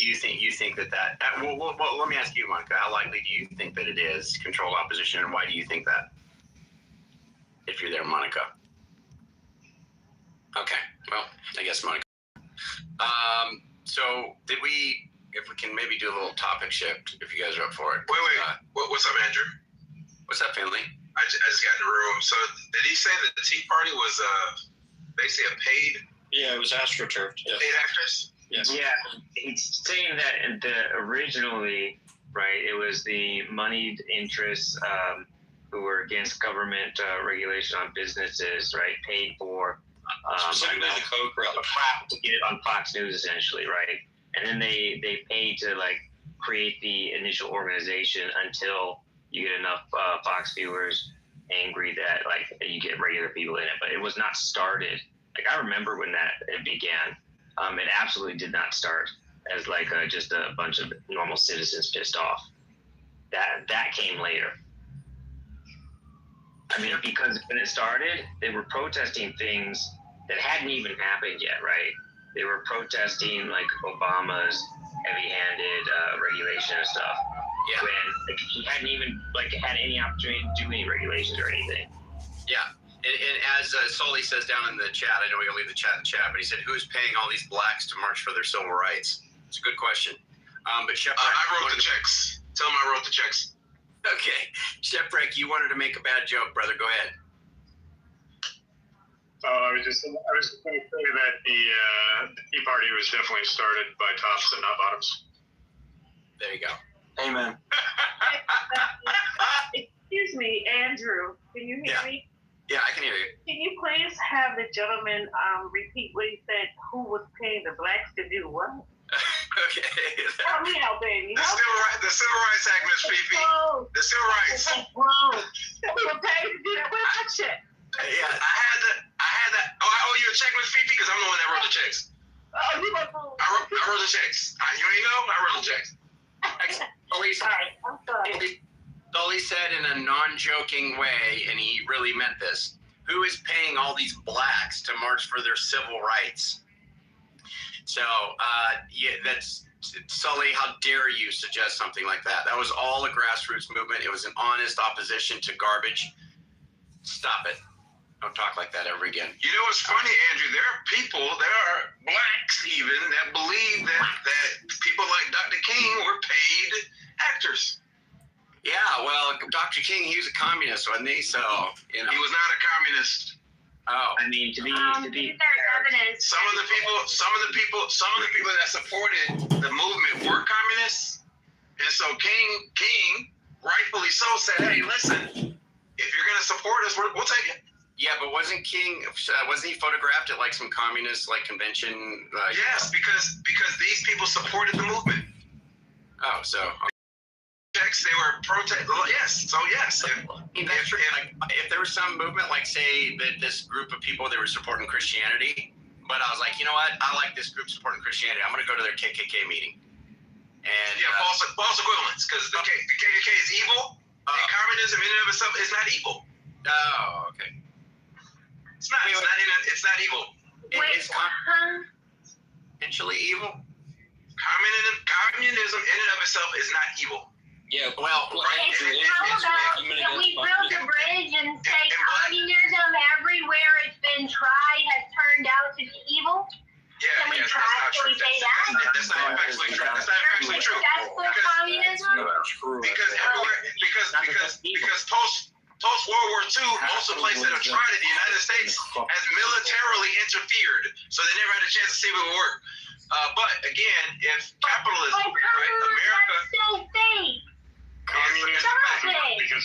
do you think that well, let me ask you, Monica, how likely do you think that it is controlled opposition, and why do you think that? If you're there, Monica. Okay, well, I guess Monica. So if we can maybe do a little topic shift, if you guys are up for it. Wait. What's up, Andrew? What's up, Finley? I just got in the room. So did he say that the Tea Party was basically a paid? Yeah, it was astroturfed. Yeah. Paid actress? Yes. Yeah, he's saying that originally, right, it was the moneyed interests who were against government regulation on businesses, right, paid for specifically the Coke to get it on Fox News, essentially, right? And then they paid to like create the initial organization until you get enough Fox viewers angry that like you get regular people in it. But it was not started. Like I remember when it began. It absolutely did not start as like just a bunch of normal citizens pissed off. That came later. I mean, because when it started, they were protesting things that hadn't even happened yet, right? They were protesting like Obama's heavy-handed regulation and stuff. Yeah. When like, he hadn't even like had any opportunity to do any regulations or anything. Yeah. And as Sully says down in the chat, I know we're going to leave the chat in the chat, but he said, who's paying all these blacks to march for their civil rights? It's a good question. But Shepard, I wrote the checks. Tell him I wrote the checks. Okay. Shepard, you wanted to make a bad joke, brother. Go ahead. I was just going to say that the Tea Party was definitely started by tops and not bottoms. There you go. Amen. Excuse me, Andrew. Can you hear me? Yeah, I can hear you. Can you please have the gentleman repeat what he said? Who was paying the blacks to do what? Okay. Help me out, baby. The Civil Rights Act, Ms. Fifi. Oh, The Civil Rights. whoa. Who was paid to do that? Where's my check? Yeah. I had that. Oh, I owe you a check, Ms. Fifi, because I'm the one that wrote the checks. Oh, you were fool. I wrote the checks. You ain't know? I wrote the checks. Sorry, I'm sorry. Sully said in a non-joking way, and he really meant this, who is paying all these blacks to march for their civil rights? So, yeah, that's Sully, how dare you suggest something like that? That was all a grassroots movement. It was an honest opposition to garbage. Stop it. Don't talk like that ever again. You know what's funny, Andrew? There are blacks even that believe that people like Dr. King were paid actors. Yeah, well, Dr. King, he was a communist, wasn't he? So, you know. He was not a communist. Oh. I mean, to be There's evidence. Some of the people that supported the movement were communists. And so King, rightfully so, said, hey, listen, if you're going to support us, we'll take it. Yeah, but wasn't he photographed at like some communist like convention? Yes, because these people supported the movement. Oh, so. Checks, they were protest. Yes, so yes. That's true. If there was some movement, like say that this group of people, they were supporting Christianity, but I was like, you know what? I like this group supporting Christianity. I'm going to go to their KKK meeting. And false equivalence, because the KKK is evil, and communism in and of itself is not evil. Oh, okay. It's not. It's not evil. Is potentially evil? Communism in and of itself is not evil. Yeah, well, How about can we build a bridge and say communism everywhere it's been tried has turned out to be evil? Yeah, Can we try? Can we say that? That's not factually true. That's not factually true. Successful communism? Because post World War II, most of the places that have tried it, the United States has militarily interfered, so they never had a chance to see if it would work. But again, if capitalism, right, America, so fake. it's a fact. It's a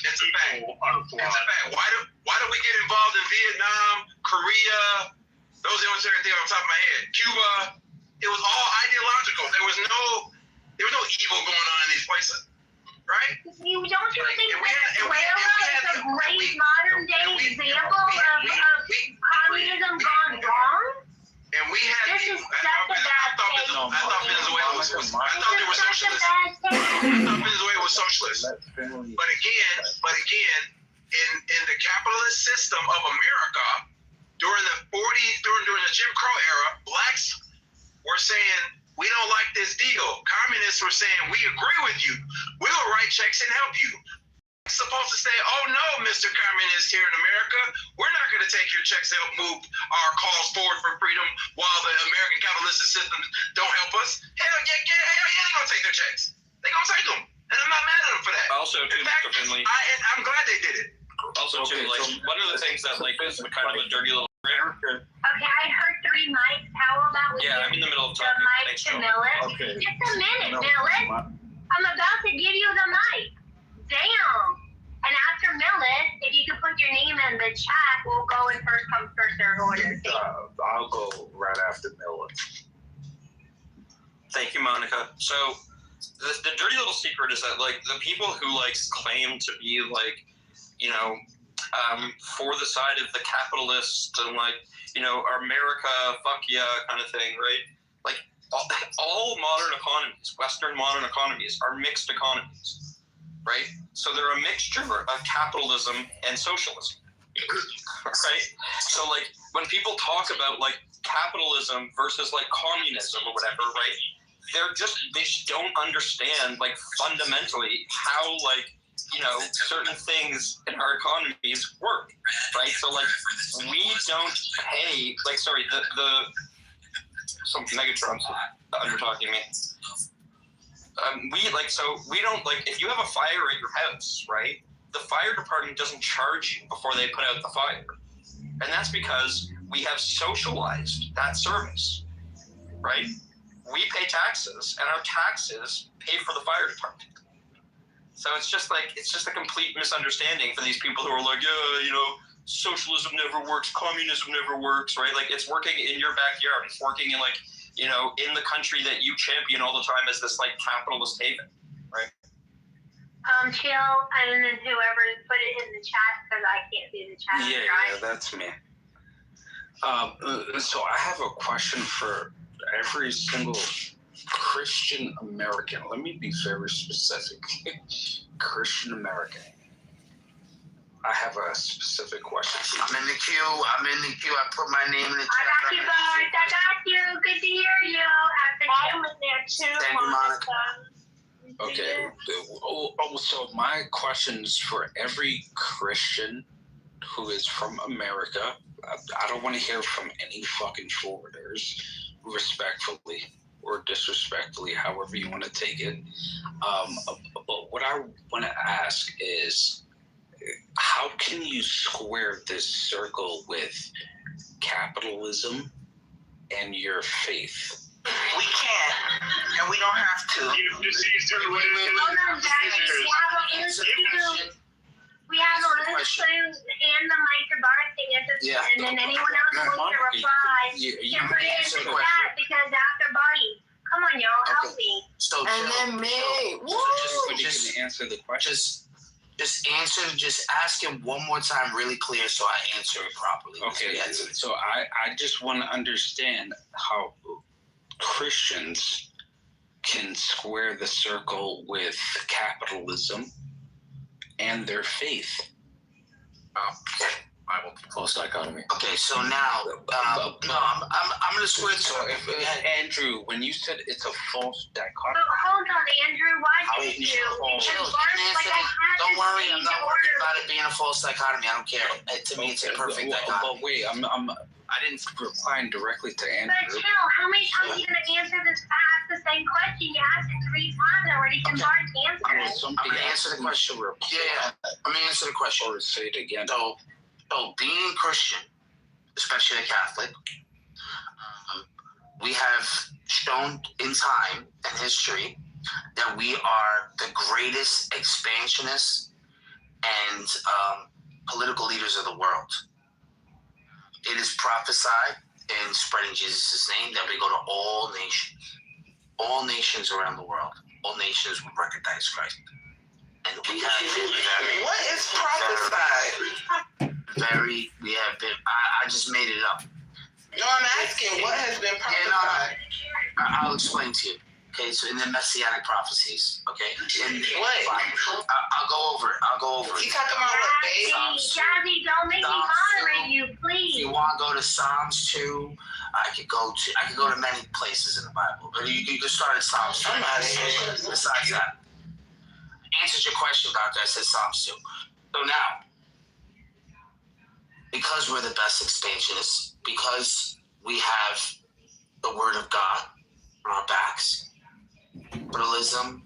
fact. Why do we get involved in Vietnam, Korea? Those are the only things on top of my head. Cuba. It was all ideological. There was no evil going on in these places, right? You don't you think Venezuela is a great modern day example of communism gone wrong? And we had. I thought Venezuela was socialist. I thought Venezuela was socialist. But again, in the capitalist system of America, during the Jim Crow era, blacks were saying, we don't like this deal. capitalists were saying, we agree with you. We'll write checks and help you. Supposed to say, oh no, Mr. Communist here in America, we're not going to take your checks to help move our cause forward for freedom while the American capitalist system don't help us. Hell yeah, they're going to take their checks. They're going to take them. And I'm not mad at them for that. Also, too, In fact, Mr. Finley. I'm glad they did it. Also, too, like, one of the things that, like, is kind of a dirty little Okay, I heard 3 mics. How about we Yeah, I'm give in the middle of the talking. mic Thanks, to Joe. Millis? Okay. Just a minute, Millis. I'm about to give you the mic. Damn. And after Millis, if you could put your name in the chat, we'll go in first come, first served order. I'll go right after Miller. Thank you, Monica. So, the dirty little secret is that, like, the people who, like, claim to be, like, you know, for the side of the capitalists and, like, you know, America, fuck yeah, kind of thing, right? Like, all modern economies, Western modern economies, are mixed economies, right? So they're a mixture of capitalism and socialism, right? So, like, when people talk about, like, capitalism versus, like, communism or whatever, right? They just don't understand, like, fundamentally how, like, you know, certain things in our economies work, right? So, like, we don't pay, like, sorry, some Megatron's under talking me. We don't, like, if you have a fire at your house, right, the fire department doesn't charge you before they put out the fire. And that's because we have socialized that service, right? We pay taxes, and our taxes pay for the fire department. So it's just a complete misunderstanding for these people who are like, yeah, you know, socialism never works, communism never works, right? Like, it's working in your backyard. It's working in, like, you know, in the country that you champion all the time as this, like, capitalist haven, right? Chill, and then whoever put it in the chat, because I can't see the chat. Yeah, that's me. So I have a question for every single Christian American. Let me be very specific. Christian American. I have a specific question. I'm in the queue. I put my name in the chat. I got you, Bart. I got you. Good to hear you. I'm in there too. Thank you, Monica. Okay. So my questions for every Christian who is from America. I don't want to hear from any fucking forwarders, respectfully or disrespectfully, however you want to take it. But what I want to ask is, how can you square this circle with capitalism and your faith? We can't, and we don't have to. You just see what it is. Hold on, guys. We have a list and the mic to Bart to answer, Yeah. and then anyone else who wants to reply can put it in the chat, because after Barty, come on, y'all, help me. So And then me. Woo! But you can answer the question. Just ask him one more time really clear so I answer it properly. Okay, so I just want to understand how Christians can square the circle with capitalism and their faith. Bible False dichotomy. Okay, so now, I'm gonna square this. So Andrew, when you said it's a false But dichotomy, hold on, Andrew, How why can did you you? hold? Because Chill, Bart, you can like, answer I it. had Don't to worry, change I'm the not worried order. about it being a false dichotomy. I don't care. To me, it's a perfect dichotomy. But wait, I'm I didn't. replying directly to But Andrew. chill, how many times are you gonna answer this? Ask the same question. You asked it 3 times already. Can Okay. Bart Well, answer it? somebody I'm gonna asked answer the me question. to reply Yeah, I'm gonna answer the question. or say it again. So being Christian, especially a Catholic, we have shown in time and history that we are the greatest expansionists and political leaders of the world. It is prophesied in spreading Jesus' name that we go to all nations around the world. All nations will recognize Christ. And we have been very... What is prophesied? We have been... I just made it up. No, I'm asking, what has been prophesied? I'll explain to you. Okay, so in the messianic prophecies, okay. I'll go over it. You talking about what, babe? Jazzy, don't make me moderate you, please. If you want to go to Psalms 2, I could go to many places in the Bible, but you can start at Psalms 2. Besides that, answers your question, Doctor. I said Psalms 2. So now, because we're the best expansionists, because we have the Word of God on our backs, pluralism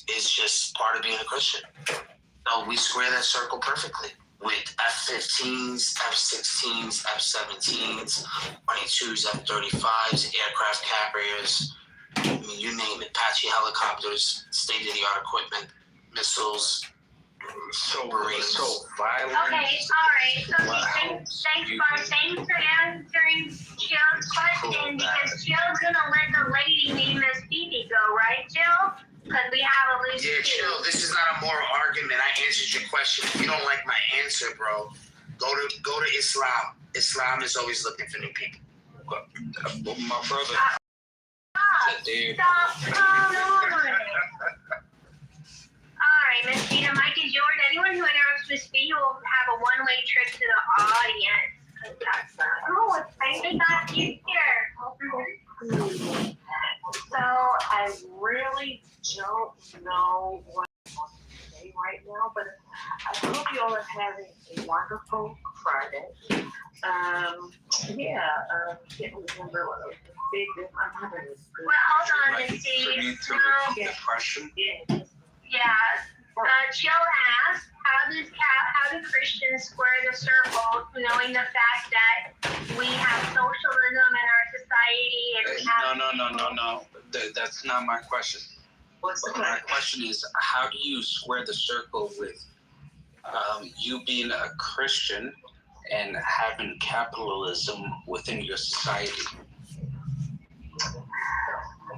is just part of being a Christian. So we square that circle perfectly with F-15s, F-16s, F-17s, 22s, F-35s, aircraft carriers, I mean, you name it, Apache helicopters, state-of-the-art equipment, missiles, So Marines. violent. Okay, all right. So thanks for answering Jill's question, because Jill's gonna let the lady named Miss Phoebe go, right, Jill? Because we have a loose Yeah, chill. This is not a moral argument. I answered your question. If you don't like my answer, bro, go to Islam. Islam is always looking for new people. My brother. All right, Miss Phoebe, Mike is yours. Anyone who interrupts Miss Phoebe will have a one-way trip to the audience. Oh, I got you here. So I really don't know what I want to say right now, but I hope you all are having a wonderful Friday. Can't remember what I was big. I'm having a good. Well, hold on, Like, Miss for Phoebe. me to repeat the question. Yeah. Jill asked, how do Christians square the circle, knowing the fact that we have socialism in our society and we have... No. That's not my question. What's the My question? question is, how do you square the circle with you being a Christian and having capitalism within your society?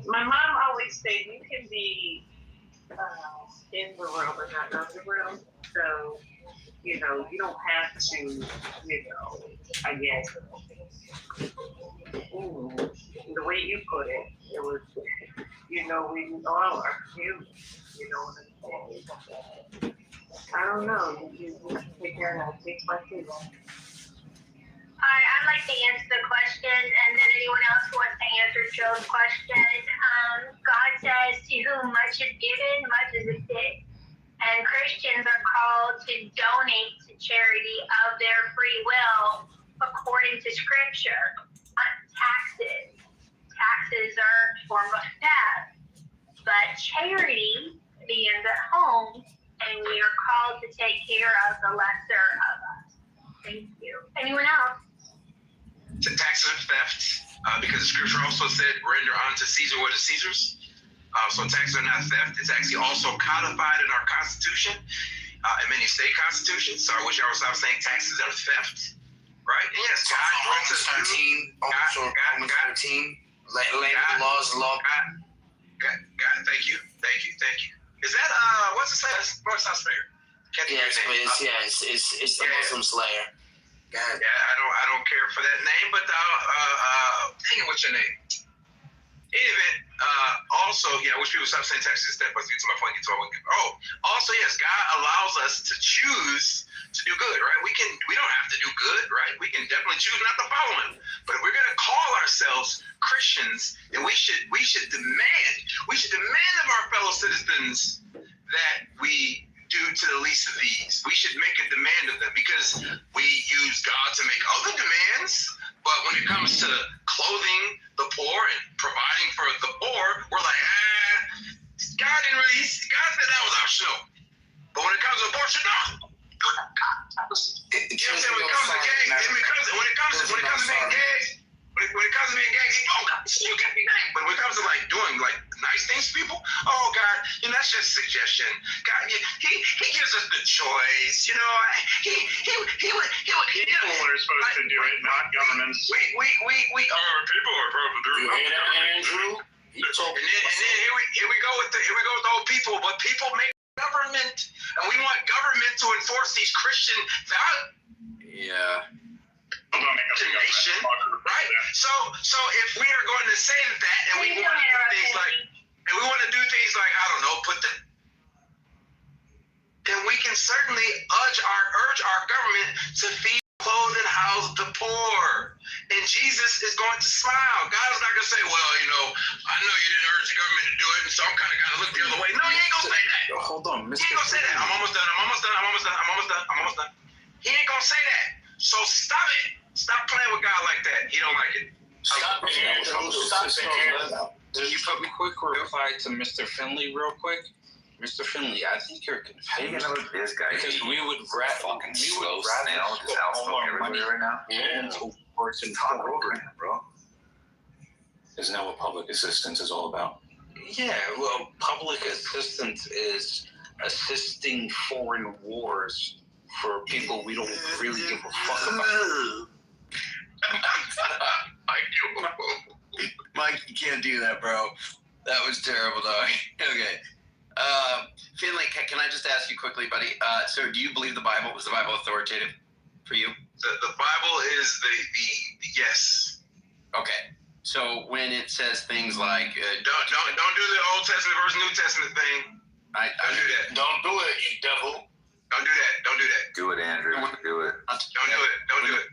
My mom always said you can be in the room and not out the room. So, you don't have to, I guess. The way you put it, it was, we all are human. You know what I'm saying? I don't know. You take care of that. Take my kids. I'd like to answer the question, and then anyone else who wants to answer Joe's question. God says, to whom much is given, much is expected. And Christians are called to donate to charity of their free will according to Scripture. Not taxes. Taxes are a form of theft. But charity begins at home, and we are called to take care of the lesser of us. Thank you. Anyone else? To taxes and theft, because the scripture also said, render unto Caesar what is Caesar's. So taxes are not theft. It's actually also codified in our Constitution, in many state constitutions. So I wish I would stop saying taxes are theft, right? And yes, God wants us to. Romans 13, land laws, law. God, thank you. Is that what's it say? North South Slayer. It's the Muslim Slayer. Yeah, I don't care for that name, but dang it, what's your name? Anyway, also, I wish people stop saying taxes. That was get to my point. Also, yes, God allows us to choose to do good, right? We don't have to do good, right? We can definitely choose not to follow Him. But if we're going to call ourselves Christians, then we should demand of our fellow citizens that we do to the least of these. We should make a demand of them, because we use God to make other demands, but when it comes to clothing the poor and providing for the poor, we're like, God said that was optional. But when it comes to abortion, no. When it comes to being gay, you can't be gay. But when it comes to doing nice things to people, oh God, that's just suggestion. God, He gives us the choice. He would. People are supposed to do it, not governments. People are supposed to do it. You hear that, Andrew? And then here we go with the old people, but people make government, and we want government to enforce these Christian values. Yeah. Nation, right? So if we are going to say that, and we want to do things like certainly urge our government to feed, clothe, and house the poor. And Jesus is going to smile. God's not going to say, well, you know, I know you didn't urge the government to do it, and so I'm kind of got to look the other way. No, he ain't going to say that. Hold on, Mr. He ain't going to say that. I'm almost done. He ain't going to say that. So stop it. Stop playing with God like that. He don't like it. Stop it, Andrew. Stop it, Andrew. Can you put me quick reply to Mr. Finley real quick? Mr. Finley, I think you're confused. This guy. Because we would rather everybody right now. Yeah. Works in Talk over him, bro. Isn't that what public assistance is all about? Yeah, well, public assistance is assisting foreign wars for people we don't really give a fuck about. Mike, you can't do that, bro. That was terrible, dog. Okay. Finley, can I just ask you quickly, buddy? So do you believe the Bible? Was the Bible authoritative for you? The Bible is the yes. Okay. So when it says things like don't do the Old Testament versus New Testament thing. I do that. Don't do it, you devil. Don't do that. Don't do that. Do it, Andrew. Do it. Don't do it.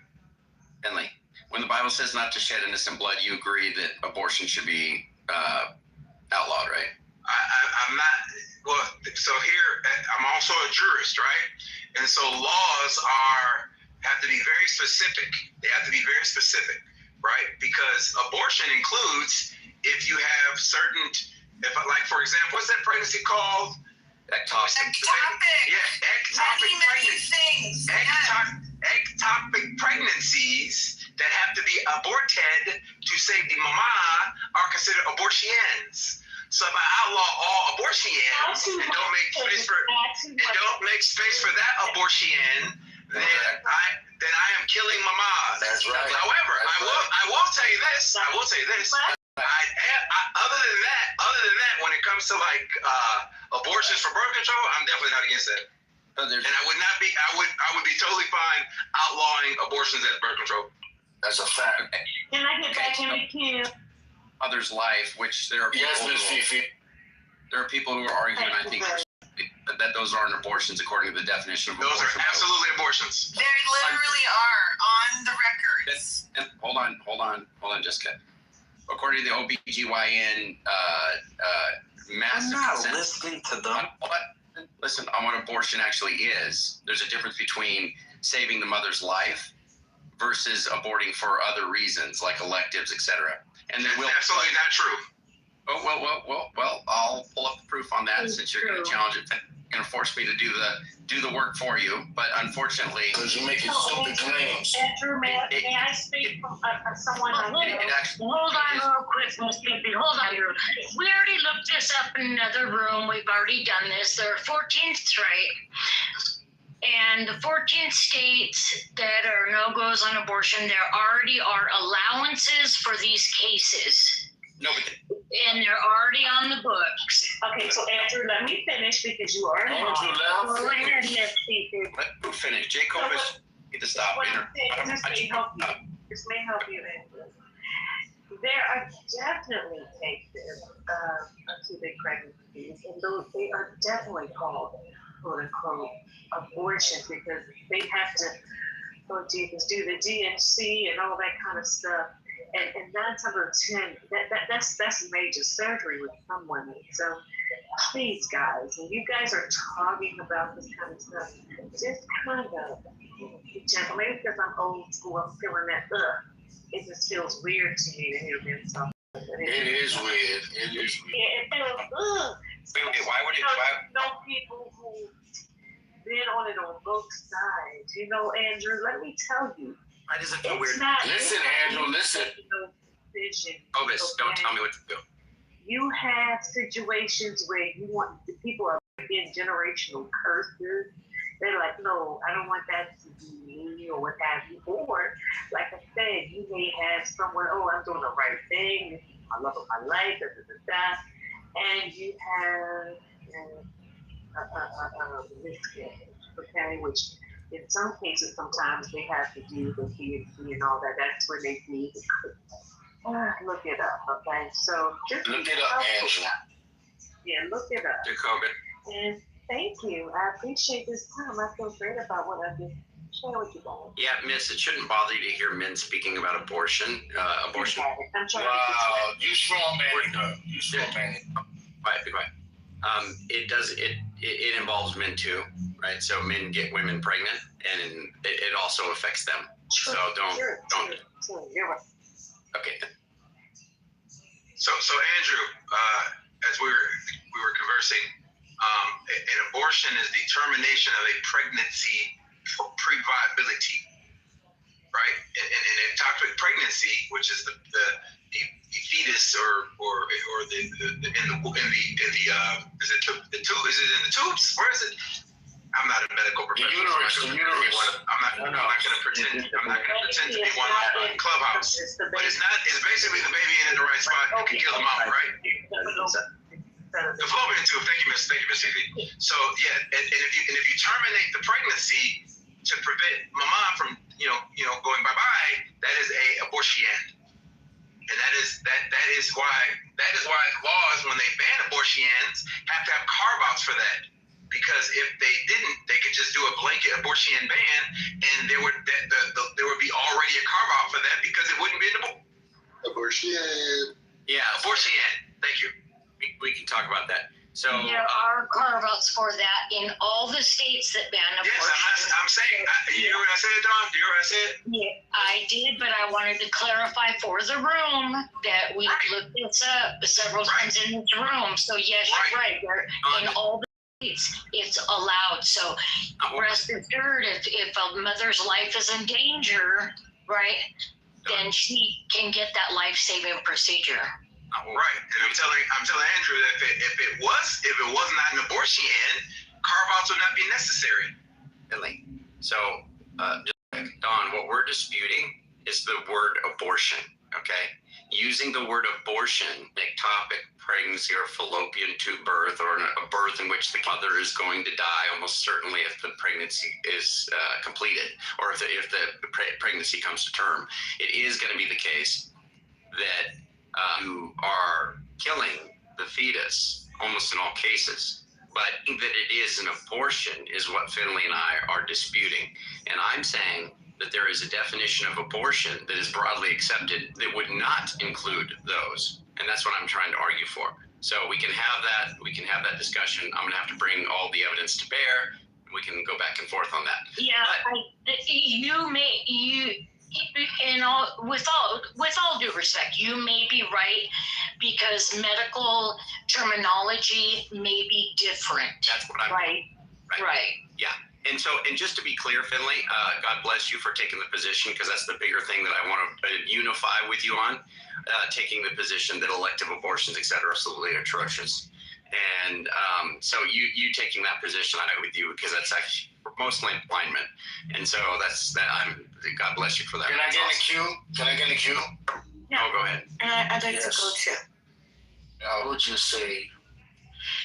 Finley, when the Bible says not to shed innocent blood, you agree that abortion should be outlawed, right? I'm not. Well, so here I'm also a jurist, right? And so laws have to be very specific. They have to be very specific, right? Because abortion includes if you have certain, like for example, what's that pregnancy called? Ectopic. Yeah, ectopic pregnancies. Ectopic pregnancies that have to be aborted to save the mama are considered abortions. So if I outlaw all abortions and don't make space for that abortion, then I am killing mamas. That's right. However, I will tell you this. Other than that, when it comes to like abortions for birth control, I'm definitely not against that. And I would not be. I would be totally fine outlawing abortions as birth control. That's a fact. Can I get back in the queue? Other's life, which there are people there are people who are arguing, I think, that those aren't abortions according to the definition of abortion. Those are absolutely abortions. They literally are on the records. And hold on, Jessica. According to the OBGYN I'm not listening to them. Listen, on what abortion actually is, there's a difference between saving the mother's life versus aborting for other reasons, like electives, etc. And they will absolutely not true. Oh, well, I'll pull up the proof on that since you're going to challenge it. You're going to force me to do the work for you, but unfortunately, because you're making stupid claims. Andrew, may I speak from someone? Hold on real quick, Miss Pippin. Hold on. We already looked this up in another room. We've already done this. There are 14 right? And the 14 states that are no-goes on abortion, there already are allowances for these cases. No, but and they're already on the books. Okay, so Andrew, let me finish because you already Go ahead, Miss Pippin. let me finish. Jacobus, get to stop. This may help you, Andrew. There are definitely cases of too-big pregnancies, and those they are definitely called quote-unquote abortions because they have to, oh Jesus, do the DNC and all that kind of stuff. And 9 times out of 10, that's major surgery with some women. So please, guys, when you guys are talking about this kind of stuff, just kind of be gentle. Maybe because I'm old school, I'm feeling that, it just feels weird to me to hear them talk. It is weird. It is weird. Yeah, it feels, Wait, why would it? know people who been on it on both sides. You know, Andrew, let me tell you. Why does it feel weird? Listen, Andrew, listen. Obis, don't tell me what to do. You have situations where you want the people are getting generational curses. They're like, no, I don't want that to be me or what have you. Or, like I said, you may have someone, oh, I'm doing the right thing. This is my love of my life, and you have a miscarriage, okay, which in some cases, sometimes they have to do the DNC and all that. That's where they do the look it up, okay? So just look it up, Angela. Yeah, look it up. Jacob. And Thank you. I appreciate this time. I feel great about what I just shared with you guys. Yeah, Miss, it shouldn't bother you to hear men speaking about abortion. Abortion. I'm trying Wow, you strong man, girl. You strong man. Quiet, be quiet. It involves men too, right? So men get women pregnant, and it also affects them. So don't. You're right. Okay. So Andrew, as we were conversing, an abortion is the termination of a pregnancy for pre-viability, right? And it talks about pregnancy, which is the fetus or the in the is it the tube? Is it in the tubes? Where is it? I'm not a medical professional. I'm not going to pretend to be one on Clubhouse. But it's basically the baby in the right spot. You can kill the mama, right? The fallopian tube. Thank you, Miss Evie. So yeah, and if you terminate the pregnancy to prevent mama from going bye-bye, that is a abortion. And that is why laws, when they ban abortions, have to have carve-outs for that. Because if they didn't, they could just do a blanket abortion ban, and there would be already a carve-out for that because it wouldn't be an abortion. Yeah, abortion. Thank you. We can talk about that. So there are carve-outs for that in all the states that ban abortion. Yes, I'm saying. You hear what I said, Dawn? Do you hear what I said? Yeah, I did, but I wanted to clarify for the room that we looked this up several times in this room. So yes, you're right. In all the states, it's allowed. So rest assured, if a mother's life is in danger, right, then she can get that life-saving procedure. Right, and I'm telling Andrew that if it was not an abortion, carve-outs would not be necessary. Really? So, Don, what we're disputing is the word abortion. Okay, using the word abortion, ectopic pregnancy or fallopian tube birth, or a birth in which the mother is going to die almost certainly if the pregnancy is completed, or if the pregnancy comes to term, it is going to be the case that you are killing the fetus almost in all cases. But that it is an abortion is what Finley and I are disputing. And I'm saying that there is a definition of abortion that is broadly accepted that would not include those. And that's what I'm trying to argue for. So we can have that discussion. I'm gonna have to bring all the evidence to bear. We can go back and forth on that. Yeah, with all due respect, you may be right because medical terminology may be different. That's what I'm right. Yeah. And just to be clear, Finley, God bless you for taking the position, because that's the bigger thing that I want to unify with you on, taking the position that elective abortions, et cetera, are absolutely atrocious. And so you taking that position, I know with you, because that's actually mostly alignment. And so God bless you for that. Can I get in the queue? No, go ahead. I'd like to go too. I would just say,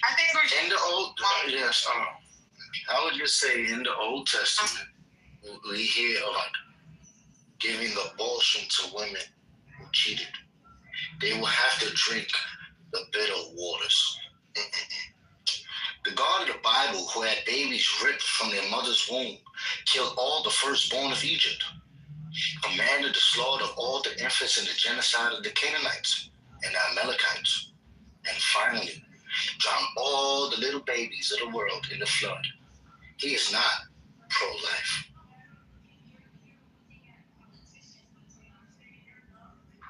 I think we're in the old, I would just say in the Old Testament, we hear about giving abortion to women who cheated. They will have to drink the bitter waters. The God of the Bible, who had babies ripped from their mother's womb, killed all the firstborn of Egypt, commanded the slaughter of all the infants and the genocide of the Canaanites and the Amalekites, and finally drowned all the little babies of the world in the flood. He is not pro-life.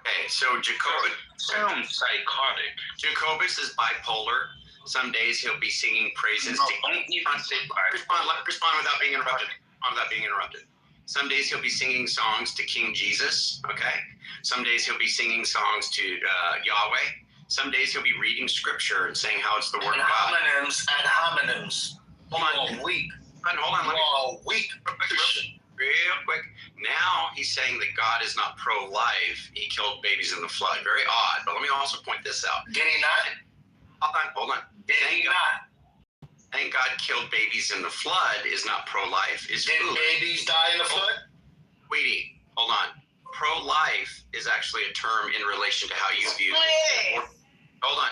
Okay, so Jacobus sounds psychotic. Jacobus is bipolar. Some days he'll be singing praises to respond without being interrupted. Some days he'll be singing songs to King Jesus. Okay. Some days he'll be singing songs to Yahweh. Some days he'll be reading scripture and saying how it's the word of God. Ad hominems. Hold on. Real quick. Now he's saying that God is not pro-life. He killed babies in the flood. Very odd. But let me also point this out. Did he not? Hold on. Thank God killed babies in the flood is not pro-life. Did babies die in the flood? Sweetie, hold on. Pro-life is actually a term in relation to how you view. Hold on.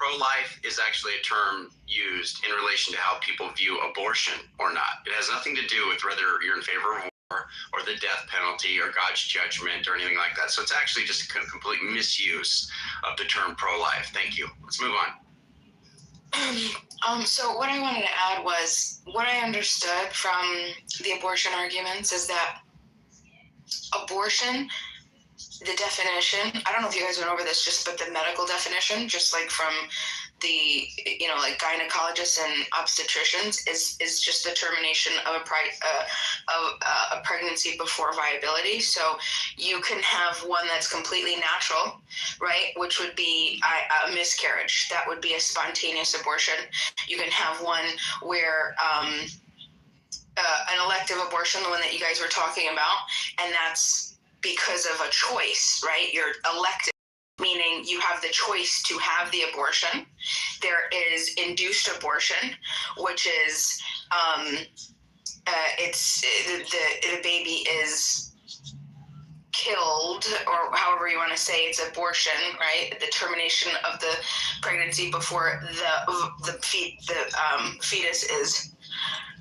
pro-life is actually a term used in relation to how people view abortion or not. It has nothing to do with whether you're in favor of war or the death penalty or God's judgment or anything like that. So it's actually just a complete misuse of the term pro-life. Thank you. Let's move on. So what I wanted to add was what I understood from the abortion arguments is that abortion, the definition, I don't know if you guys went over this, but the medical definition, just like from the, like gynecologists and obstetricians, is just the termination of a pregnancy before viability. So you can have one that's completely natural, right, which would be a miscarriage. That would be a spontaneous abortion. You can have one where an elective abortion, the one that you guys were talking about, and that's because of a choice, right? You're elected, meaning you have the choice to have the abortion. There is induced abortion, which is the baby is killed, or however you want to say, it's abortion, right? The termination of the pregnancy before the fetus is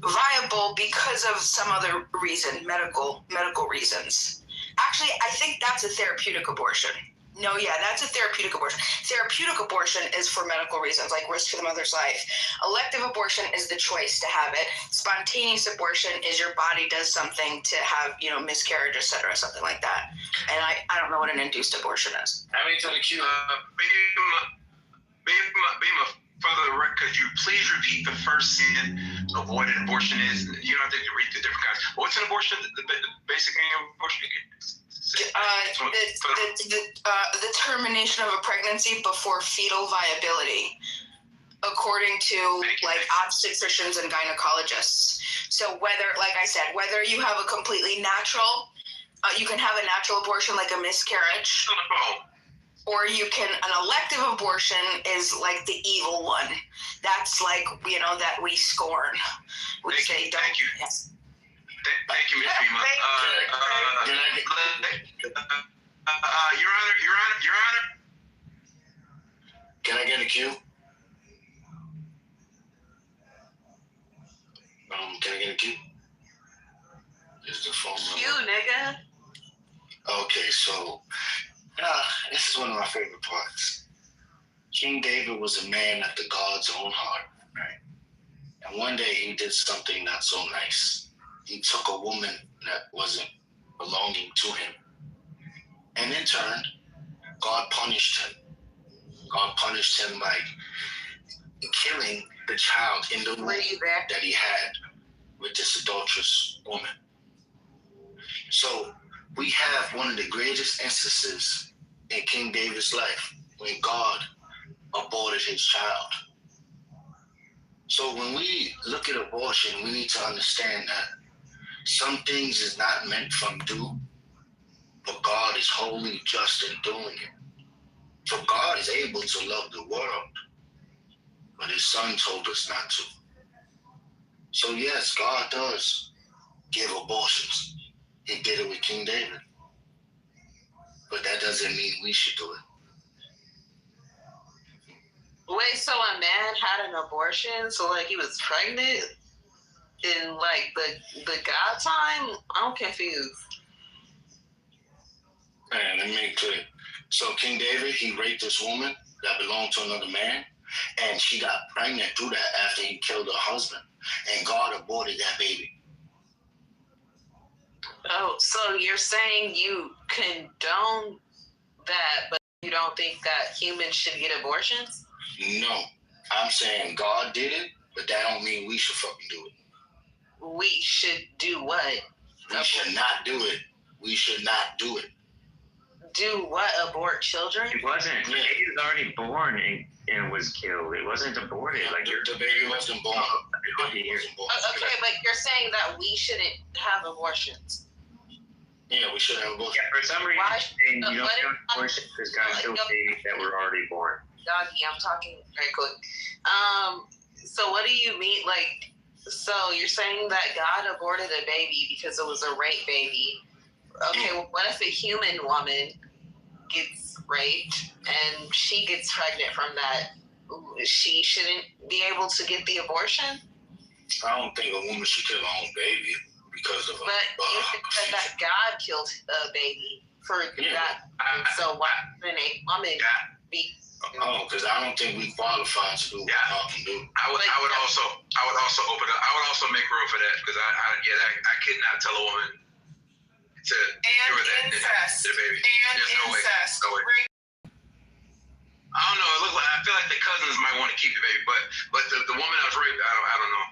viable because of some other reason, medical reasons. Actually, I think that's a therapeutic abortion. No, yeah, that's a therapeutic abortion. Therapeutic abortion is for medical reasons, like risk to the mother's life. Elective abortion is the choice to have it. Spontaneous abortion is your body does something to have, miscarriage, etc., something like that. And I don't know what an induced abortion is. I mean, to the queue. Bima, for the record, could you please repeat the first sin of what an abortion is? You don't have to read the different kinds. What's an abortion? The basic meaning of abortion? The termination of a pregnancy before fetal viability, according to obstetricians and gynecologists. So whether you have a completely natural, you can have a natural abortion like a miscarriage, or an elective abortion is like the evil one. That's that we scorn. Thank you. Yes. Thank you, Ms. Bima. Your Honor. Can I get a cue? Can I get a cue? Is the phone number? You, nigga. Okay, so this is one of my favorite parts. King David was a man after God's own heart, right? And one day he did something not so nice. He took a woman that wasn't belonging to him. And in turn, God punished him. God punished him by killing the child in the womb that he had with this adulterous woman. So we have one of the greatest instances in King David's life when God aborted his child. So when we look at abortion, we need to understand that some things is not meant from do, but God is holy, just in doing it. So God is able to love the world, but his son told us not to. So yes, God does give abortions. He did it with King David. But that doesn't mean we should do it. Wait, so a man had an abortion? So he was pregnant in the God time? I'm confused. Man, let me make it clear. So King David, he raped this woman that belonged to another man, and she got pregnant through that after he killed her husband, and God aborted that baby. Oh, so you're saying you condone that, but you don't think that humans should get abortions? No, I'm saying God did it, but that don't mean we should fucking do it. We should do what? We should not do it. We should not do it. Do what? Abort children? It wasn't. The baby was already born and was killed. It wasn't aborted. The baby wasn't born. Okay, but you're saying that we shouldn't have abortions. Yeah, we should have abortions. Yeah, for some reason, you don't have abortions because God killed babies that were already born. Doggy, I'm talking very quick. So what do you mean? So you're saying that God aborted a baby because it was a rape baby. Okay, well, what if a human woman gets raped and she gets pregnant from that she shouldn't be able to get the abortion? I don't think a woman should kill her own baby because of But if it said that God killed a baby for that, so why couldn't a woman be? Oh, because I don't think we qualified to do what God can do. I would also open up. I would also make room for that because I could not tell a woman to give her that to the baby. There's no way. No way. I don't know. It look like I feel like the cousins might want to keep the baby, but the woman that was raped, I don't know.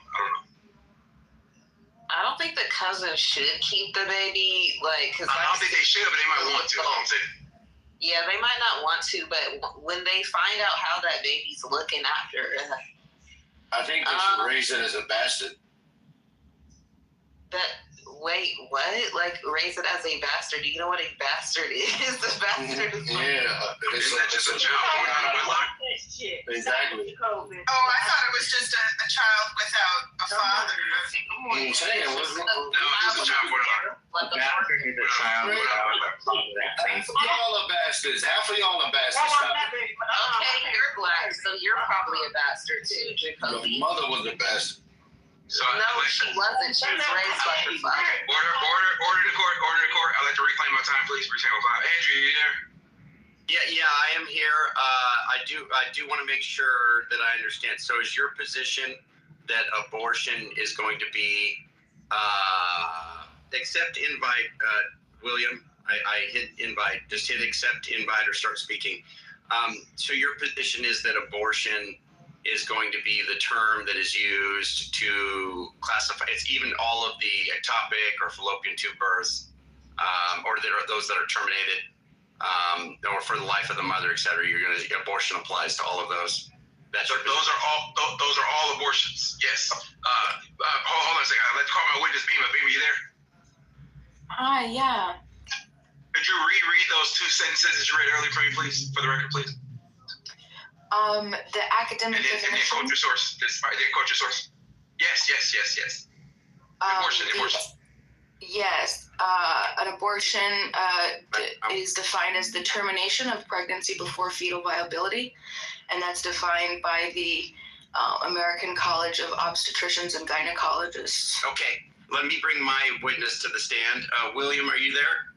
I don't think the cousins should keep the baby, because I don't think they should, but they might want to. I'm saying. Yeah, they might not want to, but when they find out how that baby's looking after, I think they should raise it as a bastard. Wait, what? Like, raise it as a bastard? Do you know what a bastard is? A bastard is Isn't that just a child born out of wedlock? Exactly. Oh, I thought it was just a child without a father. No, it's just a child born out of wedlock. Bastard is a child without a father. Half of y'all are bastards. Stop it. Okay, you're black, so you're probably a bastard too, Jacoby. Your mother was a bastard. So, no, she wasn't. She was raised by her father. Order to court. I'd like to reclaim my time, please. Andrew, you there? Yeah, I am here. I do want to make sure that I understand. So, is your position that abortion is going to be accept invite, William? I hit invite. Just hit accept invite or start speaking. So, your position is that abortion is going to be the term that is used to classify. It's even all of the ectopic or fallopian tube births, or there are those that are terminated, or for the life of the mother, et cetera. Abortion applies to all of those. Those are all abortions. Yes. Hold on a second. Let's call my witness, Bima. Bima, you there? Hi, yeah. Could you reread those two sentences that you read earlier for me, please, for the record, please? The academic definition. And then quote your source. Quote your source. Yes. Abortion. Yes. An abortion is defined as the termination of pregnancy before fetal viability, and that's defined by the American College of Obstetricians and Gynecologists. Okay, let me bring my witness to the stand. William, are you there?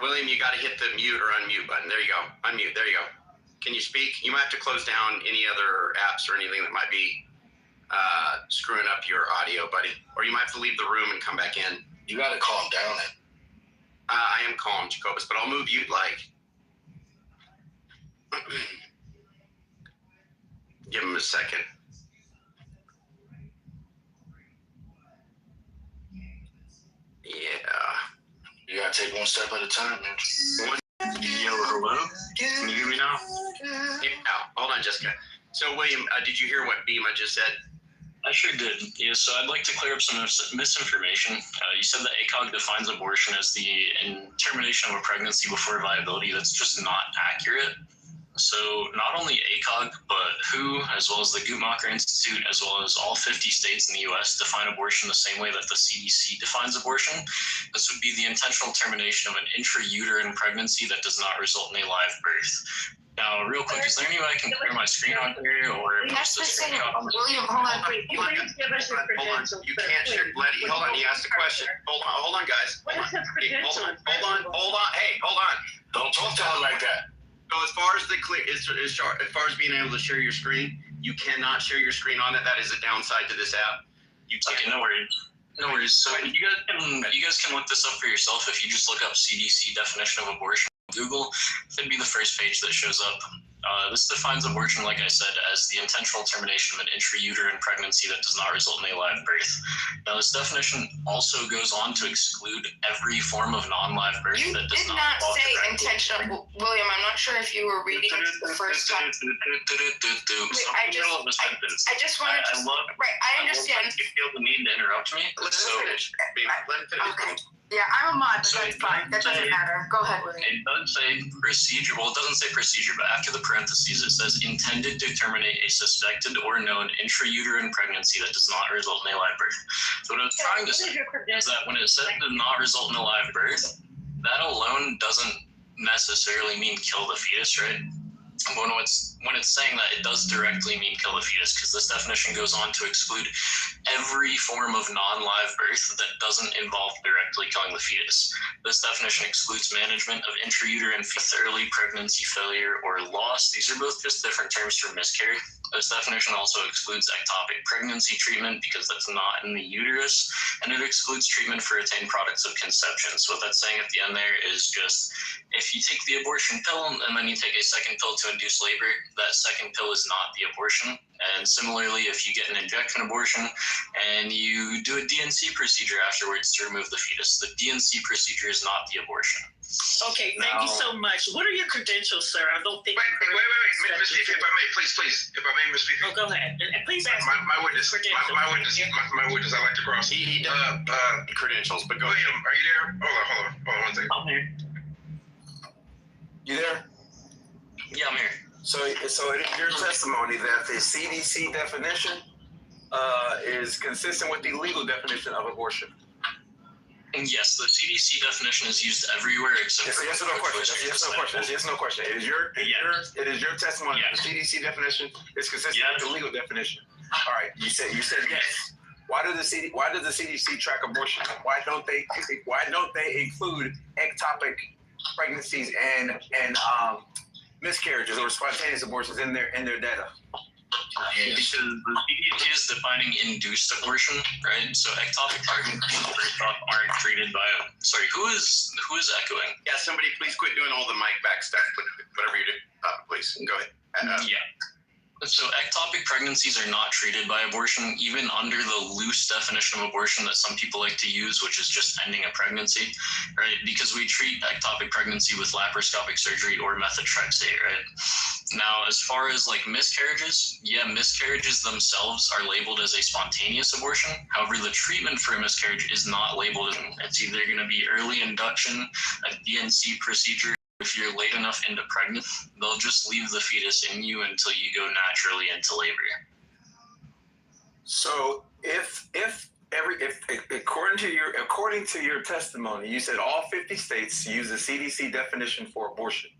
William, you got to hit the mute or unmute button. There you go. Unmute. There you go. Can you speak? You might have to close down any other apps or anything that might be screwing up your audio, buddy. Or you might have to leave the room and come back in. You got to calm down. I am calm, Jacobus, but I'll move you like. Give him a second. Yeah. You got to take one step at a time, man. Hello? Can you hear me now? Yeah, hold on, Jessica. So, William, did you hear what Bima just said? I sure did. Yeah, so I'd like to clear up some misinformation. You said that ACOG defines abortion as the termination of a pregnancy before viability. That's just not accurate. So not only ACOG, but WHO, as well as the Guttmacher Institute, as well as all 50 states in the U.S. define abortion the same way that the CDC defines abortion. This would be the intentional termination of an intrauterine pregnancy that does not result in a live birth. Now, real quick, is there any way I can clear my screen on here, or That's the same. William, hold on. Hold on. You can't share. Hold on. He asked a question. Hold on, guys. Hold on. Hey, hold on. Don't talk to her like that. So as far as being able to share your screen, you cannot share your screen on it. That is a downside to this app. Okay, no worries. So you guys can look this up for yourself. If you just look up CDC definition of abortion on Google, it'd be the first page that shows up. This defines abortion, like I said, as the intentional termination of an intrauterine pregnancy that does not result in a live birth. Now, this definition also goes on to exclude every form of non-live birth that does not involve say intentional. William, I'm not sure if you were reading it the first time. I just wanted to. I understand. You feel the need to interrupt me? Let him finish. Okay. Yeah, I'm a mod, so that's fine. That doesn't matter. Go ahead, William. It does say procedure. Well, it doesn't say procedure, but after the parentheses, it says intended to terminate a suspected or known intrauterine pregnancy that does not result in a live birth. So what I was trying to say is that when it says did not result in a live birth, that alone doesn't necessarily mean kill the fetus, right? when it's saying that, it does directly mean kill the fetus, because this definition goes on to exclude every form of non-live birth that doesn't involve directly killing the fetus. This definition excludes management of intrauterine early pregnancy failure or loss. These are both just different terms for miscarriage. This definition also excludes ectopic pregnancy treatment because that's not in the uterus, and it excludes treatment for attained products of conception. So what that's saying at the end there is just, if you take the abortion pill and then you take a second pill to induce labor, that second pill is not the abortion. And similarly, if you get an injection abortion and you do a DNC procedure afterwards to remove the fetus, the DNC procedure is not the abortion. Okay, thank you so much. What are your credentials, sir? I don't think. Wait. Ms. Fifi, if I may, please. If I may, Ms. Fifi. Oh, go ahead. And please ask my witness. My witness. I like to cross. He credentials, but go ahead. William, are you there? Hold on 1 second. I'm here. You there? Yeah, I'm here. So it is your testimony that the CDC definition is consistent with the legal definition of abortion. And yes, the CDC definition is used everywhere except for yes or no question. Yes, no question. It is your testimony that the CDC definition is consistent with the legal definition. All right, you said yes. Why does the CDC track abortion? Why don't they include ectopic pregnancies and miscarriages or spontaneous abortions in their data? Because the CDC is defining induced abortion, right? So ectopic pregnancies first off aren't treated by. Sorry, who is echoing? Yeah, somebody please quit doing all the mic back stuff. Whatever you do, please go ahead. Yeah. So ectopic pregnancies are not treated by abortion, even under the loose definition of abortion that some people like to use, which is just ending a pregnancy, right? Because we treat ectopic pregnancy with laparoscopic surgery or methotrexate, right? Now, as far as like miscarriages, miscarriages themselves are labeled as a spontaneous abortion. However, the treatment for a miscarriage is not labeled. It's either going to be early induction, a DNC procedure. If you're late enough into pregnancy, they'll just leave the fetus in you until you go naturally into labor. So if according to your testimony, you said all 50 states use the CDC definition for abortion,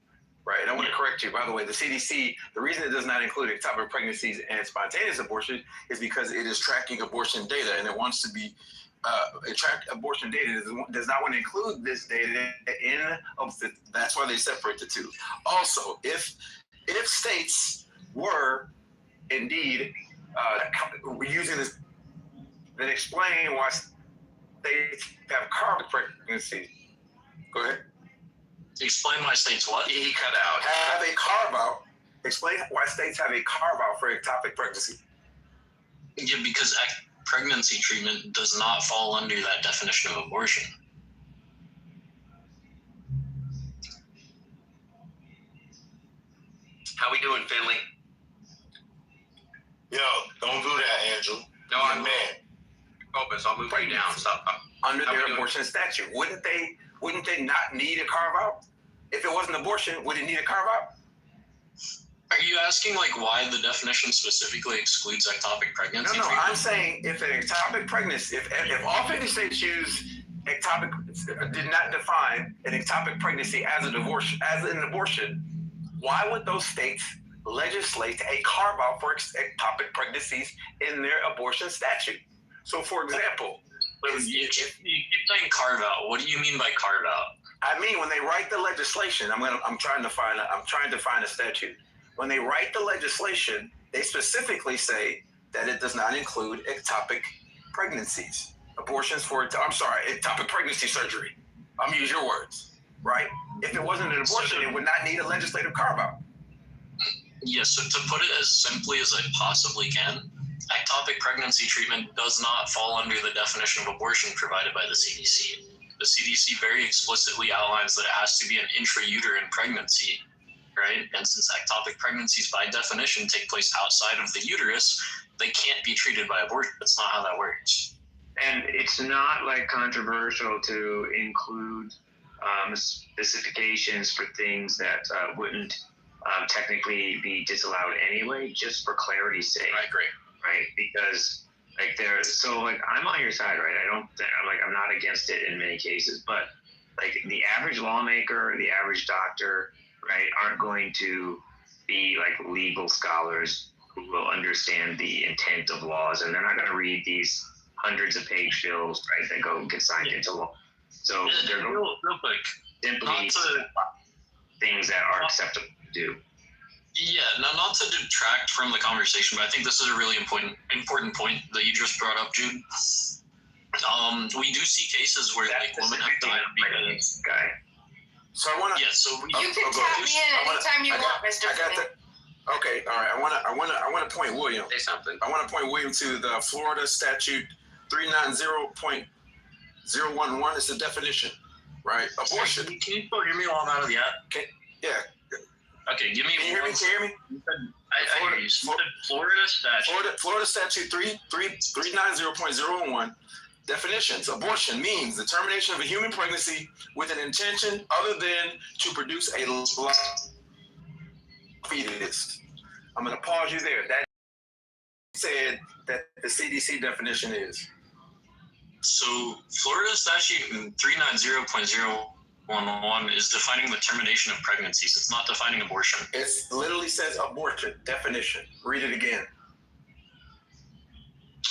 right? I want to correct you. By the way, the CDC, the reason it does not include ectopic pregnancies and spontaneous abortion is because it is tracking abortion data, and it wants to be track abortion data does not want to include this data that's why they separate the two. Also, if states were indeed using this, then explain why states have carved pregnancy. Go ahead. Explain why states what? He cut out. Have a carve out. Explain why states have a carve out for ectopic pregnancy. Yeah, because pregnancy treatment does not fall under that definition of abortion. How we doing, Finley? Yo, don't do that, Andrew. No, I'm mad. Opus, I'll move you down. Stop. Under their abortion statute, wouldn't they not need a carve out? If it wasn't abortion, would it need a carve out? Are you asking like why the definition specifically excludes ectopic pregnancy? No, I'm saying if an ectopic pregnancy, if all 50 states did not define an ectopic pregnancy as an abortion, why would those states legislate a carve out for ectopic pregnancies in their abortion statute? So, for example, you keep saying carve out. What do you mean by carve out? I mean when they write the legislation. I'm trying to find a ectopic When they write the legislation, they specifically say that it does not include ectopic pregnancies, ectopic pregnancy surgery. I'm gonna use your words, right? If it wasn't an abortion, it would not need a legislative carve-out. Yes, so to put it as simply as I possibly can, ectopic pregnancy treatment does not fall under the definition of abortion provided by the CDC. The CDC very explicitly outlines that it has to be an intrauterine pregnancy, right? And since ectopic pregnancies by definition take place outside of the uterus, they can't be treated by abortion. That's not how that works. And it's not like controversial to include specifications for things that wouldn't technically be disallowed anyway, just for clarity's sake. I agree. Right? Because I'm on your side, right? I'm not against it in many cases, but like the average lawmaker, the average doctor, right, aren't going to be like legal scholars who will understand the intent of laws, and they're not going to read these hundreds of page bills, right, that go get signed into law. So they're real quick, simply things that are acceptable to do. Yeah, not to detract from the conversation, but I think this is a really important point that you just brought up, Jude. We do see cases where like women have died because guy. So I want to. Yeah, so You can tap me in anytime you want, Mr. Flynn. Okay, all right. I want to point William. Say something. I want to point William to the Florida statute 390.011. It's the definition, right? Abortion. Can you still hear me while I'm out of the app? Yeah. Okay, give me. Can you hear me? Can you hear me? I hear you. Florida statute. Florida statute 390.011. Definitions. Abortion means the termination of a human pregnancy with an intention other than to produce a fetus. I'm going to pause you there. That said that the CDC definition is. So Florida statute 390.011 is defining the termination of pregnancies. It's not defining abortion. It literally says abortion definition. Read it again.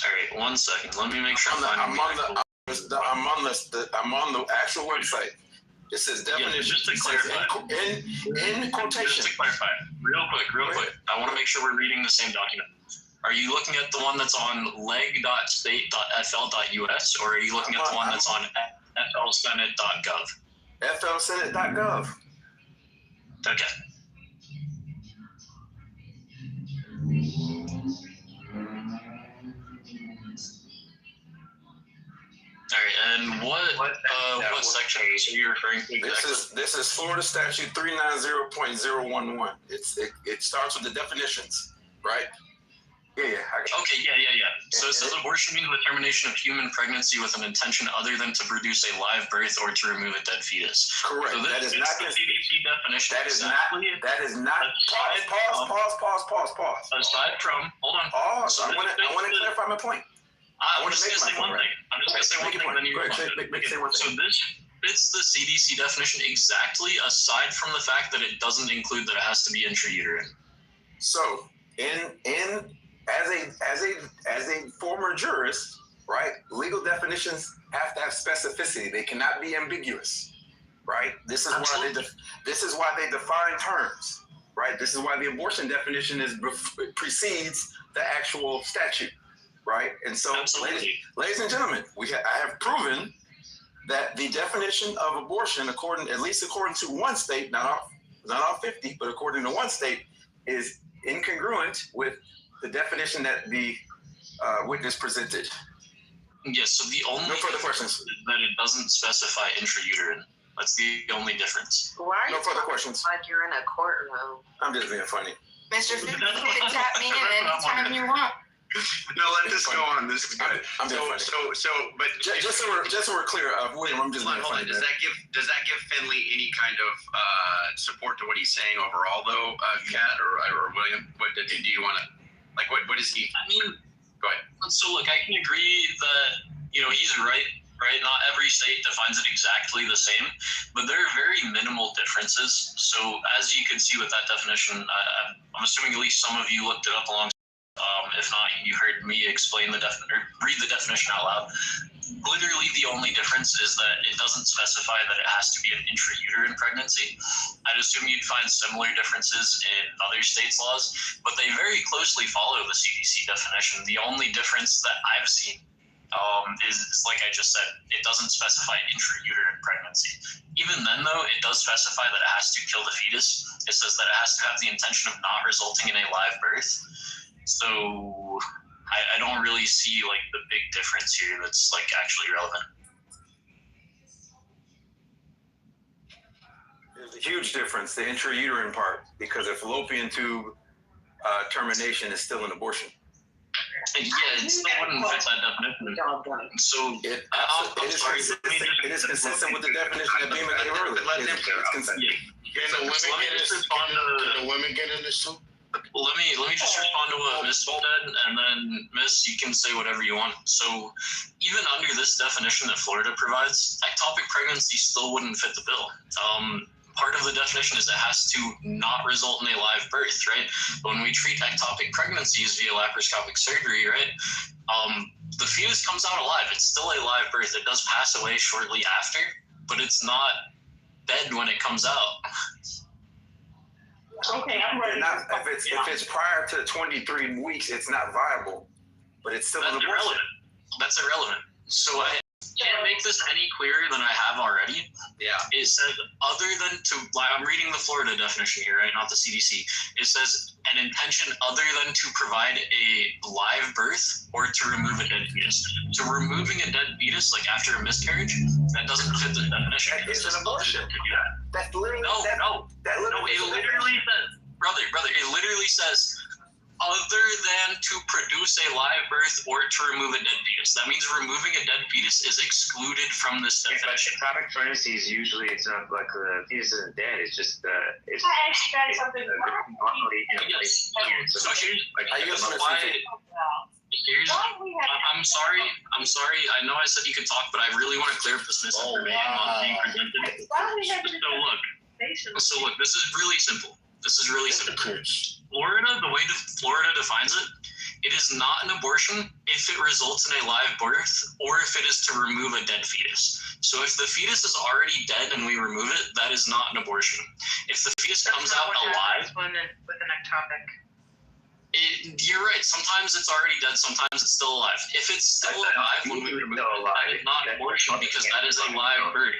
All right, 1 second. Let me make sure I'm on the actual website. It says definition. Yeah, just to clarify. In quotation. Just to clarify, real quick. I want to make sure we're reading the same document. Are you looking at the one that's on leg.state.fl.us, or are you looking at the one that's on flsenate.gov? flsenate.gov. Okay. All right, and what section are you referring to exactly? This is Florida statute 390.011. It starts with the definitions, right? Yeah. Okay, yeah. So it says abortion means the termination of human pregnancy with an intention other than to produce a live birth or to remove a dead fetus. Correct. So that is not the CDC definition. That is not. Pause. Aside from, hold on. So I want to clarify my point. I'm just going to say one thing. Then you So this fits the CDC definition exactly, aside from the fact that it doesn't include that it has to be intrauterine. So, as a former jurist, right? Legal definitions have to have specificity. They cannot be ambiguous, right? This is why they define terms, right? This is why the abortion definition precedes the actual statute. Right, and so, ladies and gentlemen, I have proven that the definition of abortion, at least according to one state, not all 50, but according to one state, is incongruent with the definition that the witness presented. Yes. So the only no further questions is that it doesn't specify intrauterine. That's the only difference. Why are you no further questions? Like you're in a courtroom. I'm just being funny. Mr. Flynn, you can tap me in anytime you want. No, let this go on. This is good. But just so we're clear, William, I'm just. Hold on. Does that give Finley any kind of support to what he's saying overall, though, Kat or William? What do you want to like? What is he? I mean, go ahead. So look, I can agree that he's right. Right, not every state defines it exactly the same, but there are very minimal differences. So as you can see with that definition, I'm assuming at least some of you looked it up along. If not, you heard me explain read the definition out loud. Literally, the only difference is that it doesn't specify that it has to be an intrauterine pregnancy. I'd assume you'd find similar differences in other states' laws, but they very closely follow the CDC definition. The only difference that I've seen is, like I just said, it doesn't specify intrauterine pregnancy. Even then, though, it does specify that it has to kill the fetus. It says that it has to have the intention of not resulting in a live birth. So I don't really see like the big difference here that's like actually relevant. There's a huge difference, the intrauterine part, because a fallopian tube termination is still an abortion. Yeah, it still wouldn't fit that definition. So it is consistent with the definition that Beamer gave earlier. It's consistent. Can the women get in this too? Well, let me just respond to what Miss said, and then Miss, you can say whatever you want. So even under this definition that Florida provides, ectopic pregnancy still wouldn't fit the bill. part of the definition is it has to not result in a live birth, right? When we treat ectopic pregnancies via laparoscopic surgery, right, the fetus comes out alive. It's still a live birth. It does pass away shortly after, but it's not dead when it comes out. Okay, I'm ready. If it's prior to 23 weeks, it's not viable, but it's still an abortion. Irrelevant. That's irrelevant. So I can't make this any clearer than I have already. Yeah. It said other than to, I'm reading the Florida definition here, right? Not the CDC. It says an intention other than to provide a live birth or to remove a dead fetus. So removing a dead fetus, like after a miscarriage, that doesn't fit the definition. That is an abortion. That's literally No. It literally says, brother, it literally says other than to produce a live birth or to remove a dead fetus. That means removing a dead fetus is excluded from this definition. Ectopic pregnancies, usually it's not like the fetus isn't dead. It's just it's something. So here's why. I'm sorry. I know I said you could talk, but I really want to clear up this misinformation on being presented. So look, this is really simple. Florida, the way Florida defines it, it is not an abortion if it results in a live birth or if it is to remove a dead fetus. So if the fetus is already dead and we remove it, that is not an abortion. If the fetus comes out alive, with an ectopic. You're right. Sometimes it's already dead. Sometimes it's still alive. If it's still alive when we remove it, that is not an abortion because that is a live birth.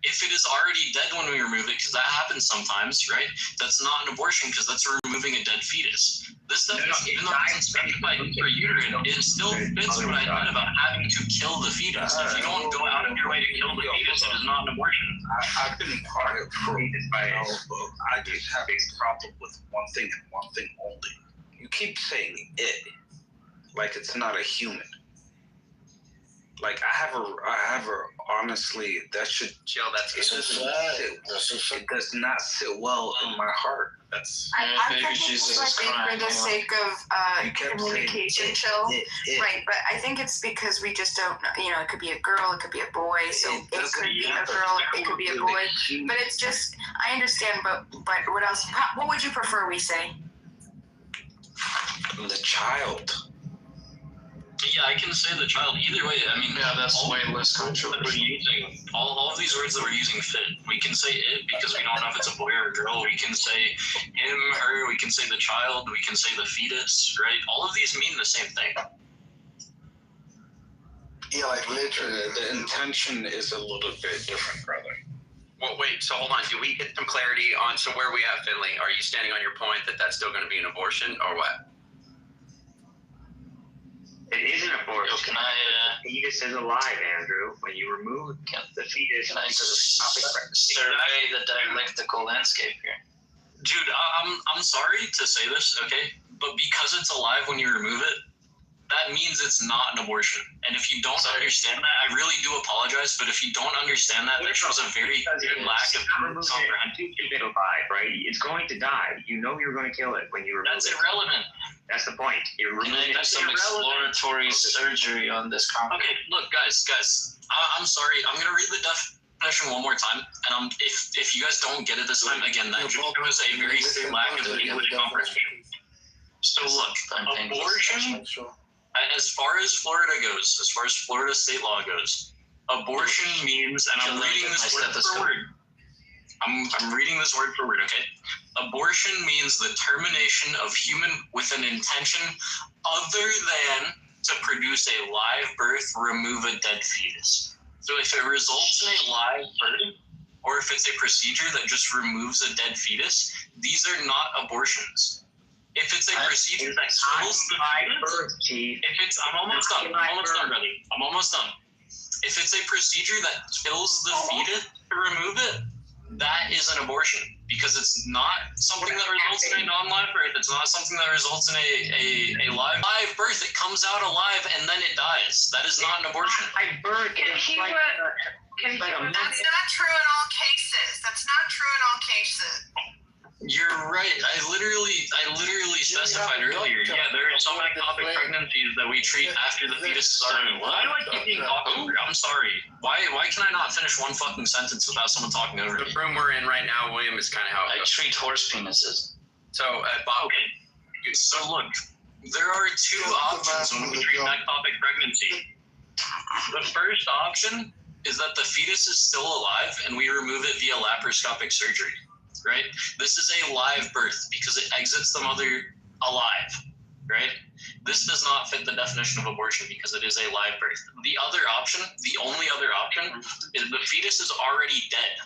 If it is already dead when we remove it, because that happens sometimes, right? That's not an abortion because that's removing a dead fetus. This definition, even though it doesn't specify intrauterine, it still fits what I meant about having to kill the fetus. If you don't go out of your way to kill the fetus, it is not an abortion. I've been part of this by but I just have a problem with one thing and one thing only. You keep saying it like it's not a human. Like I have a honestly, that should chill. It does not sit well in my heart. I think it's for the sake of communication, chill. Right, but I think it's because we just don't know. You know, it could be a girl, it could be a boy. So it could be a girl, it could be a boy. But it's just, I understand. But what else? What would you prefer we say? The child. Yeah, I can say the child. Either way, I mean, that's way less controversial. All of these words that we're using fit. We can say it because we don't know if it's a boy or a girl. We can say him, her. We can say the child. We can say the fetus, right? All of these mean the same thing. Yeah, like literally, the intention is a little bit different, brother. Well, wait, so hold on. Do we get some clarity on, so where are we at, Finley? Are you standing on your point that that's still going to be an abortion or what? It is an abortion. The fetus is alive, Andrew. When you remove the fetus, can I survey the dialectical landscape here? Jude, I'm sorry to say this, okay, but because it's alive when you remove it, that means it's not an abortion. And if you don't understand that, I really do apologize, but if you don't understand that, that shows a very big lack of comprehension. It's alive, right? It's going to die. You know you're going to kill it when you remove it. That's irrelevant. That's the point. You're removing it. Some exploratory surgery on this concept. Okay, look, guys, I'm sorry. I'm going to read the definition one more time. And if you guys don't get it this time, again, that shows a very big lack of English comprehension. So look, abortion, as far as Florida goes, as far as Florida state law goes, abortion means, and I'm reading this word for word. I'm reading this word for word, okay? Abortion means the termination of human with an intention other than to produce a live birth, remove a dead fetus. So if it results in a live birth, or if it's a procedure that just removes a dead fetus, these are not abortions. If it's a procedure that kills the fetus, I'm almost done, brother. I'm almost done. If it's a procedure that kills the fetus to remove it, that is an abortion because it's not something that results in a non-live birth. It's not something that results in a live birth. It comes out alive and then it dies. That is not an abortion. That's not true in all cases. That's not true in all cases. You're right. I literally said specified earlier. Yeah, there are some ectopic pregnancies that we treat after the fetus is already. Why do I keep being talked over? I'm sorry. Why can I not finish one fucking sentence without someone talking over me? The room we're in right now, William, is kind of how I treat horse penises. So, Bob. Okay. So look, there are two options when we treat ectopic pregnancy. The first option is that the fetus is still alive and we remove it via laparoscopic surgery, right? This is a live birth because it exits the mother alive, right? This does not fit the definition of abortion because it is a live birth. The other option, the only other option, is the fetus is already dead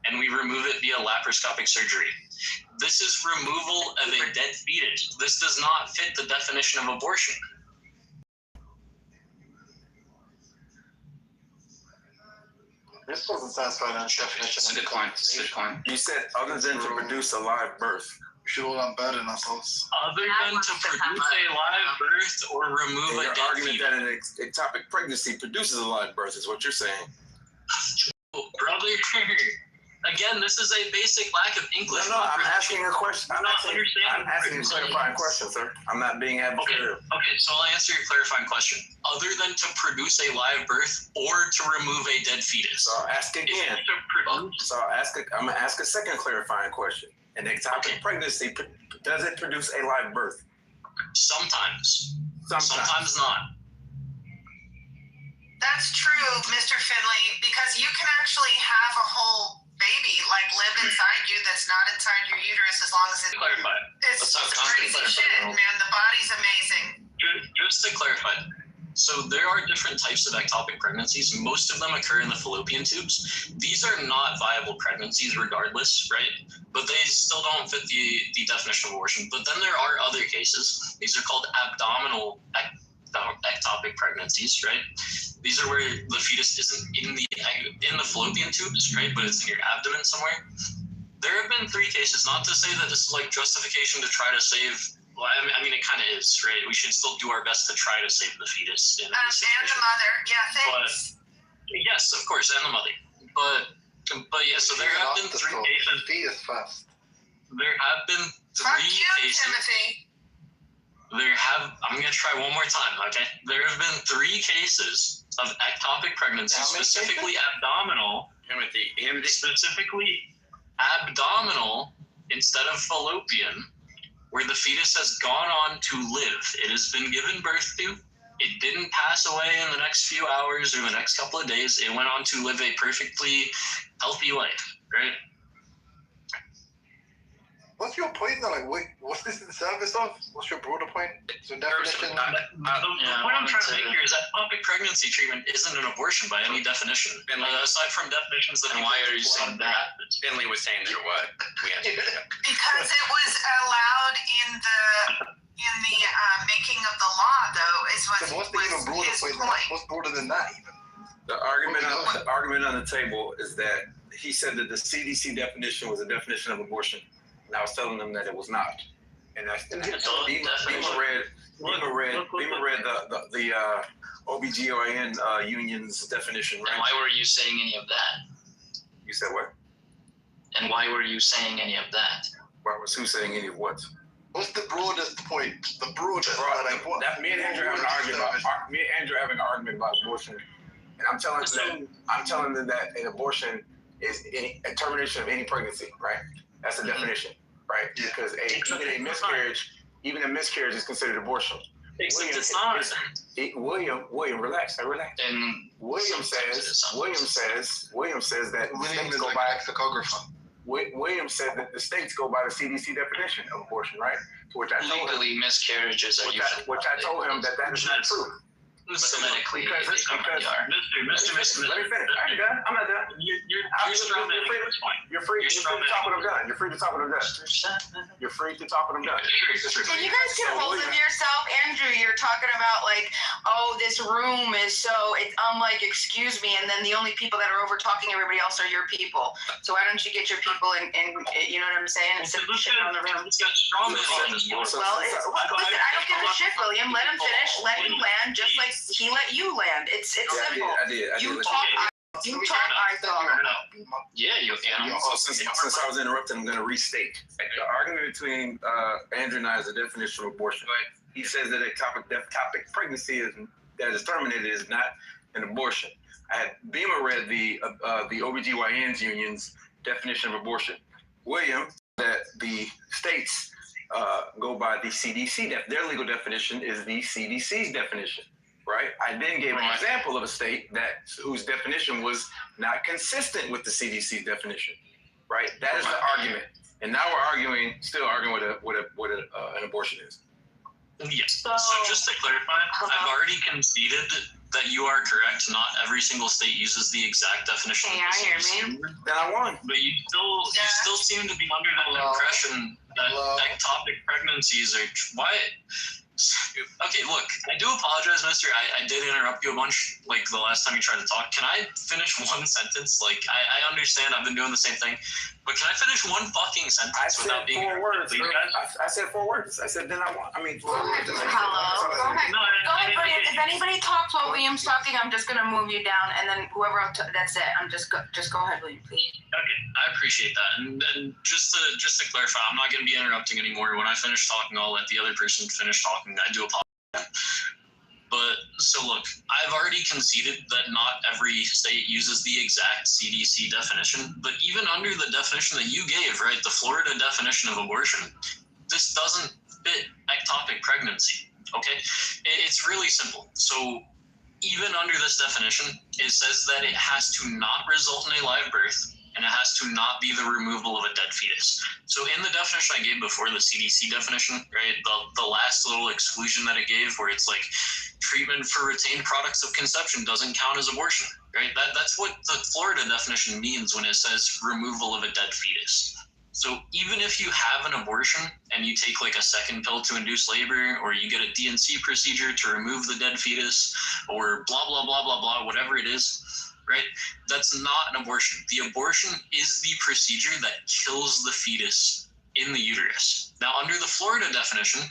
and we remove it via laparoscopic surgery. This is removal of a dead fetus. This does not fit the definition of abortion. This doesn't satisfy that definition. It's a decline. It's a decline. You said other than to produce a live birth. We should all unburden ourselves. Other than to produce a live birth or remove a dead argument that an ectopic pregnancy produces a live birth is what you're saying. Brother, again, this is a basic lack of English. No, I'm asking a question. I'm not understanding. I'm asking a clarifying question, sir. I'm not being adversarial. Okay, so I'll answer your clarifying question. Other than to produce a live birth or to remove a dead fetus. So I'll ask again. I'm gonna ask a second clarifying question. An ectopic pregnancy, does it produce a live birth? Sometimes. Sometimes not. That's true, Mr. Finley, because you can actually have a whole baby live inside you that's not inside your uterus as long as it's clarified. It's crazy shit, man. The body's amazing. Just to clarify, so there are different types of ectopic pregnancies. Most of them occur in the fallopian tubes. These are not viable pregnancies regardless, right? But they still don't fit the definition of abortion. But then there are other cases. These are called abdominal ectopic pregnancies, right? These are where the fetus isn't in the fallopian tubes, right? But it's in your abdomen somewhere. There have been 3 cases, not to say that this is like justification to try to save. Well, I mean, it kind of is, right? We should still do our best to try to save the fetus. And the mother, yeah, thanks. But, yes, of course, and the mother. But yeah, so there have been 3 cases. Fetus first. There have been 3 cases. Timothy. I'm going to try one more time, okay? There have been 3 cases of ectopic pregnancy, specifically abdominal. Timothy. Specifically abdominal instead of fallopian, where the fetus has gone on to live. It has been given birth to. It didn't pass away in the next few hours or the next couple of days. It went on to live a perfectly healthy life, right? What's your point though? Like, wait, what's this in service of? What's your broader point? So definition. The point I'm trying to make here is that ectopic pregnancy treatment isn't an abortion by any definition. Aside from definitions that. And why are you saying that? Finley was saying that what? Because it was allowed in the making of the law, though. So what's the even broader point? What's broader than that even? The argument on the table is that he said that the CDC definition was a definition of abortion. And I was telling them that it was not. And Beamer read the OBGYN union's definition, right? And why were you saying any of that? You said what? And why were you saying any of that? Why was who saying any of what? What's the broadest point? The broadest. Me and Andrew have an argument about abortion, and I'm telling them that an abortion is a termination of any pregnancy, right? That's the definition, right? Yeah. Because even a miscarriage is considered abortion. Except it's not. William, relax. And William says that the states go by lexicographer. William said that the states go by the CDC definition of abortion, right? To which I told him miscarriages are which I told him that is not true. So medically, because Mr. Let me finish. I'm done. I'm not done. You're free to talk when I'm done. You're free to talk when I'm done. You're free to talk when I'm done. Can you guys get a hold of yourself? Andrew, you're talking about like, oh, this room is so, I'm like, excuse me, and then the only people that are over talking everybody else are your people. So why don't you get your people and you know what I'm saying? Instead of shitting on the room. Let's get strong on this board. Well, listen, I don't give a shit, William. Let him finish. Let him land just like he let you land. It's simple. I did. You talk. You talk, I thought. Yeah, you can. Since I was interrupted, I'm going to restate. The argument between Andrew and I is the definition of abortion. He says that ectopic pregnancy that is terminated is not an abortion. I had Beamer read the OBGYN's union's definition of abortion. William, that the states go by the CDC. Their legal definition is the CDC's definition. Right. I then gave an example of a state whose definition was not consistent with the CDC's definition. Right. That is the argument. And now we're still arguing what an abortion is. Yes. So just to clarify, I've already conceded that you are correct. Not every single state uses the exact definition. Hey, I hear me. Then I won. But you still seem to be under the impression that ectopic pregnancies are why. Okay, look, I do apologize, mister. I did interrupt you a bunch, like, the last time you tried to talk. Can I finish one sentence? Like, I understand I've been doing the same thing, but can I finish one fucking sentence without being... I said 4 words. I said 4 words. I said, then I want... Hello? Go ahead, Brian. If anybody talks while William's talking, I'm just going to move you down, and then whoever else... That's it. Just go ahead, William, please. Okay, I appreciate that. And just to clarify, I'm not going to be interrupting anymore. When I finish talking, I'll let the other person finish talking. I do apologize. But, so look, I've already conceded that not every state uses the exact CDC definition, but even under the definition that you gave, right, the Florida definition of abortion, this doesn't fit ectopic pregnancy, okay? It's really simple. So even under this definition, it says that it has to not result in a live birth, and it has to not be the removal of a dead fetus. So in the definition I gave before, the CDC definition, right, the last little exclusion that it gave, where it's like treatment for retained products of conception doesn't count as abortion, right? That's what the Florida definition means when it says removal of a dead fetus. So even if you have an abortion and you take like a second pill to induce labor, or you get a DNC procedure to remove the dead fetus, or blah, blah, blah, blah, blah, whatever it is, right? That's not an abortion. The abortion is the procedure that kills the fetus in the uterus. Now, under the Florida definition,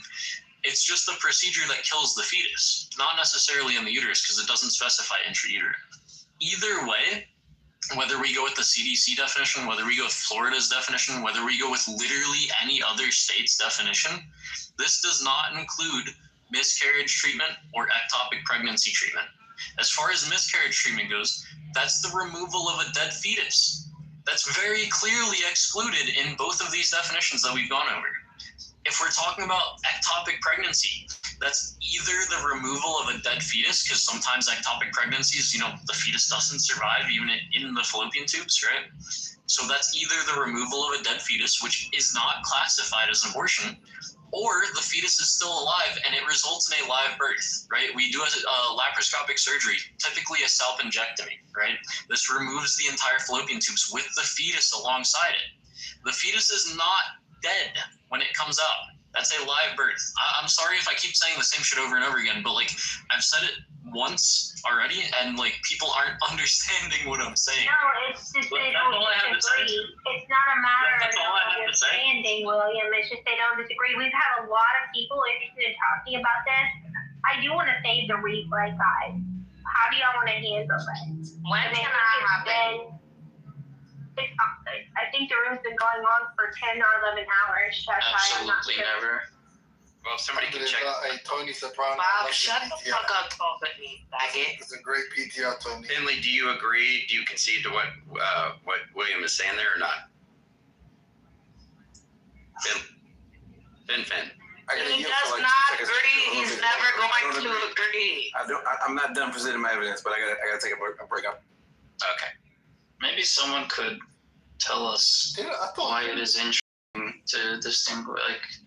it's just the procedure that kills the fetus, not necessarily in the uterus, because it doesn't specify intrauterine. Either way, whether we go with the CDC definition, whether we go with Florida's definition, whether we go with literally any other state's definition, this does not include miscarriage treatment or ectopic pregnancy treatment. As far as miscarriage treatment goes, that's the removal of a dead fetus. That's very clearly excluded in both of these definitions that we've gone over. If we're talking about ectopic pregnancy, that's either the removal of a dead fetus, because sometimes ectopic pregnancies, the fetus doesn't survive even in the fallopian tubes, right? So that's either the removal of a dead fetus, which is not classified as an abortion, or the fetus is still alive and it results in a live birth, right? We do a laparoscopic surgery, typically a salpingectomy, right? This removes the entire fallopian tubes with the fetus alongside it. The fetus is not dead when it comes out. That's a live birth. I'm sorry if I keep saying the same shit over and over again, but like I've said it once already, and like people aren't understanding what I'm saying. No, it's just they don't disagree. It's not a matter of understanding, William. It's just they don't disagree. We've had a lot of people interested in talking about this. I do want to save the replay, guys. How do y'all want to handle it? When can that happen? I think the room's been going on for 10 or 11 hours. Absolutely never. Well, if somebody can check. Tony Soprano. Bob, shut the fuck up, Tony. It's a great PTR, Tony. Finley, do you agree? Do you concede to what William is saying there or not? Finn. He does not agree. He's never going to agree. I'm not done presenting my evidence, but I gotta take a break up. Okay. Maybe someone could tell us why it is interesting to distinguish,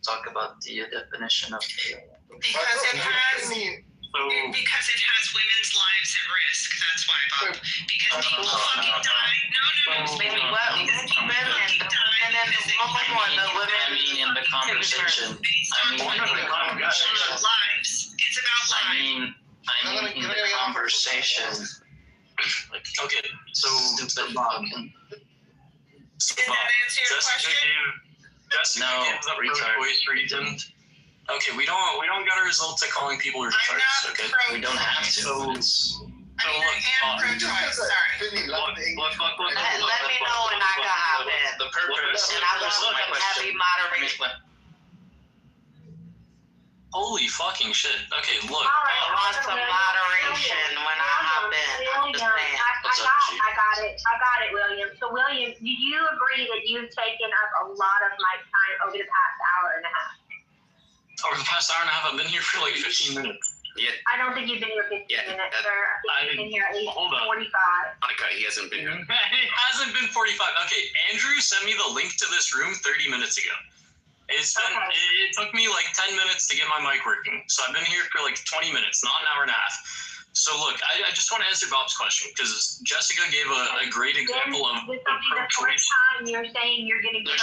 talk about the definition of. Because it has women's lives at risk. That's why, Bob. Because people fucking die. No. Maybe what? And then the women. I mean, in the conversation. Lives. It's about lives. I mean, in the conversation. Okay, so stupid fucking. Did that answer your question? Jessica gave the voice reason. Okay, we don't got a result to calling people retards. Okay, we don't have to. So look, Let me know when I can hop in. The purpose. And I love my heavy question. moderation. Holy fucking shit. Okay, look. I want some moderation when I hop in. I'm just saying. I got it, William. So, William, do you agree that you've taken up a lot of my time over the past hour and a half? Over the past hour and a half, I've been here for like 15 minutes. Yeah. I don't think you've been here 15 minutes, sir. I think you've been here at least 45. Monica, he hasn't been here. It hasn't been 45. Okay, Andrew sent me the link to this room 30 minutes ago. It took me like 10 minutes to get my mic working. So I've been here for like 20 minutes, not an hour and a half. So look, I just want to answer Bob's question because Jessica gave a great example of This will be the first time you're saying you're going to give us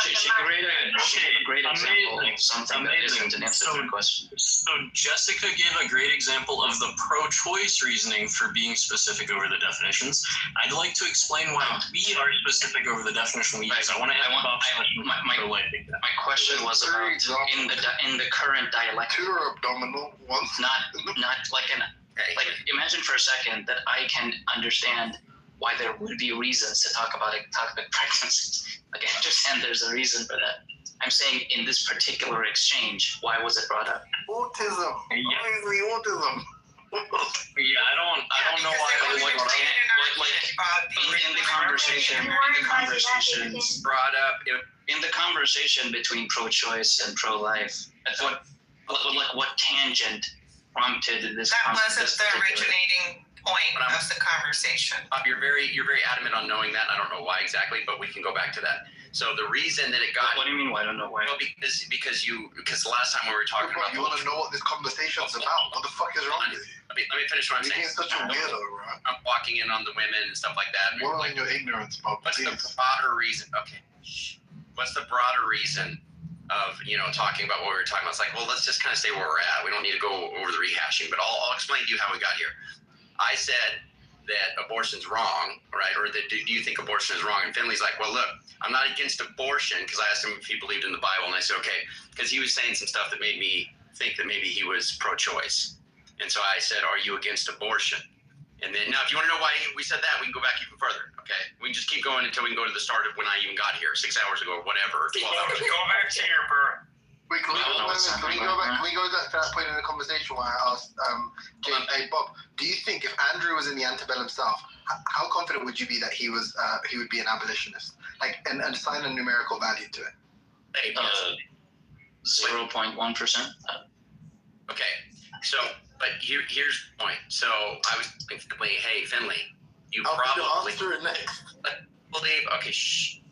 She gave a great example of something that isn't an answer to the question. So Jessica gave a great example of the pro-choice reasoning for being specific over the definitions. I'd like to explain why we are specific over the definition we use. My question was about in the current dialect. Not like an. Like, imagine for a second that I can understand why there would be reasons to talk about ectopic pregnancies. Like, I understand there's a reason for that. I'm saying in this particular exchange, why was it brought up? Autism. Obviously, autism. Yeah, I don't know why. In the conversations brought up in the conversation between pro-choice and pro-life. What tangent prompted this? That wasn't the originating point of the conversation. You're very adamant on knowing that. I don't know why exactly, but we can go back to that. So the reason that it got. What do you mean? Why? I don't know why. Well, because the last time we were talking about. You want to know what this conversation's about? What the fuck is wrong with you? Let me finish what I'm saying. You're being such a weirdo, bro. I'm walking in on the women and stuff like that. More on your ignorance, Bob. What's the broader reason? Okay. What's the broader reason of talking about what we were talking about? It's like, well, let's just kind of stay where we're at. We don't need to go over the rehashing, but I'll explain to you how we got here. I said that abortion's wrong, right? Or that do you think abortion is wrong? And Finley's like, well, look, I'm not against abortion because I asked him if he believed in the Bible, and I said, okay, because he was saying some stuff that made me think that maybe he was pro-choice. And so I said, are you against abortion? And then now, if you want to know why we said that, we can go back even further. Okay, we can just keep going until we can go to the start of when I even got here, 6 hours ago, or whatever. 12 hours ago. Go back to your birth. Wait, can we go back to that point in the conversation where I asked Jay, hey Bob, do you think if Andrew was in the antebellum South, how confident would you be that he would be an abolitionist? Like, and assign a numerical value to it? 0.1%. Okay, so, but here's the point. So I was thinking, hey, Finley, you probably believe, okay,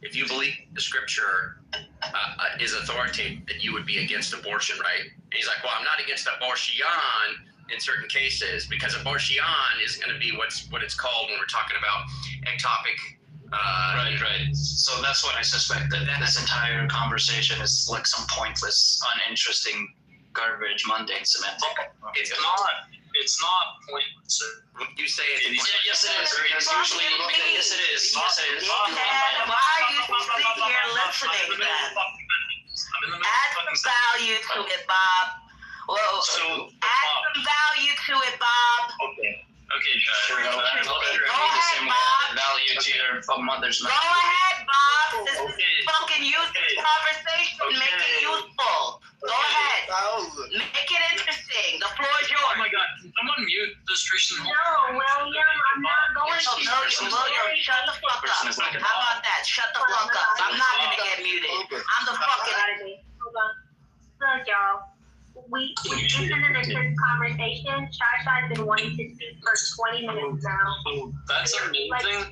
if you believe the scripture is authoritative, that you would be against abortion, right? And he's like, well, I'm not against abortion in certain cases, because abortion is going to be what it's called when we're talking about ectopic. Right. So that's what I suspect, that this entire conversation is like some pointless, uninteresting, garbage, mundane semantic. It's not pointless. You say it. Yes, it is. Yes, it is. Why are you sitting here listening then? Add some value to it, Bob. Well, add some value to it, Bob. Okay, sure. Go ahead, Bob. Value to your mother's mouth. Go ahead, Bob. This is fucking useful conversation. Make it useful. Go ahead. Make it interesting. The floor is yours. Oh my God. Can someone mute this Tristan? No, William, I'm not going to. William, shut the fuck up. How about that? Shut the fuck up. I'm not going to get muted. I'm the fucking. Hold on. Look, y'all. This is an intense conversation. Shasha's been wanting to speak for 20 minutes now. That's amazing.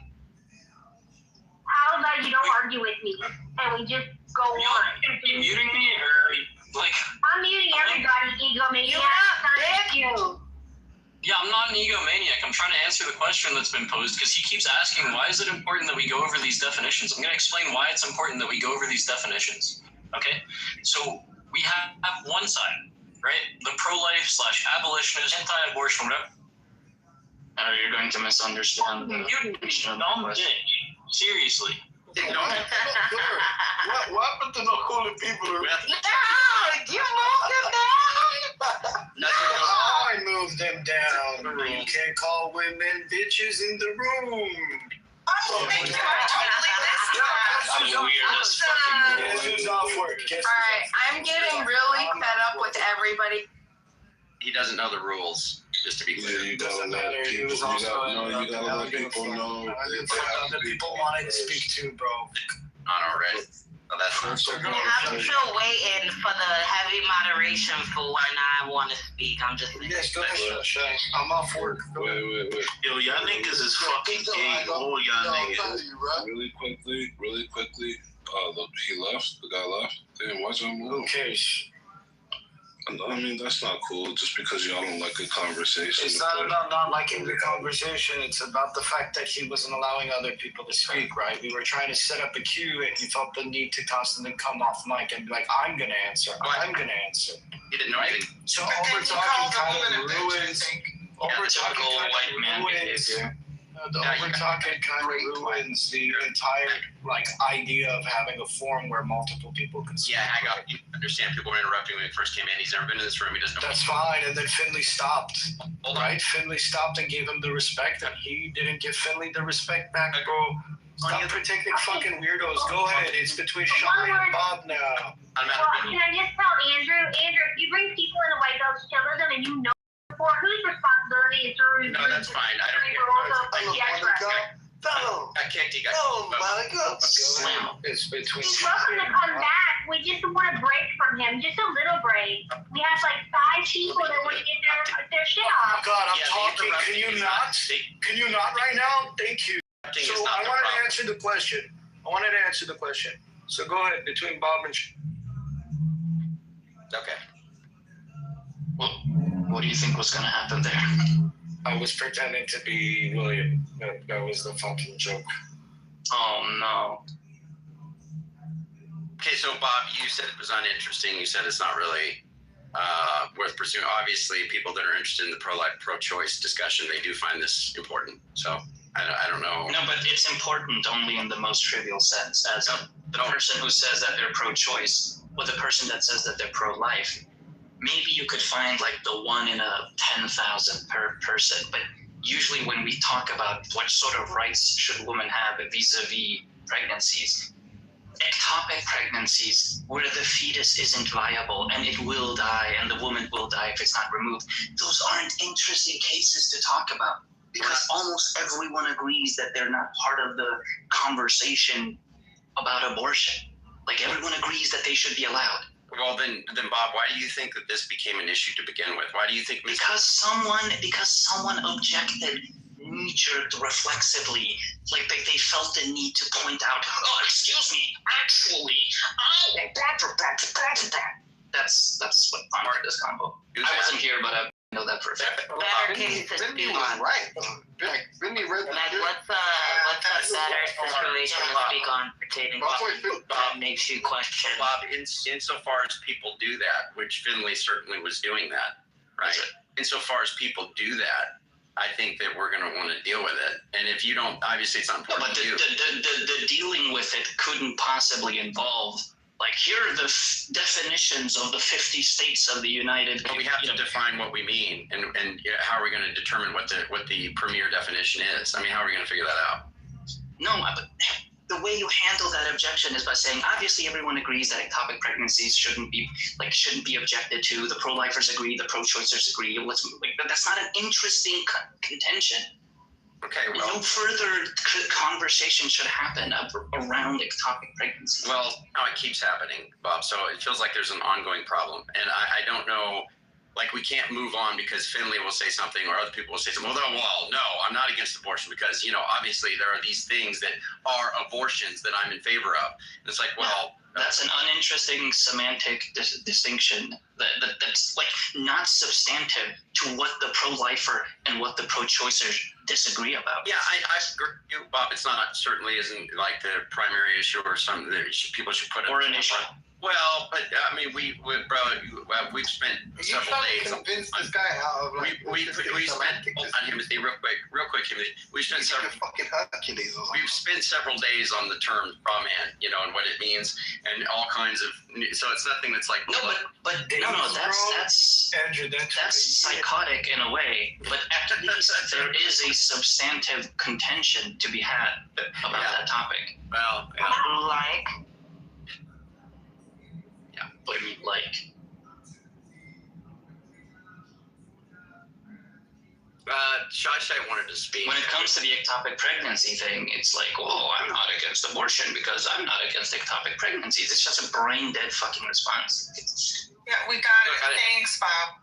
How about you don't argue with me and we just go on? Are you muting me or like? I'm muting everybody, egomaniac. Thank you. Yeah, I'm not an egomaniac. I'm trying to answer the question that's been posed because he keeps asking, why is it important that we go over these definitions? I'm going to explain why it's important that we go over these definitions. Okay? So we have one side, right? The pro-life / abolitionist, anti-abortion, whatever. You're going to misunderstand the dumb bitch. Seriously. What happened to not calling people? No, you moved him down. I moved them down. You can't call women bitches. bitches in the room. Oh, thank you. I totally missed that. I'm weird as fucking. Guess who's off work? Alright, I'm getting really fed up with everybody. He doesn't know the rules, just to be clear. You gotta let people, let people know that other people wanted to speak too, bro. On already. Oh, that's not so You have to still wait in for the heavy moderation for when I want to speak. I'm just. Yes, go ahead, Shay. I'm off work. Wait. Yo, y'all niggas is fucking gay. All y'all niggas. Really quickly. Look, he left. The guy left. Damn, watch him move. Okay. I mean, that's not cool. Just because y'all don't like a conversation. It's not about not liking the conversation. It's about the fact that he wasn't allowing other people to speak, right? We were trying to set up a queue, and he felt the need to constantly come off mic and be like, I'm going to answer. I'm going over talking kind of ruins. Over talking kind of ruins. The over talking kind of ruins the entire idea of having a forum where multiple people can speak. Yeah, hang on. You understand people were interrupting when he first came in. He's never been in this room. He doesn't know. That's fine. And then Finley stopped. Right? Finley stopped and gave him the respect, and he didn't give Finley the respect back, bro. Stop protecting fucking weirdos. Go ahead. It's between Sean and Bob now. Well, can I just tell Andrew, if you bring people in a white belt chillism and you know whose responsibility is to review? No, that's fine. I don't care. I kicked you guys. Oh my God. Slam. It's between. He's welcome to come back. We just want a break from him, just a little break. We have 5 people that want to get their shit off. God, I'm talking. Can you not? Can you not right now? Thank you. So I wanted to answer the question. So go ahead, between Bob and Okay. Well, what do you think was going to happen there? I was pretending to be William. That was the fucking joke. Oh, no. Okay, so Bob, you said it was uninteresting. You said it's not really worth pursuing. Obviously, people that are interested in the pro-life, pro-choice discussion, they do find this important. So I don't know. No, but it's important only in the most trivial sense. As the person who says that they're pro-choice or the person that says that they're pro-life, maybe you could find the 1 in a 10,000 per person. But usually when we talk about what sort of rights should women have vis-a-vis pregnancies, ectopic pregnancies where the fetus isn't viable and it will die and the woman will die if it's not removed, those aren't interesting cases to talk about because almost everyone agrees that they're not part of the conversation about abortion. Everyone agrees that they should be allowed. Well, then, Bob, why do you think that this became an issue to begin with? Why do you think? Because someone objected, knee-jerked, reflexively, they felt the need to point out. Oh, excuse me, actually, That's what prompted this combo. I wasn't here, but I know that for a fact. Better case to speak on. Right. Vinny read the What's a better situation to speak on pertaining that makes you question? Bob, insofar as people do that, which Finley certainly was doing that, right? Insofar as people do that, I think that we're going to want to deal with it. And if you don't, obviously it's not important to you. The dealing with it couldn't possibly involve, here are the definitions of the 50 states of the United. But we have to define what we mean, and how are we going to determine what the premier definition is? I mean, how are we going to figure that out? No, but the way you handle that objection is by saying, obviously everyone agrees that ectopic pregnancies shouldn't be objected to. The pro-lifers agree, the pro-choicers agree. That's not an interesting contention. Okay, well, no further conversation should happen around ectopic pregnancy. Well, now it keeps happening, Bob. So it feels like there's an ongoing problem, and I don't know. We can't move on because Finley will say something or other people will say something. Well, no, I'm not against abortion because obviously there are these things that are abortions that I'm in favor of. And it's that's an uninteresting semantic distinction that's not substantive to what the pro-lifer and what the pro-choicers disagree about. Yeah, I agree with you, Bob. It's not certainly isn't the primary issue or something that people should put or an issue. Well, but I mean, we've spent several days. Convince this guy out of we spent on him real quick. We spent several fucking Hercules. We've spent several days on the term raw man, and what it means, and all kinds of. So it's nothing that's no, that's. Andrew, that's psychotic in a way, but at least there is a substantive contention to be had about that topic. Well, Like? Yeah, what do you mean, like? Shashai wanted to speak. When it comes to the ectopic pregnancy thing, it's like, well, I'm not against abortion because I'm not against ectopic pregnancies. It's just a brain dead fucking response. Yeah, we got it. Thanks, Bob.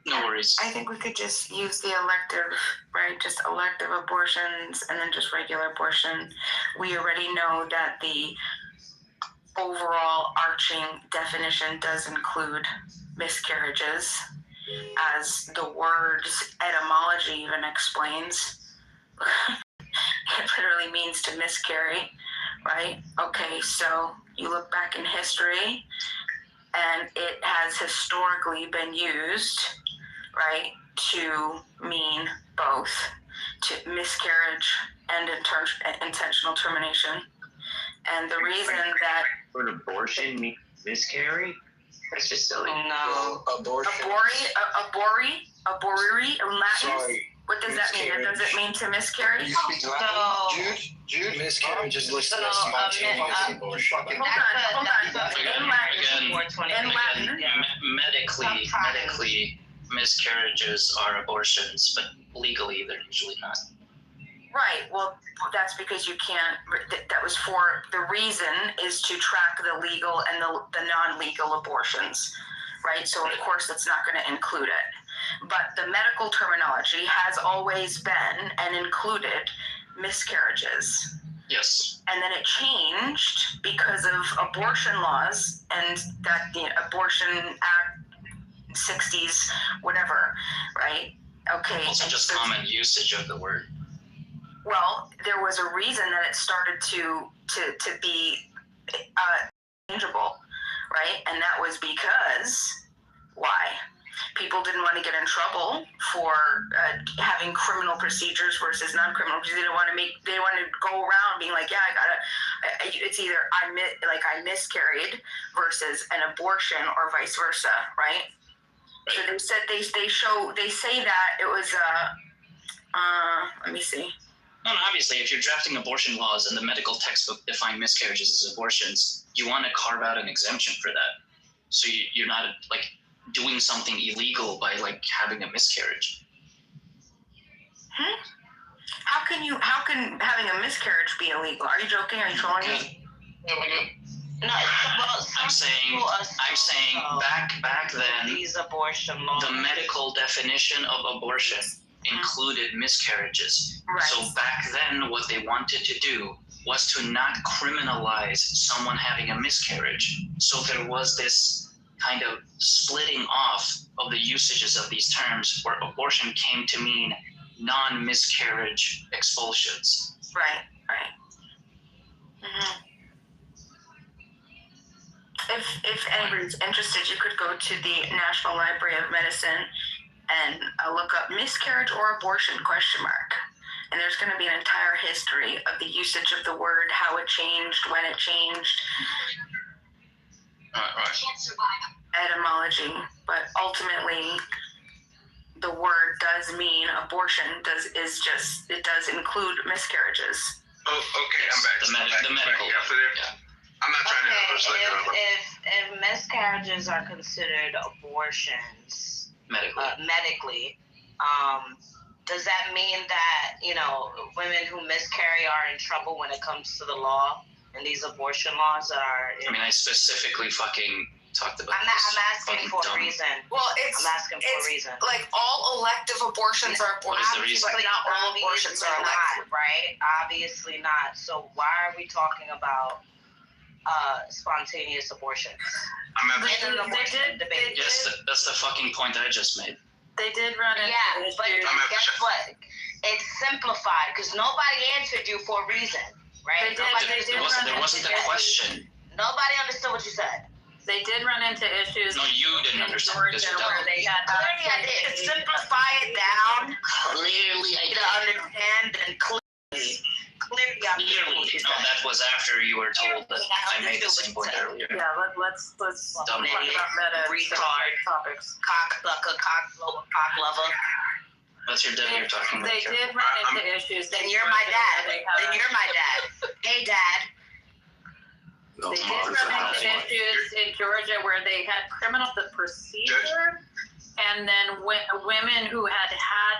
No worries. I think we could just use the elective, right? Just elective abortions and then just regular abortion. We already know that the overall arching definition does include miscarriages, as the word's etymology even explains. It literally means to miscarry, right? Okay, so you look back in history, and it has historically been used, right, to mean both, to miscarriage and intentional termination. And the reason that Would abortion mean miscarry? That's just silly. no, abortion. aborri in Latin. Sorry. What does that mean? Does it mean to miscarry? You speak Latin? Jude? Miscarriage is listed as spontaneous abortion. Hold on. In Latin. Medically, miscarriages are abortions, but legally they're usually not. Right. Well, that's because you can't. That was for the reason is to track the legal and the non-legal abortions, right? So of course it's not going to include it. But the medical terminology has always been and included miscarriages. Yes. And then it changed because of abortion laws and that the Abortion Act 60s, whatever, right? Okay. Also just common usage of the word. Well, there was a reason that it started to be changeable, right? And that was because why? People didn't want to get in trouble for having criminal procedures versus non-criminal procedures. They wanted to go around being like, yeah, it's either I miscarried versus an abortion or vice versa, right? So they said they say that it was let me see. No, obviously, if you're drafting abortion laws and the medical textbook define miscarriages as abortions, you want to carve out an exemption for that. So you're not like doing something illegal by like having a miscarriage. How can having a miscarriage be illegal? Are you joking? Are you trolling me? No, I'm saying back then, these abortion laws, the medical definition of abortion included miscarriages. Right. So back then, what they wanted to do was to not criminalize someone having a miscarriage. So there was this kind of splitting off of the usages of these terms where abortion came to mean non-miscarriage expulsions. Right. Mm-hmm. If anybody's interested, you could go to the National Library of Medicine and look up miscarriage or abortion ? And there's going to be an entire history of the usage of the word, how it changed, when it changed, etymology. But ultimately, the word does mean abortion. It does include miscarriages. Oh, okay, I'm back. The medical. Yeah. I'm not trying to if miscarriages are considered abortions medically, does that mean that women who miscarry are in trouble when it comes to the law and these abortion laws are? I mean, I specifically fucking talked about. I'm asking for a reason. Well, I'm asking for a reason. Like all elective abortions are abortions. What is the reason? But not all abortions are elective, right? Obviously not. So why are we talking about spontaneous abortions? Yes, that's the fucking point I just made. They did run into but guess what? It's simplified because nobody answered you for a reason, right? There wasn't a question. Nobody understood what you said. They did run into issues. No, you didn't understand because you're dumb. Clearly I did. Simplify it down. Clearly I didn't understand and clearly. clearly observable. That was after you were told that I made the same point earlier. Yeah, let's talk Dumb about meta retard topics. Cock lover. That's your dad you're talking about. They did run into issues. Then you're my dad. Then you're my dad. Hey, Dad. They did run into issues in Georgia where they had criminal procedure, and then women who had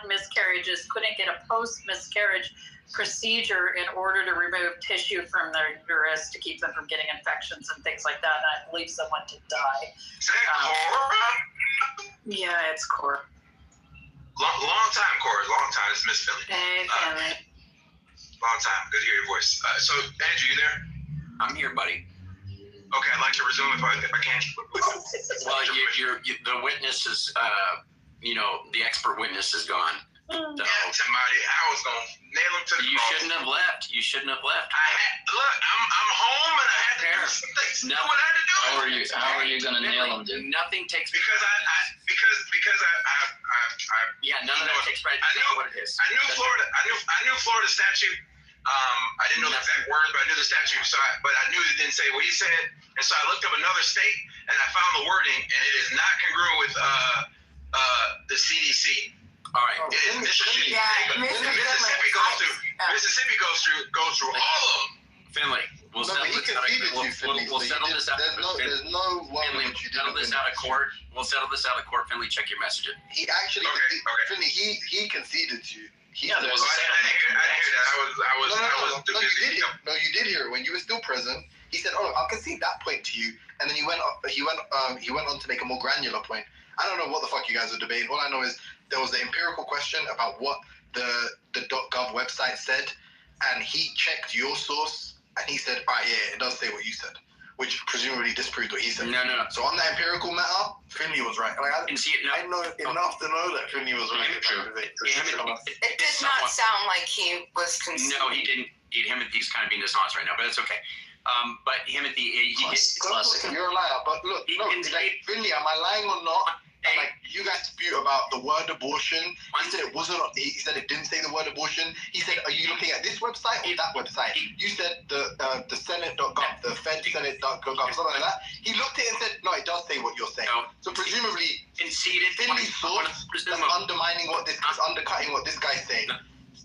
miscarriages couldn't get a post-miscarriage procedure in order to remove tissue from their uterus to keep them from getting infections and things like that. And I believe someone did die. Is that Cora? Yeah, it's Cora. Long time, Cora. Long time. It's Miss Philly. Hey, family. Long time. Good to hear your voice. So, Andrew, you there? I'm here, buddy. Okay, I'd like to resume if I can. Well, the witness is, the expert witness is gone. So, yeah, somebody, I was going to nail him to the cross. You shouldn't have left. Look, I'm home and I had to do some things. Do what I had to do. How are you going to nail him, dude? Nothing takes because none of that takes precedence. I know what it is. I knew Florida statute. I didn't know the exact words, but I knew the statute. But I knew it didn't say what he said, and so I looked up another state and I found the wording, and it is not congruent with the CDC. All right. Mississippi goes through all of them. Finley, we'll settle this out of There's no one which you settle this out of court. We'll settle this out of court. Finley, check your messages. He actually, Finley, he conceded to you. I didn't hear that. No, you did hear it when you were still present. He said, "Oh, I'll concede that point to you," and then he went on to make a more granular point. I don't know what the fuck you guys are debating. All I know is there was an empirical question about what the .gov website said, and he checked your source, and he said, "Ah, yeah, it does say what you said," which presumably disproved what he said. No. So on that empirical matter, Finley was right. Like, I know enough to know that Finley was right. It did not sound like he was concerned. No, he didn't. He's kind of being dishonest right now, but it's okay. But Timothy, you're a liar. But look, Finley, am I lying or not? Like, you guys dispute about the word abortion. He said it wasn't. He said it didn't say the word abortion. He said, "Are you looking at this website or that website?" You said the Senate.gov, the FedSenate.gov, something like that. He looked at it and said, "No, it does say what you're saying." No. So presumably, conceded. Finley's source that's undermining what this is undercutting what this guy's saying.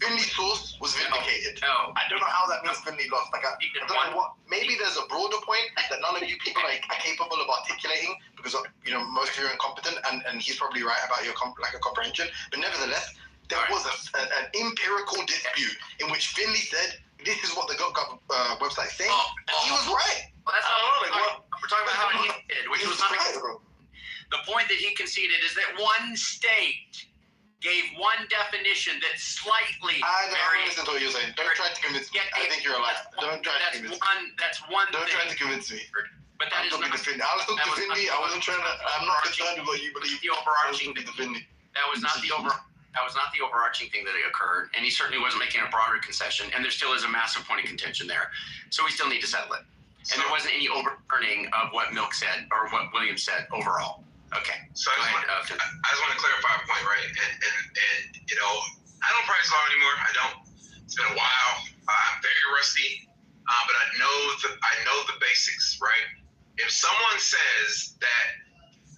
Finley's source was vindicated. No. I don't know how that means Finley lost. Like, I don't know what. Maybe there's a broader point that none of you people are capable of articulating because most of you are incompetent, and he's probably right about your lack of comprehension. But nevertheless, there was an empirical dispute in which Finley said, "This is what the .gov website is saying," and he was right. Well, that's we're talking about how he did, which was not right. The point that he conceded is that one state gave one definition that slightly I don't listen to what you're saying. Don't try to convince me. I think you're a liar. Don't try to convince me. That's one Don't thing. try to convince me. But that is not I was talking to Finley. I wasn't trying to. I'm not concerned with what you believe. The overarching thing. That was not the overarching thing that occurred, and he certainly wasn't making a broader concession. And there still is a massive point of contention there, so we still need to settle it. And there wasn't any overturning of what Milk said or what Williams said overall. Okay. So I just want to clarify a point, right? And I don't practice law anymore. I don't. It's been a while. I'm very rusty, but I know the basics, right? If someone says that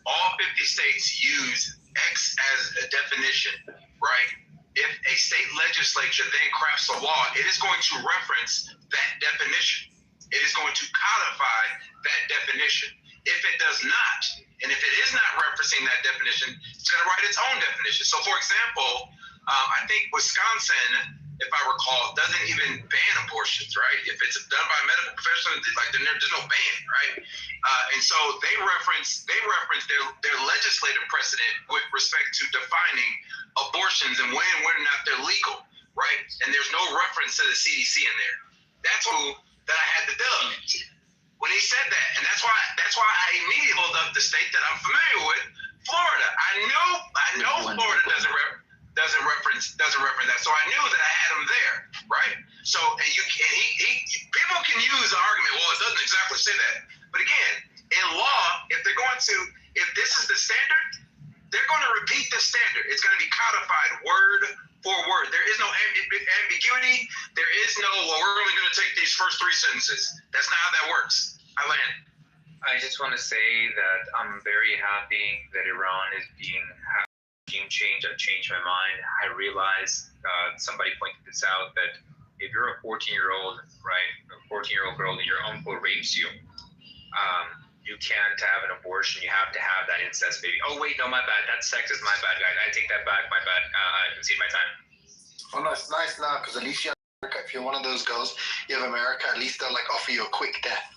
all 50 states use X as a definition, right? If a state legislature then crafts a law, it is going to reference that definition. It is going to codify that definition. If it does not, and if it is not referencing that definition, it's going to write its own definition. So, for example, I think Wisconsin, if I recall, doesn't even ban abortions, right? If it's done by a medical professional, then there's no ban, right? And so they reference their legislative precedent with respect to defining abortions and when or not they're legal, right? And there's no reference to the CDC in there. That's who that I had to dub when he said that, and that's why I immediately pulled up the state that I'm familiar with, Florida. I know Florida doesn't reference that, so I knew that I had him there, right? So people can use the argument, well, it doesn't exactly say that, but again, in law, if this is the standard, they're going to repeat the standard. It's going to be codified word word. There is no ambiguity. There is no, well, we're only going to take these first 3 sentences. That's not how that works. I land. I just want to say that I'm very happy that Iran is being regime change. I've changed my mind. I realized somebody pointed this out that if you're a 14-year-old, right, a 14-year-old girl and your uncle rapes you, you can't have an abortion. You have to have that incest baby. Oh wait, no, my bad. That's sexist. My bad, guys. I take that back. My bad. I concede my time. Oh no, it's nice now because at least you have America. If you're one of those girls, you have America. At least they'll like offer you a quick death.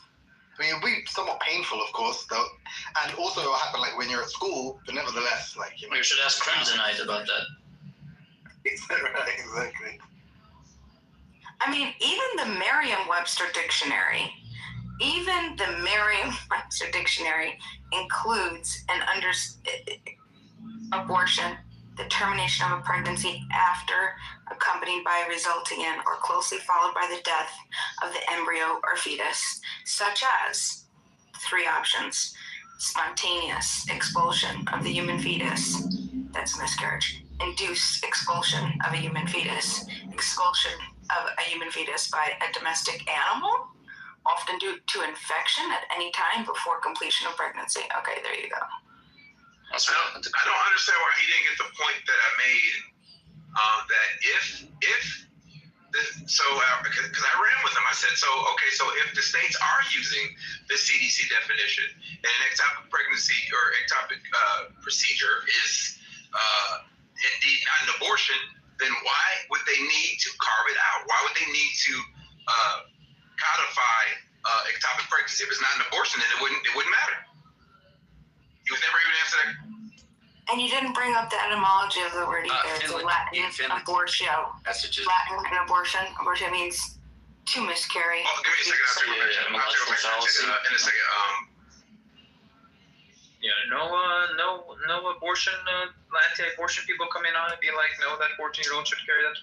I mean, it'll be somewhat painful, of course, though, and also it'll happen like when you're at school. But nevertheless, like you We should ask Crimsonite about that. Right, exactly. I mean, even the Merriam-Webster dictionary includes abortion, the termination of a pregnancy after, accompanied by, resulting in, or closely followed by the death of the embryo or fetus, such as 3 options: spontaneous expulsion of the human fetus, that's a miscarriage; induced expulsion of a human fetus; expulsion of a human fetus by a domestic animal, often due to infection at any time before completion of pregnancy. Okay, there you go. I don't understand why he didn't get the point that I made. That because I ran with him, I said, so if the states are using the CDC definition and an ectopic pregnancy or ectopic procedure is indeed not an abortion, then why would they need to carve it out? Why would they need to codify ectopic pregnancy? If it's not an abortion, then it wouldn't matter. He was never able to answer that. And you didn't bring up the etymology of the word either. It's a Latin abortio. That's just Latin and abortion. Abortion means to miscarry. Oh, give me a second. I'll take a in a second. No abortion, anti-abortion people coming on and be like, no, that 14-year-old should carry that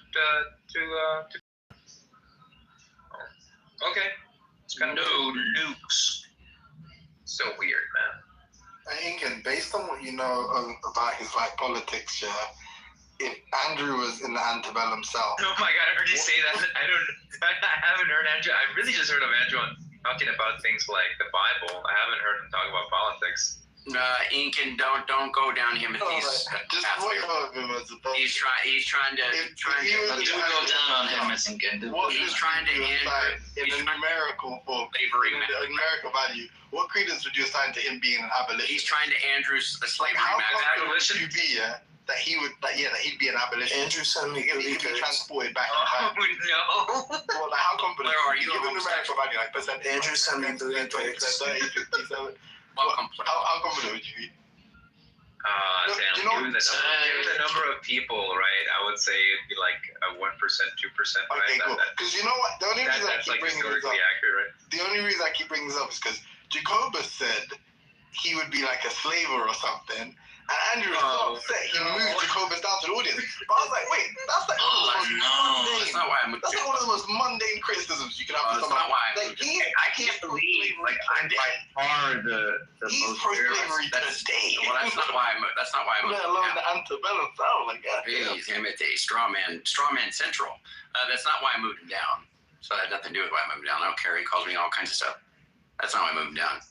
to. Okay. It's kind of no nukes. So weird, man. Incan, based on what you know about his like politics, if Andrew was in the antebellum South. Oh my God, I heard you say that. I haven't heard Andrew. I really just heard of Andrew talking about things like the Bible. I haven't heard him talk about politics. Incan, don't go down Timothy's pathway. He's trying to go down on him, Miss Incan. He's trying to in a numerical form, a numerical value. What credence would you assign to him being an abolitionist? He's trying to Andrew's slavery. How confident would you be that he would that he'd be an abolitionist? Andrew suddenly he could be transported back in time. No. Well, like, how confident? Where are you? Given numerical value, like percent. Andrew suddenly 30, 57. Welcome. How confident would you be? Given the number of people, right? I would say it'd be like a 1%, 2%. Okay, cool. Because you know what? The only reason I keep bringing this up. Accurate, right? The only reason I keep bringing this up is because Jacobus said he would be like a slaver or something. And Andrew was so upset he moved Jacobus down to the audience. But I was like, wait, that's like that's not why that's like one of the most mundane criticisms you can have for someone. Like I can't believe I'm by far the most pro-slavery to this day. Well, that's not why I moved. Let alone the antebellum South, like that. Jeez, him at the straw man central. That's not why I moved him down. So that had nothing to do with why I moved him down. I don't care. He calls me all kinds of stuff. That's not why I moved him down.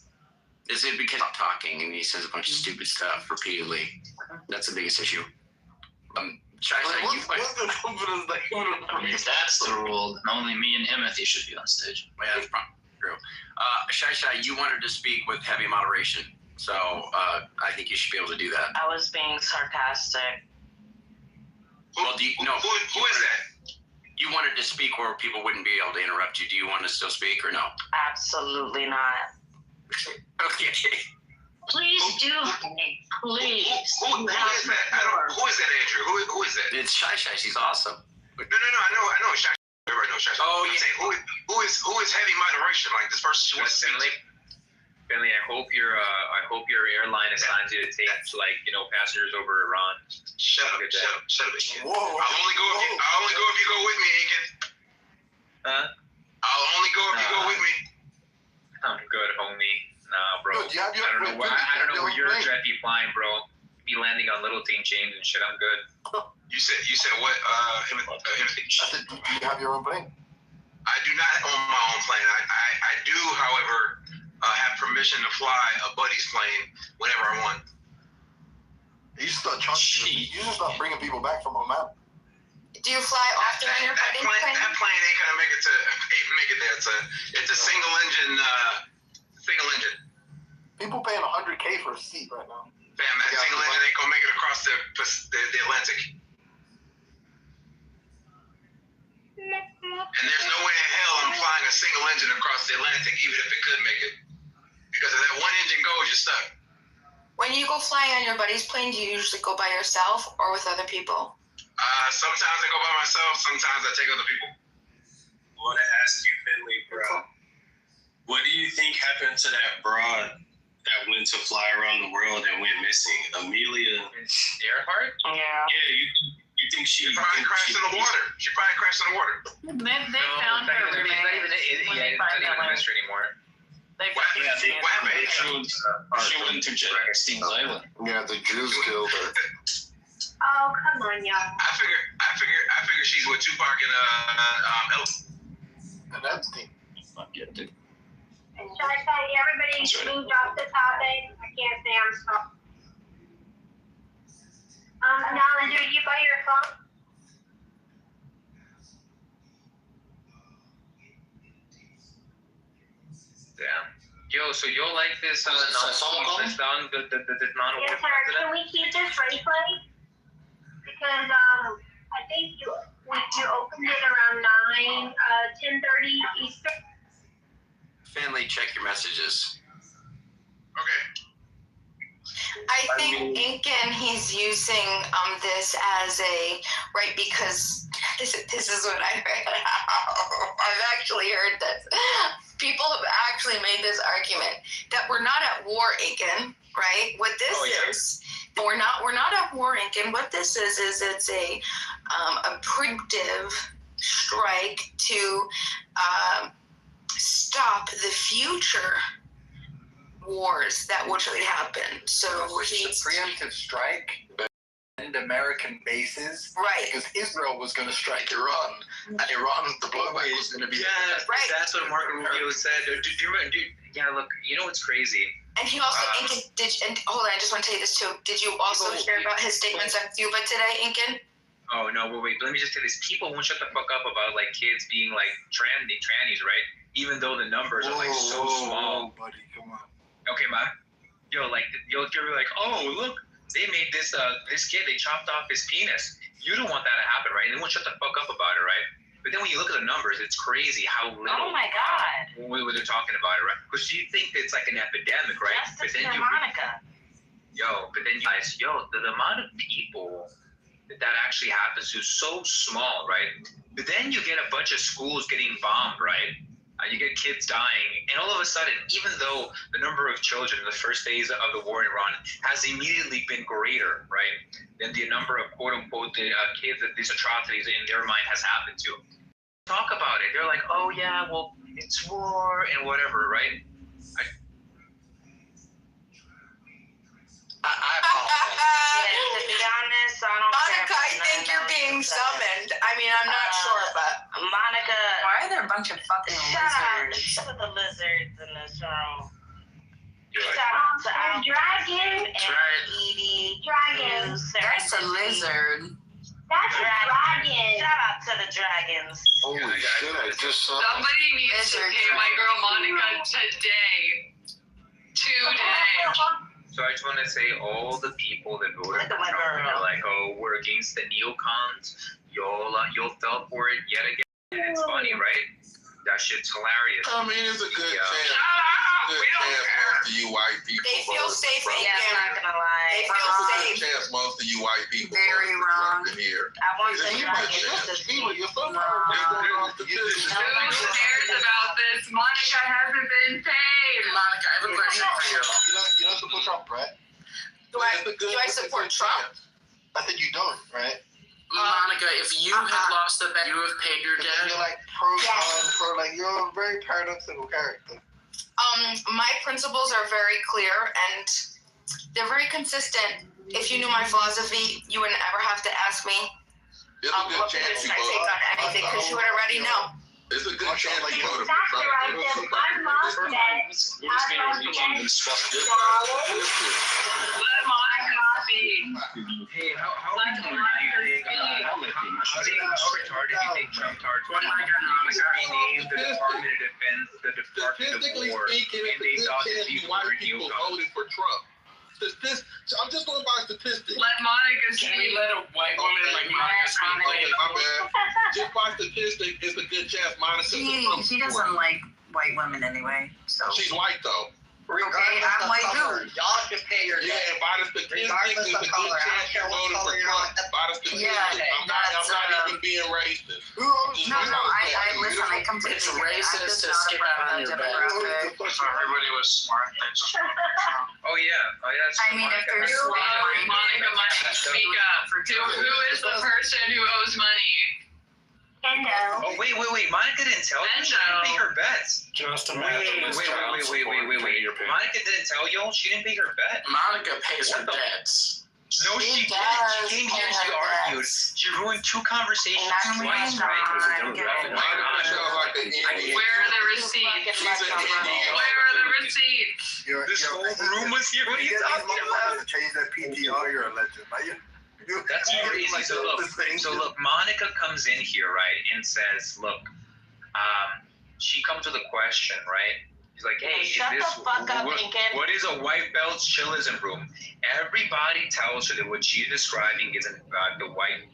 Is it because I'm talking and he says a bunch of stupid stuff repeatedly? That's the biggest issue. What's the confidence that you would have? If that's the rule, then only me and Timothy should be on stage. Yeah, that's probably true. Shai, you wanted to speak with heavy moderation, so I think you should be able to do that. I was being sarcastic. Well, who is that? You wanted to speak where people wouldn't be able to interrupt you. Do you want to still speak or no? Absolutely not. Okay. Please do. Please. Who is that? Who is that, Andrew? Who is that? It's Shai. She's awesome. No. I know Shai. Everybody knows Shai. Oh, yeah. Who is heavy moderation? Like this person wants to speak. Finley, I hope your airline assigns you to take passengers over Iran. Shut up. Whoa. I'll only go if you go with me, Aiken. Huh? I'll only go if you go with me. I'm good, homie. Nah, bro. Dude, I don't know where your jet be flying, bro. me landing on little thing change and shit. I'm good. You said what? Timothy? I said, do you have your own plane? I do not own my own plane. I do, however, have permission to fly a buddy's plane whenever I want. You just start charging. You just start bringing people back from Oman. Do you fly often on your buddy's plane? That plane ain't gonna make it there. It's a single engine. People paying $100K for a seat right now. Damn, that single engine ain't gonna make it across the Atlantic. And there's no way in hell I'm flying a single engine across the Atlantic, even if it could make it. Because if that one engine goes, you're stuck. When you go flying on your buddy's plane, do you usually go by yourself or with other people? Sometimes I go by myself. Sometimes I take other people. I want to ask you, Finley, bro. What do you think happened to that broad that went to fly around the world and went missing? Amelia Earhart? Yeah. Yeah, you think she probably crashed in the water? She probably crashed in the water. They found her remains when they find that one. Anymore. She went to Epstein's Island. Yeah, the Jews killed her. Oh, come on, y'all. I figure she's with Tupac and Epstein. Should I tell you, everybody moved off the topic? I can't say I'm sorry. Now, do you buy your phone? Damn. Yo, so you'll like this Yes, sir. Can we keep this replay? Because I think you opened it around 10:30 Eastern. Finley, check your messages. Okay. I think Incan, he's using this as a right, because this is what I heard. I've actually heard this. People have actually made this argument that we're not at war, Incan, right? What this is, we're not at war, Incan. What this is it's a preemptive strike to stop the future wars that would really happen. So it's a preemptive strike and American bases, right? Because Israel was going to strike Iran, and Iran, the blowback was going to be right. That's what Martin Rubio said. Yeah, look, you know what's crazy? And he also, Incan, hold on, I just want to tell you this too. Did you also hear about his statements on Cuba today, Incan? Oh no, wait, let me just say this. People won't shut the fuck up about like kids being like trannies, right? Even though the numbers are like so small. Buddy, come on. Okay, man. You're like, oh look, they made this kid, they chopped off his penis. You don't want that to happen, right? And they won't shut the fuck up about it, right? But then when you look at the numbers, it's crazy how little. Oh my God. When they're talking about it, right? Because you think it's like an epidemic, right? Justice for Monica. But then you guys, the amount of people that actually happens to is so small, right? But then you get a bunch of schools getting bombed, right? You get kids dying, and all of a sudden, even though the number of children in the first days of the war in Iran has immediately been greater, right, than the number of quote-unquote kids that these atrocities in their mind has happened to. Talk about it. They're like, oh yeah, well, it's war and whatever, right? To be honest, I don't Monica, I think you're being summoned. I mean, I'm not sure, but Monica. Why are there a bunch of fucking lizards? Shut up, the lizards in this room. Dragon. Edie. Dragon. That's a lizard. That's a dragon. Shout out to the dragons. Holy shit, I just saw Somebody needs to pay my girl Monica today. So I just want to say all the people that voted for Trump and are like, oh, we're against the neocons. You'll fell for it yet again. And it's funny, right? That shit's hilarious. I mean, it's a good chance. Most of you white people. They feel safe. Yeah, I'm not gonna lie. They feel safe. Chance most of you white people. Very wrong. Here. I want the dragons to Who cares about this? Monica hasn't been paid. Monica, I have a question for you. You don't support Trump, right? Do I support Trump? I said you don't, right? Monica, if you had lost the bet, you would have paid your debt. You're like pro, you're a very paradoxical character. My principles are very clear and they're very consistent if you knew my philosophy, you wouldn't ever have to ask me. It's a good chance I take on anything because you would already know. It's a good chance you go to I'm not dead. You can't even swap it. Let Monica speak. Hey, how retarded do you think Trump tards renamed the Department of Defense the Department of War, and they thought that people were people voted for Trump. I'm just going by statistics. Let Monica speak. Can we let a white woman like Monica speak? Okay, my bad. Just by statistics, it's a good chance Monica. She doesn't like white women anyway. So she's white though. Okay, I'm white too. Y'all can pay your and by the statistics, it's a good chance you voted for Trump. By the statistics, I'm not even being racist. No, I listen. I completely. It's racist to skip out on your back. Everybody was smart. Oh yeah. I mean, if there's Monica might speak up. Who is the person who owes money? Endo. Oh wait. Monica didn't tell you. She didn't pay her bets. Just Wait. Monica didn't tell you. She didn't pay her bet. Monica pays her debts. No, she didn't. She came here. She argued. She ruined 2 conversations twice, right? Where are the receipts? Where are the receipts? This whole room was here. What are you talking about? Change that PTR, you're a legend. That's crazy. So look, Monica comes in here, right, and says, look, she comes with a question, right? She's like, hey, Shut the fuck up, Lincoln. what is a white belt's chillism room? Everybody tells her that what she's describing isn't the white.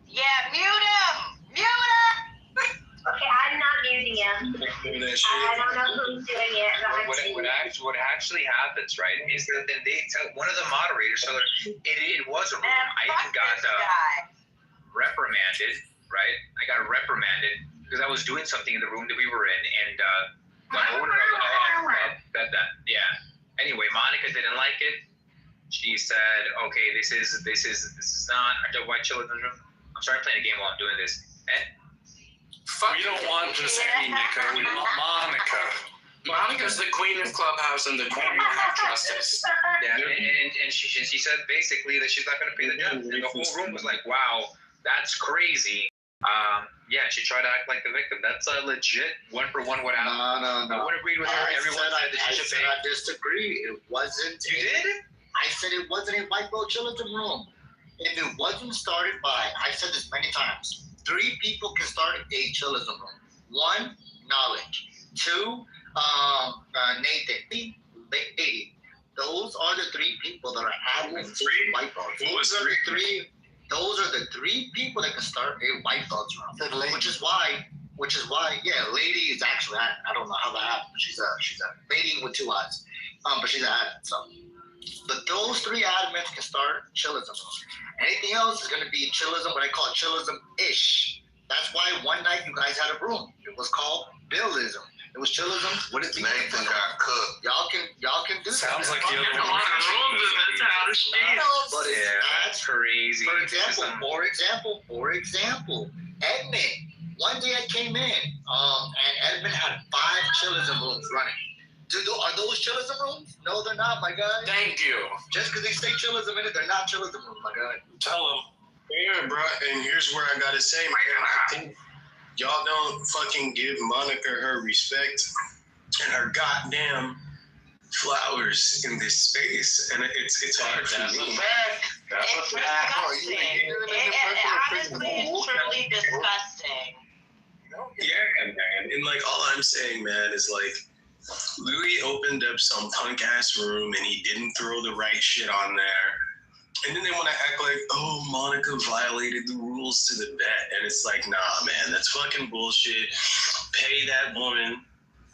Yeah, mute him. Mute him. Okay, I'm not muting him. I don't know who's doing it, but I'm What actually happens, right, is that then they tell one of the moderators, so it was a room. I even got reprimanded, right? I got reprimanded because I was doing something in the room that we were in, and the owner of that. Anyway, Monica didn't like it. She said, "Okay, this is not a white children's room." I'm sorry, I'm playing a game while I'm doing this. We don't want just any Nico. We want Monica. Monica's the queen of Clubhouse and the queen of justice. Yeah, and she said basically that she's not going to pay the debt. And the whole room was like, "Wow, that's crazy." Yeah, she tried to act like the victim. That's a legit 1-for-1 what happened. No. I would agree with her. Everyone said that she should pay. I disagree. It wasn't. You did? I said it wasn't a white belt children's room. If it wasn't started by, I said this many times, 3 people can start a children's room. 1, knowledge. 2, Nathan. Lady. Those are the 3 people that are admins to white belts. Those are the 3. Those are the 3 people that can start a white belts room. Which is why, yeah, lady is actually, I don't know how that happened. She's a lady with 2 eyes. But she's an admin, so. But those 3 admins can start chillism. Anything else is going to be chillism, what I call chillism-ish. That's why one night you guys had a room. It was called Billism. It was chillism. What is Nathan got cooked? Y'all can do that. Sounds like you have a lot of rules in this house. But that's crazy. For example, Edmund. One day I came in, and Edmund had 5 chillism rooms running. Are those chillism rooms? No, they're not, my guy. Thank you. Just because they say chillism in it, they're not chillism rooms, my guy. Tell them. Yeah, bro, and here's where I gotta say, man, I think y'all don't fucking give Monica her respect and her goddamn flowers in this space, and it's hard for me. It's disgusting. Honestly, it's truly disgusting. Yeah, man, and like all I'm saying, man, is like Louis opened up some punk ass room and he didn't throw the right shit on there. And then they want to act like, oh, Monica violated the rules to the bet. And it's like, nah, man, that's fucking bullshit. Pay that woman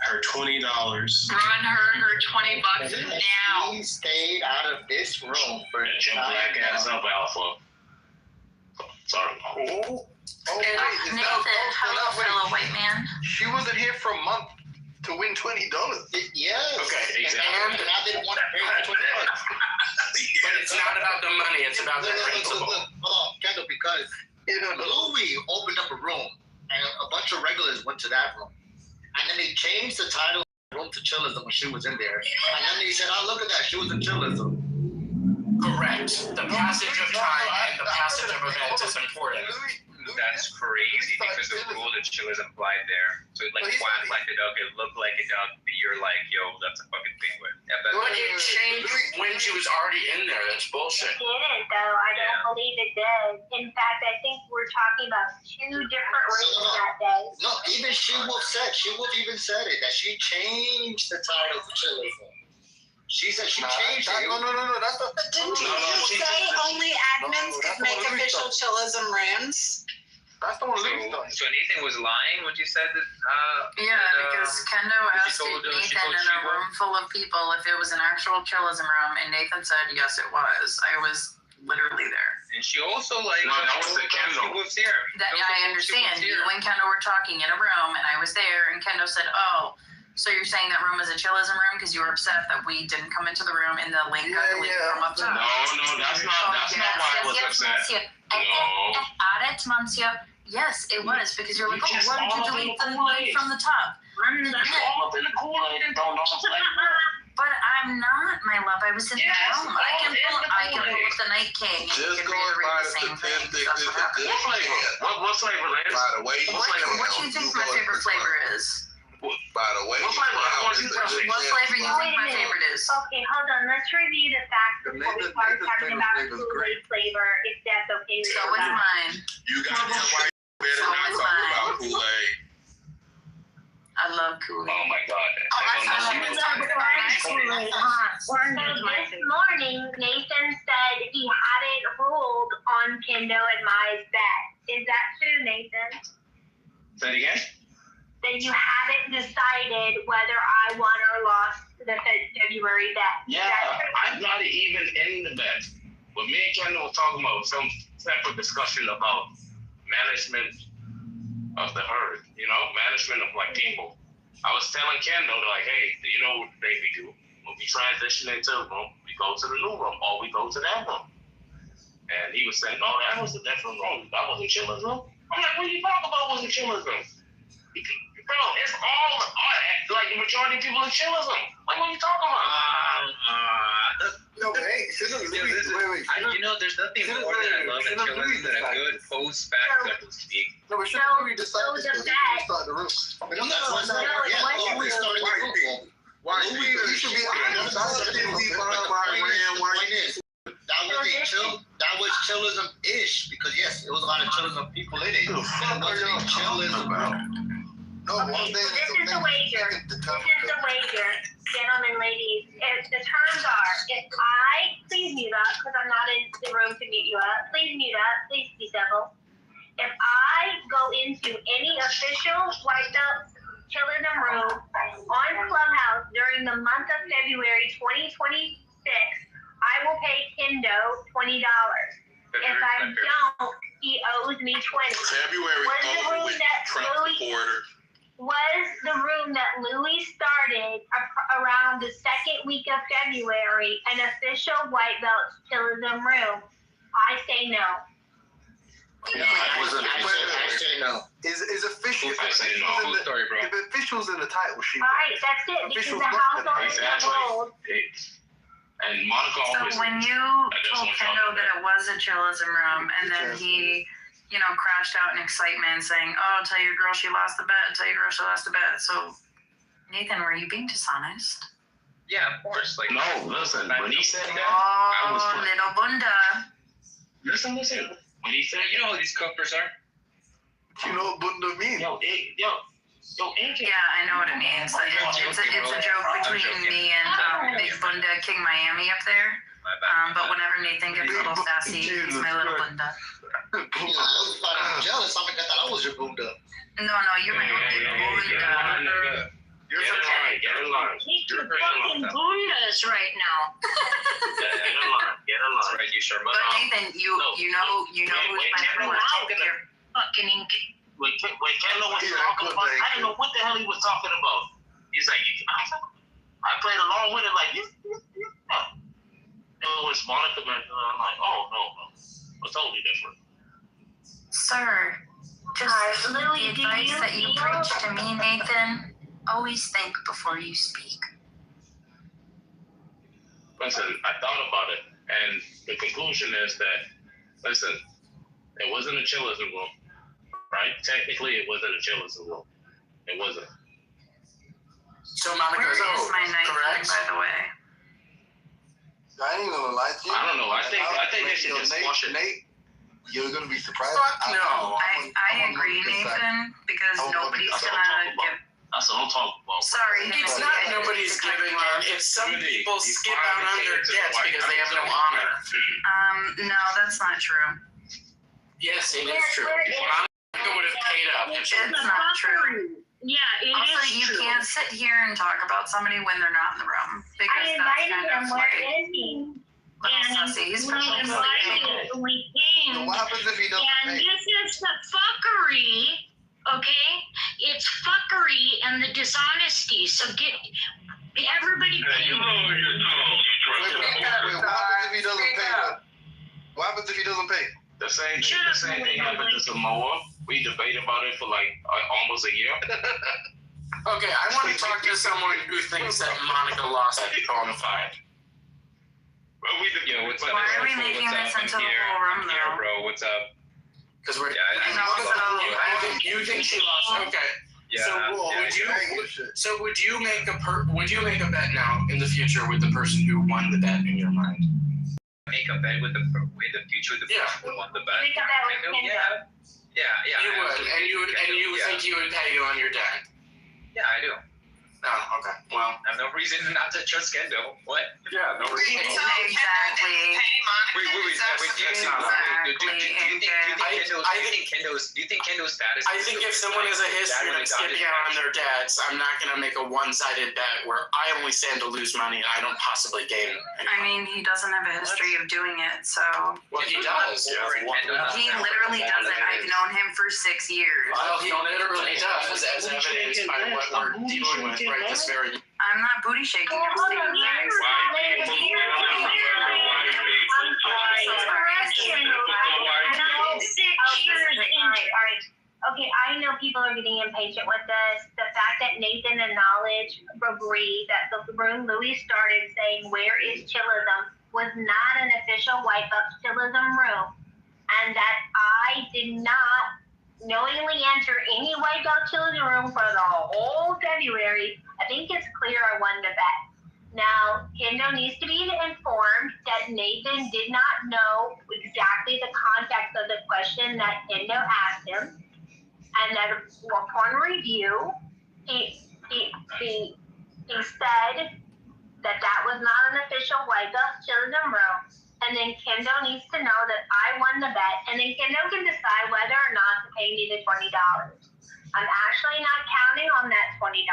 her $20. Run her $20 now. He stayed out of this room for black ass up alpha. Sorry. Oh, Nathan, hello, fellow white man. She wasn't here for a month to win $20. Yes. Okay, exactly. And I didn't want to pay $20. But it's not about the money, it's about the principle. Hold on, Kendall, because Louis opened up a room, and a bunch of regulars went to that room. And then they changed the title of the room to Chillism when she was in there. And then they said, oh, look at that, she was in Chillism. Correct. The passage of time and the passage of events is important. That's crazy because the rule that Chill is implied there. So it like quack like a duck, it looked like a duck, but you're like, yo, that's a fucking penguin. Yeah, but it changed when she was already in there. That's bullshit. It didn't, though. I don't believe it did. In fact, I think we're talking about two different rooms that day. No, even She Wolf even said it, that she changed the title for Chillism. She said she changed it. No, that's not. But didn't you say only admins could make official Chillism rooms? That's the one Louis done. So Nathan was lying when you said that? Because Kendo asked Nathan in a room full of people if it was an actual Chillism room, and Nathan said yes, it was. I was literally there. And she also like. No, that was the Kendo. She was here. That I understand. You and Kendo were talking in a room, and I was there, and Kendo said, "Oh, so you're saying that room is a Chillism room because you were upset that we didn't come into the room and the link got deleted from up top." No, that's not why I was upset. Arrête, monsieur. Yes, it was because you're like, oh, why did you delete the link from the top? all up in the Kool-Aid and don't know something. But I'm not, my love. I was in the room. I can pull up the Night King and Just you can go reiterate by the same thing. the That's what happened. good flavor. What flavor, Lance? By the way, What do you think my favorite flavor is? By the way, what flavor you think my favorite is? Okay, hold on. Let's review the facts before we start talking about Kool-Aid flavor, if that's okay with you. So what's mine? You got to tell why you better not talk about Kool-Aid. I love Kool-Aid. Oh my God. This morning, Nathan said he hadn't ruled on Kendo and Mai's bet. Is that true, Nathan? Say it again? That you haven't decided whether I won or lost the February bet. Yeah, I'm not even in the bet. But me and Kendall were talking about some separate discussion about management of the herd, management of like people. I was telling Kendall, like, hey, you know what we do? When we transition into a room, we go to the new room or we go to that room. And he was saying, no, that was a different room. That was a chiller's room. I'm like, what are you talking about was a chiller's room? Bro, it's all like the majority of people in chillism. Like, what are you talking about? No, hey, there's nothing more that I love in chillism than a good post-fact, so to speak. No, we shouldn't really decide this because we start the room. Why? You should be honest. That was chillism-ish because yes, it was a lot of chillism people in it. It wasn't chillism. Okay, so this is the wager. Gentlemen, ladies. If the terms are, please mute up because I'm not in the room to mute you up. Please mute up. Please be civil. If I go into any official White Belt Chillism room on Clubhouse during the month of February 2026, I will pay Kendo $20. If I don't, he owes me $20. February Was the room that Louis started around the second week of February an official White Belt Chillism room? I say no. No, I wasn't. I say no. Is official? If officials in the title, she. All right, that's it. Because the house always rolled. And Monica always. So when you told Kendo that it was a chillism room, and then he, crashed out in excitement, saying, "Oh, tell your girl she lost the bet. Tell your girl she lost the bet." So, Nathan, were you being dishonest? Yeah, of course. Like no, listen. When he said that, I was little bunda. Listen. When he said, you know who these cookers are? Do you know what bunda means? Yeah, I know what it means. It's a joke between me and Big Bunda King Miami up there. But whenever Nathan gets a little sassy, he's my little bunda. I was jealous. I thought I was your bunda. No, you're my bunda. You're okay. Get in line. You're fucking bundas right now. Get in line. That's right, you sure. But Nathan, you know who's my bunda. Fucking when Kendall was talking about, I didn't know what the hell he was talking about. He's like, I played along with it like, it was Monica, and I'm like, oh, no, it's totally different. Sir, just the advice that you preach to me, Nathan, always think before you speak. Listen, I thought about it, And the conclusion is that, listen, it wasn't a chillism room, right? Technically, it wasn't a chillism room. It wasn't. So Monica, Where is my night correct? by the way? I ain't gonna lie to you. I don't know. I think they should just squash it. Nate, you're gonna be surprised. Fuck no. I agree, Nathan, because nobody's gonna give. That's what I'm talking about. Sorry, It's not nobody's giving in. It's some people skip out on their debts because they have no honor. No, that's not true. Yes, it is true. Monica would have paid up. It's not true. Yeah, it also, is you true. can't sit here and talk about somebody when they're not in the room. Because I invited him. Where is he? And we invited, we came, What happens if he doesn't and pay? this is the fuckery, okay? It's fuckery and the dishonesty. So get everybody pay. Wait, what happens if he doesn't pay though? What happens if he doesn't pay? The same thing happened to Samoa. We debated about it for like almost a year. Okay, I want to talk to someone who thinks that Monica lost at bona fide. Well, what's up? Why are we making this into the whole room, though? Bro, what's up? Because we're. Yeah, you think she lost? Okay. Yeah, so would you make a bet now in the future with the person who won the bet in your mind? Make a bet with the future with the person who won the bet. Make a bet with Kendall. Yeah. You would, and you think you would pay on your dad? Yeah, I do. Oh, okay. Well, I have no reason not to trust Kendo. What? Yeah, no reason. Exactly. Wait. Do you think Kendo's status? I think if someone has a history of skipping out on their dads, I'm not going to make a one-sided bet where I only stand to lose money and I don't possibly gain. I mean, he doesn't have a history of doing it, so. Well, he does. He literally doesn't. I've known him for 6 years. Well, he literally does, as evidenced by what we're dealing with right this very. I'm not booty shaking. I'm stating facts. Okay, I know people are getting impatient with this. The fact that Nathan and Knowledge agree that the room Louis started saying, "Where is Chillism?" was not an official Wipe Up Chillism room, and that I did not knowingly enter any Wipe Up Chillism room for the whole February. I think it's clear I won the bet. Now, Kendo needs to be informed that Nathan did not know exactly the context of the question that Kendo asked him, and that upon review, he said that was not an official Wipe Up Chillism room. And then Kendo needs to know that I won the bet, and then Kendo can decide whether or not to pay me the $20. I'm actually not counting on that $20.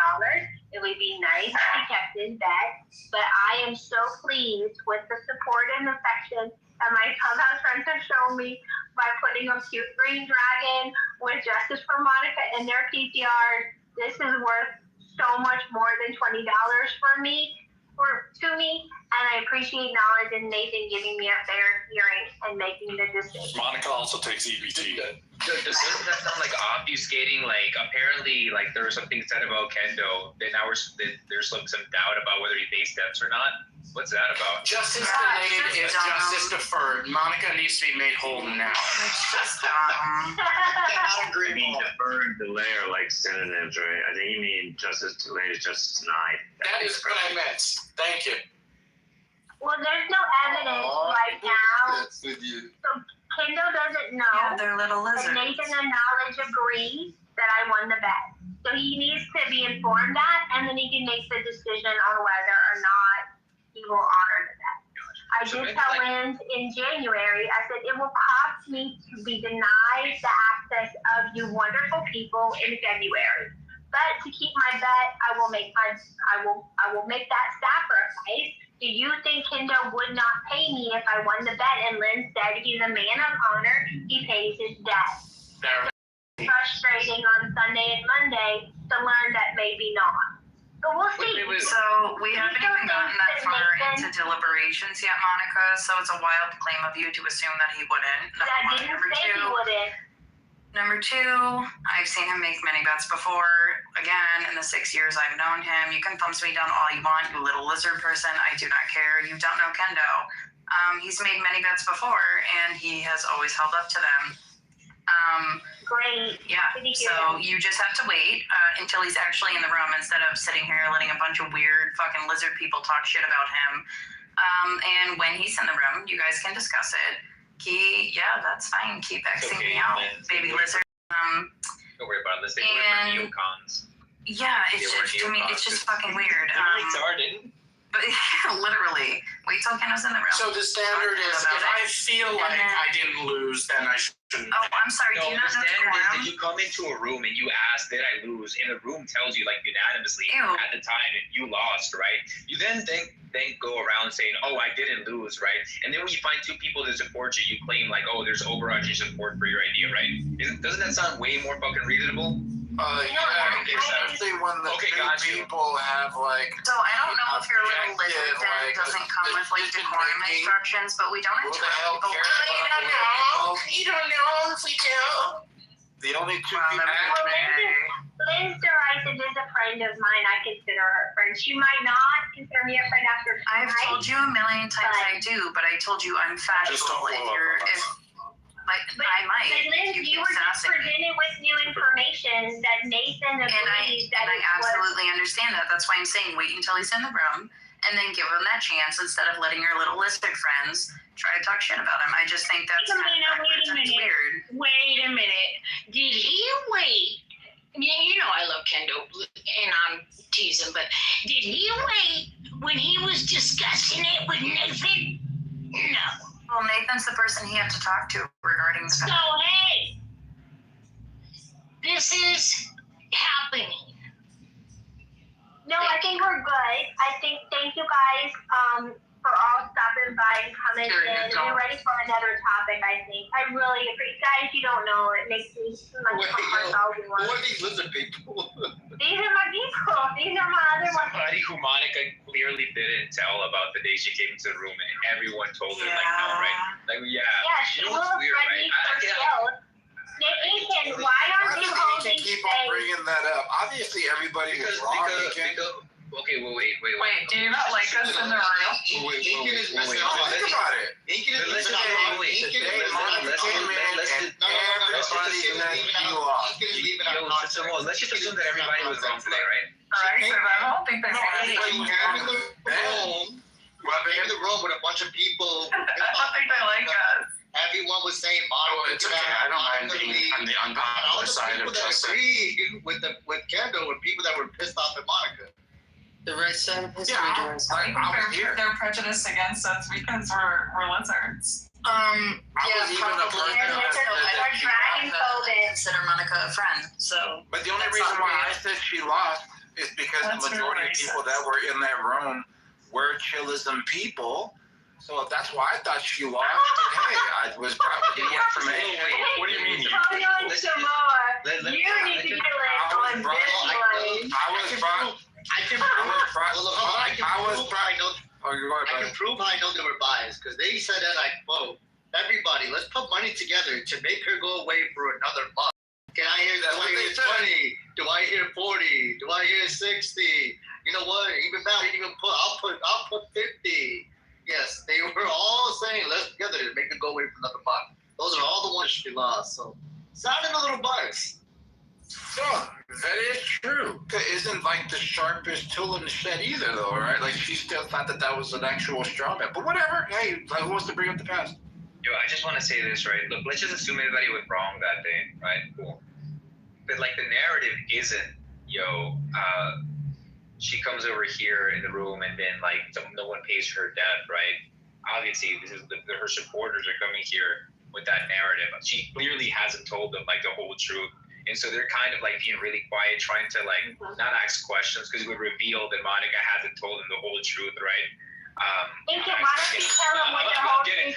It would be nice if he kept his bet, but I am so pleased with the support and affection that my clubhouse friends have shown me by putting a cute green dragon with Justice for Monica in their PTRs. This is worth so much more than $20 to me, and I appreciate Knowledge and Nathan giving me a fair hearing and making the decision. Monica also takes EBT. Doesn't that sound like obfuscating? Like apparently, like there was something said about Kendo. Then now there's like some doubt about whether he pays debts or not. What's that about? Justice delayed is justice deferred. Monica needs to be made whole now. It's just I mean, defer and delay are like synonyms, right? I think you mean justice delayed is justice denied. That is what I meant. Thank you. Well, there's no evidence right now. So Kendo doesn't know. Yeah, they're little lizards. And Nathan and Knowledge agree that I won the bet. So he needs to be informed that, and then he can make the decision on whether or not he will honor the bet. I did tell Lynn in January, I said it will cost me to be denied the access of you wonderful people in February. But to keep my bet, I will make that sacrifice. Do you think Kendo would not pay me if I won the bet? And Lynn said he's a man of honor. He pays his debt. Frustrating on Sunday and Monday to learn that maybe not. But we'll see. So we haven't even gotten that far into deliberations yet, Monica. So it's a wild claim of you to assume that he wouldn't. That didn't say he wouldn't. Number two, I've seen him make many bets before. Again, in the 6 years I've known him, you can thumbs me down all you want, you little lizard person. I do not care. You don't know Kendo. He's made many bets before, and he has always held up to them. Great. Yeah. So you just have to wait until he's actually in the room instead of sitting here letting a bunch of weird fucking lizard people talk shit about him. And when he's in the room, you guys can discuss it. That's fine. Keep Xing me out, baby lizard. Don't worry about this. They were for neocons. Yeah, it's just fucking weird. But literally, wait till Kendo's in the room. So the standard is, if I feel like I didn't lose, then I shouldn't. Oh, I'm sorry. No, do you not the know the standard is that quorum? you come into a room and you ask, did I lose? And the room tells you, like, unanimously at the time, and you lost, right? You then go around saying, oh, I didn't lose, right? And then when you find two people that support you, you claim, like, oh, there's overarching support for your idea, right? Doesn't that sound way more fucking reasonable? Especially when the two people have, like... So I don't know if your little lizard then doesn't come with, like, decorum instructions, but we don't interrupt people. You don't know if we do. The only two Liz Delighted is a friend of mine. I consider her a friend. She might not consider me a friend after tonight. I've told you a million times I do, but I told you I'm factual. I might. But Liz, you were just presented with new information that Nathan agrees that I absolutely understand that. That's why I'm saying wait until he's in the room and then give him that chance instead of letting your little lizard friends try to talk shit about him. I just think that's kind of weird. Wait a minute. Did he wait? You know I love Kendo, and I'm teasing, but did he wait when he was discussing it with Nathan? No. Well, Nathan's the person he had to talk to regarding the So, hey, this is happening. No, I think we're good. Thank you guys for all stopping by and coming in. We're ready for another topic, I think. I really appreciate guys, you don't know, it makes me like Who are these lizard people? These are my people. These are my other ones. Somebody who Monica clearly didn't tell about the day she came into the room, and everyone told her, like, no, right? Like, Yeah, she will have weird, right? Nathan, why aren't you holding keep on bringing that up? Obviously, everybody was wrong. Okay, well, wait. Wait, do you not like us in the room? Think about it. Let's just assume that everybody was wrong today, right? Alright, so I don't think that's in the room with a bunch of people. I don't think they like us. Everyone was saying Monica. It's okay. I don't mind being on the unpopular side of Justin. Agreed with Kendall and people that were pissed off at Monica. The right side of history. I was here. They're prejudiced against us because we're lizards. I consider Monica a friend. So. But the only reason why I said she lost is because the majority of people that were in that room were chillism people. So that's why I thought she lost. Hey, I was probably the information. What do you mean? You need to get it on this one. I can prove I know they were biased because they said that, like, whoa, everybody, let's put money together to make her go away for another month. Can I hear that? Do I hear 20? Do I hear 40? Do I hear 60? You know what? Even now, I'll put 50. Yes, they were all saying let's together to make her go away for another month. Those are all the ones she lost. So sounding a little biased. So that is true. It isn't like the sharpest tool in the shed either, though, right? Like she still thought that was an actual straw man. But whatever. Hey, who wants to bring up the past? Yo, I just want to say this, right? Look, let's just assume everybody was wrong that day, right? Cool. But like the narrative isn't, she comes over here in the room and then like no one pays her debt, right? Obviously, this is her supporters are coming here with that narrative. She clearly hasn't told them like the whole truth. And so they're kind of like being really quiet, trying to like not ask questions because it would reveal that Monica hasn't told them the whole truth, right? Why don't you tell them what the whole thing is?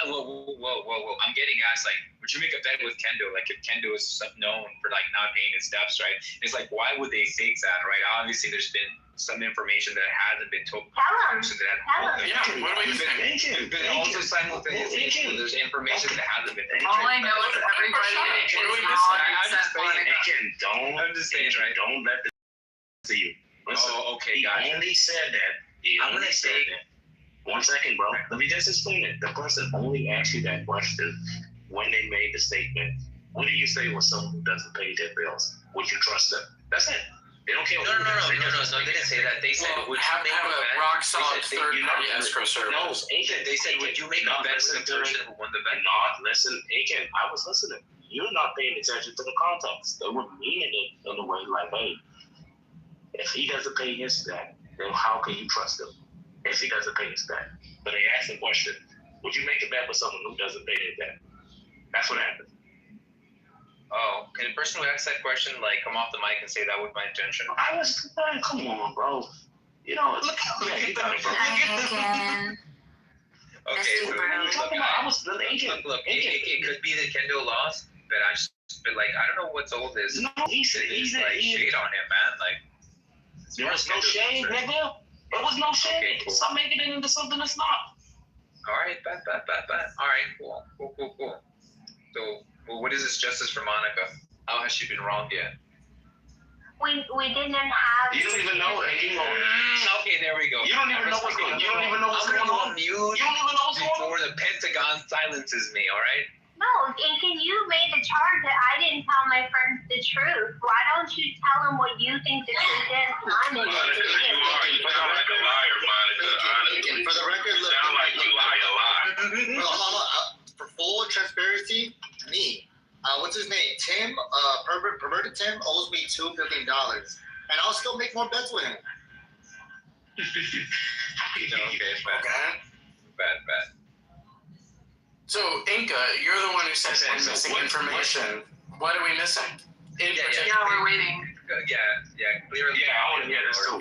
Whoa. I'm getting asked, like, would you make a bet with Kendo? Like, if Kendo is known for, like, not paying his debts, right? It's like, why would they think that, right? Obviously, there's been some information that hasn't been told. Tell them. But also simultaneously, there's information that hasn't been told. All I know is everybody is wrong except Monica. I'm just saying, right? Don't let this see you. Listen, okay, guys. He only said that. I'm gonna say 1 second, bro. Let me just explain it. The person only asked you that question when they made the statement. What do you say when someone who doesn't pay their bills? Would you trust them? That's it. They don't care. No. They didn't say that. They said, would you make have a rock solid third-party escrow service? No, Aiken. They said, would you make a bet with the person who won the bet? Not listen, Aiken. I was listening. You're not paying attention to the context. They were meaning it in a way like, hey, if he doesn't pay his debt, then how can you trust him? If he doesn't pay his debt. But they asked the question, would you make a bet with someone who doesn't pay their debt? That's what happened. Oh, can the person who asked that question come off the mic and say that was my intention? I was, man, come on, bro. You know, look at you got it, bro. Okay, so look, it could be that Kendo lost, but I don't know what's all this. No, he's shade on him, man. There was no shade, nigga. There was no shade. Okay, cool. Stop making it into something that's not. All right, bet. All right, cool. So, what is this justice for Monica? How has she been wronged yet? We didn't have. You don't even know anymore. Okay, there we go. You don't even know what's going on. You don't even know what's going on. You don't even know what's going on. Before the Pentagon silences me, all right? No, Aiken, you made the charge that I didn't tell my friends the truth. Why don't you tell them what you think the truth is? I'm in it. You sound like a liar, Monica. For the record, you sound like you lie a lot. For full transparency, me. What's his name? Tim, perverted Tim owes me $2 billion, and I'll still make more bets with him. Okay. Bet. So, Inca, you're the one who said we're missing information. What are we missing? Yeah, we're waiting. Yeah, clearly. Yeah, I want to hear this too.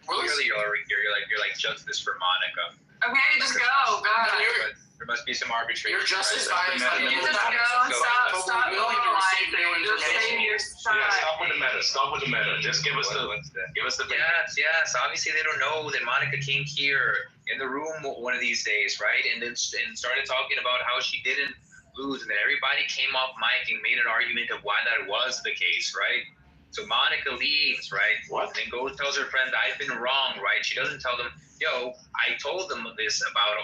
Clearly you're like justice for Monica. Okay, just go. God. There must be some arbitration. You're justice bias. You just go. Stop going live. Just say your side. Yeah, stop with the meta. Just give us the. Yes. Obviously, they don't know that Monica came here in the room one of these days, right? And then started talking about how she didn't lose, and then everybody came off mic and made an argument of why that was the case, right? So Monica leaves, right? What? And then goes tells her friend, I've been wrong, right? She doesn't tell them, yo, I told them this about,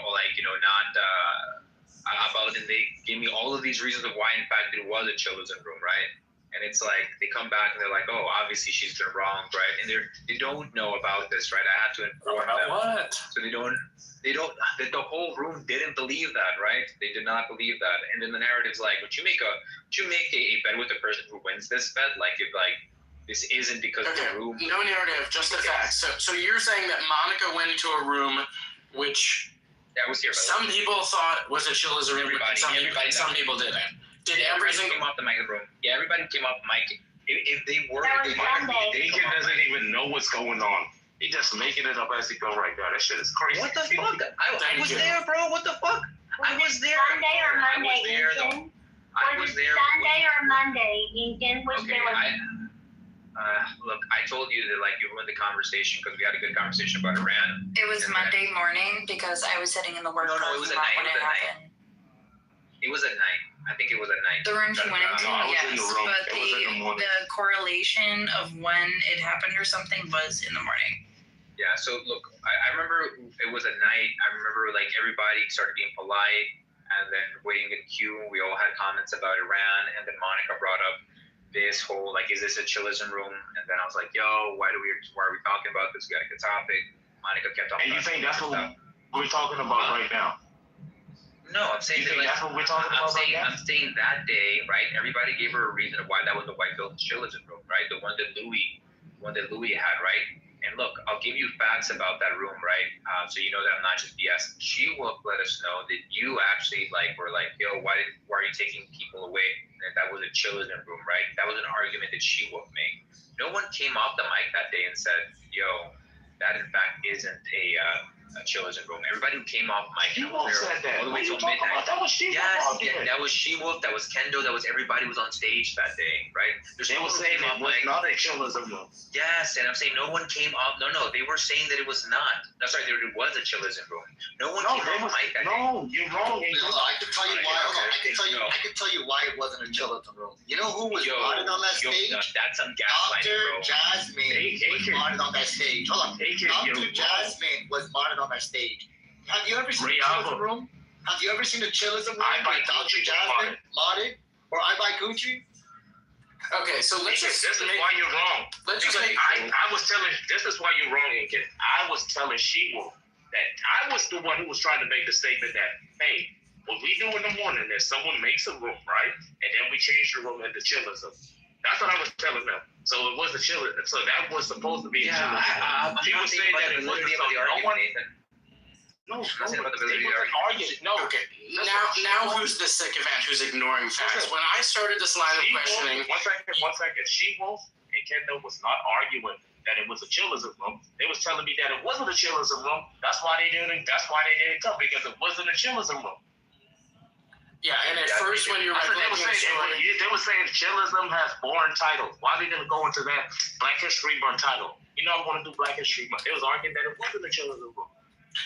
about, and they gave me all of these reasons of why, in fact, it was a children's room, right? And it's like, they come back and they're like, oh, obviously she's been wronged, right? And they don't know about this, right? I have to inform them. What? So the whole room didn't believe that, right? They did not believe that. And then the narrative's like, would you make a bet with the person who wins this bet? This isn't because of the room. No narrative, just the facts. So you're saying that Monica went into a room which was here, some people thought was a children's room, some people didn't. Did everything came off the mic in the room? Yeah, everybody came off the mic. If they were, Aiken doesn't even know what's going on. He just making it up as he go right there. That shit is crazy. What the fuck? I was there, bro. What the fuck? I was there. Sunday or Monday, Aiken? Was it Sunday or Monday, Aiken? Which day was it? Look, I told you that you ruined the conversation because we had a good conversation about Iran. It was Monday morning because I was sitting in the work. No, it was at night. It was at night. I think it was at night. The room she went into, yes, but the correlation of when it happened or something was in the morning. Yeah, so look, I remember it was at night. I remember everybody started being polite and then waiting in queue. We all had comments about Iran, and then Monica brought up this whole is this a chillism room? And then I was like, yo, why are we talking about this? We got a good topic. Monica kept on. And you think that's what we're talking about right now? No, I'm saying that's what we're talking about right now. I'm saying that day, right? Everybody gave her a reason of why that was the white building chillism room, right? The one that Louis had, right? And look, I'll give you facts about that room, right? So you know that I'm not just BS. She will let us know that you actually were like, yo, why are you taking people away? And that was a chillism room, right? That was an argument that she would make. No one came off the mic that day and said, yo, that in fact isn't a chillism room. Everybody who came off mic all the way till midnight. That was She-Wolf. That was She-Wolf. That was Kendo. That was everybody was on stage that day, right? They were saying it was not a chillism room. Yes, and I'm saying no one came off. No, they were saying that it was not. That's right. It was a chillism room. No one came off mic that day. No, you're wrong. I can tell you why. I can tell you why it wasn't a chillism room. You know who was modded on that stage? That's some gaslighting, bro. Dr. Jasmine was modded on that stage. Hold on. Dr. Jasmine was modded on that stage. Have you ever seen a chillism room? Have you ever seen a chillism room by Dr. Jasmine, Martin, or I Buy Gucci? Okay, so let's just. This is why you're wrong. Let's just make. I was telling. This is why you're wrong, Inkin. I was telling She-Wolf that I was the one who was trying to make the statement that, hey, what we do in the morning is someone makes a room, right, and then we change the room into chillism. That's what I was telling them. So it was a chillism. So that was supposed to be a chillism. She was saying that it wasn't. So no one. No, okay. Now who's the sycophant who's ignoring facts? When I started this line of questioning... One second. She-Wolf and Kendo was not arguing that it was a chillism room. They was telling me that it wasn't a chillism room. That's why they didn't come, because it wasn't a chillism room. Yeah, and at first when you're they were saying chillism has boring titles. Why are they going to go into that Black History Month title? You know, I want to do Black History Month. They was arguing that it wasn't a chillism room.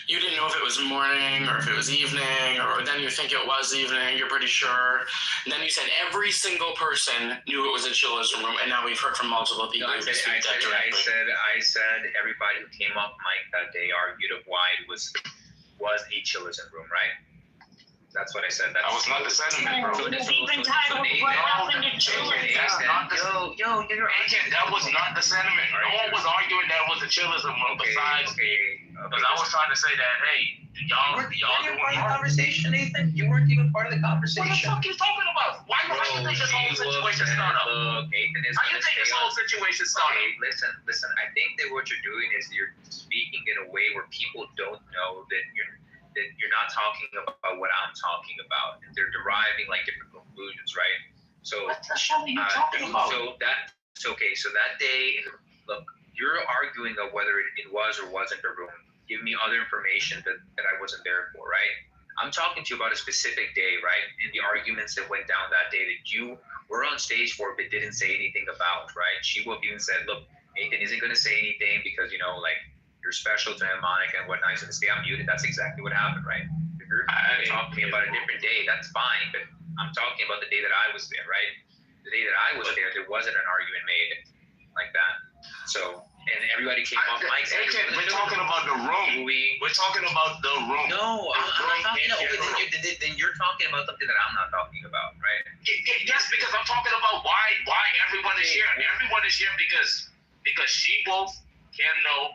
You didn't know if it was morning or if it was evening, or then you think it was evening, you're pretty sure. And then you said every single person knew it was a chillism room, and now we've heard from multiple people. I said everybody who came off mic that day argued of why it was a chillism room, right? That's what I said. That was not the sentiment, bro. What happened to chillism? That was not the sentiment. No one was arguing that it was a chillism room. Besides, because I was trying to say that, hey, y'all doing part of the conversation, Nathan. You weren't even part of the conversation. What the fuck are you talking about? Why do you think this whole situation started? Look, Nathan is. How you think this whole situation started? Okay, listen. I think that what you're doing is you're speaking in a way where people don't know that you're not talking about what I'm talking about. They're deriving like different conclusions, right? So what the hell are you talking about? So that day, look, you're arguing of whether it was or wasn't a room. Give me other information that I wasn't there for, right? I'm talking to you about a specific day, right? And the arguments that went down that day that you were on stage for but didn't say anything about, right? She-Wolf even said, look, Nathan isn't going to say anything because, you know, like, you're special to him, Monica, and whatnot. He's going to stay unmuted. That's exactly what happened, right? If you're talking about a different day, that's fine, but I'm talking about the day that I was there, right? The day that I was there wasn't an argument made like that. So, and everybody came off mic. We're talking about the room. We're talking about the room. No, I'm not talking about. Okay, then you're talking about something that I'm not talking about, right? Yes, because I'm talking about why everyone is here. Everyone is here because She-Wolf, Kendo,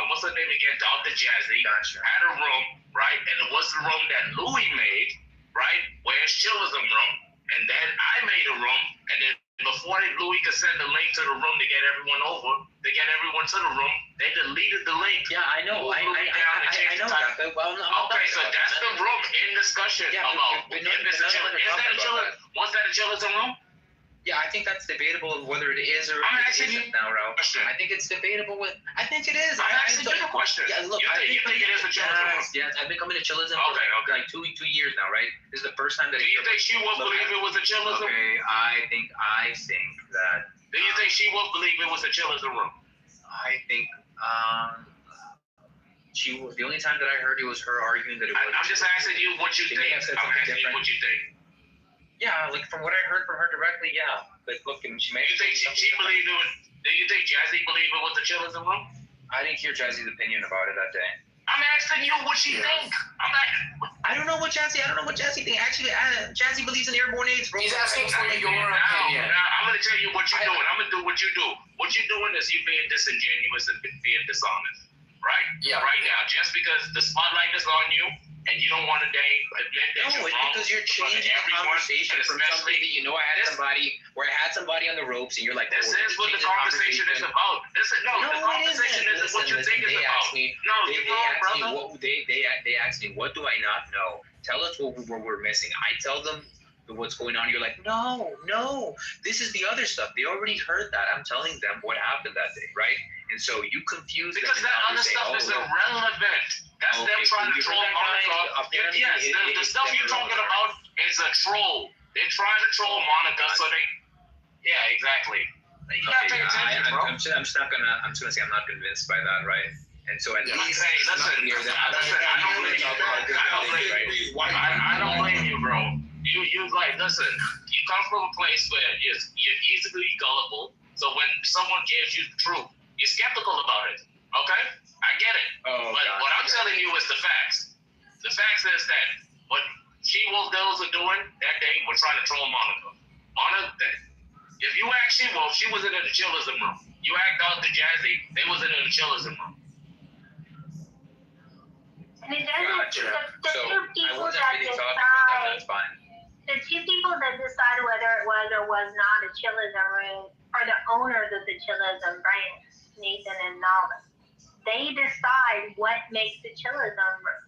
what's her name again? Dr. Jazzy had a room, right? And it was the room that Louis made, right? Where it's chillism room. And then I made a room, and then before Louis could send the link to the room to get everyone to the room, they deleted the link. Yeah, I know. I know that. Well, okay, so that's the room in discussion about if it's a chillism. Was that a chillism room? Yeah, I think that's debatable whether it is or it isn't now, Ralph. I think it's debatable. I think it is. I'm asking you a question. Yeah, look, you think it is a chillism? Yes, I've been coming to chillism for like two years now, right? This is the first time that. Do you think She-Wolf believe it was a chillism? Okay, I think that. Do you think She-Wolf believe it was a chillism room? I think she was the only time that I heard it was her arguing that it was. I'm just asking you what you think. I'm asking you what you think. Yeah, like from what I heard from her directly, yeah. But look, and she made. Do you think Jazzy believed it was a chillism room? I didn't hear Jazzy's opinion about it that day. I'm asking you what she think. I don't know what Jazzy thinks. Actually, Jazzy believes in airborne AIDS, bro. He's asking for your opinion. I'm gonna tell you what you're doing. I'm gonna do what you do. What you're doing is you being disingenuous and being dishonest, right? Yeah. Right now, just because the spotlight is on you. And you don't want to admit that you're wrong. No, it's because you're changing the conversation from something that you know I had somebody on the ropes, and you're like, this is what the conversation is about. The conversation isn't what you think it's about. They asked me, what do I not know? Tell us what we're missing. I tell them what's going on. You're like, no, this is the other stuff. They already heard that. I'm telling them what happened that day, right? And so you confuse them. Because that other stuff is irrelevant. That's them trying to troll Monica. Yes, the stuff you're talking about is a troll. They're trying to troll Monica, so they. Yeah, exactly. You gotta pay attention, bro. I'm just gonna say I'm not convinced by that, right? And so at least I don't blame you, bro. You like, listen. You come from a place where you're easily gullible. So when someone gives you the truth, you're skeptical about it. Okay? I get it. Oh, but what I'm telling you is the facts. The facts is that what She-Wolf girls are doing that day was trying to troll Monica. If you ask She-Wolf, she was in the chillism room. You ask Dr. Jazzy, they was in the chillism room. And it doesn't, the two people that decide, the two people that decide whether it was or was not a chillism room are the owners of the chillism brand, Nathan and Nala. They decide what makes a chillism room.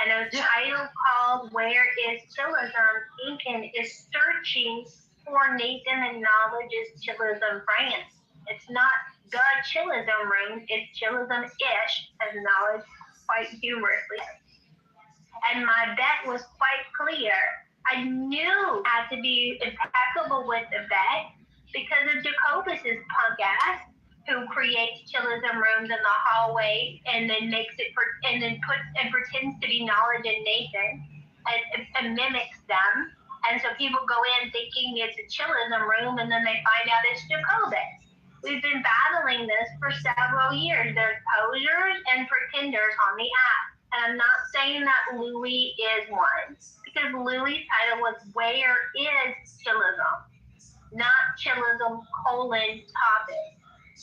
And a title called Where is Chillism? Incan is searching for Nathan and Knowledge's chillism brand. It's not the chillism room, it's chillism-ish, as Knowledge quite humorously. And my bet was quite clear. I knew I had to be impeccable with the bet because of Jacobus's punk ass who creates chillism rooms in the hallway and then pretends to be Knowledge and Nathan and mimics them. And so people go in thinking it's a chillism room and then they find out it's Jacobus. We've been battling this for several years. There's posers and pretenders on the app. And I'm not saying that Louis is one, because Louis' title was Where is Chillism? Not Chillism : topic,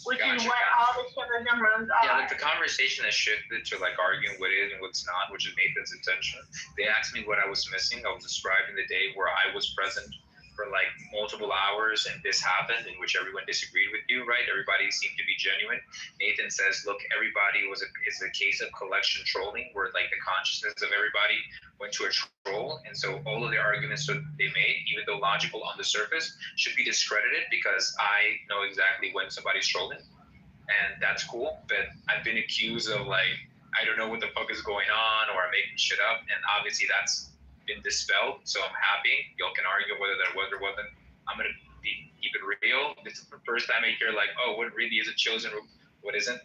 which is what all the chillism rooms are. Yeah, like the conversation has shifted to like arguing what is and what's not, which is Nathan's intention. They asked me what I was missing. I was describing the day where I was present for like multiple hours and this happened, in which everyone disagreed with you, right? Everybody seemed to be genuine. Nathan says, look, everybody is a case of collection trolling, where like the consciousness of everybody went to a troll, and so all of the arguments that they made, even though logical on the surface, should be discredited because I know exactly when somebody's trolling, and that's cool. But I've been accused of like, I don't know what the fuck is going on, or I'm making shit up, and obviously that's been dispelled, so I'm happy. Y'all can argue whether that was or wasn't. I'm gonna keep it real. This is the first time I hear like, oh, what really is a chosen room, what isn't.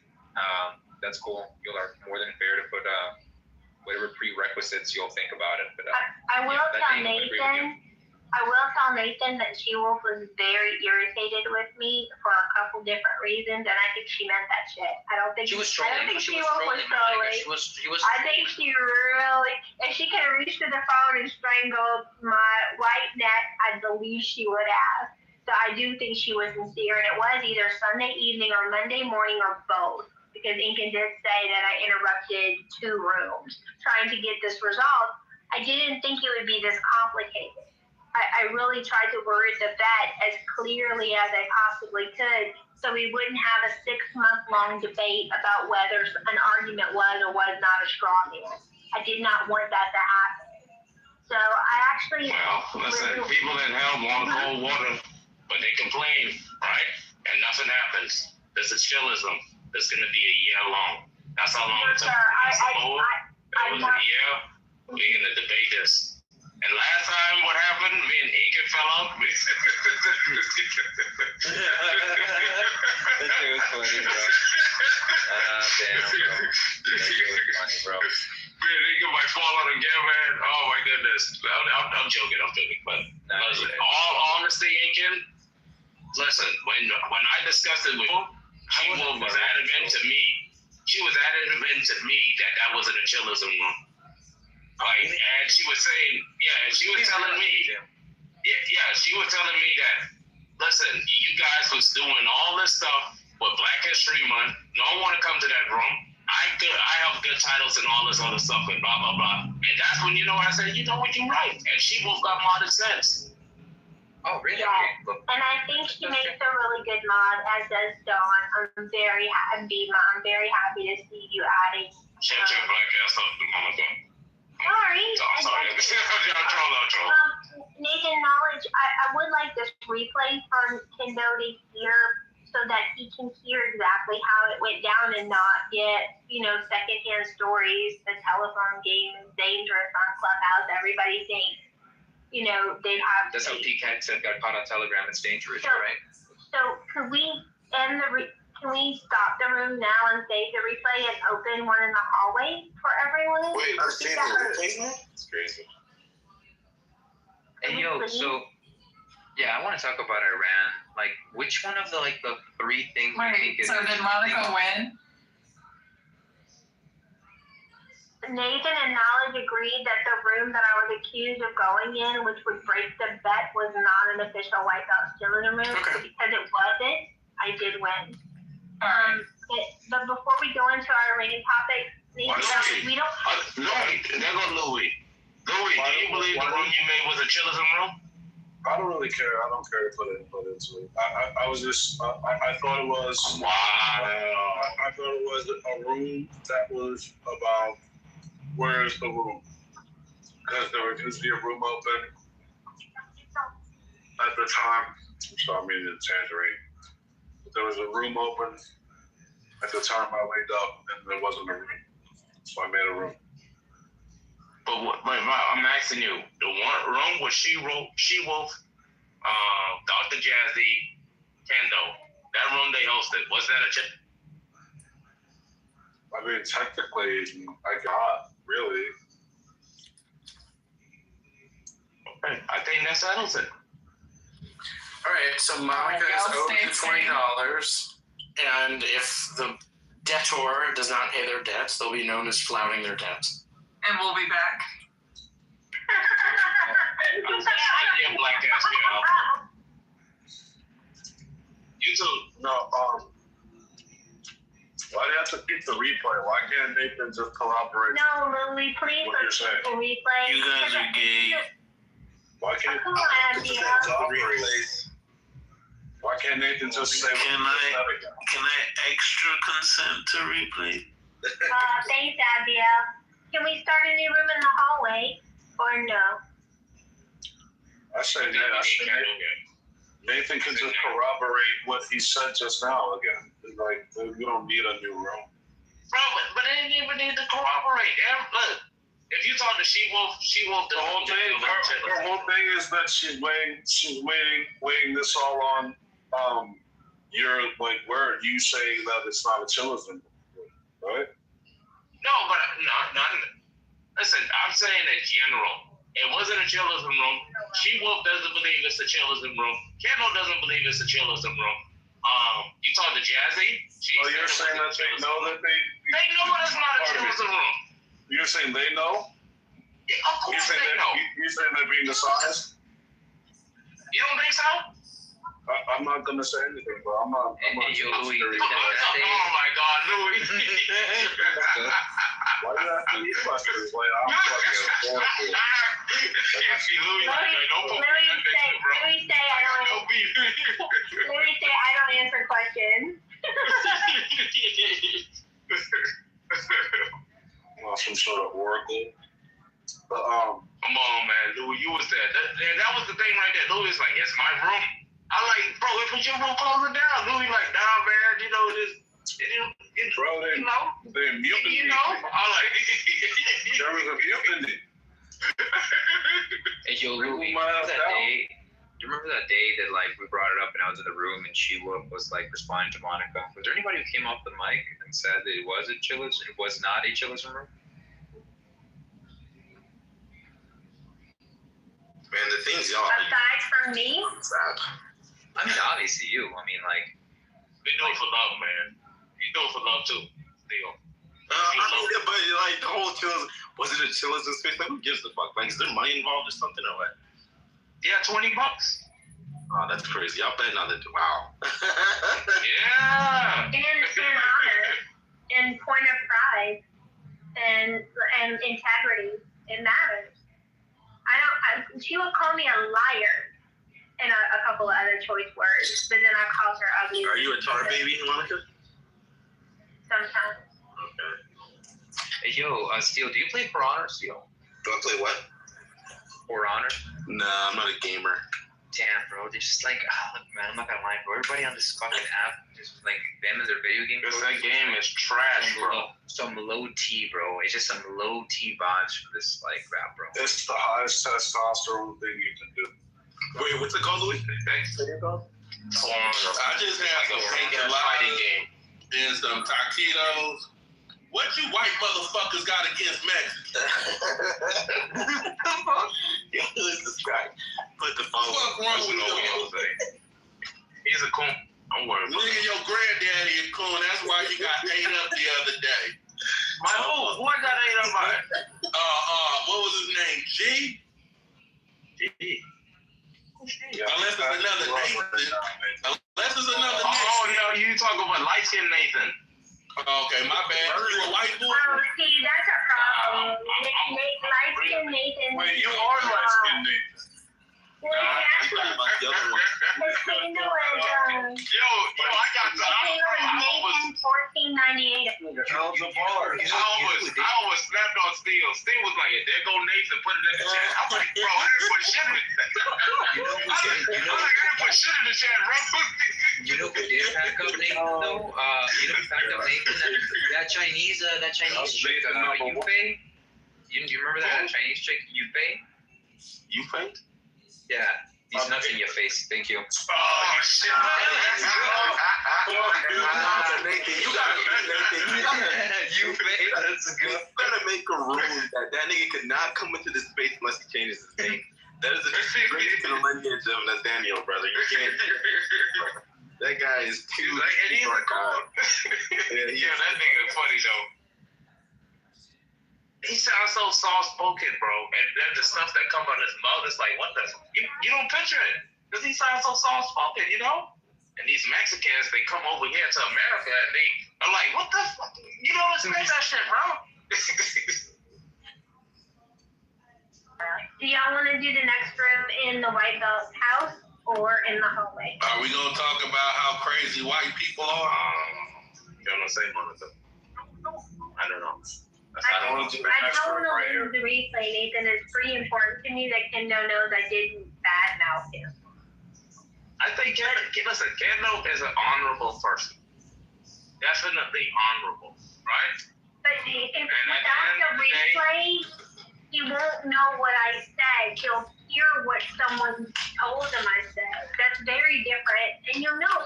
That's cool. Y'all are more than fair to put whatever prerequisites you'll think about it. But I will tell Nathan that She-Wolf was very irritated with me for a couple different reasons, and I think she meant that shit. I don't think She-Wolf was trolling. I think she really, if she could have reached to the phone and strangled my white neck, I believe she would have. So I do think she was sincere, and it was either Sunday evening or Monday morning or both, because Incan did say that I interrupted 2 rooms trying to get this resolved. I didn't think it would be this complicated. I really tried to word the bet as clearly as I possibly could, so we wouldn't have a 6-month-long debate about whether an argument was or was not a straw man. I did not want that to happen. So I actually... Well, listen, people in hell want cold water, but they complain, right? And nothing happens. This is chillism. It's going to be a year long. That's how long it took. It was a year. We're going to debate this. And last time, what happened? Me and Incan fell out. That shit was funny, bro. Damn, bro. That shit was funny, bro. Me and Incan might fall out again, man. Oh, my goodness. I'm joking. But listen, all honesty, Incan, listen, when I discussed it with you, She-Wolf was adamant to me. She was adamant to me that wasn't a chillism room. Like, and she was saying, she was telling me that, listen, you guys was doing all this stuff with Black History Month. No one want to come to that room. I have good titles and all this other stuff and blah, blah, blah. And that's when, I said, you know what, you're right. And She-Wolf got modern sense. Oh, really? Yeah. Okay. And I think she makes a really good mod, as does Dawn. I'm very happy to see you adding. Shut your black ass up, Mama. Sorry. Nathan Knowledge, I would like this replay for Kendo to hear so that he can hear exactly how it went down and not get, secondhand stories. The telephone game is dangerous on Clubhouse. Everybody thinks, they have... That's how PCAT said got caught on Telegram. It's dangerous, right? So could we end Can we stop the room now and save the replay and open one in the hallway for everyone? Wait, we're saving the replay now? It's crazy. Hey, yo, so, I want to talk about Iran. Like, which one of the 3 things you think is... So did Monica win? Nathan and Knowledge agreed that the room that I was accused of going in, which would break the bet, was not an official White Belt Chillism room. Okay. So because it wasn't, I did win. But before we go into our remaining topics, Nathan, we don't. No, there goes Louis. Louis, do you believe the room you made was a Chillism room? I don't really care. I don't care to put into it. I was just, I thought it was. Wow. I thought it was a room that was about where is the room? Because there was used to be a room open at the time. I'm sorry, I'm eating a tangerine. But there was a room open at the time I wake up, and there wasn't a room. So I made a room. But I'm asking you, the one room where She-Wolf, Dr. Jazzy, Kendo, that room they hosted, was that a chip? I mean, technically, I got, really. Okay, I think that settles it. All right, so Monica is owed $20, and if the debtor does not pay their debts, they'll be known as flouting their debts. And we'll be back. Yeah, black ass girl. You too. No, why do you have to keep the replay? Why can't Nathan just corroborate? No, Louis, please what you're saying? the replay. You guys are gay. Why can't Nathan just corroborate? Why can't Nathan just say? Can I extra consent to replay? Thanks, Abiel. Can we start a new room in the hallway, or no? I say Nathan can just corroborate what he said just now again. Like, we don't need a new room. Bro, but they didn't even need to corroborate. Look, if you talk to She-Wolf, the whole thing, her whole thing is that she's weighing this all on your word. You saying that it's not a Chillism, right? No, but not. Listen, I'm saying in general. It wasn't a Chillism room. She-Wolf doesn't believe it's a Chillism room. Kendo doesn't believe it's a Chillism room. You talk to Jazzy. You're saying that they know that they know it's not a Chillism room. You're saying they know? Yeah, of course they know. You're saying they're being dishonest? You don't think so? I'm not gonna say anything, but I'm not. Louis, oh my God, Louis! Why do you have to eat questions? Like, I'm fucking Louis say I don't answer questions. Well, some sort of oracle. But come on, man, Louis, you was there. That was the thing right there. Louis was like, "It's my room." I like, bro, if it's your room, close it down. Louis like, nah, man, you know this. Bro, they mutiny. You know, I like. There was a mutiny. Hey, yo, Louis, remember that day? Do you remember that day that like we brought it up and I was in the room and she was like responding to Monica? Was there anybody who came off the mic and said that it was not a Chillism room? Man, the things y'all. Aside from me. I mean, obviously you. I mean, like. They do it for love, man. You do it for love too. Deal. But like the whole Chillism, was it a Chillism space? Like, who gives a fuck? Like, is there money involved or something or what? Yeah, $20. Oh, that's crazy. Y'all bet not to do. Wow. Yeah. And honor, and point of pride, and integrity. It matters. She would call me a liar. And a couple of other choice words, but then I called her ugly. Are you a tar baby, Monica? Sometimes. Okay. Hey, yo, Steel, do you play For Honor, Steel? Do I play what? For Honor? Nah, I'm not a gamer. Damn, bro, they just like, look, man, I'm not gonna lie, bro. Everybody on this fucking app just like them and their video game. That game is trash, bro. Some low T, bro. It's just some low T vibes for this like rap, bro. It's the highest testosterone thing you can do. Wait, what's it called, Louis? What's it called? I just had some freaking fighting game and some taquitos. What you white motherfuckers got against Mexicans? Yo, this is right. Put the phone. What's wrong with you? He's a coon. Don't worry. Nigga, your granddaddy is coon. That's why you got ate up the other day. My who? Who I got ate up by? Unless it's another Nathan. Unless it's another Nathan. Oh, no, you talking about light-skinned Nathan. Okay, my bad. You a white boy? Oh, see, that's a problem. Light-skinned Nathan. Wait, you are light-skinned Nathan. Well, actually, his handle is, Yo, I got the. Nathan 1498. I almost snapped on Steve. Steve was like, there go Nathan, put it in the chat. I'm like, bro, I didn't put shit in the chat. I didn't put shit in the chat, bro. You know who did back up Nathan though? You know who backed up Nathan? That Chinese chick, Yufei. You remember that Chinese chick, Yufei? Yufei? Yeah. These nuts in your face. Thank you. Oh, shit. Nathan, you gotta That's good. You gotta make a rule that nigga could not come into this space unless he changes his name. That is a disgrace to the lineage of Nathaniel, brother. You can't. That guy is too. Like, and he's a cool. Yeah, that nigga is funny though. He sounds so soft-spoken, bro. And then the stuff that comes out of his mouth is like, what the? You don't picture it. Because he sounds so soft-spoken, you know? And these Mexicans, they come over here to America and they are like, what the fuck? You don't expect that shit, bro. Do y'all want to do the next room in the White Belt house or in the hallway? Are we gonna talk about how crazy white people are? You don't say, Monica. I don't know. I don't want to lose the replay, Nathan. It's pretty important to me that Kendo knows I didn't badmouth him. I think Kendo is an honorable person. Definitely honorable, right? But without the replay, he won't know what I said. He'll hear what someone told him I said. That's very different. And you know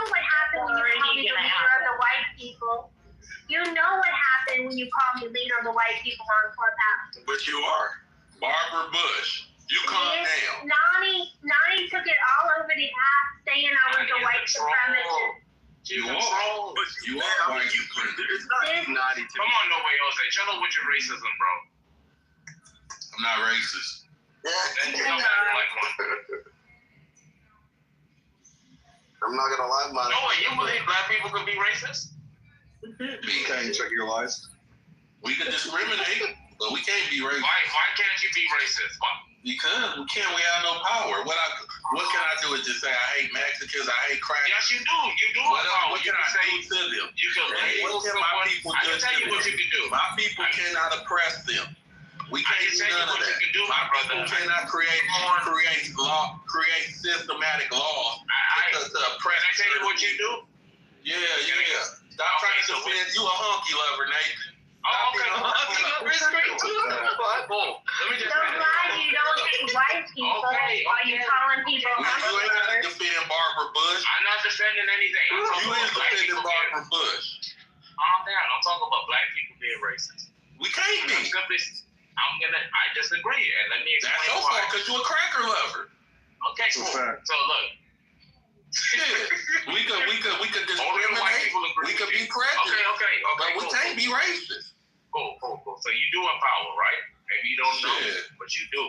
what happened when you call me the leader of the white people. You know what happened when you called me leader of the white people on Clubhouse. But you are. Barbara Bush. You calm down. Nani took it all over the app saying I was a white supremacist. You are. But you are white supremacist. It's not naughty to me. Come on, no way, Jose. Chill out with your racism, bro. I'm not racist. Then you don't act like one. I'm not gonna lie, man. No way, you believe black people can be racist? We can't check your lies. We can discriminate, but we can't be racist. Why can't you be racist? Why? Because we can't. We have no power. What can I do is just say I hate Mexicans, I hate crack. Yes, you do. You do. What can I do to them? You can label someone. I can tell you what you can do. My people cannot oppress them. We can't do none of that. My people cannot create systematic laws to oppress. Can I tell you what you do? Yeah. Stop trying to defend you a honky lover, Nathan. Oh, okay. Honky lover is great too. Let me just. So glad you don't hate white people. Are you calling people honky You ain't gotta lovers? defend Barbara Bush. I'm not defending anything. You ain't defending Barbara Bush. Calm down. I'm talking about black people being racist. We can't be. I disagree, and let me explain why. That's your fault because you're a cracker lover. Okay, cool. So look. Shit. We could discriminate. We could be prejudiced. Okay. But we can't be racist. Cool. So you do have power, right? Maybe you don't know, but you do.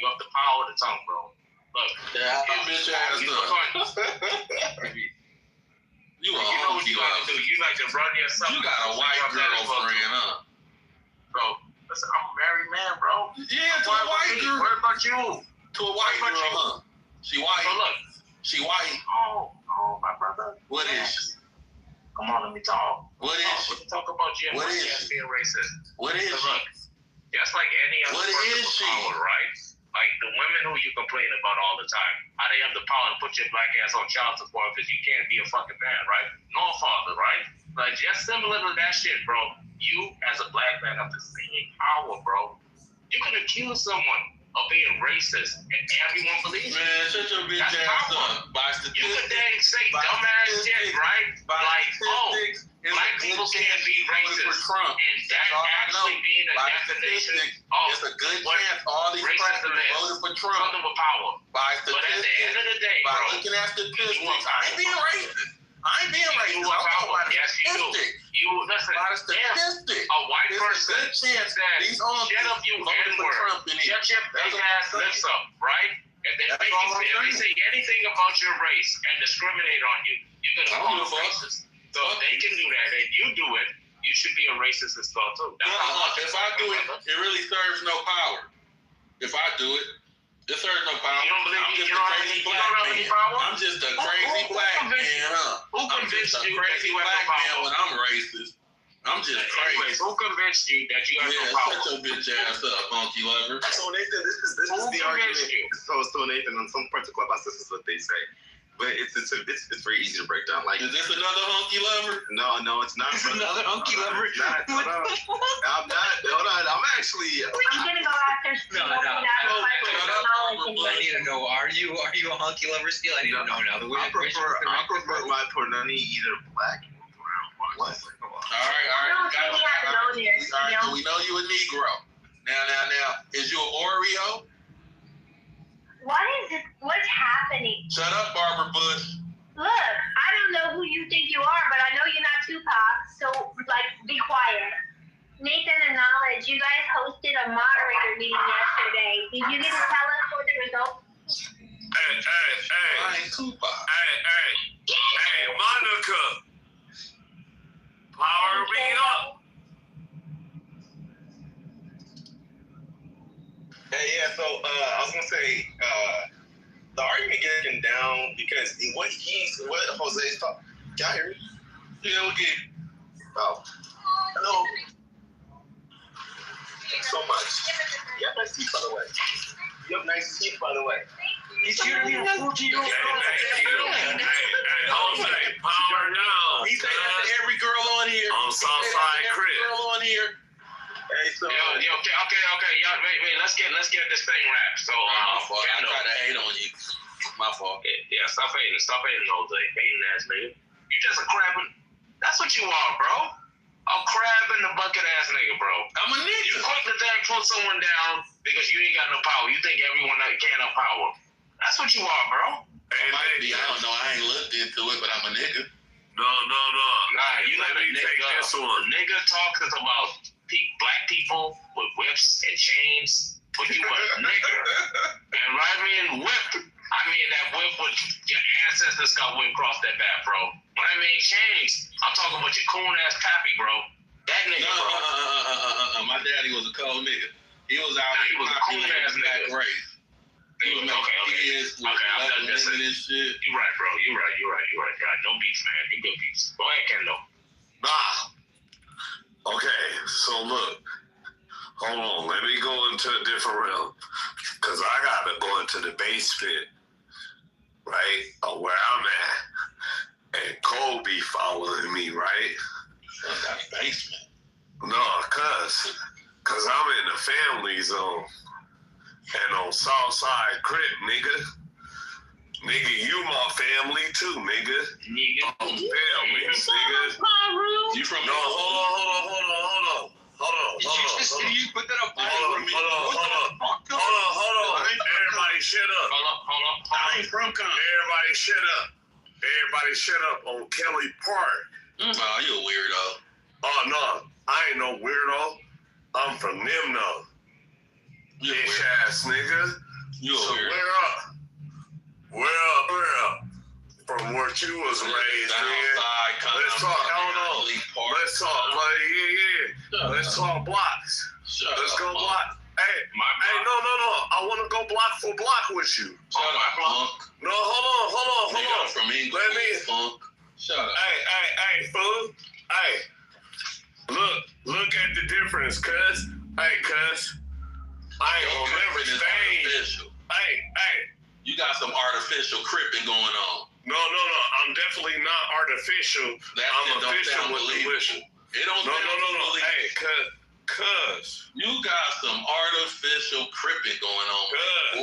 You have the power to tongue, bro. Look. Bitch ass up. You know what you like to do. You like to run yourself. You got a white girlfriend, huh? Bro, listen, I'm a married man, bro. Yeah, to a white girl. What about you? To a white girl, huh? She white. So look. She white. Oh, my brother. What is she? Come on, let me talk. What is she? Let me talk about you and What my is chance she? being racist. What is So she? look, just like any other What person is with she? power, right? Like the women who you complain about all the time. How they have the power to put your black ass on child support because you can't be a fucking man, right? No father, right? Like just similar to that shit, bro. You as a black man have the same power, bro. You can accuse someone of being racist, and everyone believes Man, shut your bitch ass up. By you could then say dumbass shit, right? Like, black people can't be racist. And that actually being a definition of it's a good chance all these racism voted for Trump. Something with power. By But at the end of the day, by bro, looking at statistics, I ain't being racist. I I ain't being racist. I'm talking about yes, you do. You listen. By the statistic. A white person There's a good chance that these on shut up, you N-word. Shut your big ass lips up, right? If they say anything about your race and discriminate on you, you're gonna call them racist. So if they can do that and you do it, you should be a racist as well too. If I do it, it really serves no power. If I do it, it serves no power. I'm just a crazy black man. I'm just a crazy black man, huh? I'm just a crazy black man when I'm racist. I'm just crazy. Who convinced you that you have no power? Shut your bitch ass up, monkey lover. So Nathan, this is the argument. So Nathan, on some parts of Clubhouse, this is what they say. But it's very easy to break down. Like, is this another hunky lover? No, it's not. Another hunky lover? Hold on. I'm not. Hold on. I'm actually. I'm gonna go after Steve. I need to know. Are you a hunky lover still? I need to know now. I prefer my punani either black or brown. What? All right. We know you a Negro. Now. Is you an Oreo? What is this? What's happening? Shut up, Barbara Bush. Look, I don't know who you think you are, but I know you're not Tupac, so, be quiet. Nathan and Knowledge, you guys hosted a moderator meeting yesterday. Did you get to tell us what the results? Hey. I ain't Tupac. Hey, Monica. Power me up. Hey, yeah, so I was gonna say the argument getting down because what Jose's talking. Can I hear me? Yeah, we get. Oh, hello. Thanks so much. You have nice teeth, by the way. You have nice teeth, by the way. He's here to be a Fuji. Hey, Jose, power down. He said that to every girl on here. On Southside Crib. Every girl on here. Hey, so okay. Y'all, wait. Let's get this thing wrapped. So, my fault. I try to hate on you. My fault. Yeah, stop hating, Jose. Hating ass nigga. You just a crabbing. That's what you are, bro. A crab in the bucket ass nigga, bro. I'm a nigga. You quick to then put someone down because you ain't got no power. You think everyone can't have power. That's what you are, bro. Hey, I don't know. I ain't looked into it, but I'm a nigga. No. Nah, you let me take this one. Nigga talk is about black people with whips and chains, but you a nigga. And when I mean whip, I mean that whip with your ancestors got whipped across that back, bro. When I mean chains, I'm talking about your coon ass pappy, bro. That nigga, bro. My daddy was a cold nigga. He was out here. He was a coon ass nigga. Race. Okay. I'm done this shit. You right, bro. You right. God, no beats, man. You good beats. Go ahead, Kendall. Okay, so look, hold on, let me go into a different realm, because I gotta go into the basement, right, of where I'm at, and Cole be following me, right? That's basement. No, cause I'm in the family zone, and on Southside Crib, nigga, you my family too, nigga. Family, nigga. You from? No, hold on. You put that up. Hold on. Everybody shut up. Hold up. I ain't from Compton. Everybody shut up on Kelly Park. Oh, you a weirdo. Oh no, I ain't no weirdo. I'm from Nimno. Bitch ass nigga. You a so weirdo. Where up? From where you was raised, man. Let's talk. Hold on. Let's talk blocks. Let's go block. Hey, no. I want to go block for block with you. Shut up, punk. No, hold on. From England. Let me. Punk. Shut up. Hey, fool. Hey, look at the difference, cuz. Hey, cuz. I ain't gonna never change. Hey. You got some artificial cripping going on. No. I'm definitely not artificial. I'm official with the whistle. It don't. No. Hey, cuz. You got some artificial cripping going on,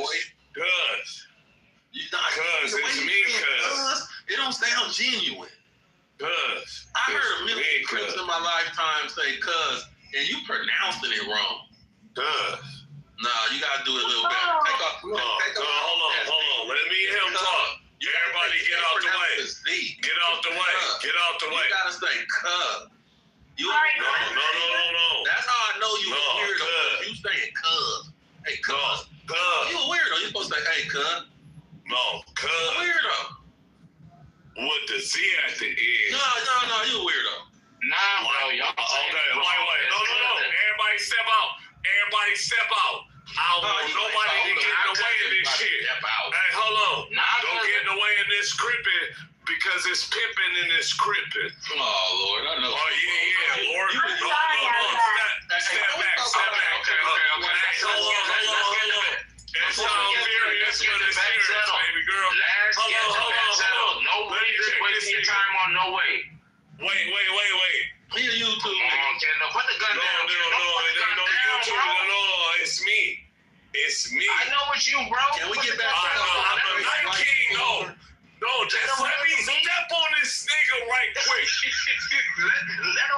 boy. Cuz. Cuz, it's me, cuz. It don't sound genuine. Cuz. I heard a million crips in my lifetime say cuz, and you pronouncing it wrong. Cuz. Nah, you gotta do it a little better. Take off. Hold on. Let me hear him talk. Everybody get out the way. Get Get out the way. Get out the way. You gotta say cuz. No. That's how I know you a weirdo. Cuz. You saying cuz. Hey, cuz. Cuz. You a weirdo. You supposed to say, hey, cuz. No, cuz. Weirdo. With the Z at the end. No, you a weirdo. Nah, bro, y'all. Okay, wait. No. Everybody step out. I don't want nobody to get in the way of this shit. Hey, hold on. Don't get in the way of this crippin' because it's pimping and it's crippin'. Oh, Lord, I know. Oh, yeah, Lord. No. Step back. Okay. Hold on. It's all serious, baby girl. Hold on. No wasting your time on no way. Wait. He a YouTube nigga. Put the gun down. No, it's me. I know it's you, bro. Can we get back to I'm the Night King, No, just let me step on this nigga right quick.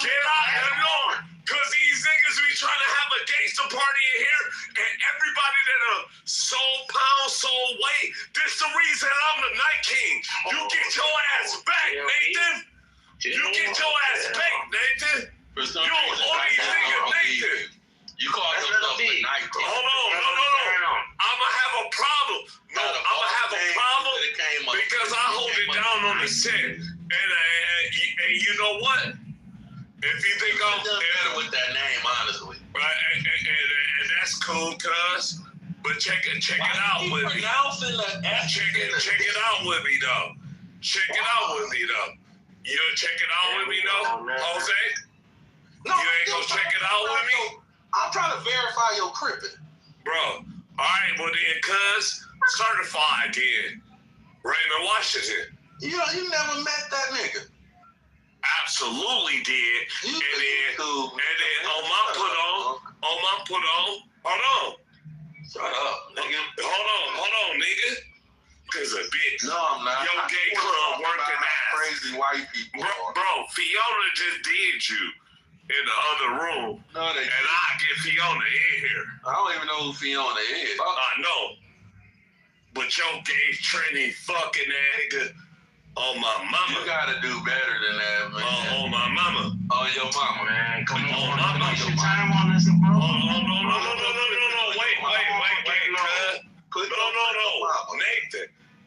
Get out here, because these niggas be trying to have a gangster party in here, and everybody that soul pound, soul weight. This the reason I'm the Night King. You get your ass back, Nathan. You get your ass back, Nathan. You don't owe these niggas, Nathan. You call yourself the Night King. Hold on. I'ma have a problem. I'ma have a problem because I hold it down on the set. And you know what? If you think I'm better with that name, honestly. Right, and that's cool, cuz. But check it out with me. Check it out with me, though. You'll check it out with me, though, Jose? No, you ain't gonna check it out with me? I'm trying to verify your crippin'. Bro, all right, well then, cuz, certified then. Raymond Washington. You never met that nigga. Absolutely did. And then on my put on, hold on. Shut up, nigga. Hold on, nigga. Cause a bitch. No, I'm not. Your gay club working ass. Crazy white people. Bro, Fiona just did you in the other room. No, and I get Fiona in here. I don't even know who Fiona is. I know. But your gay, trendy, fucking nigga on my mama. You gotta do better than that, man. On my mama. On your mama. Man, come on. On my mama. Your time on this, bro. No. Wait, cuz. No.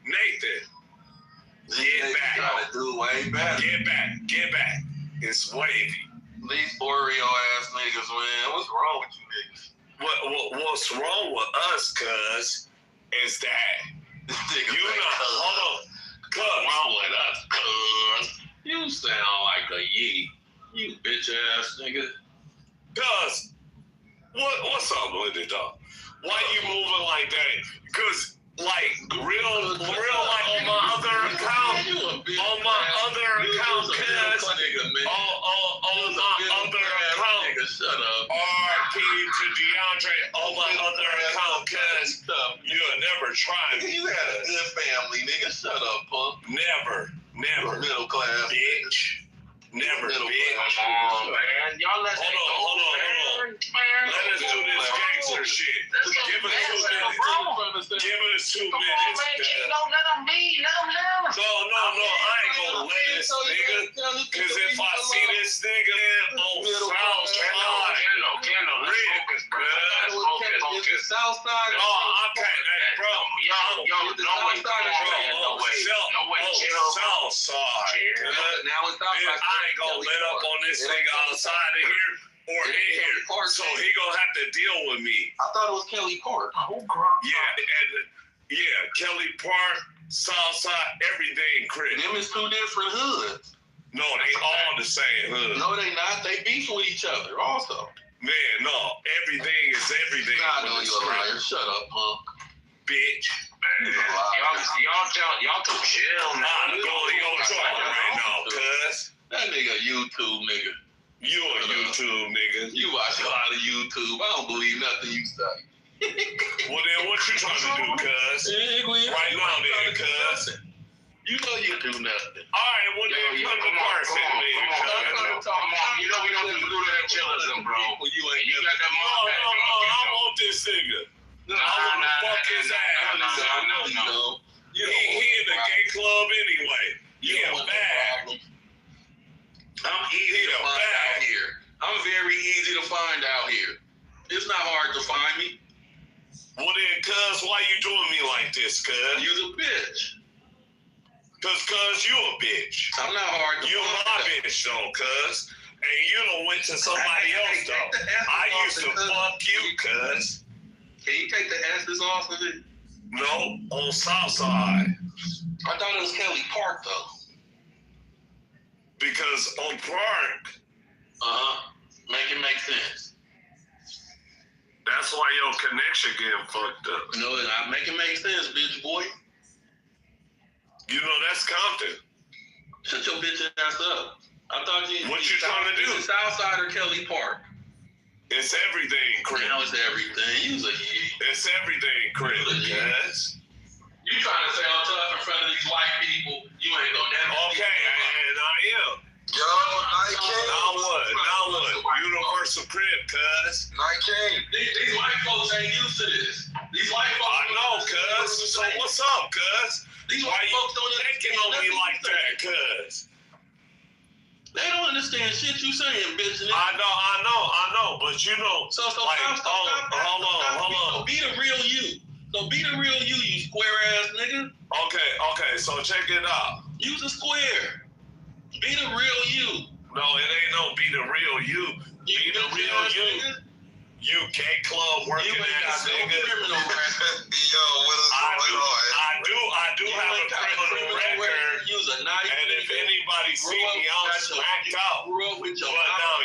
Nathan. Get back. Gotta do way better. Get back. It's wavy. These Oreo ass niggas, man. What's wrong with you niggas? What's wrong with us, cuz, is that hold on. Cuz. What's wrong with us, cuz? You sound like a yee. You bitch ass nigga. Cuz, what's up with it, dog? Why you moving like that? Cause real, like on my other account, cuz, on my other account, shut up. RP to DeAndre, on my other account, cuz, you'll never try me. You had a good family, nigga. Shut up, punk. Never. Middle class, bitch. Never, bitch. Come on, man. Y'all let Hold on. Let us do this gangster shit. Give us 2 minutes. Give us 2 minutes. Don't let them be. Let them live. No. I ain't gonna let this nigga. Cause if I see this nigga on Southside, focus, bro. Focus. Southside. No, I can't. Hey, bro. No way. Southside. Now it's outside. I ain't gonna let up on this nigga outside of here or in here. So he gonna have to deal with me. I thought it was Kelly Park. Yeah, Kelly Park, Southside, everything, Chris. Them is 2 different hoods. No, they all the same hood. No, they not. They beef with each other also. Man, no. Everything is everything. I know you're a liar. Shut up, punk. Bitch. Y'all too chill, man. I'm going your talk right now, cuz. That nigga YouTube nigga. You a YouTube nigga. You watch a lot of YouTube. I don't believe nothing you say. Well then, what you trying to do, cuz? Right now, then, cuz. You know you do nothing. All right, well then, come to Park City, man. Come on. You know we don't do that chillism, bro. You got that motherfucker. No, I want this nigga. I want to fuck his ass. I know you know. He in the gay club anyway. Yeah, bad. cuz, why you doing me like this, cuz? You's a bitch. Cuz you a bitch. I'm not hard to You my bitch, though, cuz. And you done went to somebody else, though. I used to fuck you, cuz. Can you take the S's off of it? No, on Southside. I thought it was Kelly Park, though. Because on Park, make it make sense. That's why your connection getting fucked up. No, I make it make sense, bitch boy. You know that's Compton. Shut your bitch ass up. I thought you. What you trying to do? Is it Southside or Kelly Park? It's everything, Chris. Now it's everything. It's everything, Chris. Yes. You trying to say I'm tough in front of these white people? You ain't gonna never. Okay, and I am. Yo, Nike. Now what? Universal crib, cuz. Nike. These white folks ain't used to this. These white folks. I know, cuz. So what's up, cuz? These white folks don't thinking on me like that, cuz. They don't understand shit you saying, bitch. I know, but you know. So like, stop. Hold on. Be the real you. So be the real you square ass nigga. Okay, so check it out. Use a square. Be the real you. No, it ain't no be the real you. Be the real you. You gay club working ass nigga. Yo, what is going on? I do have a criminal record. And if anybody see me, I'm smacked out. But now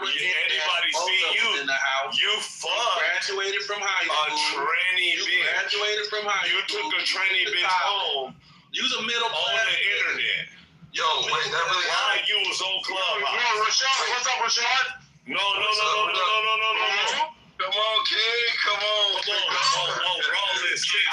anybody see you, you fucked. Graduated from high A school. tranny bitch. Graduated from high school. You took a tranny bitch home. Use a middle on the internet. Yo, wait, that really While you was on Clubhouse. Yo, Rashad, what's up, Rashad? No. Come on, kid, come on. Roll this shit,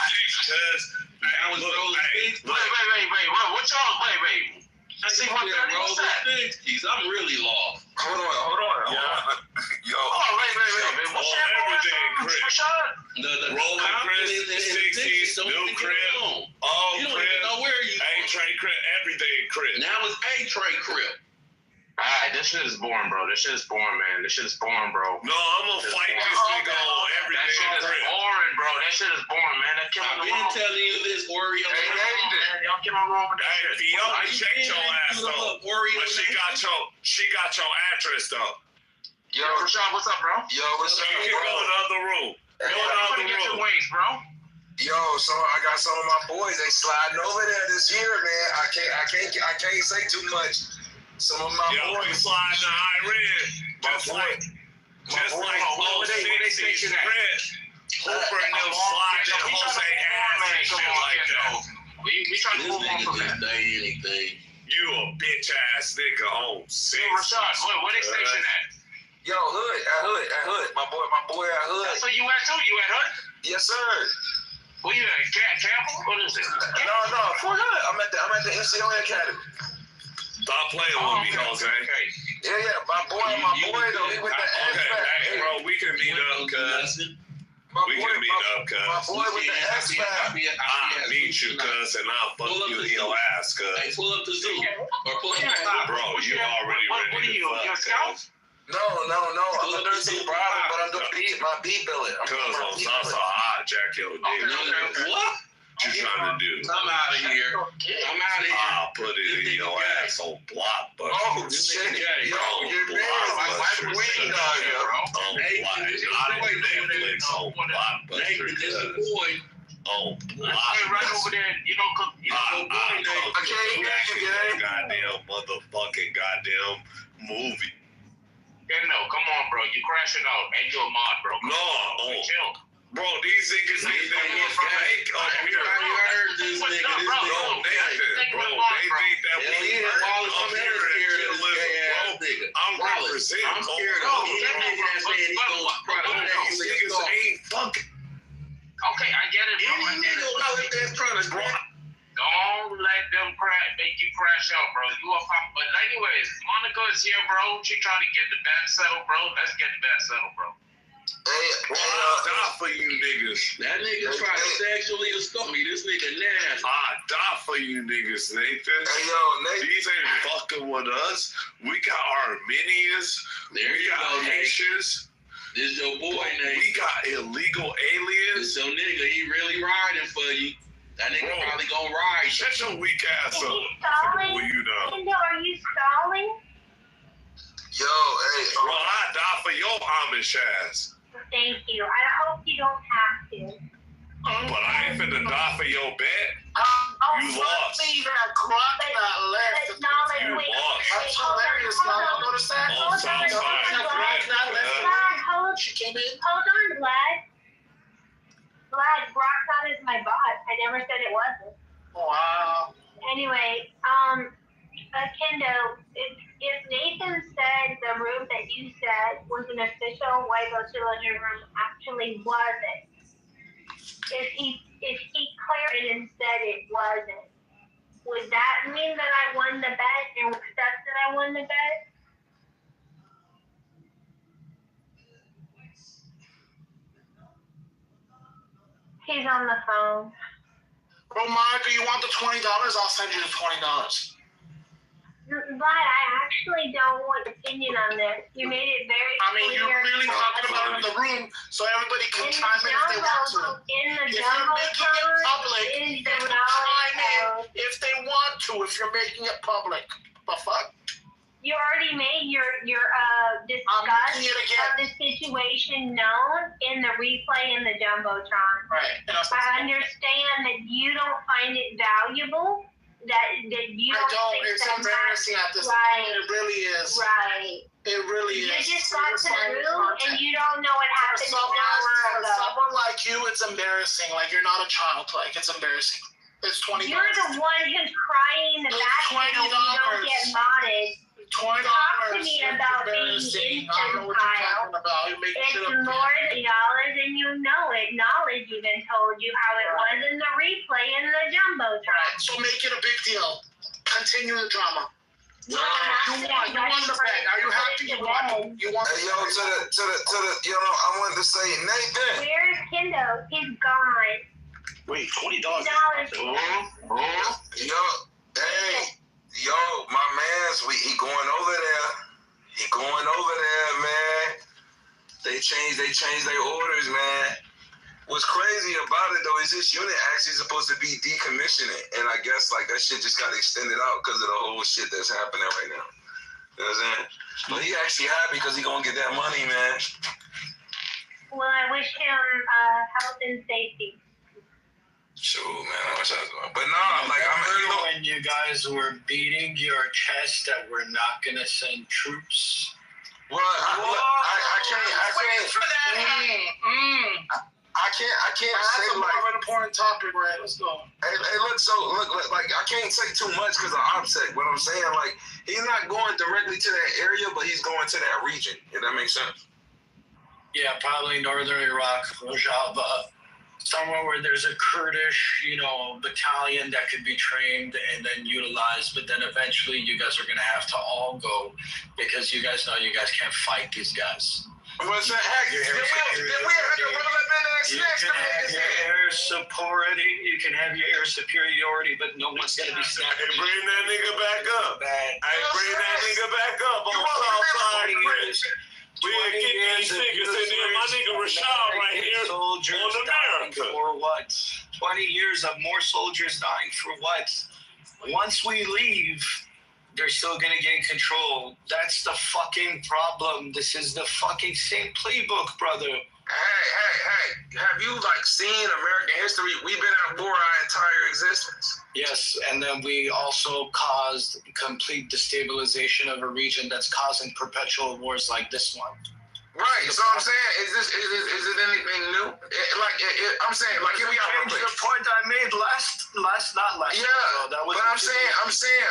cuz. I was rolling sticks. Wait. What y'all? Wait. See what I'm really lost. Hold on. Yo. Oh, wait. What's everything, Chris. The Rolling Chris, 60s, new crib, all you don't crib, even know where you A-Tray crib, everything crib. Now it's A-Tray crib. Alright, this shit is boring, bro. This shit is boring, man. This shit is boring, bro. No, I'm gonna fight this nigga on everything. That shit is boring, bro. That shit is boring, man. That killing I've been telling you this, Oreo. Y'all killing wrong with that shit. Fiona checked your ass though, but she got your address though. Yo, Rashad, what's up, bro? Yo, what's up, You can go in the other room. Get your wings, bro. Yo, so I got some of my boys. They sliding over there this year, man. I can't say too much. Some of my boys. We sliding to Iran. Just like old 60s Chris. Hooper and them sliding to Jose ass and shit like that. We trying to move on from that. Anything. You a bitch ass nigga on 6. Rashad, what they station at? Yo, Hood. My boy at Hood. That's where you at too? You at Hood? Yes, sir. Where you at? Campbell? What is it? No, for Hood. I'm at the NCAA Academy. Stop playing with me, Jose. Yeah. My boy, though, he with the S-Pack. Hey, bro, we can meet up, cuz. My boy with the S-Pack. I'll meet you, cuz, and I'll fuck you in your ass, cuz. Hey, pull up the zoo. Or pull up the top. Bro, you already ready to fuck, you a scout? No. I'm a nursing brother, but I'm doing my B-billet. Cuz, I'm so hot, Jack, yo, dude. What? What you trying to do? I'm out of here. I'll put it in your ass on Blockbuster. Oh, shit. Yo, your man is like weed out here, bro. On Netflix, on Blockbuster, This is boy. on Blockbuster. Hey, right over there, you know, I can't hear you, goddamn movie. Yeah, no, come on, bro. You crashing out, and you're a mod, bro. No, chill. Bro, these niggas think that we fake up here. You heard this nigga. Bro, they think that we up here. I'm representing. I'm scared of these niggas saying he's gonna product. These niggas ain't fucking. Okay, I get it, bro. Any nigga out there trying to crack. Don't let them make you crash out, bro. You a pop. But anyways, Monica is here, bro. She trying to get the bet settled, bro. Let's get the bet settled, bro. Bro, I'll die for you niggas. That nigga tried to sexually assault me. This nigga nasty. I'll die for you niggas, Nathan. Hey, yo, Nathan. These ain't fucking with us. We got Armenians. There we you got go, Haitians. This your boy, Nate. We got illegal aliens. This your nigga. He really riding for you. That nigga probably gonna ride. Shut your weak ass up. Stalling? You know. Kendo, are you stalling? Yo, hey. Well, I die for your Amish ass. Thank you. I hope you don't have to. But I ain't finna die for your bet. You lost. That clock not left. But not like, wait, That's hilarious. Y'all notice that? Hold on, Vlad. Vlad, Brockton is my boss. I never said it wasn't. Wow. Anyway, Kendo, if Nathan said the room that you said was an official White House Children room, actually wasn't. If he cleared and said it wasn't, would that mean that I won the bet and accept that I won the bet? He's on the phone. Monica, you want the $20? I'll send you the $20. But I actually don't want opinion on this. You made it very clear. You're really talking about it in the room, so everybody can chime in if they want to. In the If jumbo you're making it public, is they the can chime knowledge in if they want to, if you're making it public. The fuck? You already made your discuss of the situation known in the replay in the Jumbotron. Right. I understand that you don't find it valuable. That you don't think It's that embarrassing at this right. point. It really is. Right. It really You is. just got to the room and you don't know what happened an hour For ago. someone like you, it's embarrassing. Like, you're not a child. Like, it's embarrassing. It's $20. You're the one who's crying in the back and you don't get modded. $20. Talk to me about being infantile. It's more than dollars and you know it. Knowledge even told you how it was in the replay in the Jumbotron. Right, so make it a big deal. Continue the drama. You won the bet. Are you happy you won? You won. Hey, yo, to the, I wanted to say, Nathan. Where's Kendo? He's gone. Wait, $20. Yo, my man's, he going over there. He going over there, man. They changed their orders, man. What's crazy about it though is this unit actually supposed to be decommissioning, and I guess like that shit just got extended out because of the whole shit that's happening right now. You know what I'm saying? But he actually happy because he gonna get that money, man. Well, I wish him health and safety. Sure, man. I wish I was going. But no, like when you guys were beating your chest that we're not gonna send troops. Well, I can't. For that. I can't say that's like an important topic, right? Let's go. Hey, look, like I can't say too much because of OPSEC. What I'm saying, like he's not going directly to that area, but he's going to that region. If that makes sense. Yeah, probably northern Iraq, Rojava, somewhere where there's a Kurdish, battalion that could be trained and then utilized. But then eventually, you guys are gonna have to all go because you guys know you guys can't fight these guys. What's that? Heck, then we have to roll up in You can have your air superiority. You can have your air superiority, but no one's gonna be snapping. Hey, bring that nigga back up. Hey, bring that nigga back up on Southside Bridge. We ain't getting these niggas in there. My nigga Rashad right here soldiers on America. For what? 20 years of more soldiers dying for what? Once we leave, they're still gonna gain control. That's the fucking problem. This is the fucking same playbook, brother. Hey, have you seen American history? We've been at war our entire existence. Yes, and then we also caused complete destabilization of a region that's causing perpetual wars like this one. Right, so I'm saying, is it anything new? I'm saying, here we are. The point I made last. Yeah, that was but I'm saying,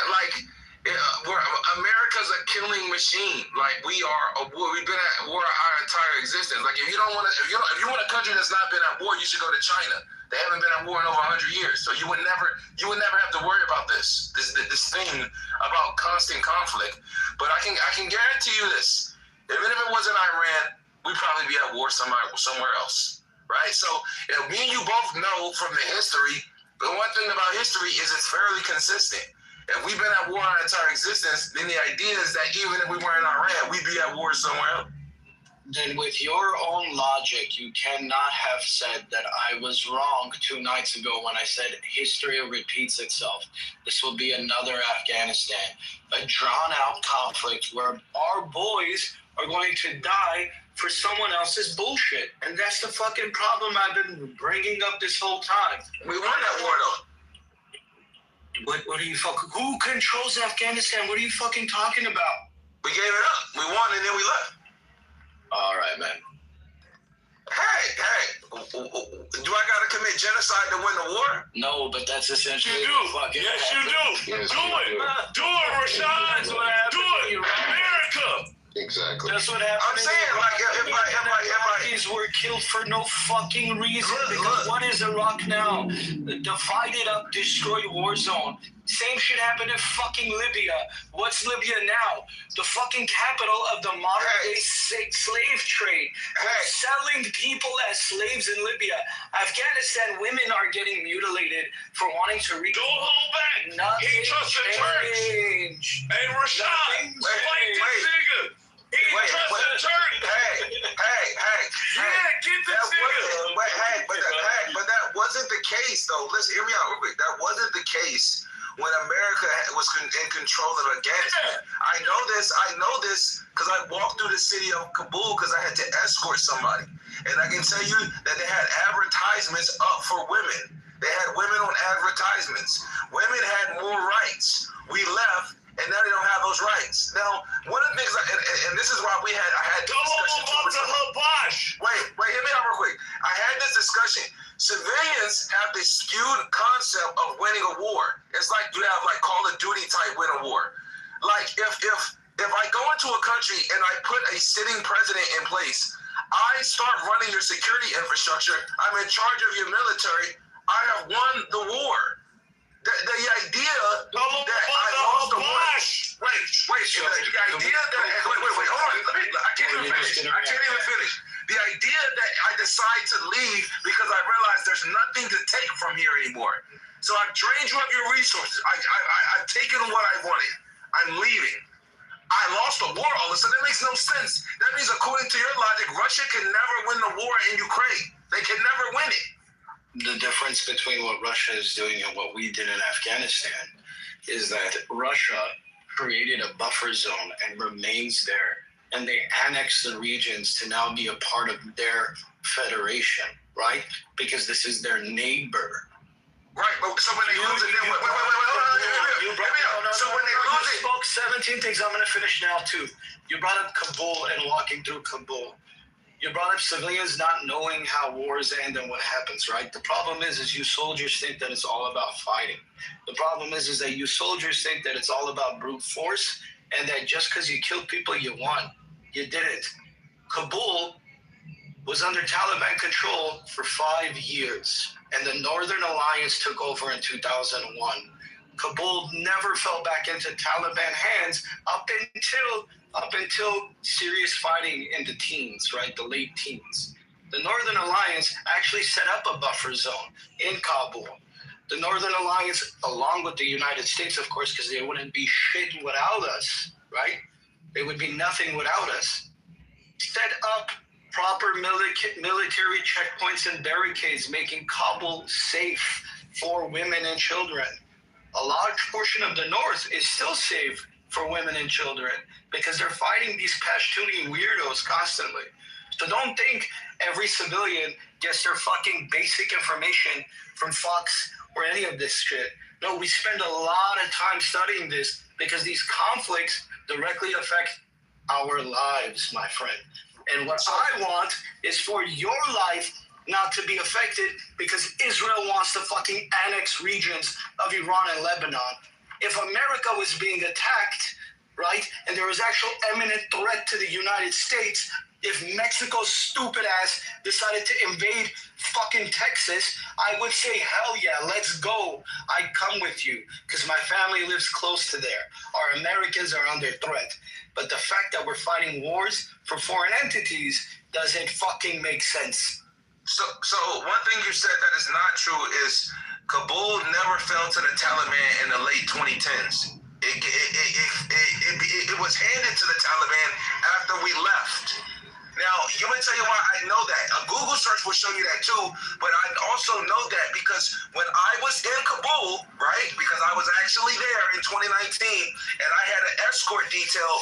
America's a killing machine. We've been at war our entire existence. If you want a country that's not been at war, you should go to China. They haven't been at war in over 100 years, so you would never have to worry about this thing about constant conflict. But I can guarantee you this: even if it wasn't Iran, we'd probably be at war somewhere else, right? So me and you both know from the history. The one thing about history is it's fairly consistent. If we've been at war our entire existence, then the idea is that even if we weren't in Iran, we'd be at war somewhere else. then with your own logic, you cannot have said that I was wrong 2 nights ago when I said history repeats itself. This will be another Afghanistan, a drawn-out conflict where our boys are going to die for someone else's bullshit. And that's the fucking problem I've been bringing up this whole time. We won that war, though. What are you fucking... Who controls Afghanistan? What are you fucking talking about? We gave it up. We won and then we left. All right, man. Hey, do I gotta commit genocide to win the war? No, but that's essentially... You do. Yes, you do. Do it. Do it, Rashad. That's what happened. Do it. America. Exactly. That's what happened. I'm saying, like, if Iraqis were killed for no fucking reason. Because what is Iraq now? Divided up, destroyed war zone. Same shit happened in fucking Libya. What's Libya now? The fucking capital of the modern day slave trade. Selling people as slaves in Libya. Afghanistan, women are getting mutilated for wanting to read. Don't hold back. Nothing He trusts the church. changed. Hey, Rashad, fight this nigga. He trusts the church. Yeah, get this nigga. But that wasn't the case, though. Listen, hear me out real quick. That wasn't the case when America was in control of Afghanistan. I know this because I walked through the city of Kabul because I had to escort somebody. And I can tell you that they had advertisements up for women. They had women on advertisements. Women had more rights. We left, and now they don't have those rights. Now, one of the things, and this is why I had this discussion too. Wait, hear me out real quick. I had this discussion. Civilians have this skewed concept of winning a war. It's like you have like Call of Duty type win a war. Like if I go into a country and I put a sitting president in place, I start running your security infrastructure. I'm in charge of your military. I have won the war. The idea that I lost the war. Wait, the idea that hold on. I can't even finish. The idea that I decide to leave because I realize there's nothing to take from here anymore. So I've drained you of your resources. I've taken what I wanted. I'm leaving. I lost the war all of a sudden. That makes no sense. That means, according to your logic, Russia can never win the war in Ukraine. They can never win it. The difference between what Russia is doing and what we did in Afghanistan is that Russia created a buffer zone and remains there. And they annexed the regions to now be a part of their federation, right? Because this is their neighbor. Right, but so when they lose it, then wait. So when they lose it, you spoke 17 things. I'm going to finish now too. You brought up Kabul and walking through Kabul. You brought up civilians not knowing how wars end and what happens, right? The problem is you soldiers think that it's all about fighting. The problem is that you soldiers think that it's all about brute force and that just because you killed people, you won. You didn't. Kabul was under Taliban control for 5 years, and the Northern Alliance took over in 2001. Kabul never fell back into Taliban hands up until serious fighting in the teens, right? The late teens. The Northern Alliance actually set up a buffer zone in Kabul. The Northern Alliance, along with the United States, of course, because they wouldn't be shit without us, right? They would be nothing without us. Set up proper military checkpoints and barricades, making Kabul safe for women and children. A large portion of the north is still safe for women and children because they're fighting these Pashtuni weirdos constantly. So don't think every civilian gets their fucking basic information from Fox or any of this shit. No, we spend a lot of time studying this because these conflicts directly affect our lives, my friend. And what I want is for your life not to be affected because Israel wants to fucking annex regions of Iran and Lebanon. If America was being attacked, right, and there was actual imminent threat to the United States, if Mexico's stupid ass decided to invade fucking Texas, I would say, hell yeah, let's go. I'd come with you because my family lives close to there. Our Americans are under threat. But the fact that we're fighting wars for foreign entities doesn't fucking make sense. So one thing you said that is not true is Kabul never fell to the Taliban in the late 2010s. It was handed to the Taliban after we left. Now, let me tell you why I know that. A Google search will show you that too, but I also know that because when I was in Kabul, right, because I was actually there in 2019, and I had an escort detail,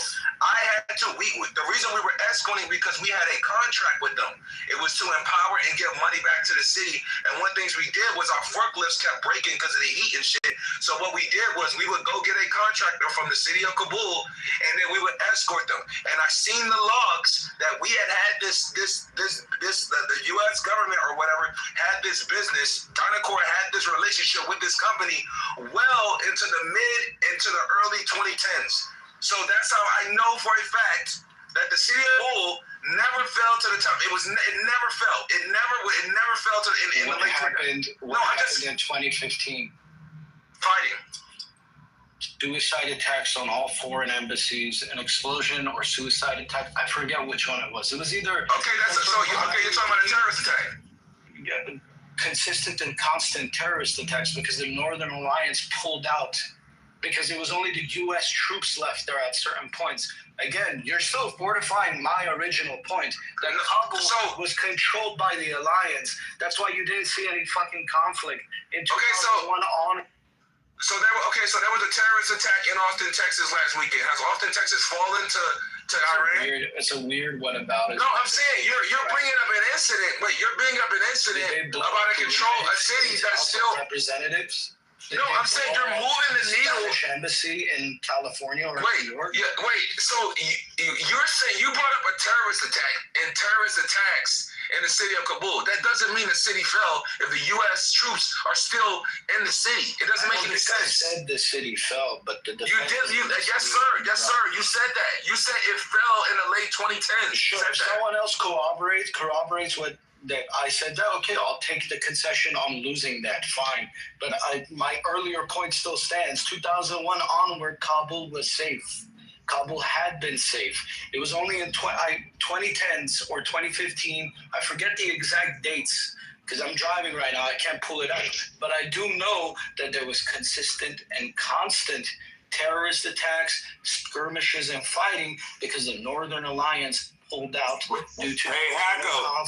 the reason we were escorting because we had a contract with them. It was to empower and give money back to the city, and one thing we did was our forklifts kept breaking because of the heat and shit. So what we did was we would go get a contractor from the city of Kabul, and then we would escort them. And I seen the logs that we had the U.S. government or whatever had this business. Dynacor had this relationship with this company well into the early 2010s. So that's how I know for a fact that the city of Kabul never fell to the top. It never fell. It never fell to in the late 2010s. What happened in 2015? Fighting. Suicide attacks on all foreign embassies, an explosion or suicide attack. I forget which one it was. It was either... you're talking about a terrorist attack. Yeah, consistent and constant terrorist attacks because the Northern Alliance pulled out because it was only the U.S. troops left there at certain points. Again, you're still fortifying my original point that Kabul was controlled by the Alliance. That's why you didn't see any fucking conflict in 2001 on... So there was a terrorist attack in Austin, Texas last weekend. Has Austin, Texas fallen to Iran? It's a weird one about it. No, I'm saying you're bringing up an incident, but you're bringing up an incident about a city that's still representatives. No, I'm saying you're moving the needle. Spanish embassy in California or New York. So you're saying you brought up a terrorist attack and terrorist attacks in the city of Kabul. That doesn't mean the city fell if the U.S. troops are still in the city. It doesn't make any sense. You said the city fell, but the you did. Yes, sir. You said that. You said it fell in the late 2010s. Sure. If someone else corroborates what that I said, that okay, I'll take the concession on losing that. Fine, but my earlier point still stands. 2001 onward, Kabul was safe. Kabul had been safe. It was only in 2010s or 2015. I forget the exact dates because I'm driving right now. I can't pull it up. But I do know that there was consistent and constant terrorist attacks, skirmishes, and fighting because the Northern Alliance pulled out due to... Hey, Hacko,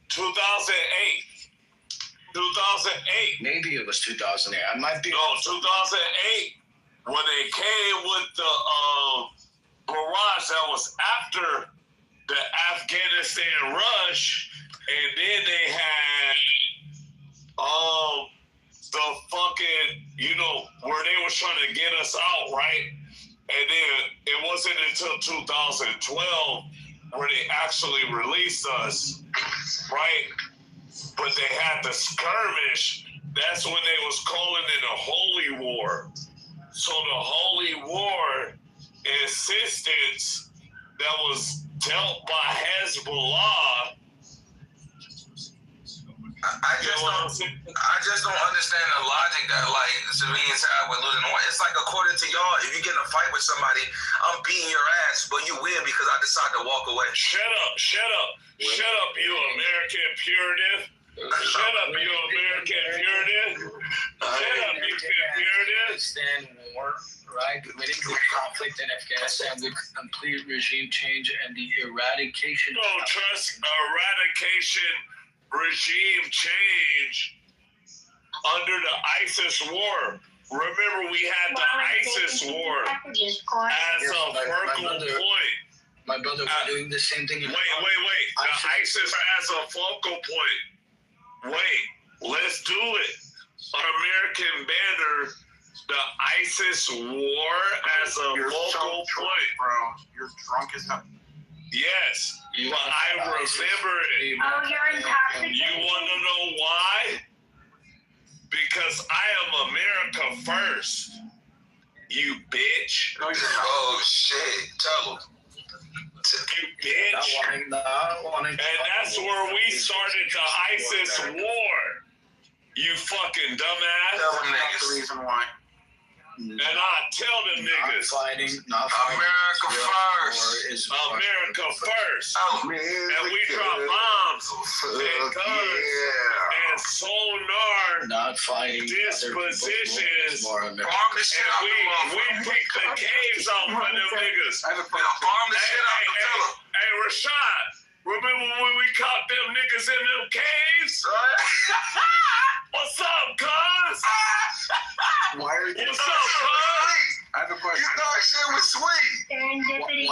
2008. Maybe it was 2008. I might be... No, 2008. When they came with the barrage, that was after the Afghanistan rush, and then they had the fucking, where they was trying to get us out, right? And then it wasn't until 2012 where they actually released us, right? But they had the skirmish. That's when they was calling it a holy war. So the holy war insistence that was dealt by Hezbollah. I just don't understand the logic that civilians have with losing the war. It's like according to y'all, if you get in a fight with somebody, I'm beating your ass, but you win because I decide to walk away. Shut up, you American puritan. Shut up, you American puritan. Shut up, you puritan. Stand war, right? Winning the conflict in Afghanistan with complete regime change and the eradication. Don't trust eradication. Regime change under the ISIS war. Remember, we had the ISIS war as a focal point. My brother was doing the same thing. Wait. The ISIS as a focal point. Wait, let's do it. American banner, the ISIS war as a focal point. Bro, you're drunk as hell. Yes, but I remember it. Oh, you're intoxicated. You want to know why? Because I am America first. You bitch. Oh, shit. Tell them. You bitch. And that's where we started the ISIS war. You fucking dumbass. That's the reason why. And I tell them niggas, America first. America first. And we drop bombs and guns and sonar dispositions. And we pick the caves off of them niggas. Bomb the shit out of them. Hey, Rashad, remember when we caught them niggas in them caves? What's up, cuz? Why are you? What's up, cuz? I have a question. You thought shit was sweet.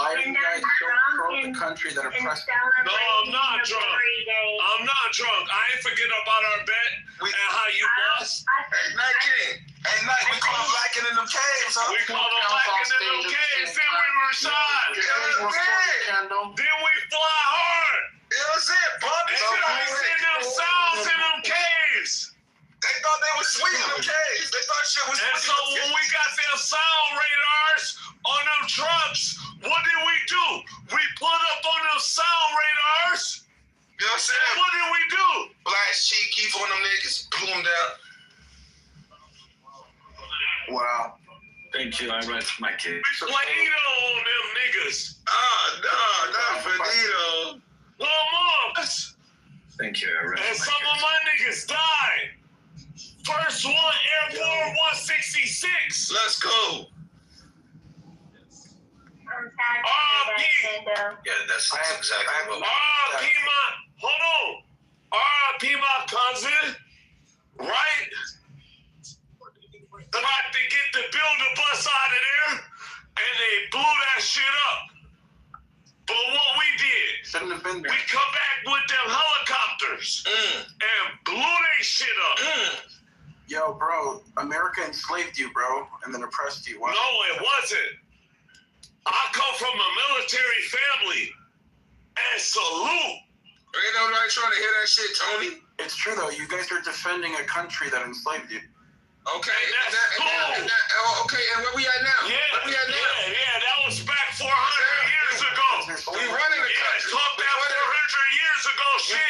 Why are you guys so pro the country that oppressed? No, I'm not drunk. I'm not drunk. I ain't forget about our bet and how you lost. Hey, Night King. Hey, Night, we call them blacking in them caves, huh? We call them blacking in them caves. Then we were shot. Then we fly hard. You know what I'm saying, Bobby? And then we send them sounds in them caves. They thought they were sweet in them caves. They thought shit was sweet. And so when we got them sound radars on them trucks, what did we do? We put up on them sound radars. You know what I'm saying? And what did we do? Blast cheek, keep on them niggas, blew them down. Wow. Thank you. I rest my case. We played on them niggas. No, not Finito. Lamar. Thank you. I rest And my some of my niggas died. First one, Airport 166. Let's go. R.I.P. Yeah, that's exactly what R.I.P. Hold on. R.I.P. my cousin, right? About to get the builder bus out of there, and they blew that shit up. But what we did, shouldn't have been there. We come back with them helicopters and blew their shit up. Yo, bro, America enslaved you, bro, and then oppressed you. Why? No, it wasn't. I come from a military family, and salute. Ain't nobody trying to hear that shit, Tony. It's true, though. You guys are defending a country that enslaved you. Okay, and okay, and where we at now? Yeah, where we at now? Yeah, that was back 400 years ago. We running the country. Talk that 400 years ago, shit.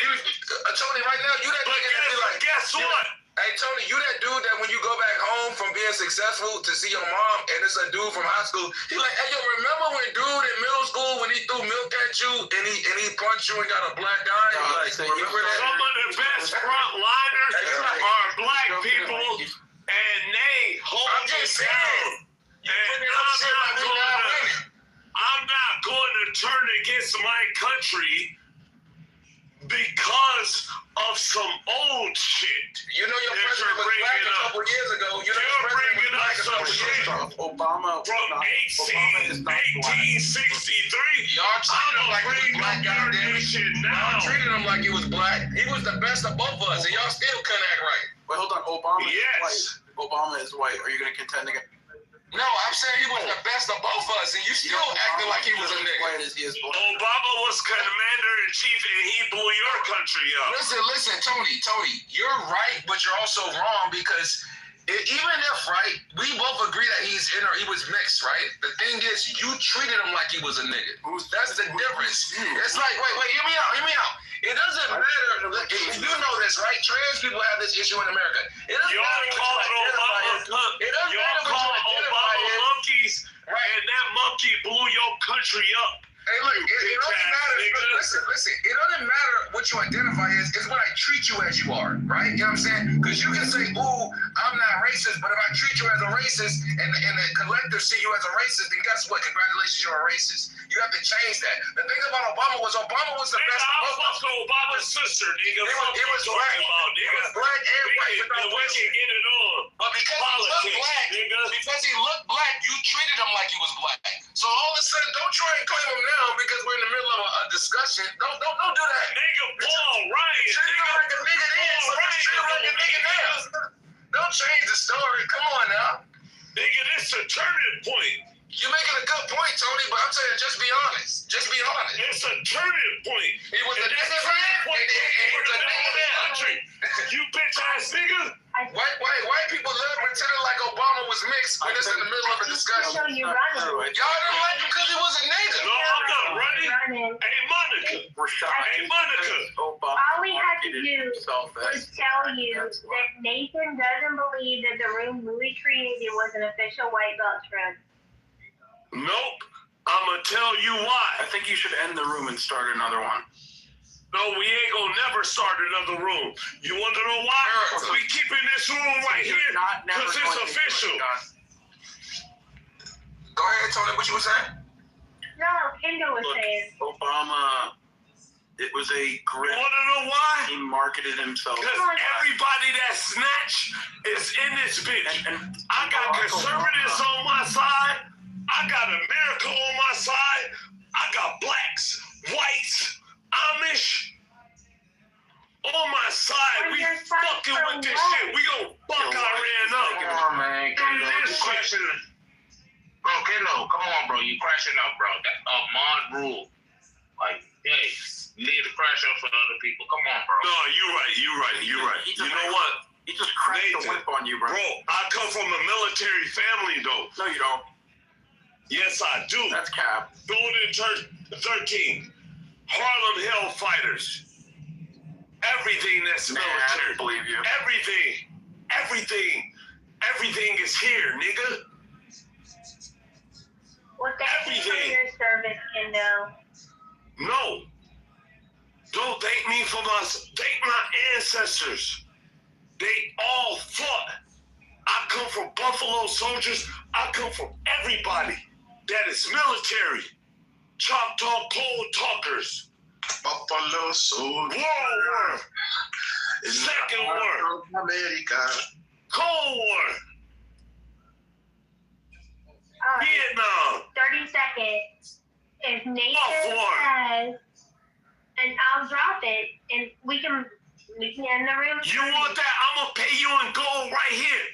Tony, right now, you that nigga that be like, guess what? Hey, Tony, you that dude that when you go back home from being successful to see your mom, and it's a dude from high school, he like, hey, yo, remember when dude in middle school, when he threw milk at you, and he punched you and got a black eye? Like, remember that? Some of the best frontliners are black people, and they hold it down. And I'm not going to turn against my country because of some old shit. You know your president was black a couple years ago. You know your president was black a couple years ago. Obama from 1863. Y'all treated him like he was black, goddamn it. Y'all treated him like he was black. He was the best of both of us, and y'all still couldn't act right. Wait, hold on. Obama is white. Obama is white. Are you going to contend again? No, I'm saying he was the best of both of us, and you still acting like he was a nigga. Obama was commander-in-chief, and he blew your country up. Listen, Tony, you're right, but you're also wrong because even if, right, we both agree that he was mixed, right? The thing is, you treated him like he was a nigga. That's the difference. It's like, wait, hear me out. It doesn't matter. You know this, right? Trans people have this issue in America. It doesn't matter what you identify as. It doesn't matter what you identify as. Monkeys, and that monkey blew your country up. Hey, look, it doesn't matter. Listen, it doesn't matter what you identify as. It's what I treat you as you are, right? You know what I'm saying? Because you can say, ooh, I'm not racist, but if I treat you as a racist and the collective see you as a racist, then guess what? Congratulations, you're a racist. You have to change that. The thing about Obama was the best of both of us. Obama's sister, nigga. It was black. It was black and white. We can get it on. But because he looked black, you treated him like he was black. So all of a sudden, don't try and claim him now because we're in the middle of a discussion. Don't do that. Nigga, Paul Ryan. Treat him like a nigga then, so treat him like a nigga now. Don't change the story. Come on now. Nigga, this is a turning point. You're making a good point, Tony, but I'm saying just be honest. Just be honest. It's a turning point. He was a nigga then, and he was a nigga now. You bitch ass nigga. White people love pretending like Obama was mixed when it's in the middle of a discussion. Y'all didn't like him because he was a nigga. No, I'm not running. Hey, Monica. All we had to do was tell you that Nathan doesn't believe that the room Louis created was an official white belt room. Nope. I'm going to tell you why. I think you should end the room and start another one. No, we ain't going to never start another room. You want to know why? We keeping this room right here because it's official. Go ahead, Tony. What you were saying? No, Kendall was saying. Obama, it was a great. You want to know why? He marketed himself. Because everybody that snatched is in this bitch. And I got conservatives on my side. I got America on my side. I got blacks, whites, Amish on my side. We fucking with this shit. We gonna fuck Iran up. Come on, man. This question. Bro, Kendall, come on, bro. You crashing up, bro. That mod rule. Like, hey, you need to crash up for other people. Come on, bro. No, you're right. You know what? He just cracked the whip on you, bro. Bro, I come from a military family, though. No, you don't. Yes, I do. That's cap. Building 13. Harlem Hellfighters. Everything that's military. I don't believe you. Everything is here, nigga. Well, thank you for your service, Kendall. No. Don't thank me for thank my ancestors. They all fought. I come from Buffalo Soldiers. I come from everybody that is military. Choctaw Cold Talkers. Buffalo Soldiers. World War. Second War. America. Cold War. Vietnam. 30 seconds. If Nathan says, and I'll drop it, and we can end the room. You want that? I'm gonna pay you in gold right here.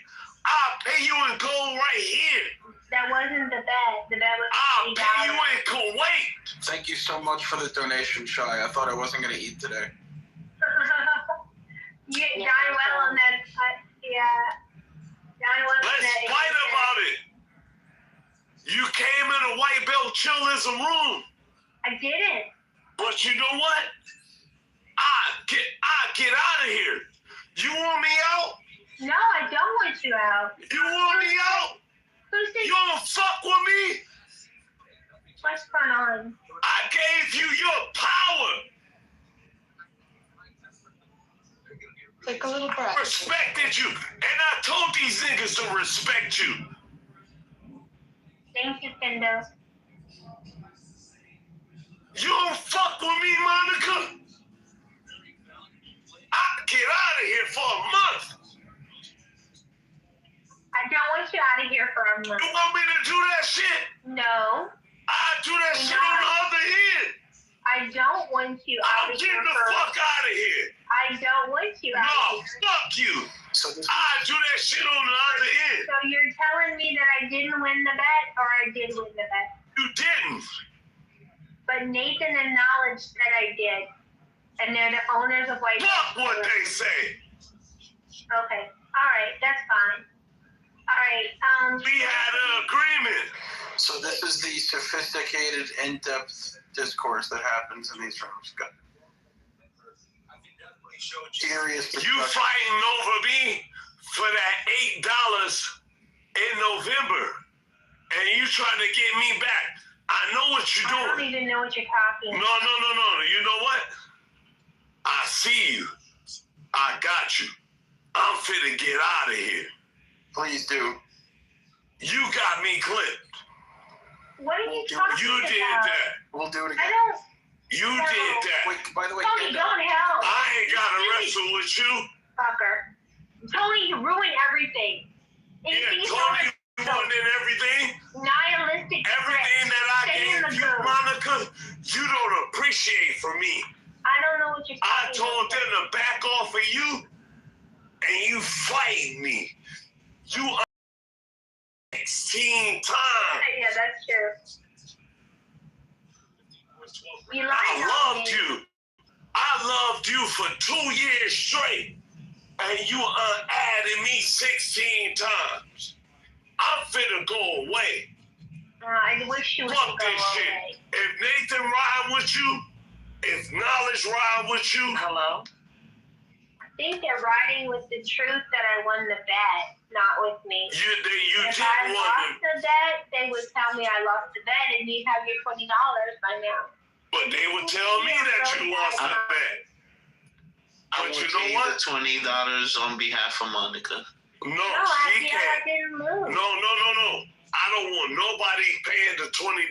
I'll pay you in gold right here. That wasn't the bet. The bet was I'll pay you in Kuwait. Thank you so much for the donation, Shy. I thought I wasn't gonna eat today. Johnny well on that. Johnny well. Let's fight about it. You came in a white belt chillism room. I didn't. But you know what? I get out of here. You want me out? No, I don't want you out. You want me out? You don't fuck with me? What's going on? I gave you your power. Take a little breath. Respected you. And I told these niggas to respect you. Thank you, Kendall. You don't fuck with me, Monica. I get out of here for a month. I don't want you out of here for a month. You want me to do that shit? No. I do that shit on the other end. I don't want you out of here. I'm getting the fuck out of here. I don't want you out of here. No, fuck you. I do that shit on the other end. So you're telling me that I didn't win the bet, or I did win the bet? You didn't. But Nathan acknowledged that I did. And they're the owners of White Fuck what they say. Okay. All right. That's fine. All right. We had an agreement. So this is the sophisticated, in-depth discourse that happens in these rooms. Good. Serious discussion. You fighting over me for that $8 in November, and you trying to get me back. I know what you're doing. I don't even know what you're talking about. No. You know what? I see you. I got you. I'm finna get out of here. Please do. You got me clipped. What are you talking about? You did that. We'll do it again. I don't. You did that. Wait, by the way, Tony, don't help. I ain't gotta wrestle with you. Fucker. Tony, you ruined everything. Tony ruined everything. Nihilistic. Everything that I gave you, Monica, you don't appreciate from me. I don't know what you're talking about. I told them to back off of you, and you fight me. You 16 times. Yeah, that's true. You lied I loved you. I loved you for 2 years straight, and you added me 16 times. I'm finna go away. I wish you would Fuck go this away. shit. If Nathan ride with you, if Knowledge ride with you. Hello? I think they're riding with the truth that I won the bet, not with me. You if did I win lost the bet, they would tell me I lost the bet and you'd have your $20 by now. But they would tell me that you lost the bet. But you know what? $20 on behalf of Monica. No, I she can't. didn't lose. No. I don't want nobody paying the $20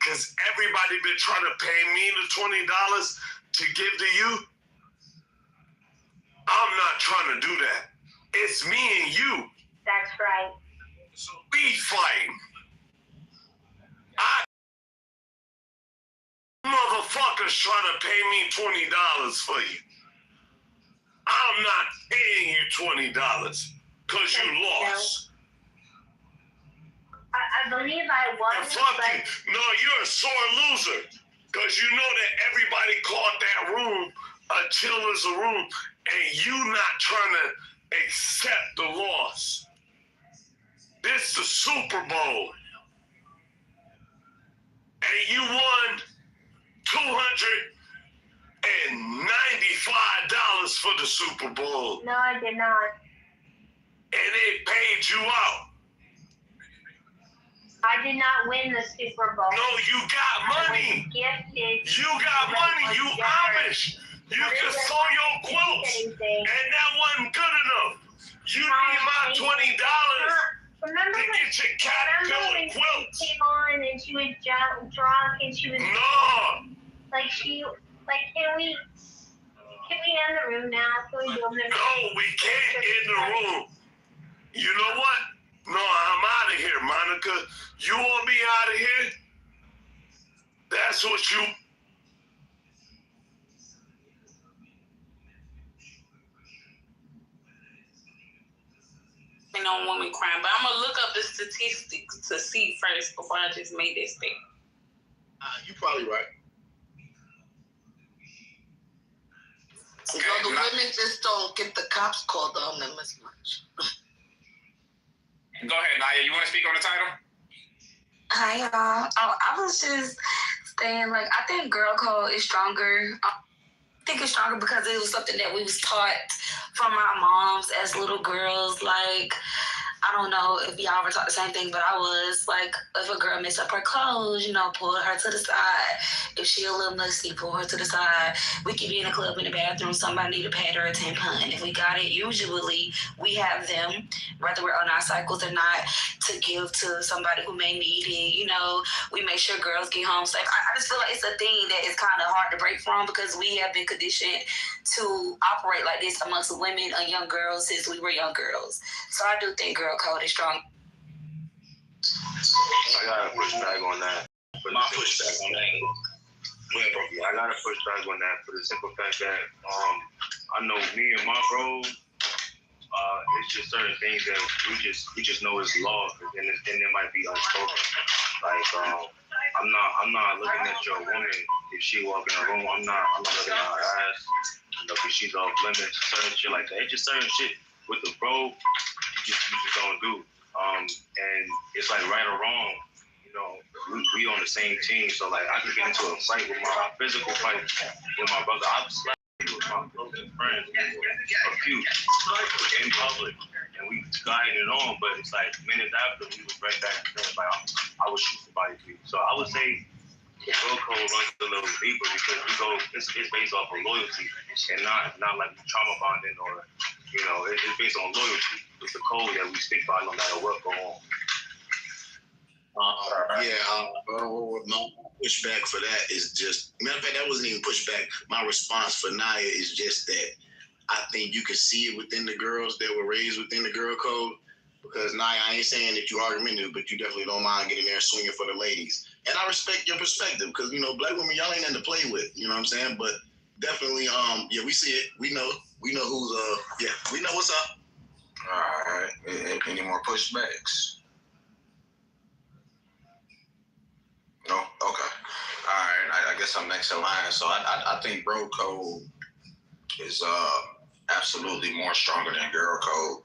because everybody been trying to pay me the $20 to give to you. I'm not trying to do that. It's me and you. That's right. So we fighting. Motherfuckers trying to pay me $20 for you. I'm not paying you $20 because you lost. I believe I won. And fuck you. No, you're a sore loser. Because you know that everybody called that room a chiller's room, and you not trying to accept the loss. This is the Super Bowl. And you won $295 for the Super Bowl. No, I did not. And it paid you out. I did not win the Super Bowl. No, you got money. Gifted. You got money. You Amish. You can sew your quilts. And that wasn't good enough. You need my $20 Remember to get your caterpillar quilts. She came on and she was drunk and she was like can we end the room now? Can we go in the room? No, we can't end the room. You know what? No, I'm out of here, Monica. You want me out of here? That's what you... On women crime, but I'm gonna look up the statistics to see first before I just made this thing. You're probably right. So the women just don't get the cops called on them as much. Go ahead, Naya. You want to speak on the title? Hi, y'all. Oh, I was just saying, like, I think girl code is stronger. I think it's stronger because it was something that we was taught from our moms as little girls. Like, I don't know if y'all ever taught the same thing, but I was like, if a girl messed up her clothes, pull her to the side. If she a little musty, pull her to the side. We could be in a club in the bathroom, somebody need a pad or a tampon. If we got it, usually we have them, whether we're on our cycles or not, to give to somebody who may need it. We make sure girls get home safe. I just feel like it's a thing that is kind of hard to break from because we have been conditioned to operate like this amongst women and young girls since we were young girls. So I do think girl code is strong. I gotta push back on that. My pushback on that. I gotta push back on that for the simple fact that I know me and my bro, it's just certain things that we just know is law, and it might be unspoken. Like I'm not looking at your woman if she walk in a room. I'm not looking at her ass, because she's off limits. Certain shit like that. It's just certain shit with the bro. You just don't do. And it's like right or wrong, we on the same team. So like I could get into a fight with my physical fight with my brother. I've slapped with my closest friends, a few in public, and we gotten it on. But it's like minutes after we was right back to like I would shoot somebody for you. So I would say the bro code runs a little deeper because it's based off of loyalty and not like trauma bonding or it's based on loyalty. It's the code that we stick by no matter what go on. No pushback for that is just, matter of fact, that wasn't even pushback. My response for Naya is just that I think you can see it within the girls that were raised within the girl code. Because Naya, I ain't saying that you argumentative, but you definitely don't mind getting there swinging for the ladies. And I respect your perspective because, black women, y'all ain't nothing to play with. You know what I'm saying? But definitely, we see it. We know who's, we know what's up. All right. Any more pushbacks? No? Okay. All right. I guess I'm next in line. So I think bro code is absolutely more stronger than girl code.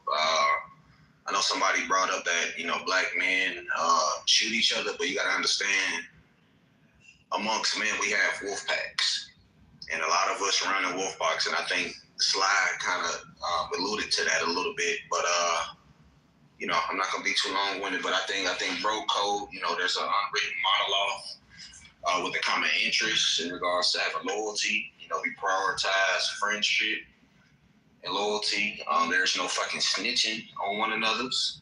I know somebody brought up that, black men shoot each other, but you got to understand, amongst men, we have wolf packs. And a lot of us run in wolf packs, and I think Slide kind of alluded to that a little bit. But, I'm not going to be too long-winded, but I think bro code, there's an unwritten monologue with the common interests in regards to having loyalty. We prioritize friendship and loyalty. There's no fucking snitching on one another's.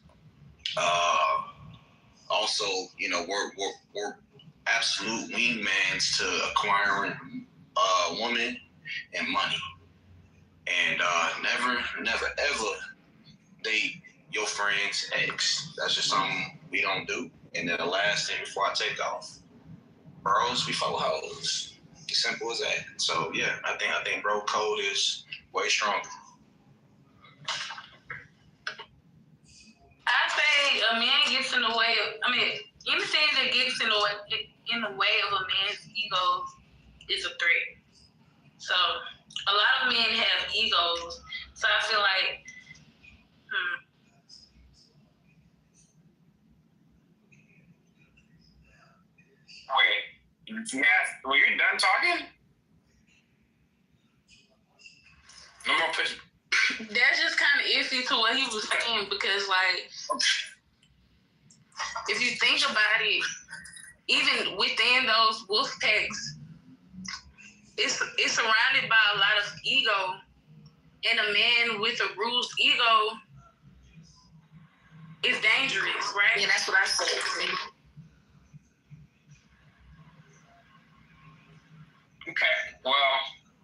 Also, we're absolute wingmans to acquiring woman and money. And never, ever date your friend's ex. That's just something we don't do. And then the last thing before I take off, bros before hoes. Simple as that. So yeah, I think bro code is way stronger. I say a man gets in the way of, anything that gets in the way of a man's ego is a threat. So a lot of men have egos. So I feel like, Wait, were you done talking? No more push. that's just kind of iffy to what he was saying because, like, if you think about it, even within those wolf packs, it's surrounded by a lot of ego, and a man with a bruised ego is dangerous, right? Yeah, that's what I said. Okay, well,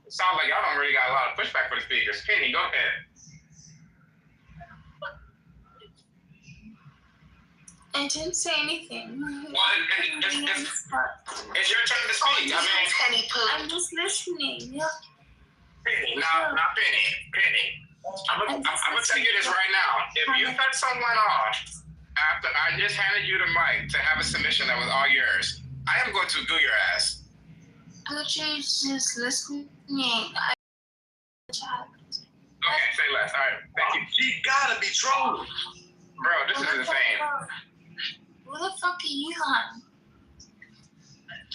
it sounds like y'all don't really got a lot of pushback for the speakers. Kenny, go ahead. I didn't say anything. Well, it's your turn to speak. Penny Pooh. I'm just listening. Yeah. Penny, not Penny. Penny. I'm gonna tell you this right now. If you cut someone off after I just handed you the mic to have a submission that was all yours, I am going to goo your ass. I'm just listening. Okay, say less. All right, thank you. She gotta be trolling. Bro, this is insane. Who the fuck are you on?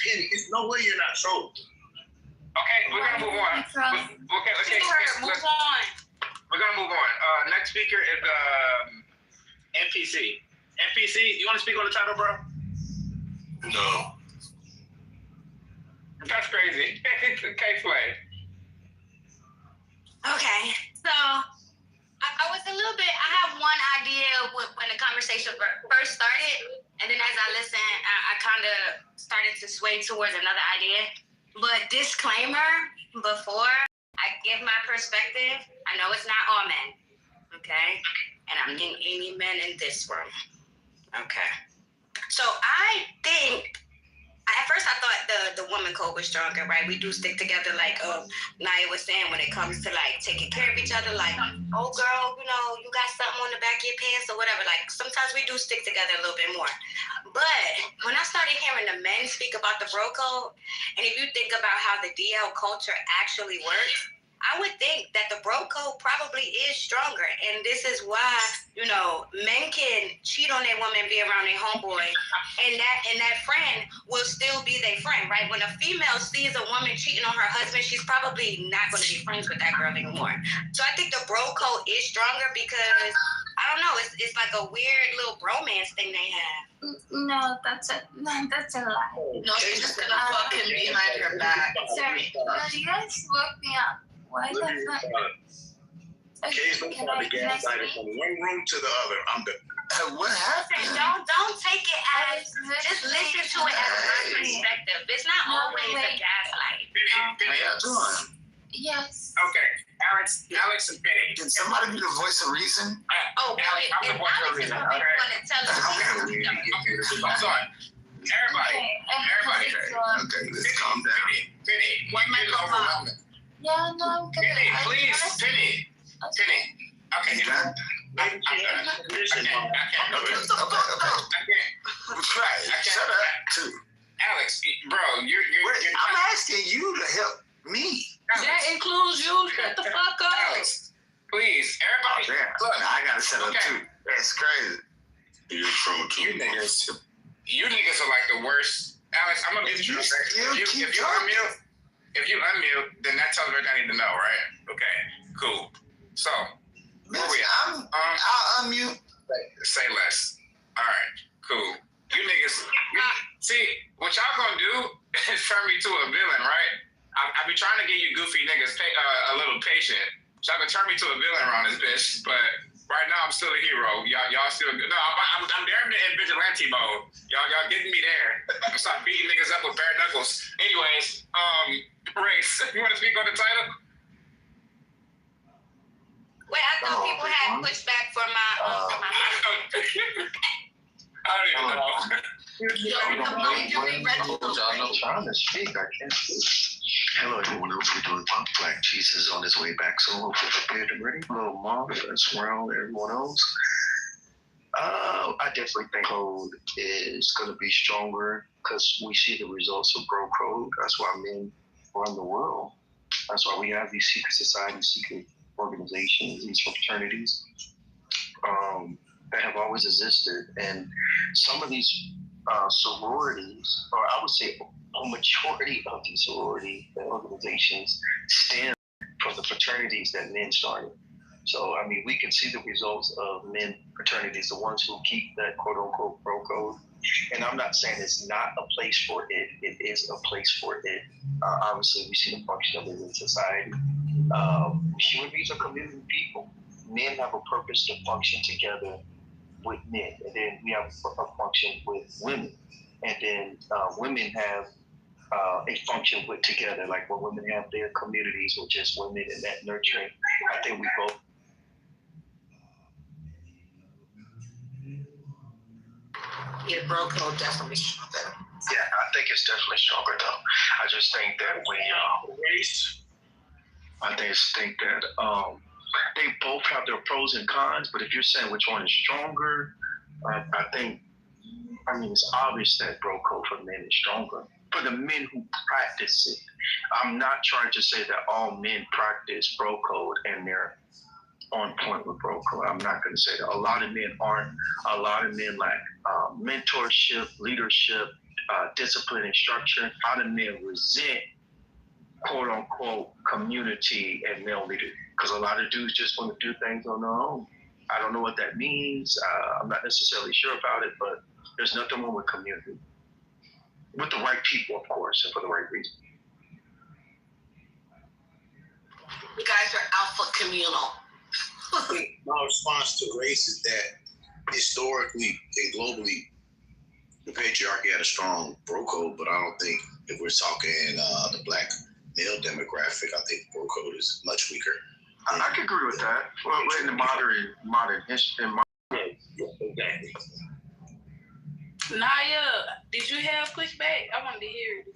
Penny, there's no way you're not trolling. Okay, we're gonna move on. Okay, Move on. We're gonna move on. Next speaker is NPC. NPC, you want to speak on the title, bro? No. That's crazy. K-Flay. Okay, so I was a little bit, I have one idea when the conversation first started, and then as I listened, I kind of started to sway towards another idea. But disclaimer, before I give my perspective, I know it's not all men, okay? And I'm in any men in this room, okay? So I think, at first I thought the woman code was stronger, right? We do stick together like Naya was saying when it comes to like taking care of each other, like, oh girl, you know, you got something on the back of your pants or whatever. Like sometimes we do stick together a little bit more. But when I started hearing the men speak about the bro code, and if you think about how the DL culture actually works, I would think that the bro code probably is stronger. And this is why, you know, men can cheat on their woman, be around their homeboy, and that friend will still be their friend, right? When a female sees a woman cheating on her husband, she's probably not going to be friends with that girl anymore. So I think the bro code is stronger because, I don't know, it's like a weird little bromance thing they have. No, that's a lie. No, she's just gonna fuck him behind her back. Sorry, you guys look me up. Why the fuck? Kay's gonna try to gaslight her from one room to the other. I'm the. What happened? Don't take it as, just listen to it as my perspective. It's not always a gaslight. How y'all doing? Yes. Okay, Alex and Penny. Can somebody be the voice of reason? Alex, I'm the voice of reason. Okay. I'm sorry. Everybody. Okay, let's calm down. Penny, what might go wrong? Yeah, no, I'm good. Penny, please, Penny. Okay. Okay. Try it. Shut up, too. Alex, bro, you're I'm asking you to help me. That includes you. Shut the fuck up. Alex, please, everybody. Look, I gotta shut up too. That's crazy. You're from you niggas are like the worst. Alex, I'm gonna be true. If you unmute, then that tells me what I need to know, right? Okay, cool. So, I'll unmute. Say less. All right, cool. You niggas, see, what y'all gonna do is turn me to a villain, right? I be trying to give you goofy niggas a little patient. Y'all gonna turn me to a villain around this bitch, but Right now, I'm still a hero. Y'all still good. No, I'm damn near in vigilante mode. Y'all getting me there. I'm stop beating niggas up with bare knuckles. Anyways, Race, you want to speak on the title? Wait, I thought people had pushback for my. I don't even know. I'm trying to speak. I can't speak. Hello, everyone. Hope you're doing well. Black Jesus on his way back, so hopefully prepared and ready. Little Mom, that's around everyone else. I definitely think code is going to be stronger because we see the results of bro code. That's why men run the world. That's why we have these secret societies, secret organizations, these fraternities that have always existed. And some of these sororities, or I would say a majority of these sorority organizations stem from the fraternities that men started. So, I mean, we can see the results of men fraternities, the ones who keep that quote-unquote bro code. And I'm not saying it's not a place for it. It is a place for it. Obviously, we see the function of it in society. Sororities are community people. Men have a purpose to function together with men. And then we have a function with women. And then women have a function with together. Like when women have their communities with just women and that nurturing, I think we both. Yeah, bro code definitely stronger. Yeah, I think it's definitely stronger though. I just think that they both have their pros and cons, but if you're saying which one is stronger, I mean, it's obvious that bro code for men is stronger. For the men who practice it, I'm not trying to say that all men practice bro code and they're on point with bro code. I'm not going to say that. A lot of men aren't. A lot of men lack mentorship, leadership, discipline, and structure. A lot of men resent quote unquote community and male leadership because a lot of dudes just want to do things on their own. I don't know what that means. I'm not necessarily sure about it, but there's nothing wrong with community. With the right people, of course, and for the right reason. You guys are alpha communal. My response to race is that historically and globally, the patriarchy had a strong bro code, but I don't think if we're talking the black male demographic, I think bro code is much weaker. I can agree with that. Well, in the modern history, yeah, exactly. Naya, did you have pushback? I wanted to hear it.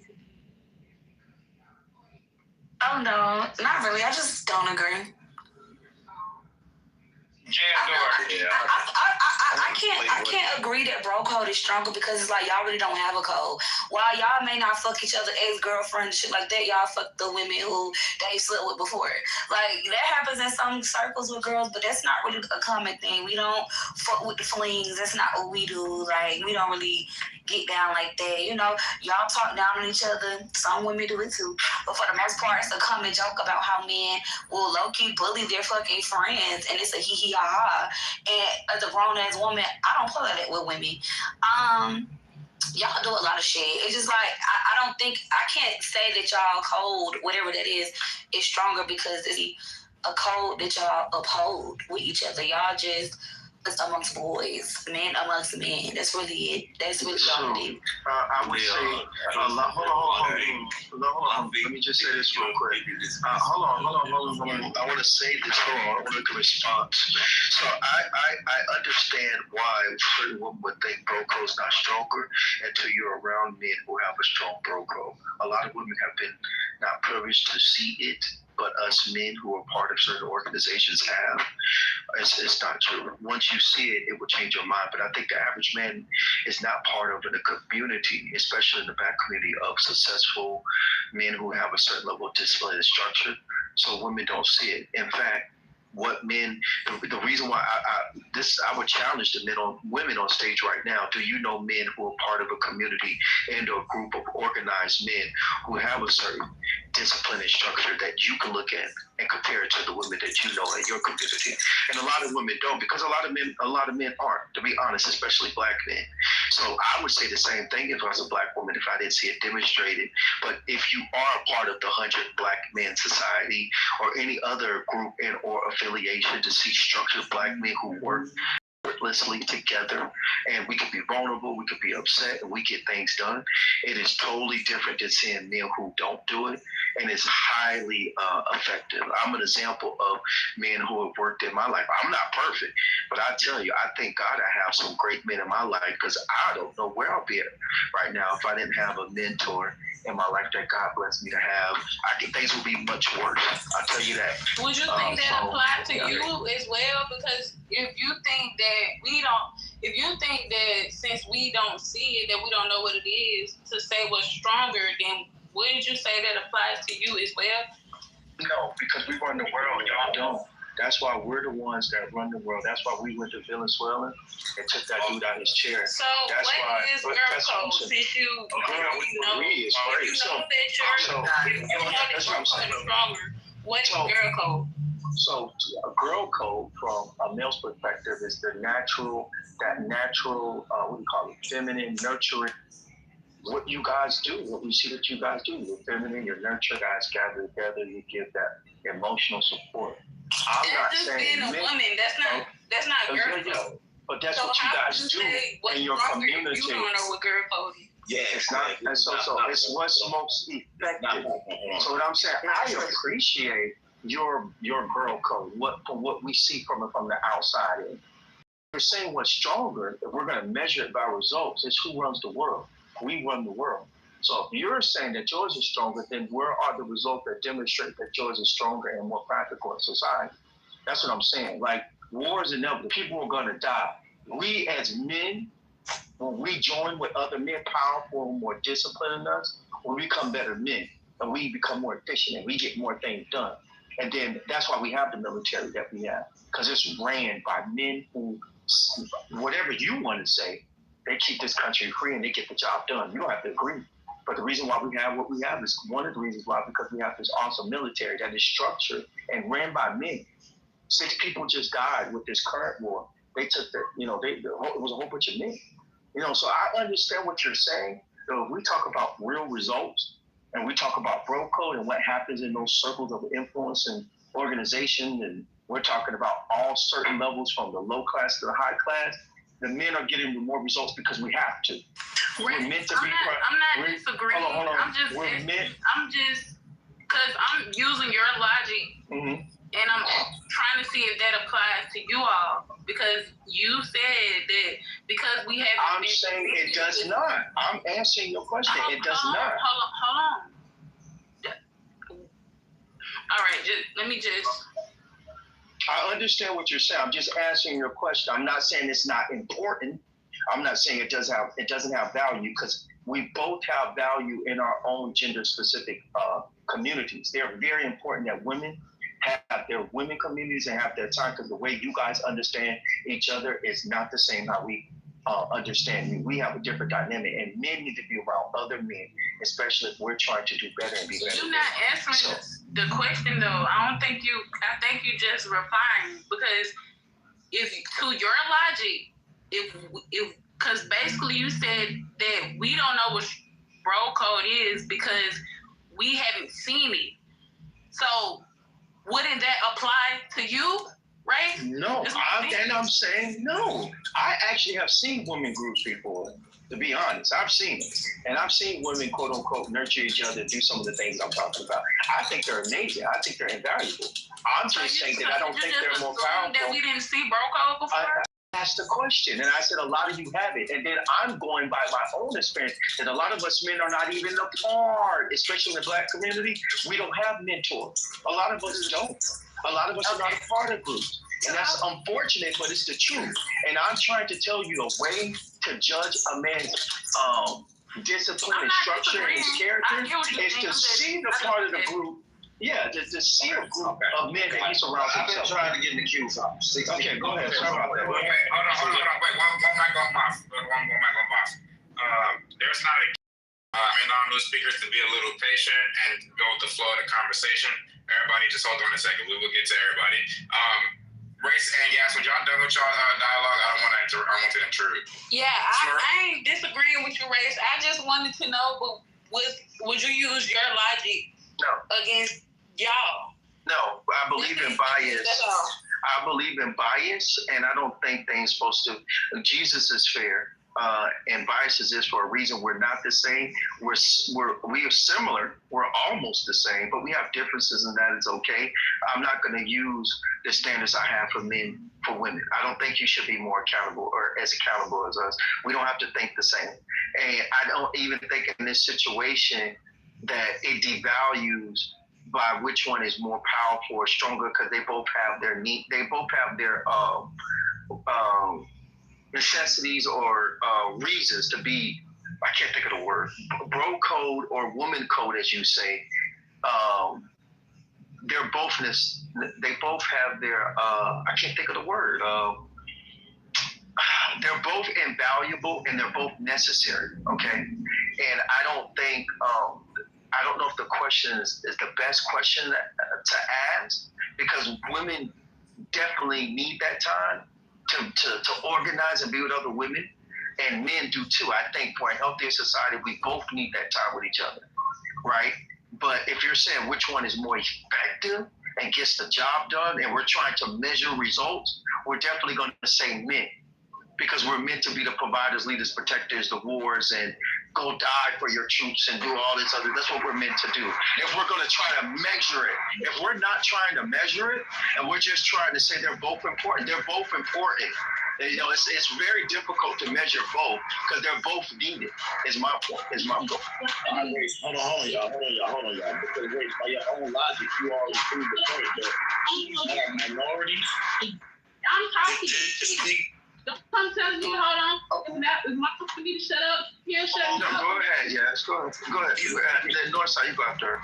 Oh no, not really. I just don't agree. I can't agree that bro code is stronger because it's like y'all really don't have a code. While y'all may not fuck each other ex-girlfriend and shit like that, y'all fuck the women who they slept with before. Like that happens in some circles with girls, but that's not really a common thing. We don't fuck with the flings. That's not what we do. Like we don't really get down like that. You know, y'all talk down on each other. Some women do it too. But for the most part, it's a common joke about how men will low-key bully their fucking friends, and it's a hee-hee-ha-ha. And as a grown-ass woman, I don't play that with women. Y'all do a lot of shit. It's just like, I don't think, I can't say that y'all code, whatever that is stronger because it's a code that y'all uphold with each other. Y'all just, it's amongst boys, men amongst men. That's really it. That's really all it is. I would say, hold on. Let me just say this real quick. Hold on. I want to say this. Hold on. I want to make a response. So I understand why certain women would think bro code is not stronger until you're around men who have a strong bro code. A lot of women have been not privileged to see it, but us men who are part of certain organizations have. It's not true. Once you see it, it will change your mind. But I think the average man is not part of a community, especially in the black community, of successful men who have a certain level of discipline and structure. So women don't see it. In fact, what men, the reason why I would challenge the women on stage right now. Do you know men who are part of a community and a group of organized men who have a certain discipline and structure that you can look at and compare it to the women that you know in your community? And a lot of women don't, because a lot of men aren't, to be honest, especially black men. So I would say the same thing if I was a black woman, if I didn't see it demonstrated. But if you are a part of the 100 Black Men Society or any other group and or affiliation to see structured black men who work effortlessly together, and we could be vulnerable, we could be upset, and we get things done. It is totally different than seeing men who don't do it, and it's highly effective. I'm an example of men who have worked in my life. I'm not perfect, but I tell you, I thank God I have some great men in my life, because I don't know where I'll be at right now if I didn't have a mentor in my life that God blessed me to have. I think things would be much worse. I'll tell you that. Would you think that applies to you as well? Because if you think that since we don't see it, that we don't know what it is to say what's stronger, then wouldn't you say that applies to you as well? No, because we run the world, y'all don't. That's why we're the ones that run the world. That's why we went to Venezuela and took that dude out of his chair. So that's what is girl code? Since you know that you're stronger, what's girl code? So a girl code from a male's perspective is the natural, what do you call it, feminine, nurturing. What you guys do, what we see that you guys do, you're feminine, you're nurture, guys gather together, you give that emotional support. I'm not saying being a woman, that's not girl code. But that's what you guys do in your community. You don't know what girl code is. Yeah, it's not. And so it's what's most effective. So what I'm saying, I appreciate your girl code. From what we see from the outside in. You're saying what's stronger. If we're going to measure it by results, it's who runs the world. We run the world. So if you're saying that yours is stronger, then where are the results that demonstrate that yours is stronger and more practical in society? That's what I'm saying. Like, war is inevitable. People are going to die. We as men, when we join with other men, powerful and more disciplined than us, we become better men, and we become more efficient, and we get more things done. And then that's why we have the military that we have, because it's ran by men who, whatever you want to say, they keep this country free and they get the job done. You don't have to agree. But the reason why we have what we have is one of the reasons why, because we have this awesome military that is structured and ran by men. 6 people just died with this current war. They took it was a whole bunch of men. So I understand what you're saying. So if we talk about real results and we talk about bro code and what happens in those circles of influence and organization, and we're talking about all certain levels from the low class to the high class, the men are getting more results because we have to. We're meant to be. I'm not disagreeing. Hold on. I'm just because I'm using your logic, and I'm trying to see if that applies to you all, because you said that because we have. I'm saying it does not. I'm answering your question. It does not. Hold on. All right, let me just. I understand what you're saying. I'm just answering your question. I'm not saying it's not important. I'm not saying it doesn't have value, because we both have value in our own gender-specific communities. They're very important that women have their women communities and have their time, because the way you guys understand each other is not the same how we understand you. We have a different dynamic, and men need to be around other men, especially if we're trying to do better and be better. You're not answering the question, though. I think you just replying, because if to your logic, because basically you said that we don't know what bro code is because we haven't seen it. So wouldn't that apply to you, right? No, I'm saying no. I actually have seen women groups before, to be honest. I've seen it. And I've seen women, quote unquote, nurture each other and do some of the things I'm talking about. I think they're amazing. I think they're invaluable. I'm just saying that I don't think they're more powerful. That we didn't see bro code before? I asked the question, and I said a lot of you have it. And then I'm going by my own experience that a lot of us men are not even a part, especially in the Black community. We don't have mentors. A lot of us don't. A lot of us are not a part of groups. And that's unfortunate, but it's the truth. And I'm trying to tell you a way to judge a man's discipline and structure and his character is to see the part of the group. Yeah, to see a group of men that he's around. I've been trying to get in the queue. Okay, go ahead. Sorry about that. Hold on. Wait, one mic on boss. There's not a on new speakers to be a little patient and go with the flow of the conversation. Everybody, just hold on a second. We will get to everybody. Race and Yas, when y'all done with y'all dialogue, I don't want to I want to intrude. Yeah, I ain't disagreeing with you, Race. I just wanted to know, but would you use your logic against y'all? No, I believe in bias. I believe in bias, and I don't think things supposed to. Jesus is fair, and bias is for a reason. We're not the same. We are similar. We're almost the same, but we have differences, and that is okay. I'm not going to use the standards I have for men for women. I don't think you should be more accountable or as accountable as us. We don't have to think the same, and I don't even think in this situation that it devalues by which one is more powerful or stronger, because they both have their necessities or reasons to be. I can't think of the word. Bro code or woman code, as you say. They're both. They both have their. I can't think of the word. They're both invaluable and they're both necessary. Okay, and I don't think. I don't know if the question is the best question to ask, because women definitely need that time to organize and be with other women, and men do too. I think for a healthier society, we both need that time with each other, right? But if you're saying which one is more effective and gets the job done, and we're trying to measure results, we're definitely going to say men, because we're meant to be the providers, leaders, protectors, the wars, and go die for your troops and do all this other. That's what we're meant to do. If we're going to try to measure it, if we're not trying to measure it, and we're just trying to say they're both important, they're both important. You know, it's very difficult to measure both because they're both needed. Is my point. Is my goal. Hold on, y'all. Because wait, by your own logic, you already proved the point that minorities. I'm talking to you. Don't come tell me, hold on. Is my company to shut up? Here, shut up. No, go ahead. Yes, go ahead. You the north side, you go after her.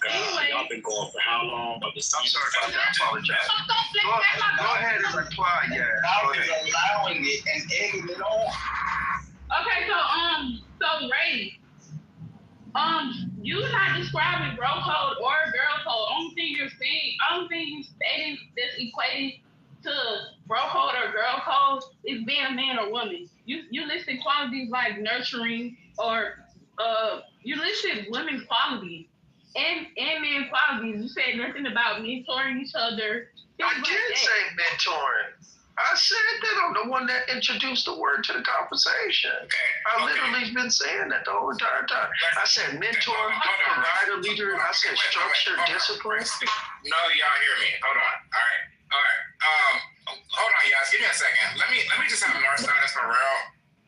Anyway. Y'all been going for how long? I'm sorry about that. I apologize. Go ahead and reply. Yeah. Go ahead. Allowing it and egging it on. Okay, so Ray, you not describing bro code or girl code. Only thing you're stating that's equating to bro code or girl code is being a man or woman. You listed qualities like nurturing, or you listed women qualities and men qualities. You said nothing about mentoring each other. I did say mentoring. I said that. I'm the one that introduced the word to the conversation. I've literally been saying that the whole entire time. I said mentor, provider, leader. I said structure, discipline. No, y'all hear me. Hold on. All right. Hold on, guys. Give me a second. Let me just have Northside and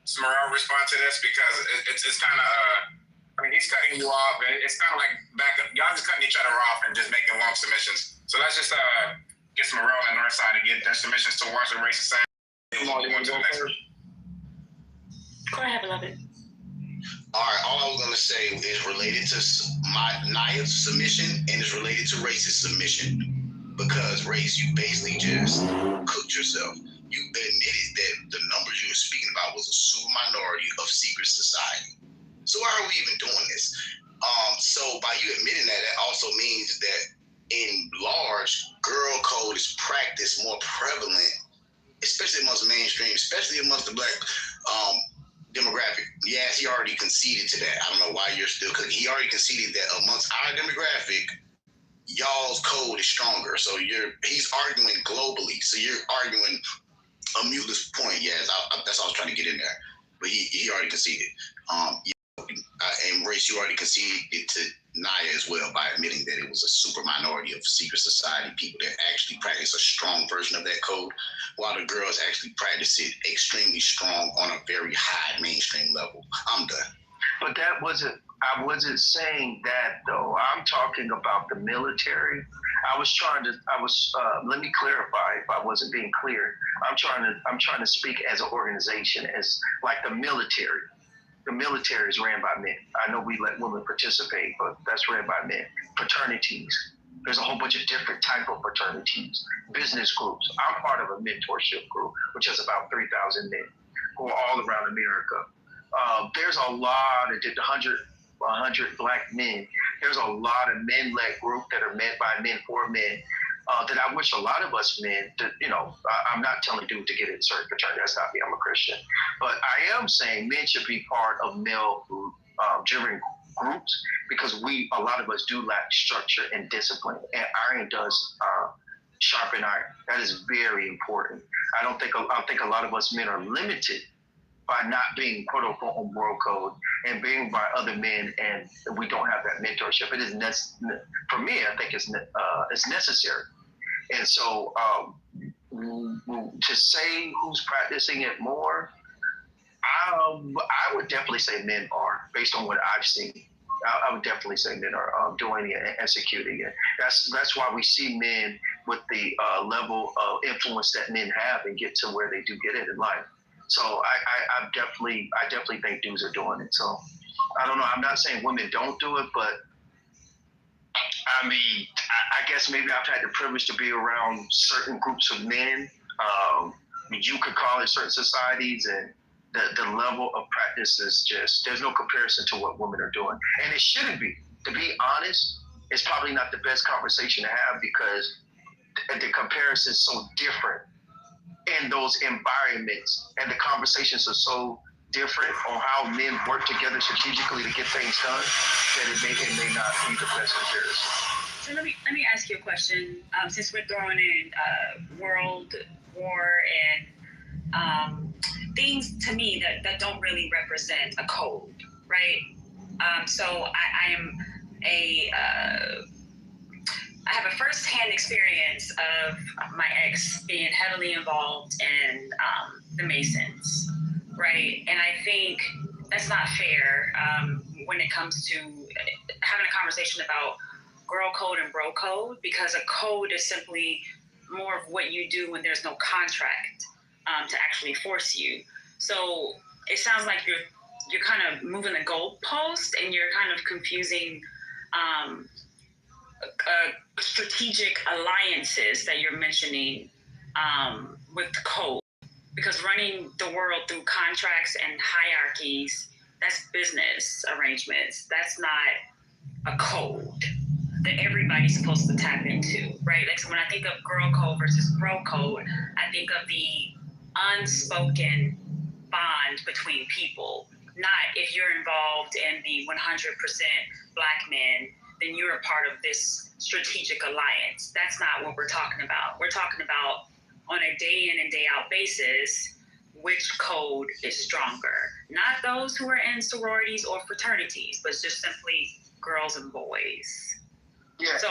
Smarell respond to this, because it's kind of. I mean, he's cutting you off, and it's kind of like y'all just cutting each other off and just making long submissions. So let's just get Smarell and Northside to get their submissions towards the racist side. Come on, you want to go first? Go ahead, beloved. All right, all I was going to say is related to Naya's submission, and it's related to racist submission. Because race, you basically just cooked yourself. You admitted that the numbers you were speaking about was a super minority of secret society. So why are we even doing this? So by you admitting that, that also means that in large, girl code is practiced more prevalent, especially amongst mainstream, especially amongst the black demographic. Yes, he already conceded to that. I don't know why you're still cooking. He already conceded that amongst our demographic, y'all's code is stronger. So he's arguing globally. So you're arguing a muteless point. Yes, that's what I was trying to get in there. But he already conceded. And Race, you already conceded to Naya as well by admitting that it was a super minority of secret society people that actually practice a strong version of that code, while the girls actually practice it extremely strong on a very high mainstream level. I'm done. But I wasn't saying that though. I'm talking about the military. Let me clarify if I wasn't being clear. I'm trying to speak as an organization, as like the military. The military is ran by men. I know we let women participate, but that's ran by men. Fraternities. There's a whole bunch of different type of fraternities. Business groups. I'm part of a mentorship group, which has about 3,000 men who are all around America. There's a lot of 100 black men. There's a lot of men-led group that are led by men for men. that I wish a lot of us men, I'm not telling dudes to get in certain fraternity. That's not me. I'm a Christian. But I am saying men should be part of male-driven groups because a lot of us do lack structure and discipline. And iron does sharpen iron. That is very important. I think a lot of us men are limited by not being quote unquote on bro code and being by other men, and we don't have that mentorship. It is for me. I think it's necessary. And so to say who's practicing it more, I would definitely say men are, based on what I've seen. I would definitely say men are doing it and executing it. That's why we see men with the level of influence that men have and get to where they do get it in life. So I definitely think dudes are doing it. So I don't know. I'm not saying women don't do it, but I mean, I guess maybe I've had the privilege to be around certain groups of men. You could call it certain societies, and the level of practice is just, there's no comparison to what women are doing. And it shouldn't be. To be honest, it's probably not the best conversation to have because the comparison is so different in those environments, and the conversations are so different on how men work together strategically to get things done that it may not be the best comparison. So let me ask you a question. Since we're throwing in world war and things to me that don't really represent a code, right? So I am I have a first-hand experience of my ex being heavily involved in the Masons, right? And I think that's not fair when it comes to having a conversation about girl code and bro code, because a code is simply more of what you do when there's no contract to actually force you. So it sounds like you're kind of moving the goalpost and you're kind of confusing strategic alliances that you're mentioning with code, because running the world through contracts and hierarchies, that's business arrangements. That's not a code that everybody's supposed to tap into, right? Like, so when I think of girl code versus bro code, I think of the unspoken bond between people. Not if you're involved in the 100% Black men, then you're a part of this strategic alliance. That's not what we're talking about. We're talking about on a day in and day out basis, which code is stronger. Not those who are in sororities or fraternities, but just simply girls and boys. Yeah. So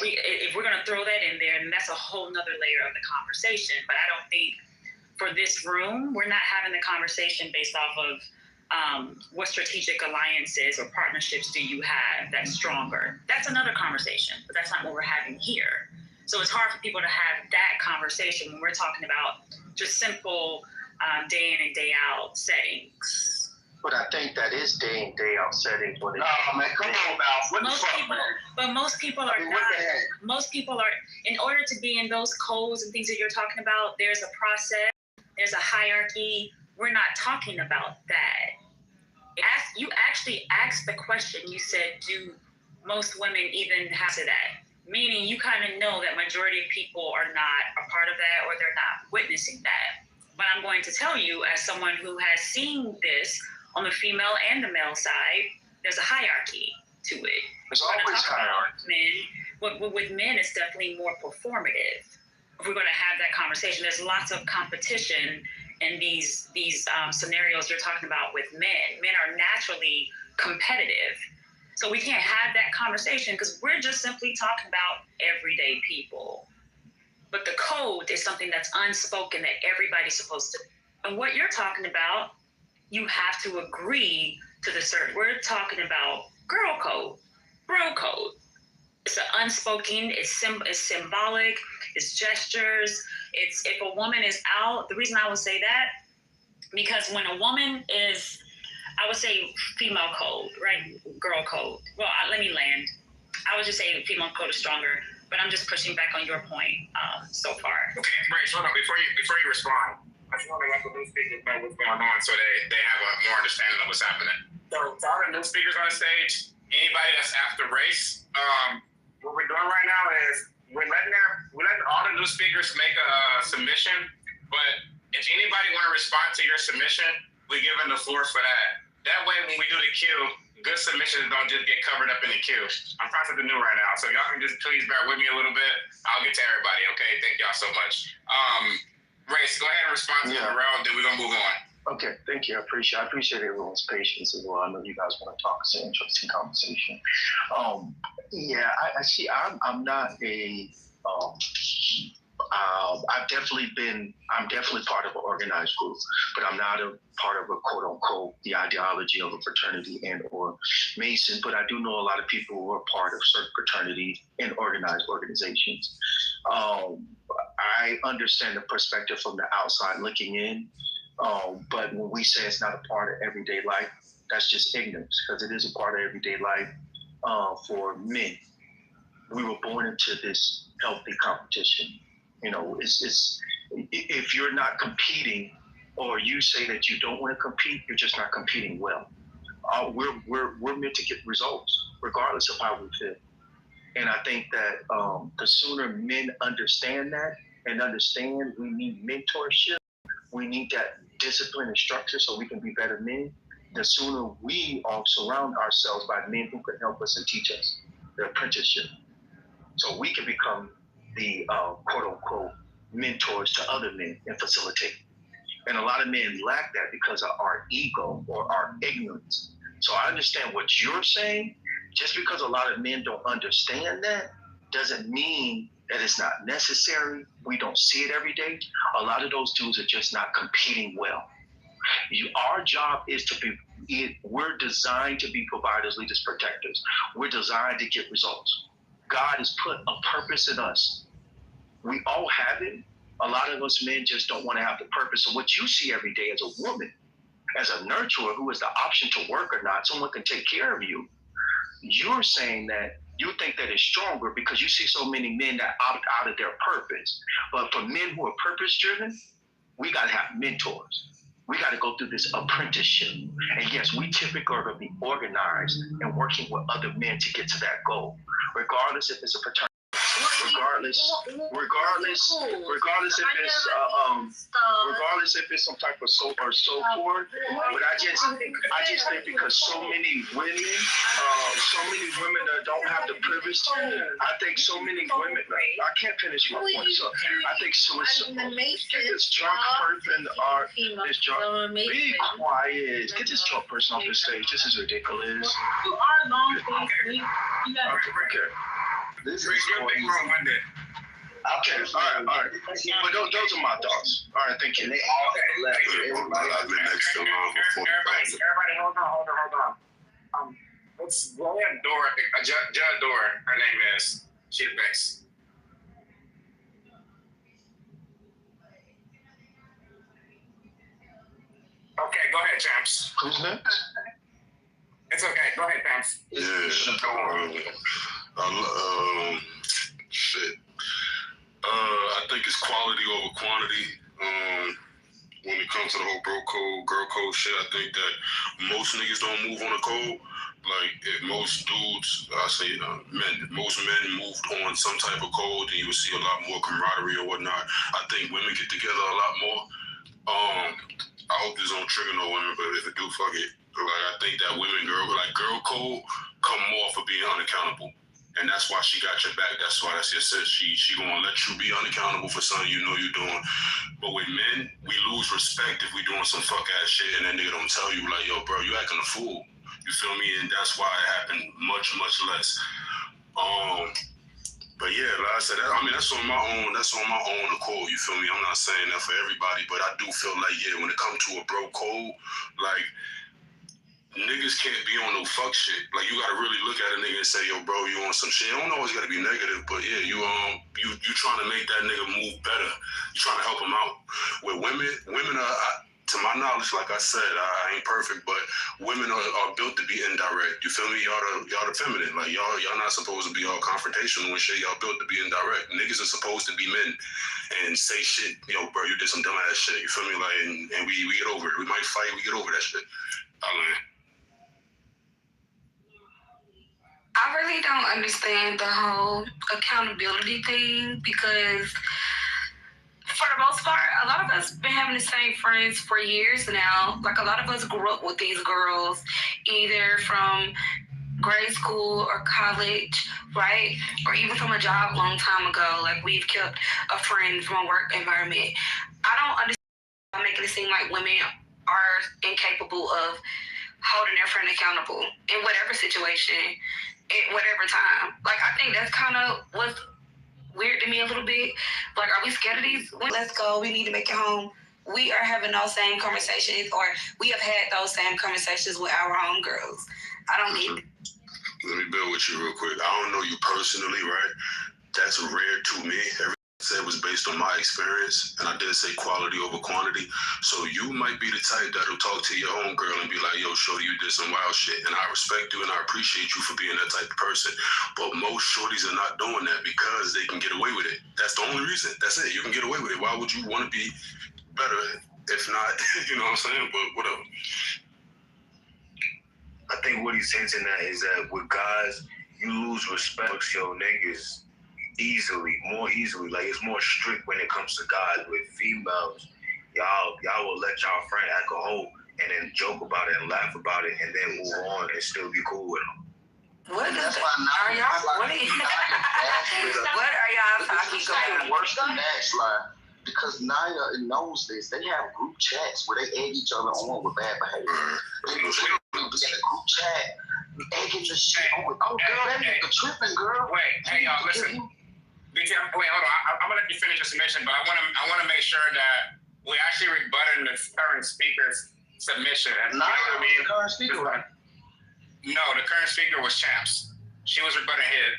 if we're gonna throw that in there, then that's a whole nother layer of the conversation. But I don't think for this room, we're not having the conversation based off of what strategic alliances or partnerships do you have that's stronger. That's another conversation, but that's not what we're having here. So it's hard for people to have that conversation when we're talking about just simple day in and day out settings. But I think that is day in, day out settings. Come on now. What most the fuck, people, man? But most people are not. Most people are, in order to be in those codes and things that you're talking about, there's a process, there's a hierarchy. We're not talking about that. You actually asked the question, you said, do most women even have to that? Meaning you kind of know that majority of people are not a part of that, or they're not witnessing that. But I'm going to tell you, as someone who has seen this on the female and the male side, there's a hierarchy to it. There's always hierarchy. With men, it's definitely more performative. If we're going to have that conversation, there's lots of competition in these scenarios you're talking about with men. Men are naturally competitive. So we can't have that conversation because we're just simply talking about everyday people. But the code is something that's unspoken that everybody's supposed to. And what you're talking about, you have to agree to the certain. We're talking about girl code, bro code. It's an unspoken, it's symbolic, it's gestures. It's if a woman is out, the reason I would say that, because when a woman is, I would say female code, right? Girl code. Well, let me land. I would just say female code is stronger, but I'm just pushing back on your point so far. Okay, right. So before you respond, I just want to let the new speakers know what's going on so they have a more understanding of what's happening. So to all the new speakers on the stage, anybody that's after race, what we're doing right now is we're letting all the new speakers make a submission, but if anybody want to respond to your submission, we give them the floor for that. That way, when we do the queue, good submissions don't just get covered up in the queue. I'm trying something new right now, so y'all can just please bear with me a little bit. I'll get to everybody, okay? Thank y'all so much. Race, go ahead and respond to the round, then we're gonna move on. Okay, thank you. I appreciate everyone's patience as well. I know you guys want to talk. It's an interesting conversation. I see. I'm not a. I'm definitely part of an organized group, but I'm not a part of a quote unquote the ideology of a fraternity and or Mason. But I do know a lot of people who are part of certain fraternities and organized organizations. I understand the perspective from the outside looking in. But when we say it's not a part of everyday life, that's just ignorance, because it is a part of everyday life for men. We were born into this healthy competition. You know, it's if you're not competing, or you say that you don't want to compete, you're just not competing well. We're meant to get results, regardless of how we feel. And I think that the sooner men understand that and understand we need mentorship, we need that discipline and structure so we can be better men, the sooner we all surround ourselves by men who can help us and teach us the apprenticeship. So we can become the quote unquote mentors to other men and facilitate. And a lot of men lack that because of our ego or our ignorance. So I understand what you're saying. Just because a lot of men don't understand that doesn't mean that it's not necessary. We don't see it every day. A lot of those dudes are just not competing well. Our job is to be, we're designed to be providers, leaders, protectors. We're designed to get results. God has put a purpose in us. We all have it. A lot of us men just don't want to have the purpose. So what you see every day as a woman, as a nurturer who has the option to work or not, someone can take care of you. You're saying that you think that it's stronger because you see so many men that opt out of their purpose. But for men who are purpose-driven, we got to have mentors. We got to go through this apprenticeship. And yes, we typically are going to be organized and working with other men to get to that goal, regardless if it's a fraternity. Regardless if it's some type of so or so forth. But I just think because so many women that don't have the privilege. I think so many women. I can't finish my point. So I think this drunk person this drunk. Be quiet. Get this drunk person off the stage. This is ridiculous. You are long face. Okay. This is big long-winded. Okay, all right. But those are my thoughts. All right, thank you. Everybody, hold on. Let's go ahead, Dora. Judge Dora, her name is. She's the best. Okay, go ahead, Champs. Who's next? It's okay. Go ahead, Champs. Shit. I think it's quality over quantity. When it comes to the whole bro code, girl code shit, I think that most niggas don't move on the code. Like, if most dudes, most men moved on some type of code, then you would see a lot more camaraderie or whatnot. I think women get together a lot more. I hope this don't trigger no women, but if it do, fuck it. Like, I think that girl code come more for being unaccountable. And that's why she got your back. That's why that's your sis. She gonna let you be unaccountable for something you know you're doing. But with men, we lose respect if we doing some fuck ass shit and that nigga don't tell you like, yo, bro, you acting a fool. You feel me? And that's why it happened much, much less. But yeah, like I said, that's on my own accord. You feel me? I'm not saying that for everybody, but I do feel like, yeah, when it comes to a bro code, like, niggas can't be on no fuck shit. Like, you gotta really look at a nigga and say, yo, bro, you on some shit. It don't always gotta be negative, but yeah, you trying to make that nigga move better. You trying to help him out. With women are, to my knowledge, like I said, I ain't perfect, but women are built to be indirect. You feel me? Y'all the feminine. Like, y'all not supposed to be all confrontational and shit. Y'all built to be indirect. Niggas are supposed to be men and say shit. Yo, bro, you did some dumb ass shit. You feel me? Like, and we get over it. We might fight. We get over that shit. I I really don't understand the whole accountability thing because for the most part, a lot of us been having the same friends for years now. Like a lot of us grew up with these girls either from grade school or college, right? Or even from a job a long time ago. Like we've kept a friend from a work environment. I don't understand making it seem like women are incapable of holding their friend accountable in whatever situation, at whatever time. Like I think that's kind of what's weird to me a little bit. Like, are we scared of these? Let's go. We need to make it home. We are having those same conversations, or we have had those same conversations with our own girls. I don't get it. Let me build with you real quick. I don't know you personally, right? That's rare to me. Everything I said was based on my experience, and I did say quality over quantity. So you might be the type that'll talk to your own girl and be like, yo, shorty, you did some wild shit. And I respect you and I appreciate you for being that type of person. But most shorties are not doing that because they can get away with it. That's the only reason. That's it. You can get away with it. Why would you want to be better if not, you know what I'm saying? But whatever. I think what he's hinting at is that with guys, you lose respect for your niggas more easily. Like it's more strict when it comes to guys. With females, y'all will let y'all friend act a hoe and then joke about it and laugh about it and then move on and still be cool with them. What are y'all talking about? Worse than that, Sly. Because Naya knows this. They have group chats where they egg each other on with bad behavior. They literally be in a group chat, egging the shit on. Oh, girl, that nigga tripping, girl. Wait, hey, y'all, listen. Wait, hold on. I'm gonna let you finish your submission, but I want to make sure that we actually rebutted the current speaker's submission. And, Naya was the current speaker, right? No, the current speaker was Champs. She was rebutting him.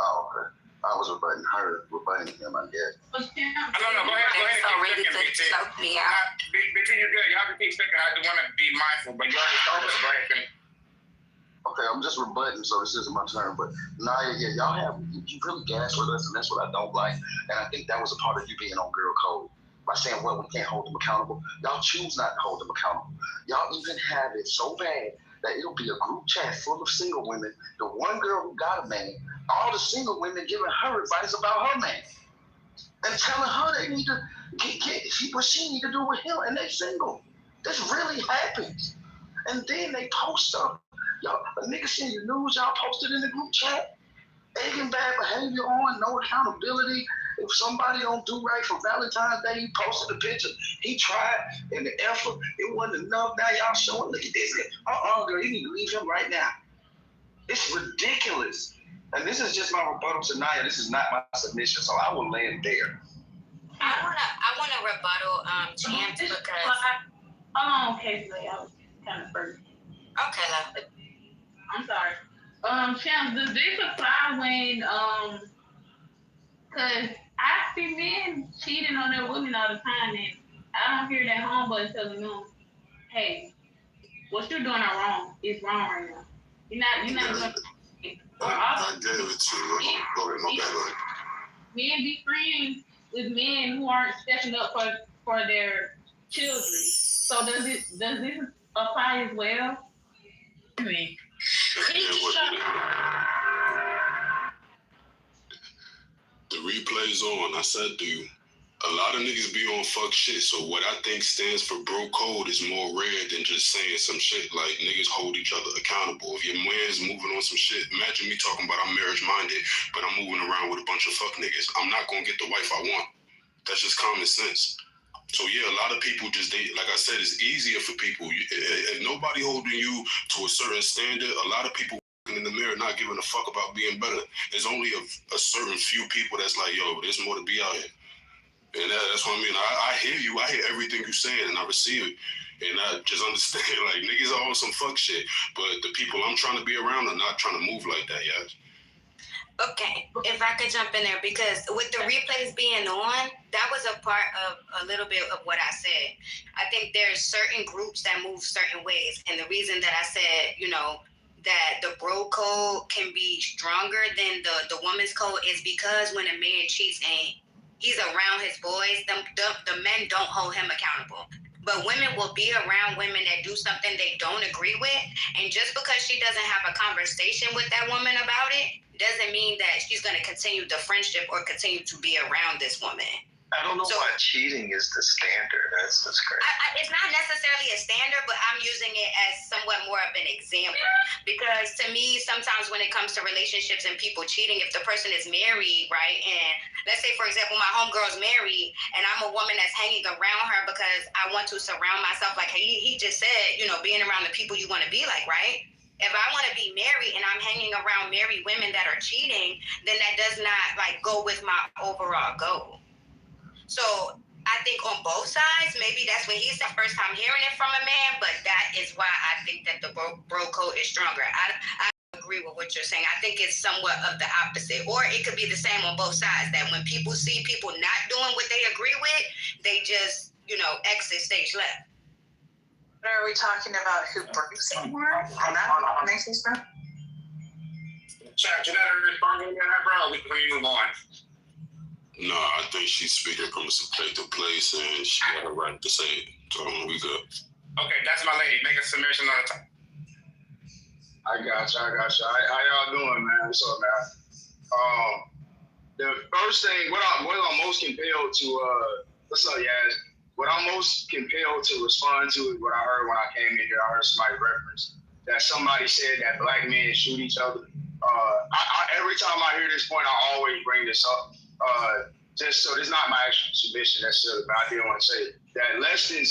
Oh, okay. I was rebutting him, I guess. No, go ahead. BT, you're good. Y'all can keep sticking. I just want to be mindful, but you already told us. Go ahead. Okay, I'm just rebutting, so this isn't my turn. But Naya, yeah, you really gas with us, and that's what I don't like. And I think that was a part of you being on girl code. By saying, well, we can't hold them accountable. Y'all choose not to hold them accountable. Y'all even have it so bad that it'll be a group chat full of single women. The one girl who got a man, all the single women giving her advice about her man. And telling her they need to get what she need to do with him, and they single. This really happens. And then they post up. Y'all, a nigga seen the news, y'all posted in the group chat. Egging bad behavior on, no accountability. If somebody don't do right for Valentine's Day, you posted a picture. He tried, and the effort, it wasn't enough. Now y'all showing, look at this guy. Girl, you need to leave him right now. It's ridiculous. And this is just my rebuttal to Naya. This is not my submission, so I will land there. I wanna rebuttal Champs because Hold on, Casey. I was kind of first. Okay, love. I'm sorry. Champs, does this apply when cause I see men cheating on their women all the time, and I don't hear that homeboy telling them, hey, what you're doing are wrong. It's wrong right now. You're not doing I gave it to you. Go ahead, my bad. Men be friends with men who aren't stepping up for their children. So does this apply as well? The replay's on. I said to you, a lot of niggas be on fuck shit. So what I think stands for bro code is more rare than just saying some shit like niggas hold each other accountable. If your man's moving on some shit, imagine me talking about I'm marriage minded, but I'm moving around with a bunch of fuck niggas. I'm not gonna get the wife I want. That's just common sense. So yeah, a lot of people like I said, it's easier for people. If nobody holding you to a certain standard, a lot of people in the mirror not giving a fuck about being better. There's only a certain few people that's like, yo, there's more to be out here. And that's what I mean. I hear you. I hear everything you're saying, and I receive it. And I just understand, like, niggas are on some fuck shit. But the people I'm trying to be around are not trying to move like that, yeah. Okay, if I could jump in there, because with the replays being on, that was a part of a little bit of what I said. I think there's certain groups that move certain ways. And the reason that I said, that the bro code can be stronger than the woman's code is because when a man cheats and he's around his boys, the men don't hold him accountable. but women will be around women that do something they don't agree with. And just because she doesn't have a conversation with that woman about it, doesn't mean that she's going to continue the friendship or continue to be around this woman. I don't know why cheating is the standard. That's crazy. It's not necessarily a standard, but I'm using it as somewhat more of an example. Because to me, sometimes when it comes to relationships and people cheating, if the person is married, right, and let's say, for example, my homegirl's married, and I'm a woman that's hanging around her because I want to surround myself, like he just said, you know, being around the people you want to be like, right? If I want to be married and I'm hanging around married women that are cheating, then that does not, like, go with my overall goal. So I think on both sides, maybe that's what he's the first time hearing it from a man, but that is why I think that the bro code is stronger. I agree with what you're saying. I think it's somewhat of the opposite, or it could be the same on both sides, that when people see people not doing what they agree with, they just, you know, exit stage left. Are we talking about who breaks it more? On that makes sense, bro? Chat, you gotta respond to that, bro. We can move on. No, I think she's speaking from a subjective place, and she got a right to say it. So we good. Okay, that's my lady. Make a submission on the top. I got you. How y'all doing, man? What's up, man? The first thing, what I'm most compelled to, what's up, Yaz? What I'm most compelled to respond to is what I heard when I came in here. I heard somebody reference that somebody said that black men shoot each other. Every time I hear this point, I always bring this up. Just so this is not my actual submission necessarily, but I didn't want to say it. That less than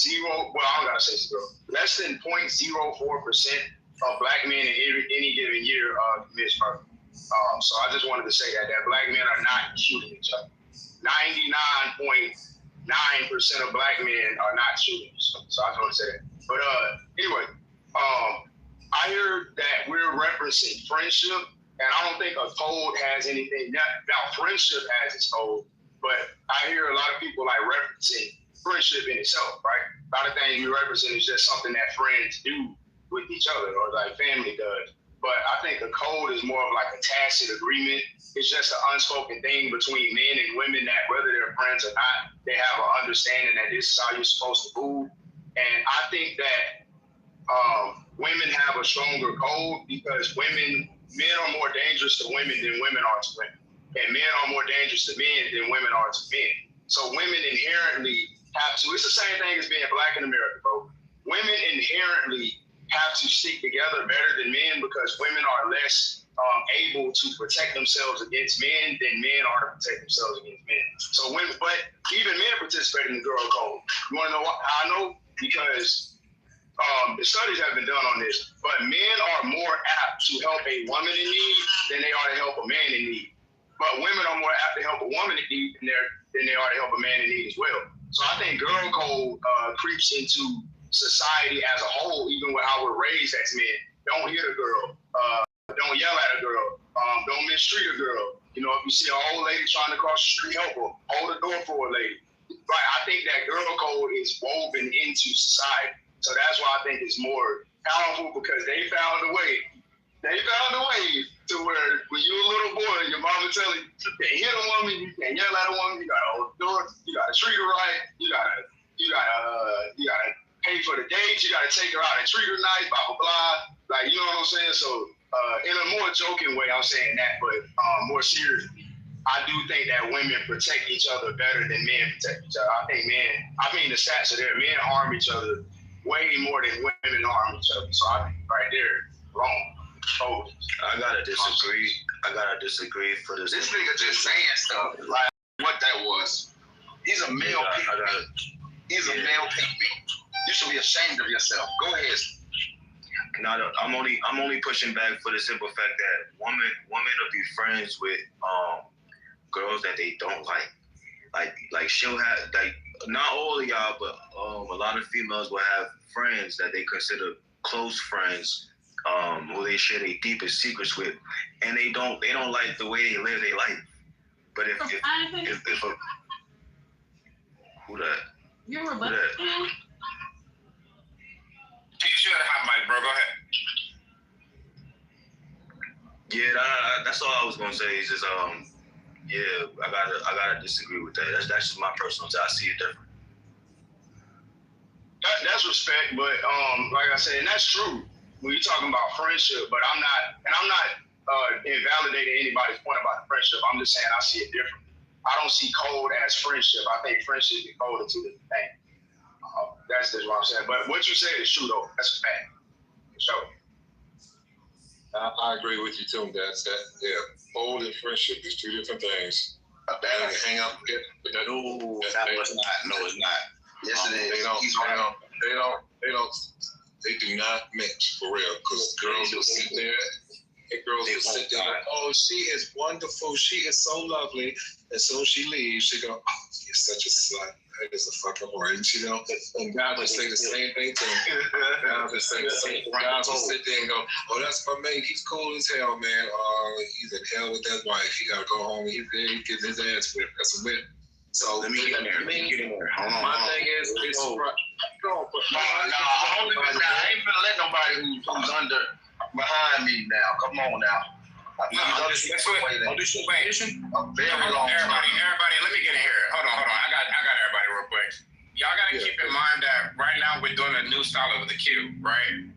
less than 0.04% of black men in any given year commits murder. So I just wanted to say that black men are not shooting each other. 99.9% of black men are not shooting each other. So I just want to say that. But anyway, I hear that we're referencing friendship, and I don't think a code has anything. Now friendship has its code, but I hear a lot of people like referencing friendship in itself, right? A lot of things we represent is just something that friends do with each other, or like family does. But I think the code is more of like a tacit agreement. It's just an unspoken thing between men and women that whether they're friends or not, they have an understanding that this is how you're supposed to move. And I think that women have a stronger code because men are more dangerous to women than women are to women. And men are more dangerous to men than women are to men. So women inherently have to, it's the same thing as being black in America, bro. Women inherently have to stick together better than men because women are less able to protect themselves against men than men are to protect themselves against men. So but even men participate in the girl code. You want to know how I know? Because the studies have been done on this, but men are more apt to help a woman in need than they are to help a man in need. But women are more apt to help a woman in need than they are to help a man in need as well. So I think girl code creeps into society as a whole, even with how we're raised as men. Don't hit a girl. Don't yell at a girl. Don't mistreat a girl. You know, if you see an old lady trying to cross the street, help her. Hold the door for a lady. Right? I think that girl code is woven into society. So that's why I think it's more powerful because they found a way. They found a way to where when you're a little boy, your mama tell you, you can't hit a woman, you can't yell at a woman, you gotta hold the door, you gotta treat her right, you gotta pay for the date, you gotta take her out and treat her nice, blah blah blah. Like, you know what I'm saying? So in a more joking way, I'm saying that, but more seriously, I do think that women protect each other better than men protect each other. I mean the stats are there. Men harm each other way more than women harm each other. So I think right there, wrong. Oh, I gotta disagree for this. This nigga just saying stuff like what that was. He's a male pygmy. He's a male pygmy. You should be ashamed of yourself. Go ahead. No, I'm only pushing back for the simple fact that women will be friends with girls that they don't like. Like she'll have, like, not all of y'all, but a lot of females will have friends that they consider close friends, who they share their deepest secrets with, and they don't like the way they live their life. But if a who that? You were that? You should have mic, bro. Go ahead. Yeah, that's all I was gonna say. Is just yeah, I gotta disagree with that. That's just my personal. I see it different. That's respect, but like I said, and that's true when you're talking about friendship. But I'm not invalidating anybody's point about the friendship. I'm just saying I see it different. I don't see code as friendship. I think friendship and code are two different things. That's just what I'm saying. But what you said is true though. That's a fact. For sure. I agree with you too. That code and friendship is two different things. Hang up. No, it's not. No, it's not. Yes, it is. They do not mix for real. Because girls will sit there. Oh, she is wonderful. She is so lovely. And so she leaves. She go, oh, you're such a slut. That is a fucking orange, you know. And guys will say the same thing to him. Guys will say the same thing. Guys will sit there and go, oh, that's my mate. He's cool as hell, man. He's in hell with that wife. He gotta go home. He's there. He's getting his ass whipped. That's a whip. So let me get in there. My thing is, it's I ain't gonna let nobody who's under behind me now. Come on now. Wait, Very long everybody, let me get in here. Hold on. I got everybody real quick. Y'all gotta keep in mind that right now we're doing a new style of the queue, right?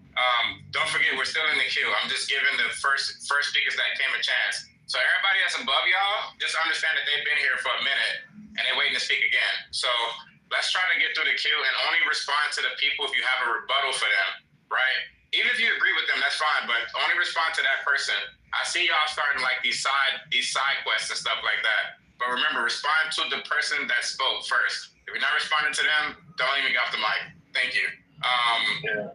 Don't forget we're still in the queue. I'm just giving the first speakers that came a chance. So everybody that's above y'all, just understand that they've been here for a minute and they're waiting to speak again. So let's try to get through the queue and only respond to the people if you have a rebuttal for them, right? Even if you agree with them, that's fine, but only respond to that person. I see y'all starting like these side quests and stuff like that. But remember, respond to the person that spoke first. If you're not responding to them, don't even get off the mic. Thank you.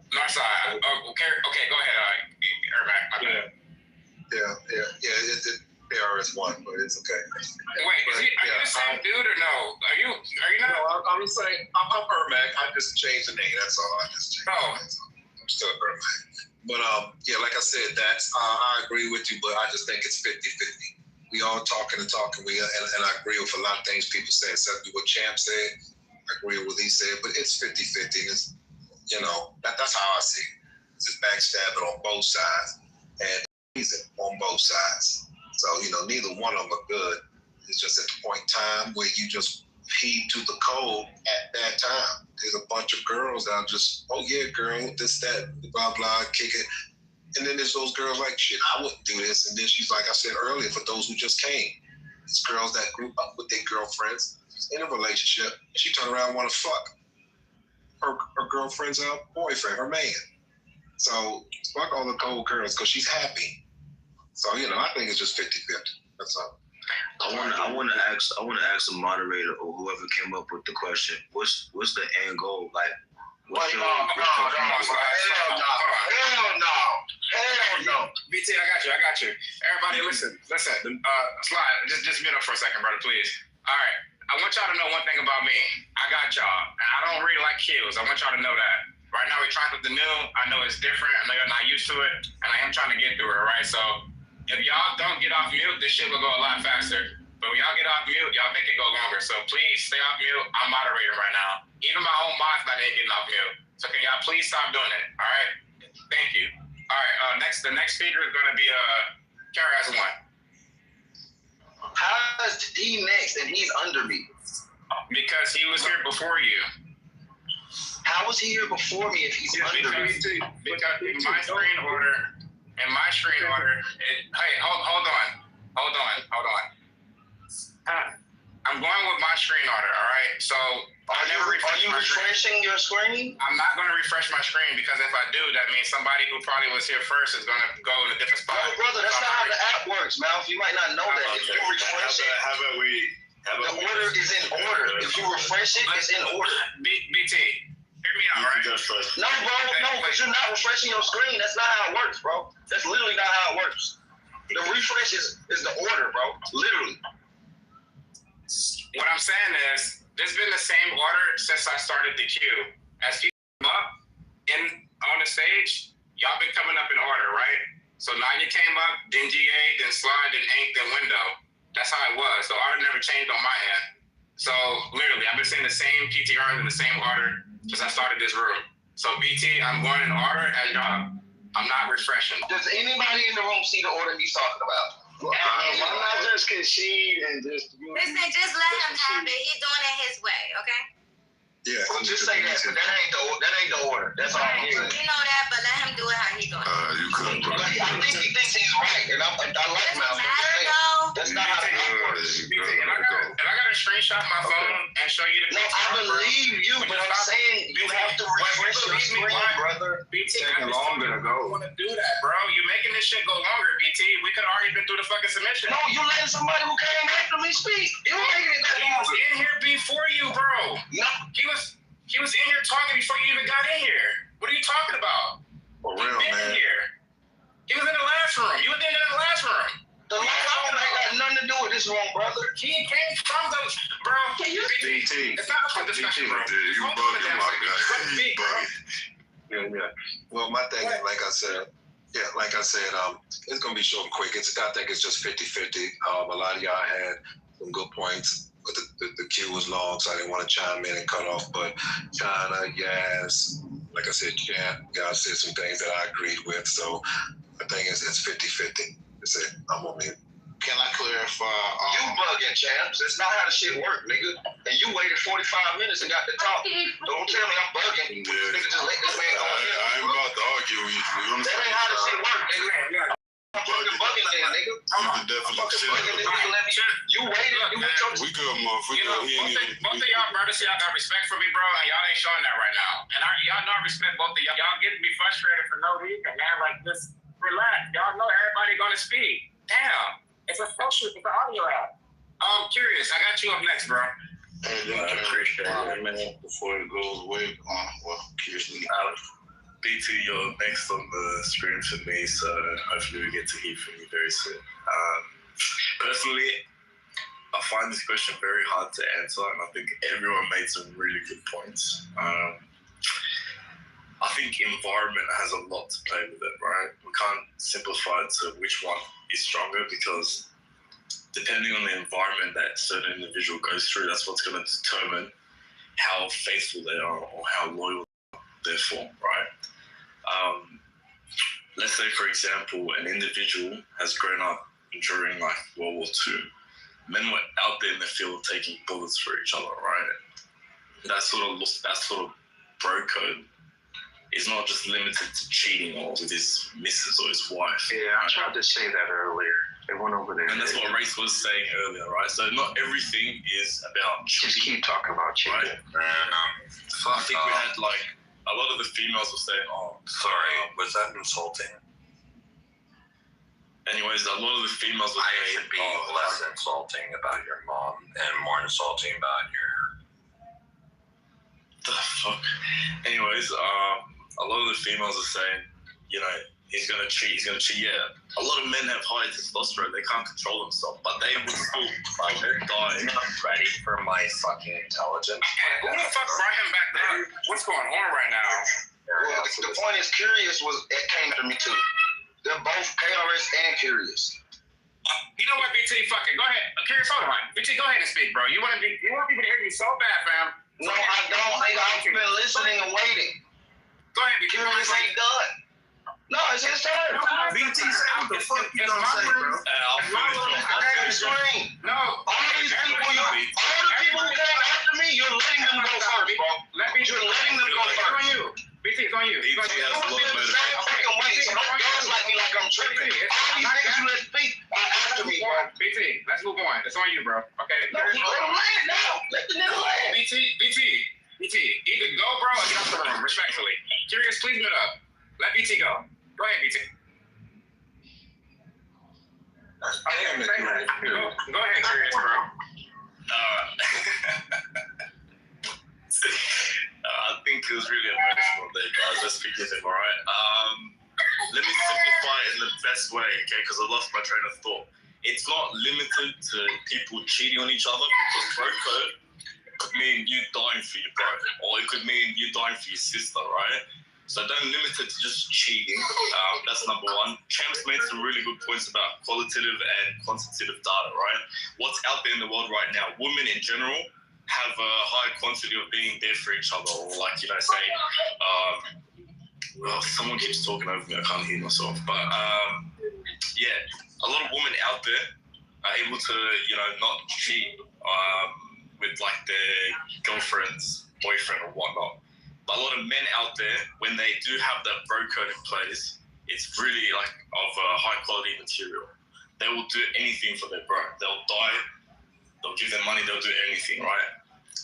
Northside. Okay, go ahead. Ermac, my bad. KRS One, but it's okay. Wait, are you the same dude or no? Are you not? No, I'm the same. I'm Ermac. I just changed the name. That's all. I just changed. I'm still Ermac. But like I said, that's I agree with you, but I just think it's 50-50. We all talking and talking. And I agree with a lot of things people say, except what Champ said. I agree with what he said, but it's 50-50. It's that's how I see it. It's just backstabbing on both sides and reason on both sides. So neither one of them are good. It's just at the point in time where you just heed to the code at that time. There's a bunch of girls that are just, oh yeah, girl, this, that, blah, blah, kick it. And then there's those girls like, shit, I wouldn't do this. And then she's like I said earlier, for those who just came, it's girls that group up with their girlfriends in a relationship. And she turned around and want to fuck her girlfriend's boyfriend, her man. So fuck all the cold girls because she's happy. So, I think it's just 50-50. That's all. I want to ask the moderator or whoever came up with the question. What's the end goal? Like, what's your hell no. BT, I got you. Everybody, listen. Slide. Just mute up for a second, brother, please. All right. I want y'all to know one thing about me. I got y'all. And I don't really like queues. I want y'all to know that. Right now, we're trying something new. I know it's different. I know you're not used to it. And I am trying to get through it, right? So if y'all don't get off mute, this shit will go a lot faster. But when y'all get off mute, y'all make it go longer. So please stay off mute. I'm moderating right now. Even my own mod's not getting off mute. So can y'all please stop doing it? All right? Thank you. All right. The next speaker is going to be KRS One. How is he next and he's under me? Because he was here before you. How was he here before me if he's under me? Because in my screen order, hey, hold on. I'm going with my screen order, all right? So are you refreshing your screen? I'm not going to refresh my screen because if I do, that means somebody who probably was here first is going to go in a different spot. No, brother, that's not how the app works, Mouth. You might not know that. If you refresh it, the order is in order. If you refresh it, it's in order. BT, hear me out, right? No, bro, because you're not refreshing your screen. That's not how it works, bro. That's literally not how it works. The refresh is the order, bro. Literally. What I'm saying is, this has been the same order since I started the queue. As people come up on the stage, y'all been coming up in order, right? So now you came up, then GA, then Slide, then Ink, then Window. That's how it was. The order never changed on my end. So literally, I've been seeing the same PTRs in the same order since I started this room. So BT, I'm going in order as y'all. I'm not refreshing. Does anybody in the room see the order he's talking about? Why not just concede and just... Listen, just let him have it. He's doing it his way, okay? Yeah. Well, just say that, but that ain't the order. That's all I'm saying. You know that, but let him do it how he goes. You could, bro. I think he thinks he's right, and I like Malcolm. That's not how it works. If I got to screenshot my phone and show you the No, I believe you, but I'm saying you have to refresh your screen, brother. BT, taking longer to go. I want to do that, bro. You making this shit go longer, BT. We could have already been through the fucking submission. No, you letting somebody who came after me speak. You making it that He was longer. in here before you, bro. No. He was in here talking before you even got in here. What are you talking about? For real, man. Here. He was in the last room. You were in the last room. The last room ain't got nothing to do with this room, brother. He came from the, bro. BT. It's not a discussion, bro. You bugging, my guy. You bugging. Yeah. Well, my thing is, like I said, it's gonna be short and quick. I think it's just 50-50. A lot of y'all had some good points. But the queue was long, so I didn't want to chime in and cut off. But China, yes, like I said, y'all said some things that I agreed with. So I think it's 50-50. That's it. I'm on mute. Can I clarify? You bugging, champs. That's not how the shit work, nigga. And you waited 45 minutes and got to talk. Don't tell me I'm bugging. Yeah. Nigga, just let this man go. I ain't about to argue with you. That ain't how the shit work, nigga. I'm fucking bugging then, nigga. You the definition of it. You waited. You went your... We good, motherfucker. Both of y'all brothers, y'all got respect for me, bro, and y'all ain't showing that right now. And y'all know I respect both of y'all. Y'all getting me frustrated for no reason, man. Like, just relax. Y'all know everybody gonna speak. Damn. It's a social, it's an audio app. I'm curious. I got you up next, bro. I appreciate it, man. Before it goes away, curious. BT, you're next on the screen for me, so hopefully we get to hear from you very soon. Personally, I find this question very hard to answer, and I think everyone made some really good points. I think environment has a lot to play with it, right? We can't simplify it to which one is stronger, because depending on the environment that certain individual goes through, that's what's going to determine how faithful they are or how loyal they're for, right? Let's say, for example, an individual has grown up during like World War II. Men were out there in the field taking bullets for each other, right? That sort of bro code is not just limited to cheating or with his missus or his wife. Yeah, I tried to say that earlier. They went over there. And that's what Race was saying earlier, right? So not everything is about cheating. Just keep talking about cheating. Right? I think we had like, a lot of the females were saying, sorry, was that insulting? Anyways, a lot of the females were saying, should be less insulting about your mom and more insulting about your... The fuck? Anyways, a lot of the females are saying, you know, he's gonna cheat. Yeah, a lot of men have high testosterone. They can't control themselves, but they would still like die. You're not ready for my fucking intelligence. Who the fuck brought him back there? What's going on right now? Well, the point is, Curious it came to me too. They're both KRS and Curious. You know what, BT? Fuck it. Go ahead. Curious, hold on. BT, go ahead and speak, bro. You want people to hear you so bad, fam. No, I don't. I've been listening and waiting. Go ahead, BT. Curious ain't done. No, it's his turn. BT said what the fuck you gonna say, bro? I got the screen. No. All these people, all the people who came after me, you're letting them go first, bro. You're letting them go first. It's on you. BT, it's on you. You was in the same fucking way, so don't gaslight me like I'm tripping. All these niggas you let speak are after me, bro. BT, let's move on. It's on you, bro. Okay. No, let him land now. Let the nigga land. BT, either go, bro, or get out the room, respectfully. Curious, please mute up. Let BT go. Go ahead, BT. Go ahead, Curious, bro. I think it was really emotional there, guys. Let's forgive him, all right? Let me simplify it in the best way, okay? Because I lost my train of thought. It's not limited to people cheating on each other, because bro code could mean you dying for your bro, or it could mean you dying for your sister, right? So don't limit it to just cheating. That's number one. Champs made some really good points about qualitative and quantitative data, right? What's out there in the world right now, women in general have a high quantity of being there for each other, or like, you know, saying, well, someone keeps talking over me, I can't hear myself, but yeah, a lot of women out there are able to, you know, not cheat with like their girlfriends boyfriend or whatnot. But a lot of men out there, when they do have that bro code in place, it's really like of a high quality material. They will do anything for their bro. They'll die, they'll give them money, they'll do anything, right?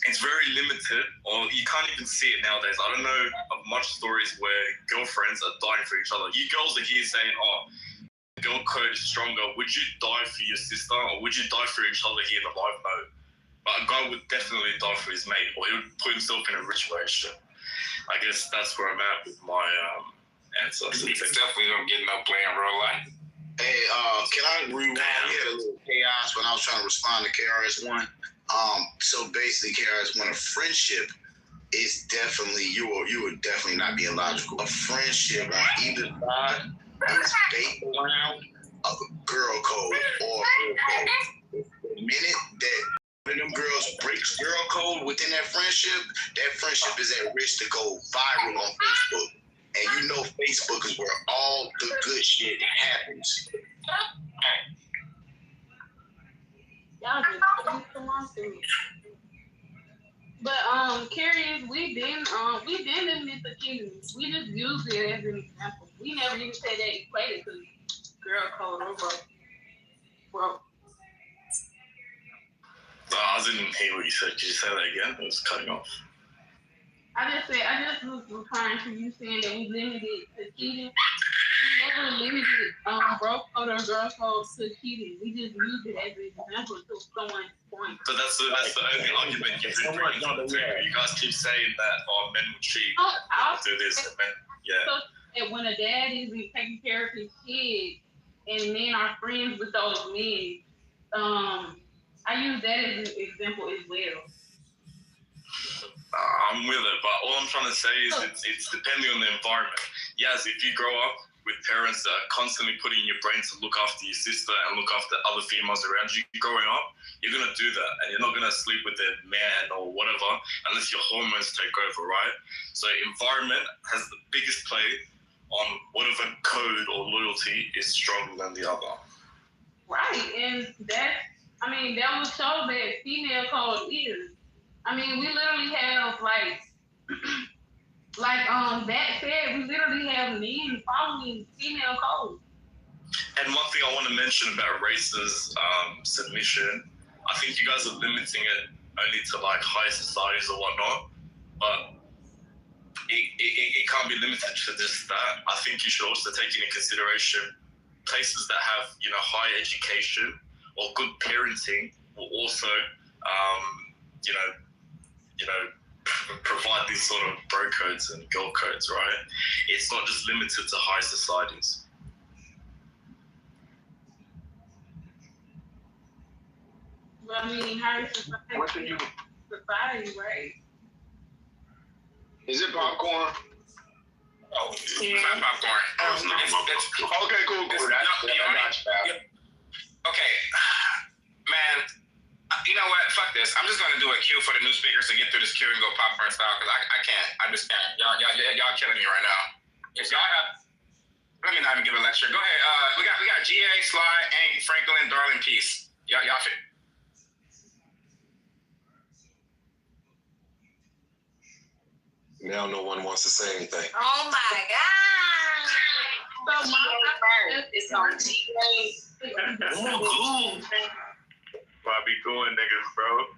It's very limited, or you can't even see it nowadays. I don't know of much stories where girlfriends are dying for each other. You girls are here saying, oh, girl code is stronger. Would you die for your sister, or would you die for each other here in the live mode? But a guy would definitely die for his mate, or he would put himself in a situation. I guess that's where I'm at with my answer. He's definitely gonna get no play in real life. Hey, can I agree with you? We had a little chaos when I was trying to respond to KRS-One. So basically, KRS-One, a friendship is definitely, you would definitely not be illogical. A friendship on either side is based around a girl code or a girl code. The minute that one of them girls breaks girl code within that friendship is at risk to go viral on Facebook. And you know Facebook is where all the good shit happens. Y'all just come on to me. But Carrie, we didn't admit the cheating. We just used it as an example. We never even said that equated to girl code or bro. I didn't hear what you said. Did you say that again? It was cutting off. I just was replying to you saying that we limited to cheating. We never limited bro code or girl code to cheating. We just used it as an example to someone's point. But that's the only argument you can bring to the table. You guys keep saying that men will cheat, men will do this, and men, yeah. So that when a dad isn't taking care of his kids and men are friends with those men, I use that as an example as well. I'm with it, but all I'm trying to say is it's depending on the environment. Yes, if you grow up with parents that are constantly putting in your brain to look after your sister and look after other females around you growing up, you're going to do that. And you're not going to sleep with a man or whatever unless your hormones take over, right? So environment has the biggest play on whatever code or loyalty is stronger than the other. Right, and that would show that female code is. I mean, we literally have that said, we literally have men following female code. And one thing I want to mention about racist submission, I think you guys are limiting it only to like high societies or whatnot, but it can't be limited to just that. I think you should also take into consideration places that have, high education or good parenting will also, provide these sort of bro codes and girl codes, right? It's not just limited to high societies. Well, I mean, high society, right? Is it popcorn? Oh, it's not popcorn. Okay, cool. Okay, man. You know what? Fuck this. I'm just gonna do a cue for the new speakers to get through this queue and go popcorn style because I can't. I just can't. Y'all killing me right now. If y'all have, let me not even give a lecture. Go ahead. We got GA, Sly, Hank, Franklin, Darling, Peace. Y'all fit. Now no one wants to say anything. Oh my God. So it's on GA. Bobby going niggas, bro.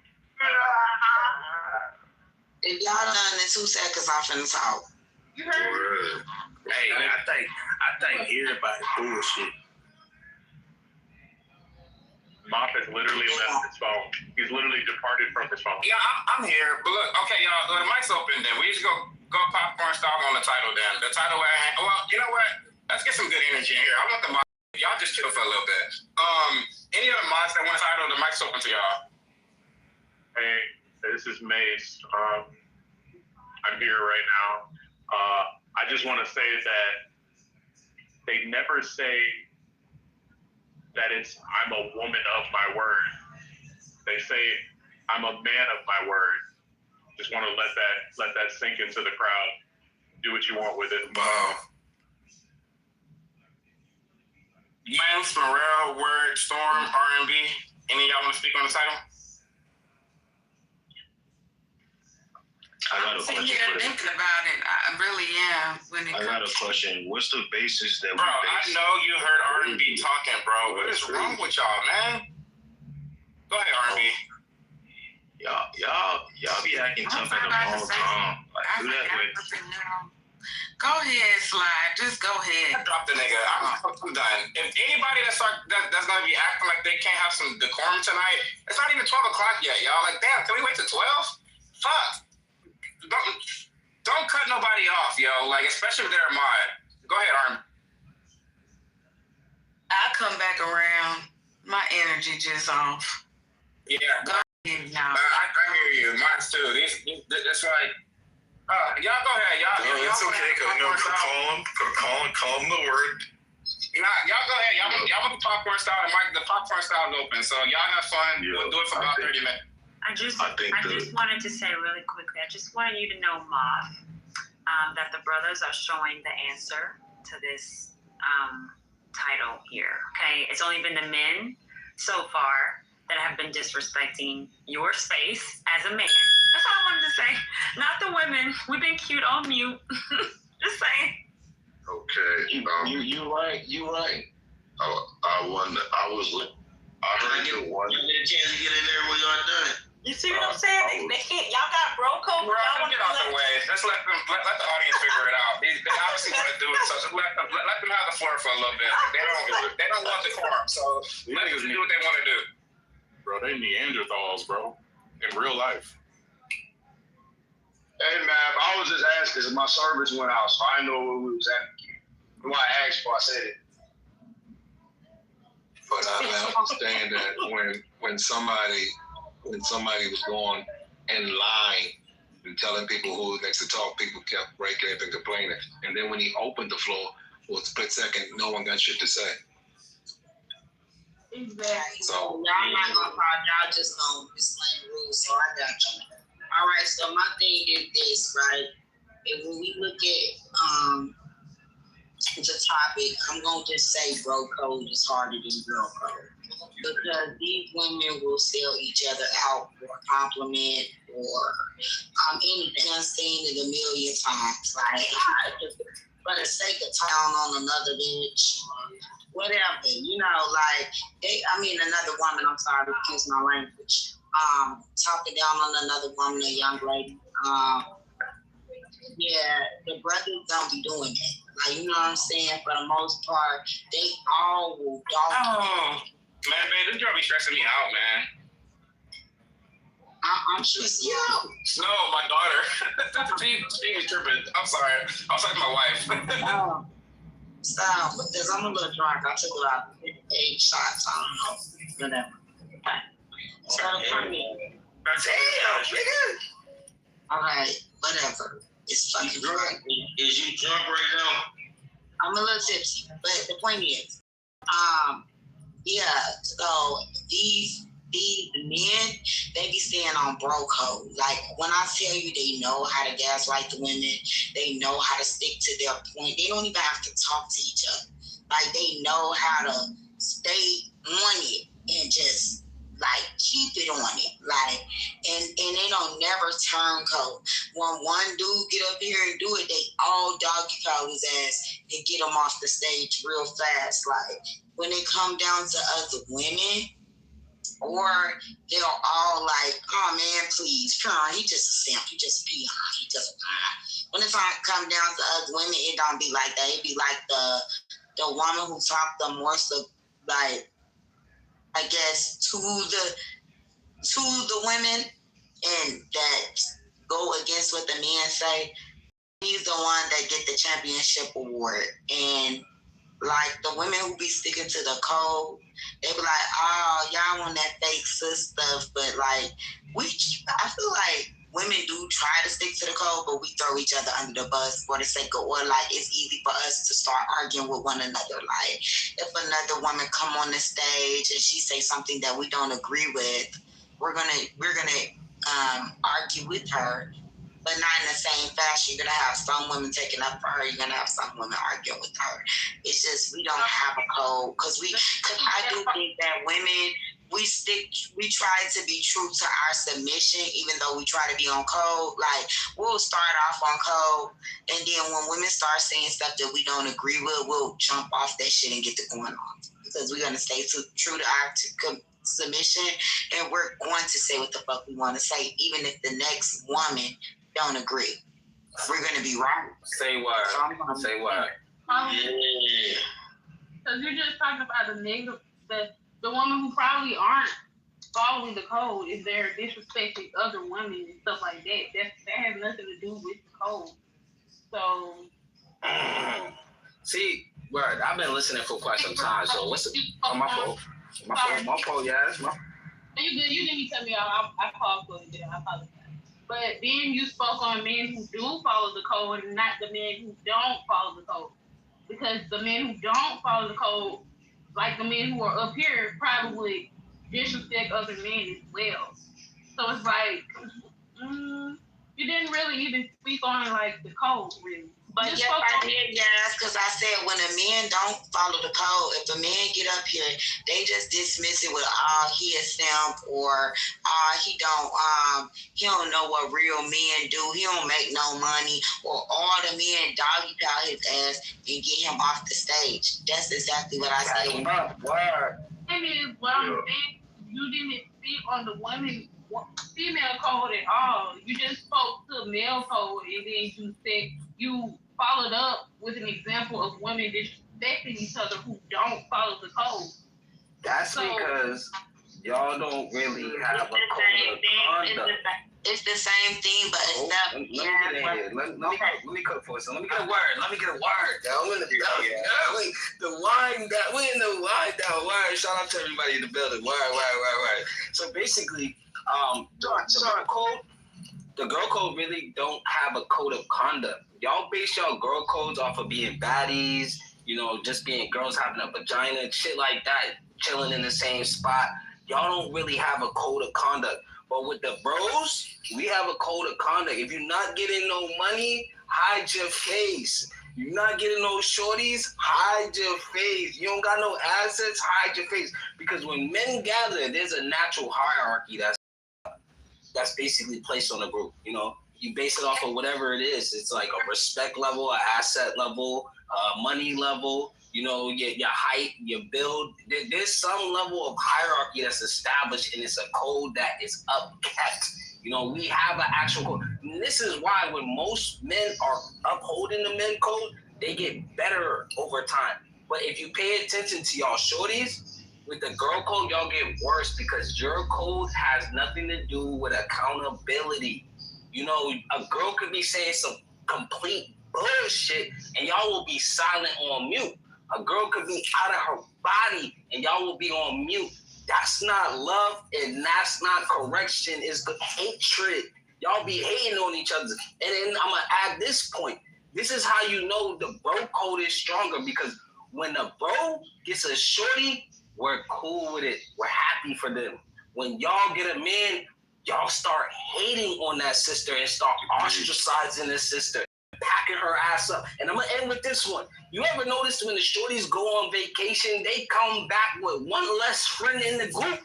If y'all done in 2 seconds, I'm finna talk. Hey, I think everybody bullshit. Mop has literally left his phone. He's literally departed from his phone. Yeah, I'm here. But look, okay, y'all, the mic's open then. We just go popcorn style on the title then. The title, well, you know what? Let's get some good energy in here. I want the mic. Y'all just chill for a little bit. Any other mods that want to title, the mic's open to y'all. Hey, this is Mace. I'm here right now. I just want to say that they never say that I'm a woman of my word. They say I'm a man of my word. Just want to let that sink into the crowd. Do what you want with it. Wow. Lance, Morel, Word, Storm, R&B. Any of y'all want to speak on the title? I got a question for this. Thinking about it, I really am. I got a question. What's the basis that Bro, I know you heard R&B talking, bro. What is wrong with y'all, man? Go ahead, R&B. Y'all be acting tough at the wrong time. Like, do that with. Go ahead, Slide. Just go ahead. Drop the nigga. I'm done. If anybody that's gonna be acting like they can't have some decorum tonight, it's not even 12 o'clock yet, y'all. Like, damn, can we wait till 12? Fuck. Don't cut nobody off, yo. Like, especially if they're a mod. Go ahead, Arm. I come back around. My energy just off. Yeah. Go ahead, y'all. I hear you. Mine too. That's like, y'all go ahead. Y'all. No, it's okay. Calm the word. Y'all go ahead. Y'all want the popcorn style. The popcorn style is open. So y'all have fun. We'll do it for about 30 minutes. I just wanted to say really quickly, I just wanted you to know, Moth, that the brothers are showing the answer to this title here, okay? It's only been the men so far that have been disrespecting your space as a man. That's all I wanted to say. Not the women. We've been cute on mute. Just saying. Okay. You right. I heard the one. You get a chance to get in there when y'all done. You see what I'm saying? They can't. Y'all got bro code. Bro, let's get out the way. Let's let the audience figure it out. They obviously want to do it, so just let them have the floor for a little bit. They don't want the quorum, so let them do what they want to do. Bro, they Neanderthals, bro, in real life. Hey, man, I was just asking because my service went out, so I didn't know where we was at. When I asked before I said it. But I understand that when somebody was going in line and telling people who was next to talk, people kept breaking up and complaining. And then when he opened the floor, for a split second, no one got shit to say. Exactly. So y'all not gonna talk, y'all just gonna explain the rules, so I got you. All right, so my thing is this, right? And when we look at the topic, I'm gonna just say bro code is harder than girl code. Because these women will sell each other out for a compliment or anything. I've seen it a million times. Like, for the sake of town on another bitch, whatever, like, another woman, I'm sorry, excuse my language, talking down on another woman, a young lady. Yeah, the brothers don't be doing that. Like, you know what I'm saying? For the most part, they all will dog. Man, this girl be stressing me out, man. I'm stressing you out. No, my daughter. she is tripping. I'm sorry. I was talking to my wife. Stop, because I'm a little drunk. I took about 8 shots. I don't know. Whatever. So funny. Damn, nigga. All right, whatever. It's fucking drunk. Is you drunk right now? I'm a little tipsy, but the point is, so these men, they be staying on bro code. Like, when I tell you they know how to gaslight the women, they know how to stick to their point. They don't even have to talk to each other. Like, they know how to stay on it and just, like, keep it on it. Like, and they don't never turn code. When one dude get up here and do it, they all doggy call his ass and get him off the stage real fast. Like, when it come down to other women, or they're all like, oh man, please, he just a simp, he just a peon, he just a When it come down to other women, it don't be like that. It be like the woman who talked the more so, like, I guess, to the women and that go against what the men say. He's the one that get the championship award. And like the women who be sticking to the code, they be like, oh, y'all want that fake sis stuff, but like I feel like women do try to stick to the code, but we throw each other under the bus for the sake of, or like it's easy for us to start arguing with one another. Like, if another woman come on the stage and she say something that we don't agree with, we're gonna argue with her, but not in the same fashion. You're gonna have some women taking up for her. You're gonna have some women arguing with her. It's just we don't have a code because I do think that women we try to be true to our submission, even though we try to be on code. Like, we'll start off on code, and then when women start saying stuff that we don't agree with, we'll jump off that shit and get to going on. Because we're going to stay true to our submission, and we're going to say what the fuck we want to say, even if the next woman don't agree. We're going to be right. Say word. Say word. Because you're just talking about the negative, the women who probably aren't following the code if they're disrespecting other women and stuff like that. That has nothing to do with the code. So. See, word. I've been listening for quite some time. So what's the? Oh, my fault. My fault. Yeah, it's my. You good? You didn't tell me I called for it. I apologize. But then you spoke on men who do follow the code and not the men who don't follow the code. Because the men who don't follow the code, like the men who are up here, probably disrespect other men as well. So it's like, you didn't really even speak on like the code, really. But yes, I did, yes, because I said when a man don't follow the code, if a man get up here, they just dismiss it with, he a simp, or he don't know what real men do, he don't make no money, or all the men doggy paddle his ass and get him off the stage. That's exactly what I said. I mean, what I'm saying, you didn't speak on the women, female code at all. You just spoke to male code, and then you said you followed up with an example of women disrespecting each other who don't follow the code. That's because y'all don't really have a code of conduct. It's the same thing, but it's not. Let me get in here. Let me cook for us. Let me get a word. I'm in the building. The wine that we in the wine down. Word. Shout out to everybody in the building. Word. So basically, the girl code really don't have a code of conduct. Y'all base y'all girl codes off of being baddies, just being girls having a vagina, shit like that, chilling in the same spot. Y'all don't really have a code of conduct. But with the bros, we have a code of conduct. If you're not getting no money, hide your face. You're not getting no shorties, hide your face. You don't got no assets, hide your face. Because when men gather, there's a natural hierarchy that's basically placed on a group. You base it off of whatever it is. It's like a respect level, an asset level, money level, your height, your build. There's some level of hierarchy that's established, and it's a code that is upkept. We have an actual code. And this is why when most men are upholding the men code, they get better over time. But if you pay attention to y'all shorties, with the girl code, y'all get worse because your code has nothing to do with accountability. A girl could be saying some complete bullshit and y'all will be silent on mute. A girl could be out of her body and y'all will be on mute. That's not love and that's not correction. It's the hatred. Y'all be hating on each other. And then I'm going to add this point. This is how you know the bro code is stronger, because when the bro gets a shorty, we're cool with it. We're happy for them. When y'all get a man, y'all start hating on that sister and start ostracizing the sister, packing her ass up. And I'm going to end with this one. You ever notice when the shorties go on vacation, they come back with one less friend in the group?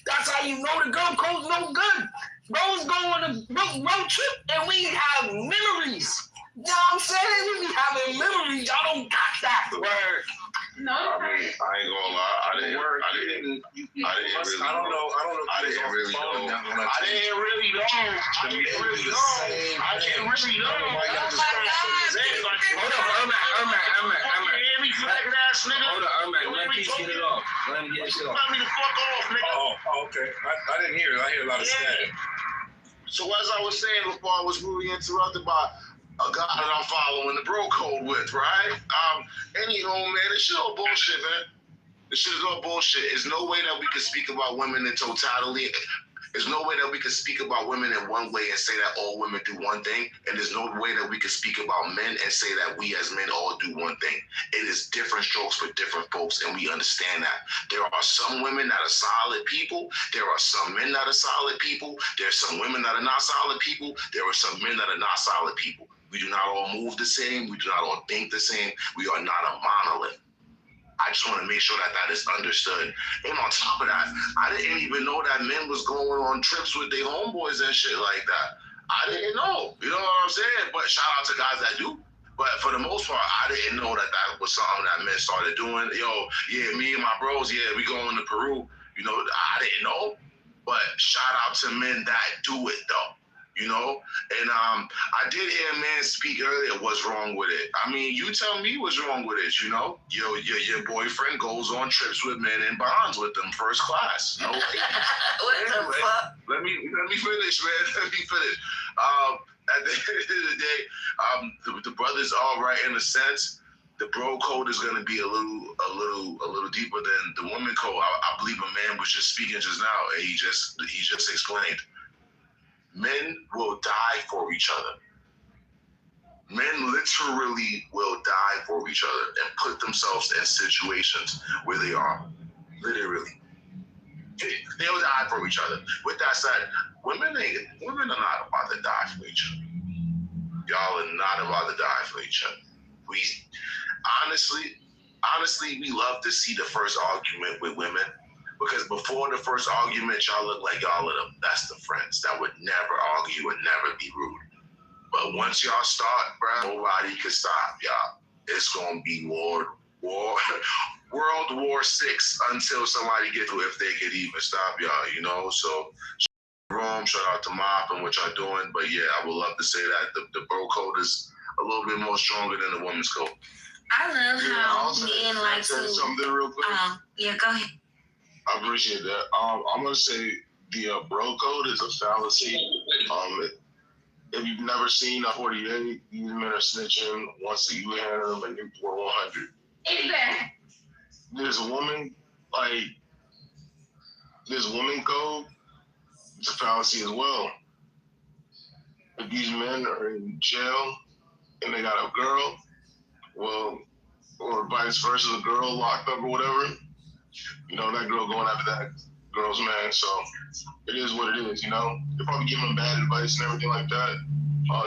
That's how you know the girl code's no good. Bros go on a road trip and we have memories. You know what I'm saying? We be having memories. Y'all don't got that word. No, I ain't gonna lie. I didn't really Let me get this shit off. Let me the fuck off, nigga. Oh, okay. I didn't hear it. I hear a lot of static. So as I was saying before, I was really interrupted by a guy that I'm following the bro code with, right? Anyhow, man, this shit all bullshit, man. This shit is all bullshit. There's no way that we can speak about women in totality. There's no way that we can speak about women in one way and say that all women do one thing. And there's no way that we can speak about men and say that we as men all do one thing. It is different strokes for different folks, and we understand that. There are some women that are solid people. There are some men that are solid people. There are some women that are not solid people. There are some men that are not solid people. We do not all move the same. We do not all think the same. We are not a monolith. I just want to make sure that that is understood. And on top of that, I didn't even know that men was going on trips with their homeboys and shit like that. I didn't know. You know what I'm saying? But shout out to guys that do. But for the most part, I didn't know that that was something that men started doing. Yo, yeah, me and my bros, yeah, we going to Peru. You know, I didn't know. But shout out to men that do it, though. You know? And I did hear a man speak earlier what's wrong with it. I mean, you tell me what's wrong with it, you know? Your boyfriend goes on trips with men and bonds with them first class. No way. What the fuck? Let me finish, man. Let me finish. At the end of the day, the brothers all right in a sense. The bro code is gonna be a little deeper than the woman code. I believe a man was just speaking just now, and he just explained. Men will die for each other. Men literally will die for each other and put themselves in situations where they are. Literally. They'll die for each other. With that said, women are not about to die for each other. Y'all are not about to die for each other. We honestly, we love to see the first argument with women. Because before the first argument, y'all look like y'all are the best of friends that would never argue and never be rude. But once y'all start, bro, nobody can stop y'all. It's gonna be World War VI until somebody gets to it, if they could even stop y'all, you know? So, shout out to Mop and what y'all doing. But yeah, I would love to say that the bro code is a little bit more stronger than the women's code. I love how men like to. Something real quick. Yeah, go ahead. I appreciate that. I'm gonna say the bro code is a fallacy. If you've never seen a 48, these men are snitching. Once you handle them, and you pour 100. Exactly. There's a woman code. It's a fallacy as well. If these men are in jail and they got a girl, well, or vice versa, the girl locked up or whatever. You know, that girl going after that girl's man. So it is what it is, you know. They're probably giving them bad advice and everything like that.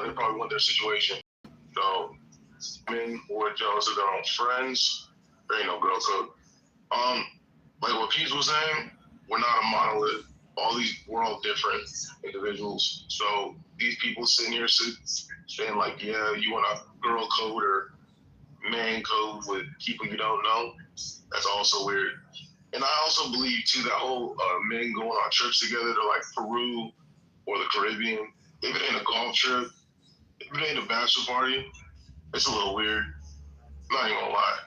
They probably want their situation. So men who are jealous of their own friends, there ain't no girl code. Like what Peace was saying, we're not a monolith. We're all different individuals. So these people sitting here saying like, yeah, you want a girl code or man code with people you don't know, that's also weird. And I also believe, too, that whole men going on trips together to, like, Peru or the Caribbean, if it ain't a golf trip, if it ain't a bachelor party, it's a little weird. I'm not even gonna lie.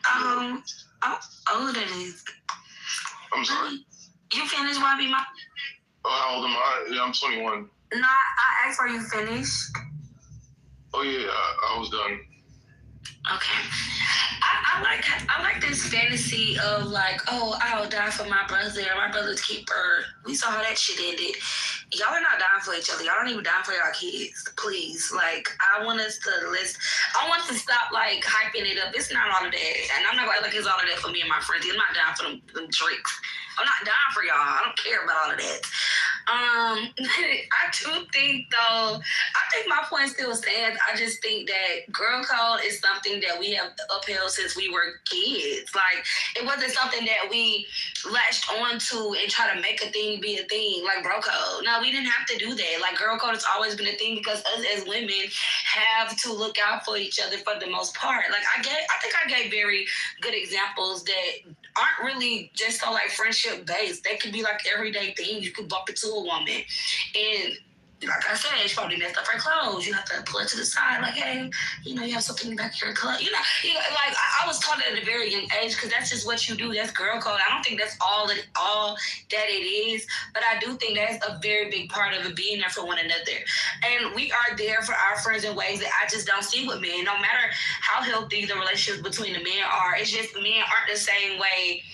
I'm older than. I'm sorry. You finished, YB? Oh, how old am I? Yeah, I'm 21. No, I asked, are you finished? Oh, yeah, I was done. Okay. I like this fantasy of like, oh, I'll die for my brother's keeper. We saw how that shit ended. Y'all are not dying for each other. Y'all don't even die for y'all kids. Please. Like, I want to stop like hyping it up. It's not all of that. And I'm not gonna act like it's all of that for me and my friends. I'm not dying for them tricks. I'm not dying for y'all. I don't care about all of that. I do think though, I think my point still stands. I just think that girl code is something that we have upheld since we were kids. Like, it wasn't something that we latched onto and try to make a thing be a thing, like bro code. No, we didn't have to do that. Like, girl code has always been a thing because us as women have to look out for each other for the most part. Like, I think I gave very good examples that aren't really just so like friendship based. They could be like everyday things. You could bump into a woman and like I said, she probably messed up her clothes. You have to pull it to the side, like, hey, you know, you have something in the back of your clothes. You know, like I was taught at a very young age because that's just what you do. That's girl code. I don't think that's all that it is, but I do think that's a very big part of it, being there for one another. And we are there for our friends in ways that I just don't see with men. No matter how healthy the relationships between the men are, it's just men aren't the same way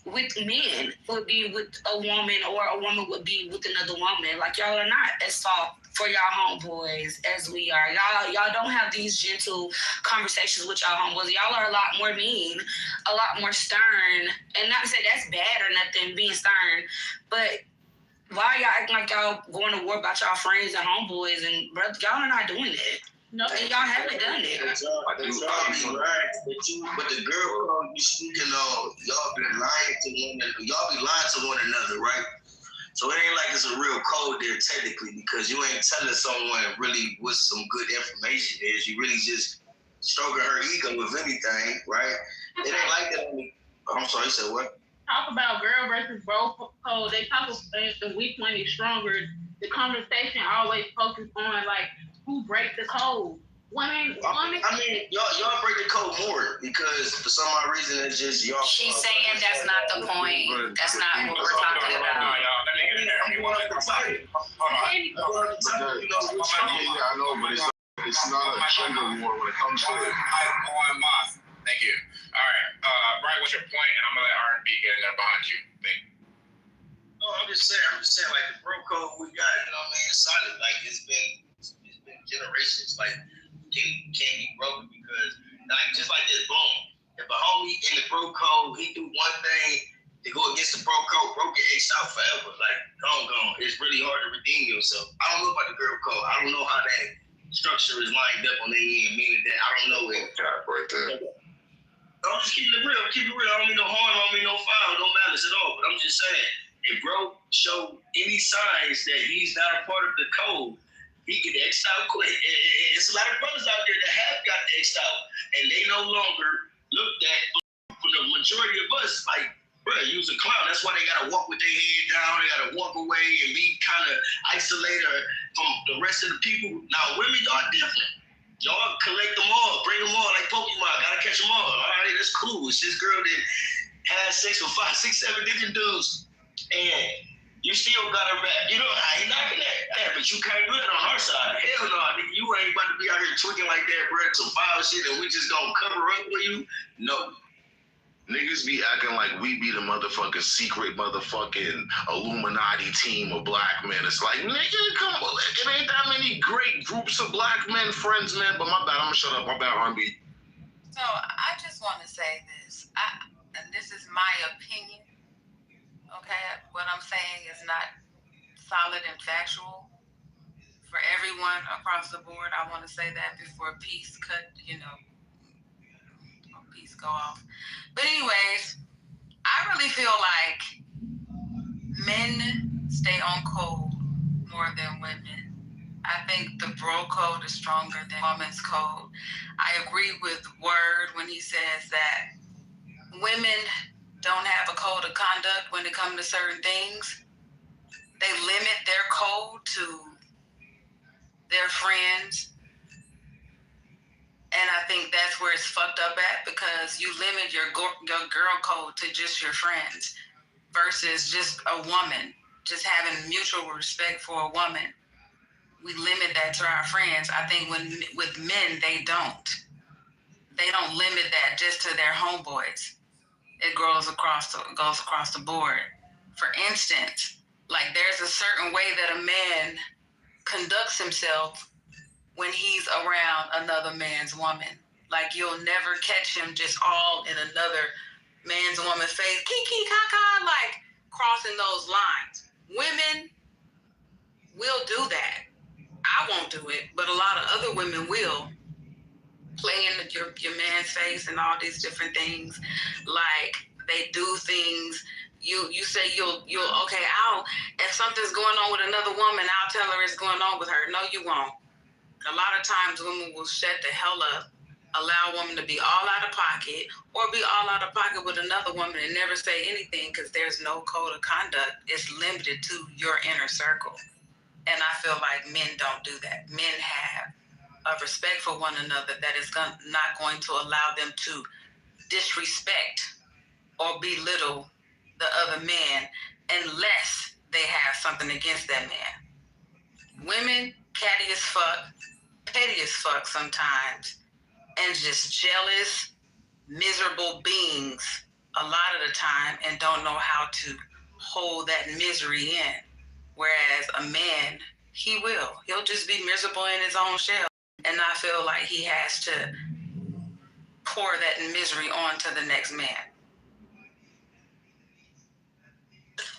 with men would be with a woman, or a woman would be with another woman. Like, y'all are not as soft for y'all homeboys as we are. Y'all don't have these gentle conversations with y'all homeboys. Y'all are a lot more mean, a lot more stern. And not to say that's bad or nothing, being stern, but why y'all acting like y'all going to war about y'all friends and homeboys and brothers? Y'all are not doing that. No, y'all haven't done it. But the girl code you speaking on, y'all be lying to one another, right? So it ain't like it's a real code there technically, because you ain't telling someone really what some good information is. You really just stroking her ego with anything, right? It ain't like that. I'm sorry, you said what? Talk about girl versus bro code. They talk about which one is stronger. The conversation always focuses on like who breaks the code. Women. I mean, y'all break the code more because for some odd reason it's just y'all. She's saying that's not the point. That's not what we're talking about. Y'all, let me get in there. I know, but it's not a gender war when it comes to it. Thank you. All right. Right, what's your point? And I'm gonna let R&B get in there behind you. Thank you. No, I'm just saying, like the bro code we got, you know what I mean, it's solid. Like it's been generations. Like can't be broken because like just like this, boom. If a homie in the bro code, he do one thing to go against the bro code, bro get X'd out forever. Like gone. It's really hard to redeem yourself. I don't know about the girl code. I don't know how that structure is lined up on their end, meaning that I don't know it. Right there. I'm just keeping it real. I don't mean no harm. I don't mean no foul. No malice at all. But I'm just saying, if bro show any signs that he's not a part of the code, he get X'd out quick. It's a lot of brothers out there that have got X'd out, and they no longer looked at. For the majority of us, like, bro, you was a clown. That's why they gotta walk with their head down. They gotta walk away and be kind of isolated from the rest of the people. Now, women, y'all different. Y'all collect them all, bring them all like Pokemon. Gotta catch them all. All right, that's cool. It's this girl that has sex with 5, 6, 7 different dudes, and you still got her back. You know, I ain't knocking that. Yeah, but you can't do it on our side. Hell no, nigga. You ain't about to be out here tweaking like that, bro. Some foul shit, and we just gonna cover up for you. No. Niggas be acting like we be the motherfucking secret motherfucking Illuminati team of black men. It's like, nigga, come on. It ain't that many great groups of black men, friends, man. But my bad, I'm gonna shut up. My bad, R&B. So I just want to say this. And this is my opinion. Okay? What I'm saying is not solid and factual for everyone across the board. I want to say that before peace go off. But anyways, I really feel like men stay on code more than women. I think the bro code is stronger than woman's code. I agree with Word when he says that women don't have a code of conduct when it comes to certain things. They limit their code to their friends. And I think that's where it's fucked up at, because you limit your girl code to just your friends versus just a woman, just having mutual respect for a woman. We limit that to our friends. I think with men, they don't. They don't limit that just to their homeboys. It goes across the board. For instance, like there's a certain way that a man conducts himself when he's around another man's woman. Like you'll never catch him just all in another man's woman's face, kiki kaka, like crossing those lines. Women will do that. I won't do it, but a lot of other women will. Play in your man's face and all these different things. Like they do things. You say you'll okay, if something's going on with another woman, I'll tell her it's going on with her. No, you won't. A lot of times women will shut the hell up, allow a woman to be all out of pocket or be all out of pocket with another woman and never say anything because there's no code of conduct. It's limited to your inner circle. And I feel like men don't do that. Men have a respect for one another that is not going to allow them to disrespect or belittle the other man unless they have something against that man. Women, catty as fuck, petty as fuck sometimes, and just jealous, miserable beings a lot of the time and don't know how to hold that misery in. Whereas a man, he'll just be miserable in his own shell and not feel like he has to pour that misery on to the next man.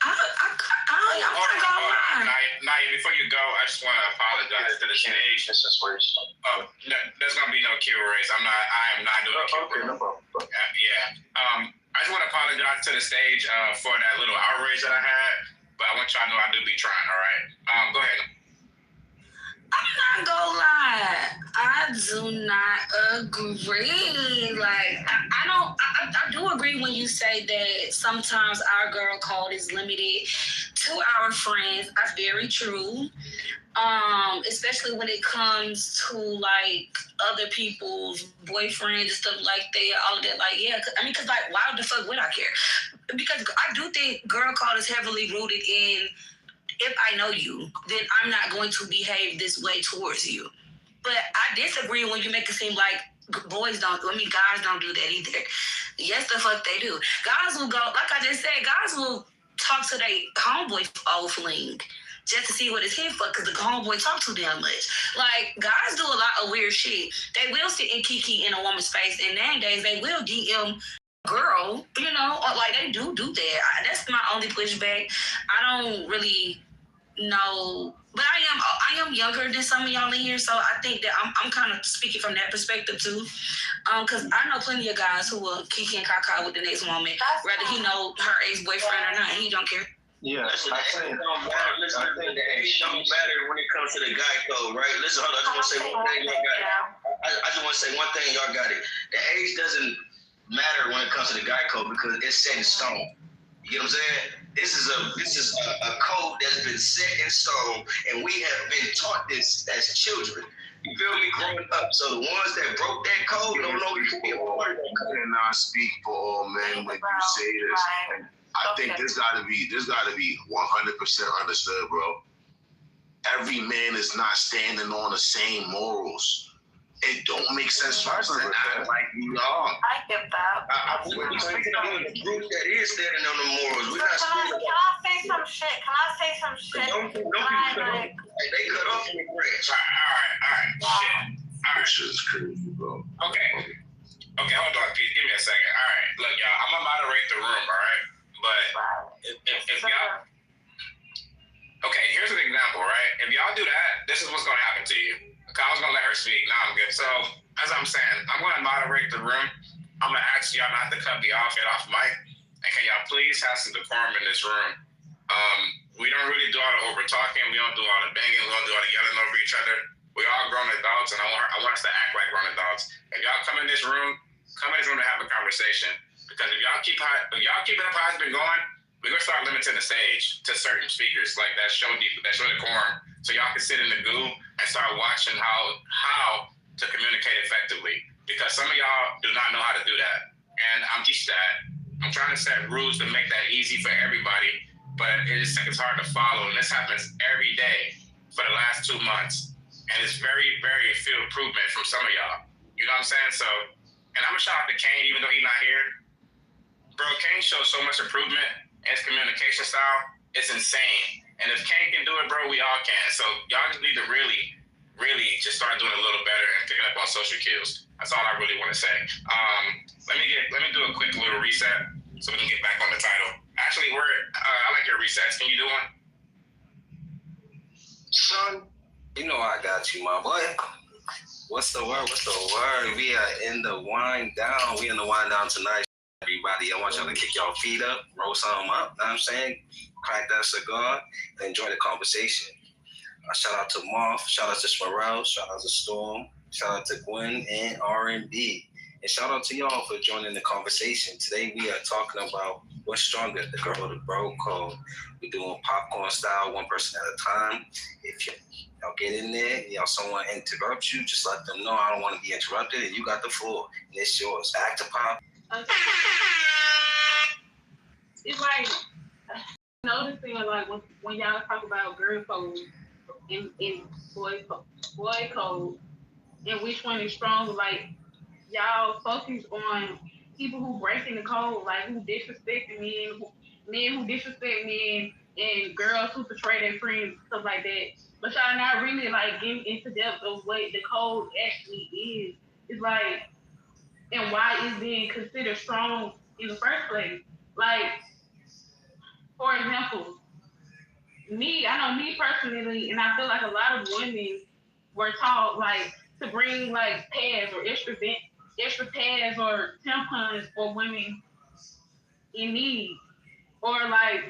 I'm not gonna lie. Naya, before you go, I just want to apologize to the stage. Oh, no, there's gonna be no Q race. I am not doing a Q race. No problem. I just want to apologize to the stage for that little outrage that I had, but I want y'all to know I do be trying. All right. Go ahead. I'm not gonna lie, I do not agree. Like, I do agree when you say that sometimes our girl code is limited to our friends. That's very true. Especially when it comes to like other people's boyfriends and stuff like that, all of that. Like, yeah, cause like, why the fuck would I care? Because I do think girl code is heavily rooted in, if I know you, then I'm not going to behave this way towards you. But I disagree when you make it seem like guys don't do that either. Yes, the fuck they do. Guys will go, like I just said, guys will talk to their homeboy old fling just to see what it's here for, because the homeboy talk too damn much. Like, guys do a lot of weird shit. They will sit and kiki in a woman's face, and nowadays they will DM girl, you know, or like they do that. That's my only pushback. I don't really know, but I am younger than some of y'all in here, so I think that I'm kind of speaking from that perspective too. Because I know plenty of guys who will kiki and caca with the next woman, whether he know her ex-boyfriend or not. He don't care. Yeah, Listen, the age don't matter. Listen, the age don't matter when it comes to the guy code, right? Listen, hold on. I just want to say one thing, y'all got it. I just want to say one thing, y'all got it. The age doesn't matter when it comes to the guy code because it's set in stone. You get what I'm saying? This is a code that's been set in stone, and we have been taught this as children. You feel me? Growing up. So the ones that broke that code don't know you can be a part of that code. And I speak for all men when you say this. And I think this gotta be 100% understood, bro. Every man is not standing on the same morals. It don't make sense for us to act like we are. I get that. We're speaking of a group that is standing on the morals. We're not speaking Can I say some shit? Don't people they cut off in the branch. All right. Shit. All right. Shit is crazy, bro. Okay, hold on, Pete. Give me a second. All right, look, y'all. I'm gonna moderate the room, all right? But if y'all, okay, here's an example, right? If y'all do that, this is what's gonna happen to you. I was gonna let her speak. Now I'm good. So as I'm saying, I'm gonna moderate the room. I'm gonna ask y'all not to cut me off, get off mic, and can y'all please have some decorum in this room? We don't really do all the over talking. We don't do all the banging. We don't do all the yelling over each other. We all grown adults, and I want us to act like grown adults. If y'all come in this room to have a conversation. Because if y'all keep it up how it's been going, we're gonna start limiting the stage to certain speakers like that show decorum, so y'all can sit in the goo and start watching how to communicate effectively. Because some of y'all do not know how to do that, and I'm teaching that. I'm trying to set rules to make that easy for everybody, but it's hard to follow, and this happens every day for the last 2 months, and it's very, very few improvement from some of y'all. You know what I'm saying? So, and I'm gonna shout out to Kane, even though he's not here. Bro, Kane shows so much improvement in his communication style. It's insane. And if Kane can do it, bro, we all can. So y'all just need to really, really just start doing a little better and picking up on social cues. That's all I really want to say. Let me do a quick little reset so we can get back on the title. Actually, I like your resets. Can you do one? Son, you know I got you, my boy. What's the word? We are in the wind down. We in the wind down tonight. Everybody, I want y'all to kick y'all feet up, roll something up, know what I'm saying? Crack that cigar, and enjoy the conversation. Shout out to Moth, shout out to Smarell, shout out to Storm, shout out to Gwen and R&B. And shout out to y'all for joining the conversation. Today we are talking about what's stronger, the girl or the bro code. We're doing popcorn style, one person at a time. If y'all get in there, someone interrupts you, just let them know I don't want to be interrupted, and you got the floor, and it's yours. Back to pop. It's like noticing, like when y'all talk about girl code and boy code, and which one is stronger. Like y'all focus on people who breaking the code, like who disrespecting men who disrespect men, and girls who betray their friends, stuff like that. But y'all not really like getting into depth of what the code actually is. It's like, and why it's being considered strong in the first place. Like, for example, I know me personally, and I feel like a lot of women were taught like to bring like pads or extra pads or tampons for women in need, or like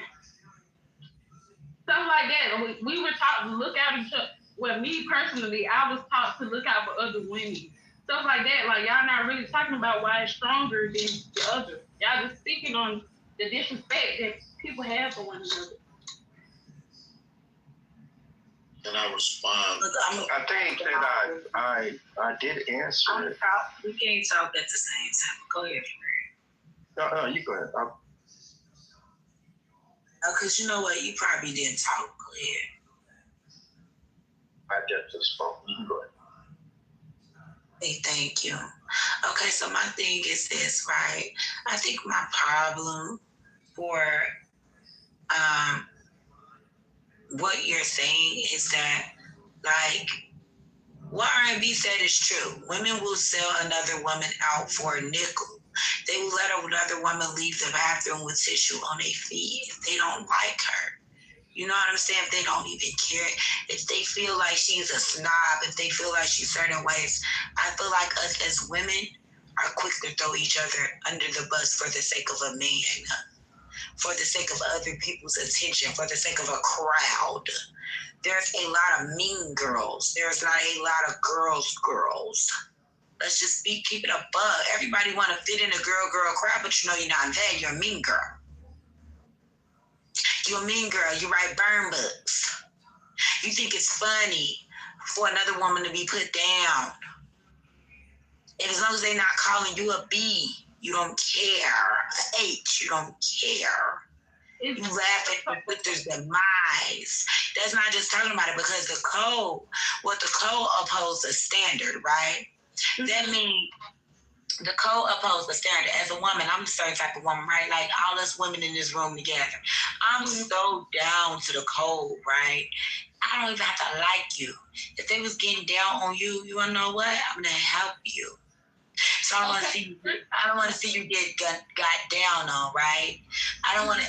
stuff like that. We were taught to look out each other. Well, me personally, I was taught to look out for other women. Stuff like that. Like y'all not really talking about why it's stronger than the other. Y'all just speaking on the disrespect that people have for one another. Can I respond? I think that I did answer it. We can't talk at the same time. Go ahead. No, you go ahead. Because you know what? You probably didn't talk. Go ahead. I just spoke. You can go ahead. Hey, thank you. Okay, so my thing is this, right? I think my problem for what you're saying is that, like, what R&B said is true. Women will sell another woman out for a nickel. They will let another woman leave the bathroom with tissue on their feet if they don't like her. You know what I'm saying? If they don't even care, if they feel like she's a snob, if they feel like she's certain ways, I feel like us as women are quick to throw each other under the bus for the sake of a man, for the sake of other people's attention, for the sake of a crowd. There's a lot of mean girls. There's not a lot of girls. Let's just keep it above. Everybody want to fit in a girl crowd, but you know you're not there. You're a mean girl. You're a mean girl. You write burn books. You think it's funny for another woman to be put down. And as long as they're not calling you a B, you don't care. A H, you don't care. You laugh at your sister's demise. That's not just talking about it because the code upholds a standard, right? That means the code upholds the standard. As a woman, I'm a certain type of woman, right? Like all us women in this room together. I'm so down to the code, right? I don't even have to like you. If they was getting down on you, you wanna know what? I'm gonna help you. So I don't want to see you get got down on, right? I don't want to.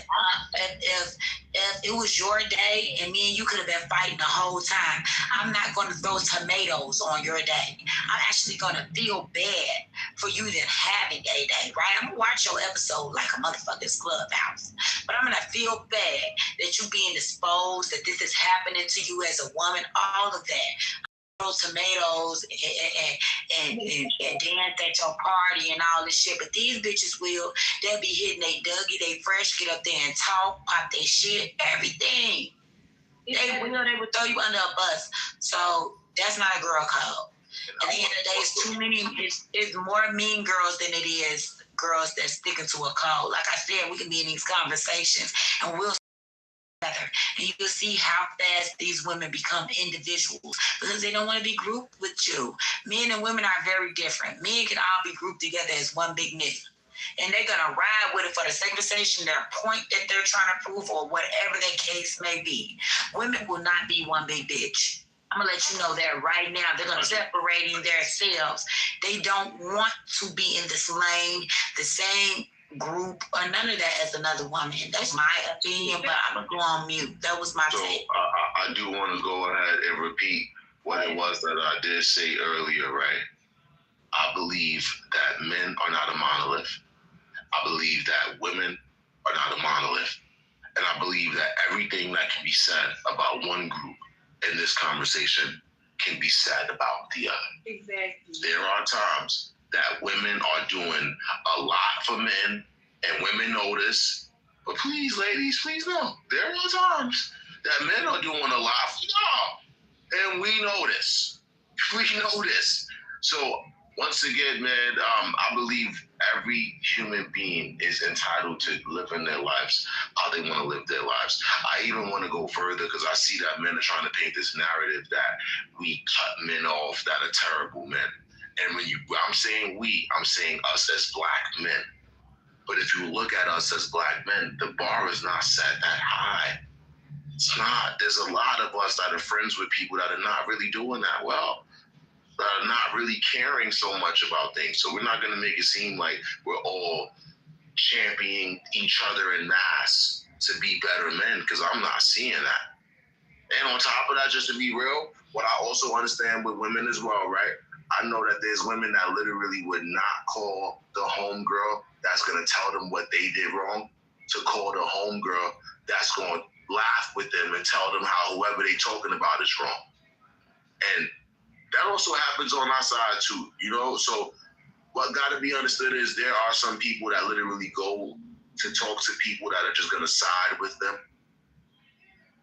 If it was your day and me and you could have been fighting the whole time, I'm not going to throw tomatoes on your day. I'm actually going to feel bad for you then having a day, right? I'm gonna watch your episode like a motherfucker's Clubhouse, but I'm gonna feel bad that you being exposed, that this is happening to you as a woman, all of that. Tomatoes and dance at your party and all this shit, but these bitches they'll be hitting they Dougie, they fresh, get up there and talk, pop their shit, everything. They would throw you under a bus. So that's not a girl code. At the end of the day, it's too many. It's more mean girls than it is girls that's sticking to a code. Like I said, we can be in these conversations and we'll together, and you'll see how fast these women become individuals because they don't want to be grouped with you. Men and women are very different. Men can all be grouped together as one big nigga, and they're gonna ride with it for the sake of conversation, their point that they're trying to prove, or whatever the case may be. Women will not be one big bitch. I'm gonna let you know that right now. They're gonna separating themselves. They don't want to be in this lane, the same group or none of that as another woman. That's my opinion, but I'm gonna go on mute. That was my take. I do want to go ahead and repeat what it was that I did say earlier, right? I believe that men are not a monolith. I believe that women are not a monolith. And I believe that everything that can be said about one group in this conversation can be said about the other. Exactly. There are times that women are doing a lot for men, and women know this. But please, ladies, please know, there are times that men are doing a lot for y'all, and we know this. We know this. So once again, man, I believe every human being is entitled to living their lives how they want to live their lives. I even want to go further because I see that men are trying to paint this narrative that we cut men off that are terrible men. And I'm saying I'm saying us as black men. But if you look at us as black men, the bar is not set that high. It's not. There's a lot of us that are friends with people that are not really doing that well, that are not really caring so much about things. So we're not going to make it seem like we're all championing each other en masse to be better men, because I'm not seeing that. And on top of that, just to be real, what I also understand with women as well, right? I know that there's women that literally would not call the homegirl that's going to tell them what they did wrong to call the homegirl that's going to laugh with them and tell them how whoever they talking about is wrong. And that also happens on our side too, you know? So what got to be understood is there are some people that literally go to talk to people that are just going to side with them.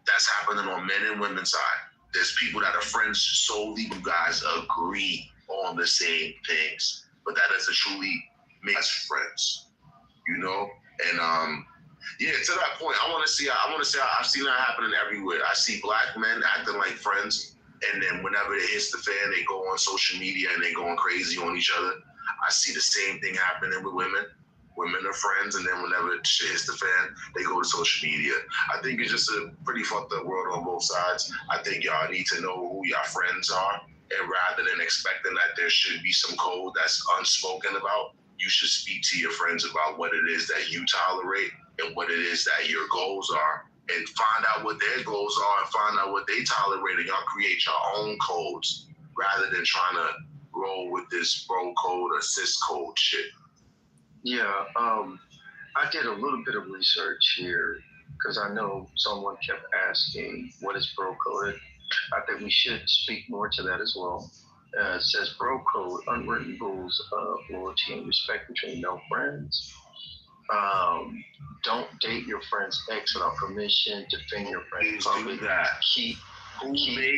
That's happening on men and women's side. There's people that are friends solely, you guys agree on the same things, but that doesn't truly make us friends, you know? And yeah, to that point, I want to say I've seen that happening everywhere. I see black men acting like friends, and then whenever it hits the fan, they go on social media and they going crazy on each other. I see the same thing happening with women. Women are friends, and then whenever shit hits the fan, they go to social media. I think it's just a pretty fucked up world on both sides. I think y'all need to know who your friends are, and rather than expecting that there should be some code that's unspoken about, you should speak to your friends about what it is that you tolerate and what it is that your goals are, and find out what their goals are and find out what they tolerate, and y'all create your own codes rather than trying to roll with this bro code or cis code shit. Yeah, I did a little bit of research here because I know someone kept asking, what is bro code? I think we should speak more to that as well. It says bro code, unwritten rules of loyalty and respect between male friends. Don't date your friend's ex without permission. Defend your friend's public. Keep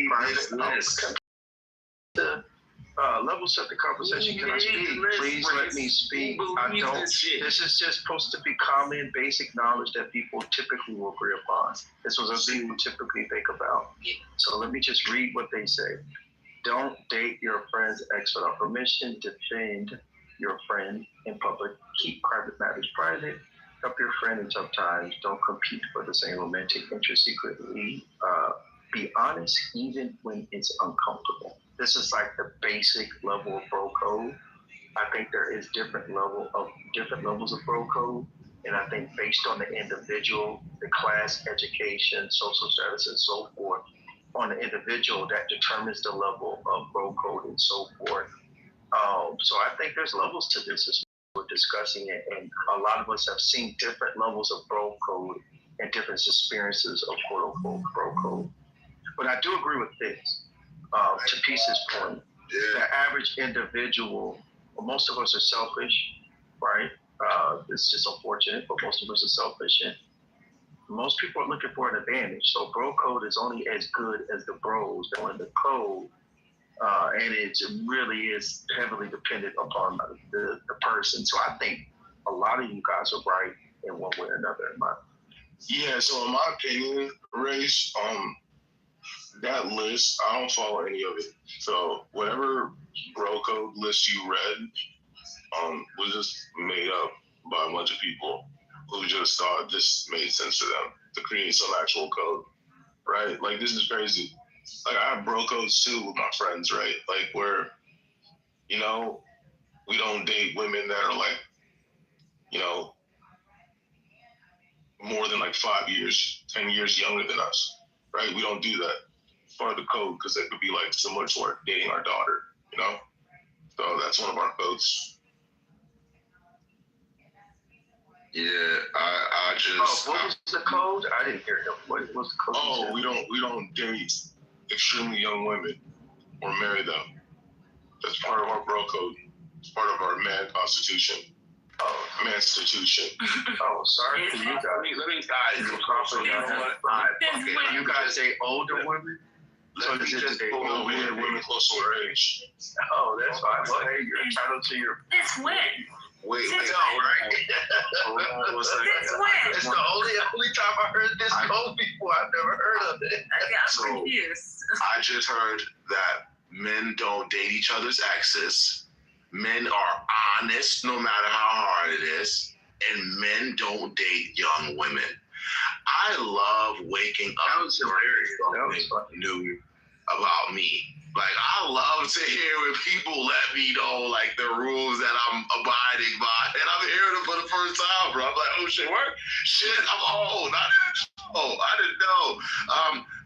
private list. Level set the conversation. Can I speak? Please let me speak. I don't. This is just supposed to be common, basic knowledge that people typically will agree upon. This was what people typically think about. So let me just read what they say. Don't date your friend's ex without permission. Defend your friend in public. Keep private matters private. Help your friend in tough times. Don't compete for the same romantic interest secretly. Be honest even when it's uncomfortable. This is like the basic level of bro code. I think there is different levels of bro code, and I think based on the individual, the class, education, social status, and so forth, on the individual, that determines the level of bro code and so forth. So I think there's levels to this as we're discussing it, and a lot of us have seen different levels of bro code and different experiences of quote unquote bro code. But I do agree with this. To Peace's point, the average individual, well, most of us are selfish, right? It's just unfortunate, but most of us are selfish. And most people are looking for an advantage. So bro code is only as good as the bros that are in the code. And it really is heavily dependent upon the person. So I think a lot of you guys are right in one way or another. Yeah, so in my opinion, Race, that list, I don't follow any of it. So whatever bro code list you read was just made up by a bunch of people who just thought this made sense to them to create some actual code, right? Like, this is crazy. Like, I have bro codes too with my friends, right? Like, where, you know, we don't date women that are like, you know, more than like 5 years, 10 years younger than us, right? We don't do that. Part of the code, because it could be like similar to our dating our daughter, you know? So that's one of our codes. Yeah, I just. What was the code? I didn't hear it. What was the code? Oh, we don't date extremely young women or marry them. That's part of our bro code. It's part of our man constitution. Manstitution. Oh, sorry for you guys. Let me guide you. You guys date older women? So we just date women close to our age. Oh, that's fine. Well, hey, you're entitled to your. That's when. Wait, Since right? Since when? It's the only time I heard this code before. I've never heard of it. I got confused. I just heard that men don't date each other's exes. Men are honest no matter how hard it is. And men don't date young women. I love waking up and learning something new about me. Like, I love to hear when people let me know, like, the rules that I'm abiding by. And I'm hearing them for the first time, bro. I'm like, oh, shit, what? Shit, I'm old. I didn't know.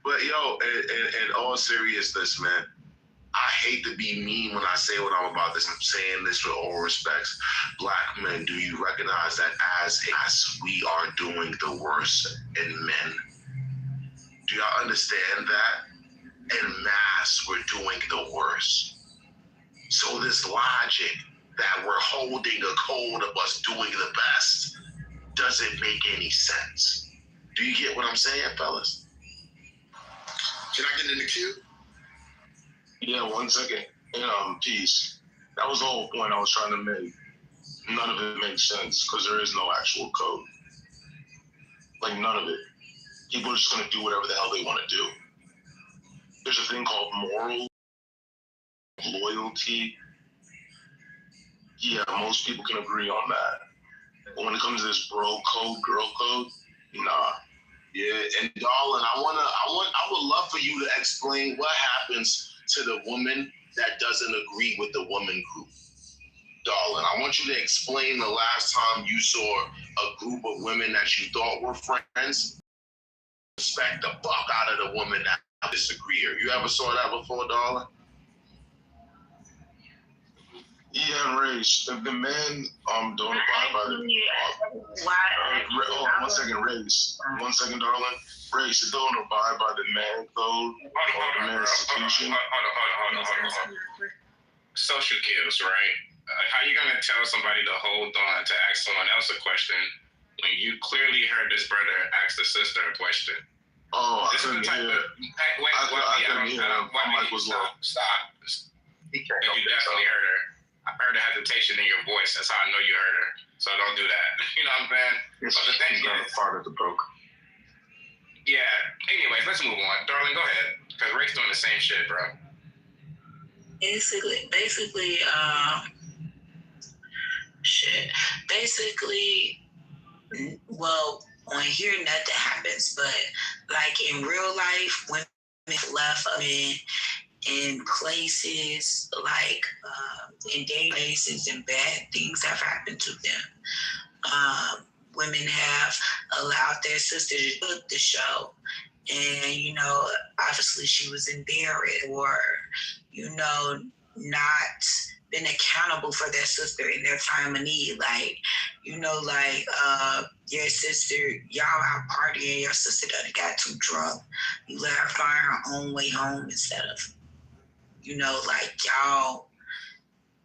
But, yo, in all seriousness, man, I hate to be mean when I say what I'm about this. I'm saying this with all respects. Black men, do you recognize that as we are doing the worst in men? Do y'all understand that? En masse, we're doing the worst. So this logic that we're holding a code of us doing the best doesn't make any sense. Do you get what I'm saying, fellas? Can I get in the queue? Yeah, 1 second. Peace. That was the whole point I was trying to make. None of it makes sense because there is no actual code. Like, none of it. People are just going to do whatever the hell they want to do. There's a thing called moral loyalty. Yeah, most people can agree on that. But when it comes to this bro code, girl code, nah. Yeah, and darling, I would love for you to explain what happens to the woman that doesn't agree with the woman group. Darling, I want you to explain the last time you saw a group of women that you thought were friends respect the fuck out of the woman that disagree. You ever saw that before, darling? Yeah, Rage. If the men don't abide by the hold on 1 second, Rage. 1 second, darling. Rage, if they don't abide by the man code or the man institution. Hold on. Social cues, right? How you gonna tell somebody to hold on to ask someone else a question when you clearly heard this brother ask the sister a question? Oh, this is the type of I couldn't hear. My mic was low. Stop. You definitely heard her. I heard the hesitation in your voice. That's how I know you heard her. So don't do that. You know what I'm saying? It's but the thing is, part of the broke. Yeah. Anyways, let's move on. Darling, go ahead. Because Ray's doing the same shit, bro. Basically, well, on here nothing happens, but like in real life, women left in places like in dating places and bad things have happened to them. Women have allowed their sister to book the show, and obviously she was embarrassed or not been accountable for their sister in their time of need. Like, your sister, y'all out partying, your sister done got too drunk. You let her find her own way home instead of, y'all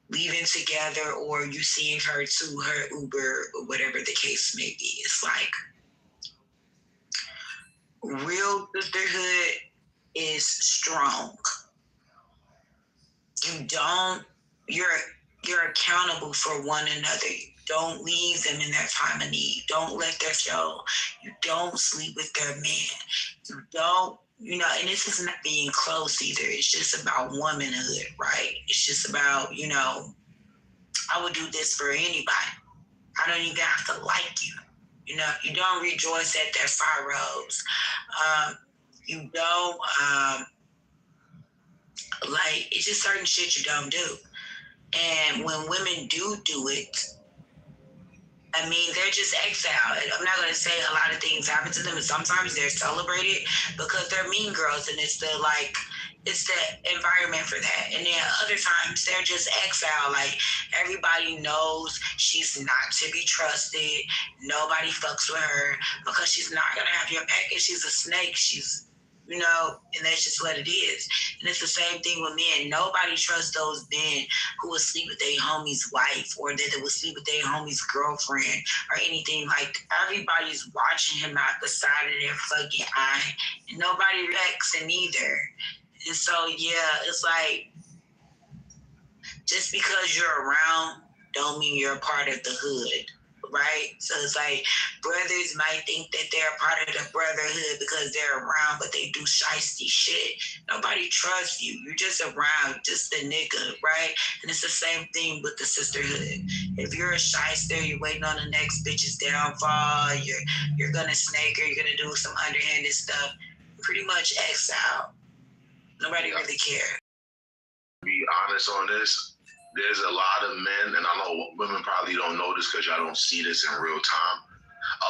leaving together or you seeing her to her Uber or whatever the case may be. It's like real sisterhood is strong. You're accountable for one another. Don't leave them in their time of need. Don't let their show. You don't sleep with their man. You don't, and this is not being close either. It's just about womanhood, right? It's just about, I would do this for anybody. I don't even have to like you. You don't rejoice at their sorrows. You don't, it's just certain shit you don't do. And when women do it, they're just exiled. I'm not going to say a lot of things happen to them, and sometimes they're celebrated because they're mean girls, and it's the environment for that. And then other times they're just exiled. Like, everybody knows she's not to be trusted. Nobody fucks with her because she's not going to have your back. And she's a snake. She's, and that's just what it is. And it's the same thing with men. Nobody trusts those men who would sleep with their homie's wife or that they would sleep with their homie's girlfriend or anything like that. Everybody's watching him out the side of their fucking eye, and nobody respects him either. And so, yeah, it's like, just because you're around don't mean you're a part of the hood, right? So it's like, brothers might think that they're a part of the brotherhood because they're around, but they do shiesty shit. Nobody trusts you. You're just around, just a nigga, right? And it's the same thing with the sisterhood. If you're a shyster, you're waiting on the next bitch's downfall, you're gonna snake her, you're gonna do some underhanded stuff, pretty much exile. Nobody really cares. honest on this. There's a lot of men, and I know women probably don't know this because y'all don't see this in real time.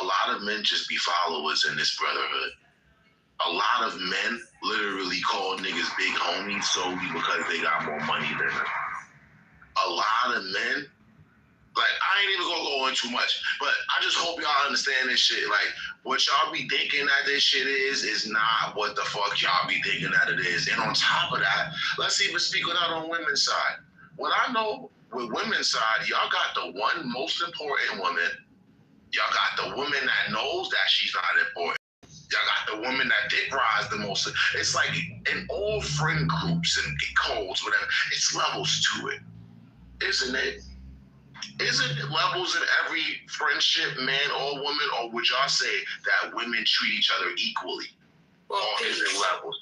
A lot of men just be followers in this brotherhood. A lot of men literally call niggas big homies solely because they got more money than them. A lot of men, like, I ain't even gonna go into much, but I just hope y'all understand this shit. Like, what y'all be thinking that this shit is not what the fuck y'all be thinking that it is. And on top of that, let's even speak it out on women's side. What I know with women's side, y'all got the one most important woman. Y'all got the woman that knows that she's not important. Y'all got the woman that dick rides the most. It's like in all friend groups and codes, whatever, it's levels to it. Isn't it? Isn't it levels in every friendship, man or woman, or would y'all say that women treat each other equally? Or is it levels?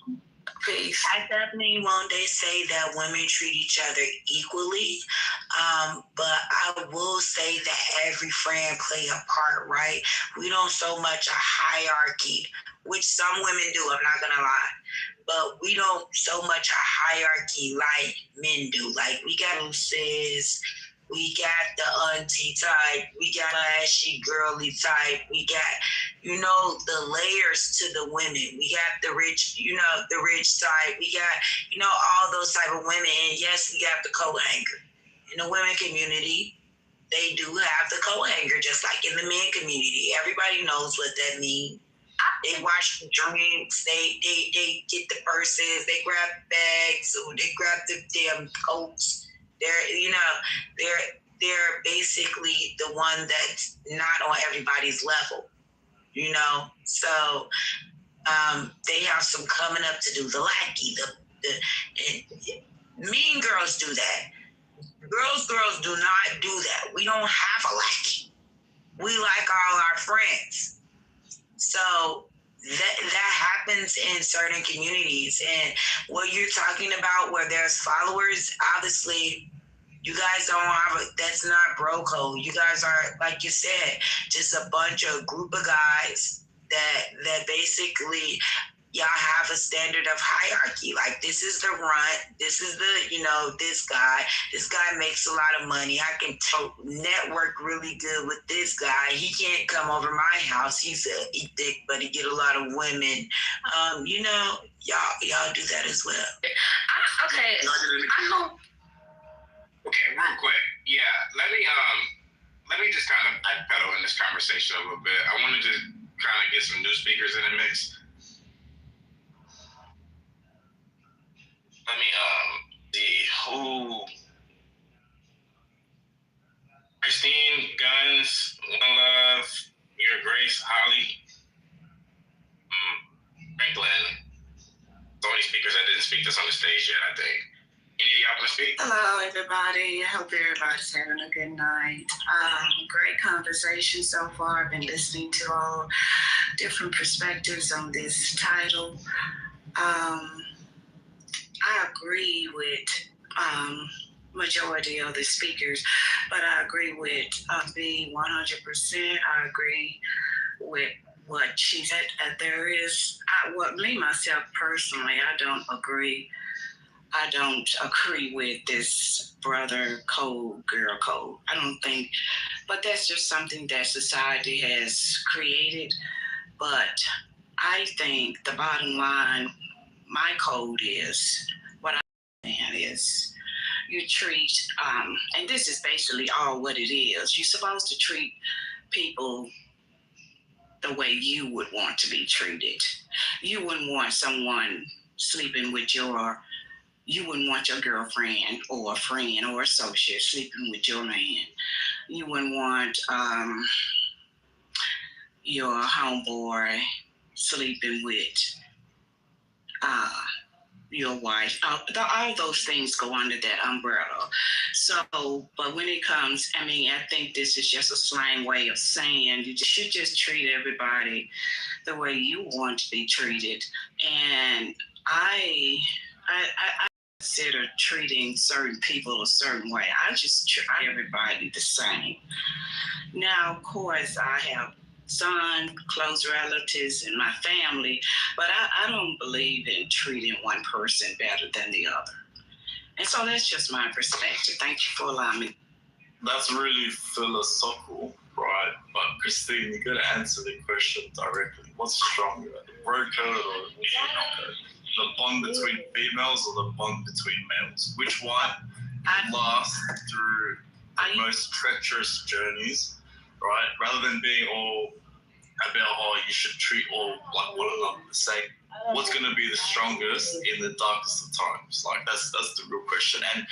Peace. I definitely won't say that women treat each other equally, but I will say that every friend play a part, right? We don't so much a hierarchy, which some women do, I'm not gonna lie, but we don't so much a hierarchy like men do. Like, we got sis, we got the auntie type, we got a ashy girly type, we got, the layers to the women. We got the rich, the rich type, we got, all those type of women. And yes, we got the co-hanger. In the women community, they do have the co-hanger, just like in the men community. Everybody knows what that means. They watch the drinks, they get the purses, they grab the bags, or they grab the damn coats. They're basically the one that's not on everybody's level, So they have some coming up to do. The lackey, and mean girls do that. Girls do not do that. We don't have a lackey. We like all our friends. So that happens in certain communities. And what you're talking about, where there's followers, obviously, you guys don't have that's not bro code. You guys are, like you said, just a bunch of group of guys that basically y'all have a standard of hierarchy. Like, this is the runt, this is the, this guy makes a lot of money. I can network really good with this guy. He can't come over my house. He's thick, but he get a lot of women. Y'all do that as well. Okay, real quick. Yeah, let me just kind of backpedal in this conversation a little bit. I want to just kind of get some new speakers in the mix. Let me see who. Christine, Guns, One Love, Your Grace, Holly, Franklin. The only speakers that didn't speak that's on the stage yet, I think. Any of y'all want to speak? Hello, everybody. I hope everybody's having a good night. Great conversation so far. I've been listening to all different perspectives on this title. I agree with majority of the speakers, but I agree with being 100%. I agree with what she said. There is, me myself personally, I don't agree with this brother code, girl code. I don't think, but that's just something that society has created. But I think the bottom line, my code is, what I understand is, you treat, and this is basically all what it is, you're supposed to treat people the way you would want to be treated. You wouldn't want someone sleeping with you wouldn't want your girlfriend or a friend or associate sleeping with your man. You wouldn't want your homeboy sleeping with your wife. All those things go under that umbrella. So, but when it comes, I think this is just a slang way of saying you should just treat everybody the way you want to be treated. And I consider treating certain people a certain way. I just treat everybody the same. Now, of course, I have some close relatives in my family, but I don't believe in treating one person better than the other. And so that's just my perspective. Thank you for allowing me. That's really philosophical, right? But Christine, you got to answer the question directly. What's stronger, the bro code or the female code? The bond between females or the bond between males? Which one lasts through the most treacherous journeys, right? Rather than being all about how you should treat all like one another the same. What's going to be the strongest in the darkest of times? Like that's the real question. And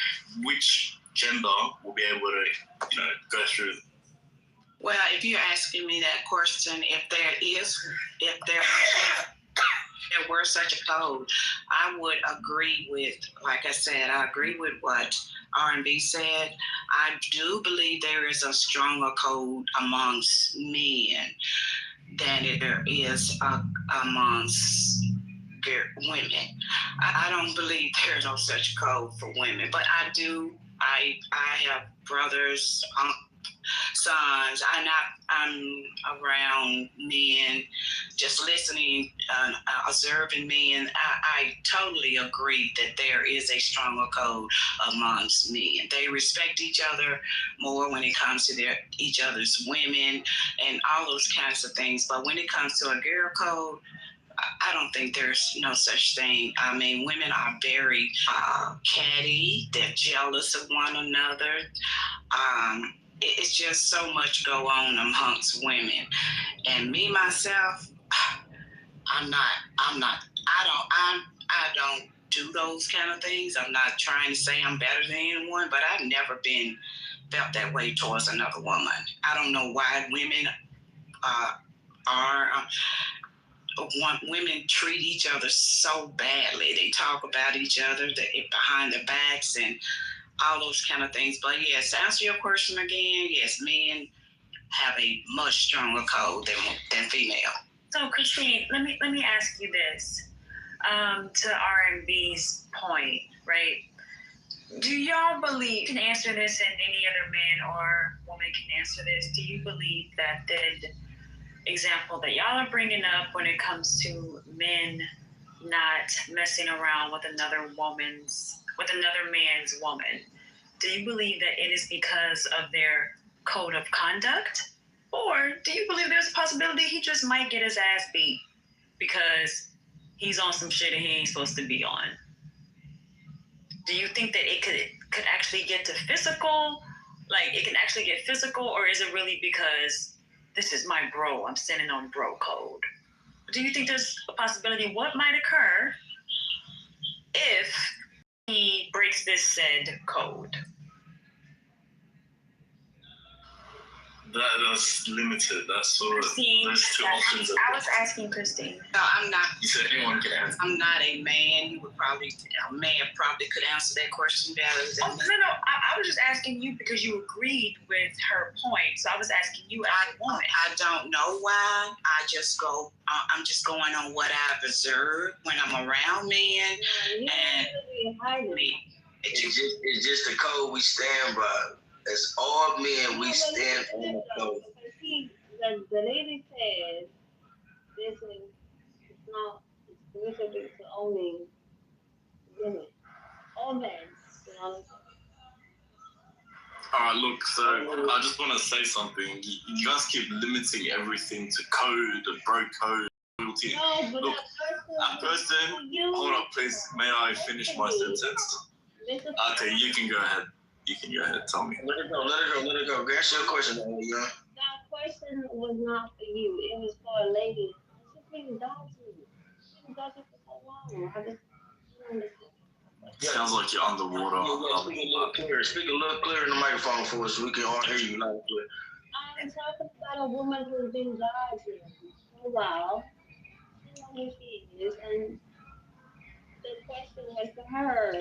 which gender will be able to, go through. Well, if you're asking me that question, if there were such a code, I would agree with, like I said, I agree with what R&B said. I do believe there is a stronger code amongst men than there is amongst women. I don't believe there's no such code for women, but I do. I have brothers, sons. I'm around men, just listening, observing men. I totally agree that there is a stronger code amongst men. They respect each other more when it comes to each other's women and all those kinds of things. But when it comes to a girl code, I don't think there's no such thing. I mean, women are very catty. They're jealous of one another. It's just so much go on amongst women. And me, myself, I don't do those kind of things. I'm not trying to say I'm better than anyone, but I've never felt that way towards another woman. I don't know why women women treat each other so badly. They talk about each other behind their backs and all those kind of things. But yes, to answer your question again, yes, men have a much stronger code than female. So Christine, let me ask you this. To R&B's point, right? Do y'all believe, you can answer this and any other man or woman can answer this, do you believe that the example that y'all are bringing up when it comes to men not messing around with another man's woman, do you believe that it is because of their code of conduct? Or do you believe there's a possibility he just might get his ass beat because he's on some shit that he ain't supposed to be on? Do you think that it could actually get to physical? Like, it can actually get physical, or is it really because this is my bro, I'm standing on bro code? Do you think there's a possibility what might occur if he breaks this said code? That's limited. That's sort of, there's two options. I was asking Christine. No, I'm not. You said anyone can answer. I'm not a man. A man probably could answer that question better than me. No. I was just asking you because you agreed with her point. So I was asking you as a woman. I don't know why. I'm just going on what I've observed when I'm around men. It's just the code we stand by. As all men, we stand on the code. The lady said this is not exclusively to only women, all men. You know what I'm saying? All right, look, so I just want to say something. You guys keep limiting everything to code, the bro code, loyalty. No, but look, that person, hold up, please. May I finish my sentence? Okay, you can go ahead. You can go ahead. Tell me. Let it go. Answer your question, young. That question was not for you. It was for a lady. She's been dodging. She's been dodging for so long. I just don't understand. Sounds like you're underwater. Speak a little clearer. Speak a little clearer in the microphone for us so we can all hear you loud and clear. I'm talking about a woman who's been dodging for a while. You know who she is, and the question was for her.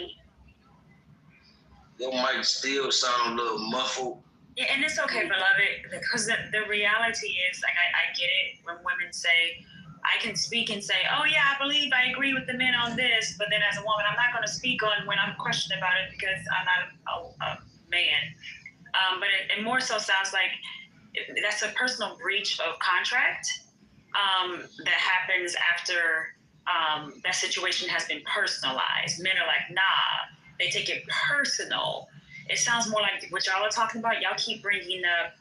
Your mic still sound a little muffled. Yeah, and it's okay, beloved, because the reality is, like, I get it when women say, I can speak and say, oh yeah, I agree with the men on this, but then as a woman, I'm not going to speak on when I'm questioned about it because I'm not a man. But it more so sounds like that's a personal breach of contract that happens after that situation has been personalized. Men are like, nah, they take it personal. It sounds more like what y'all are talking about. Y'all keep bringing up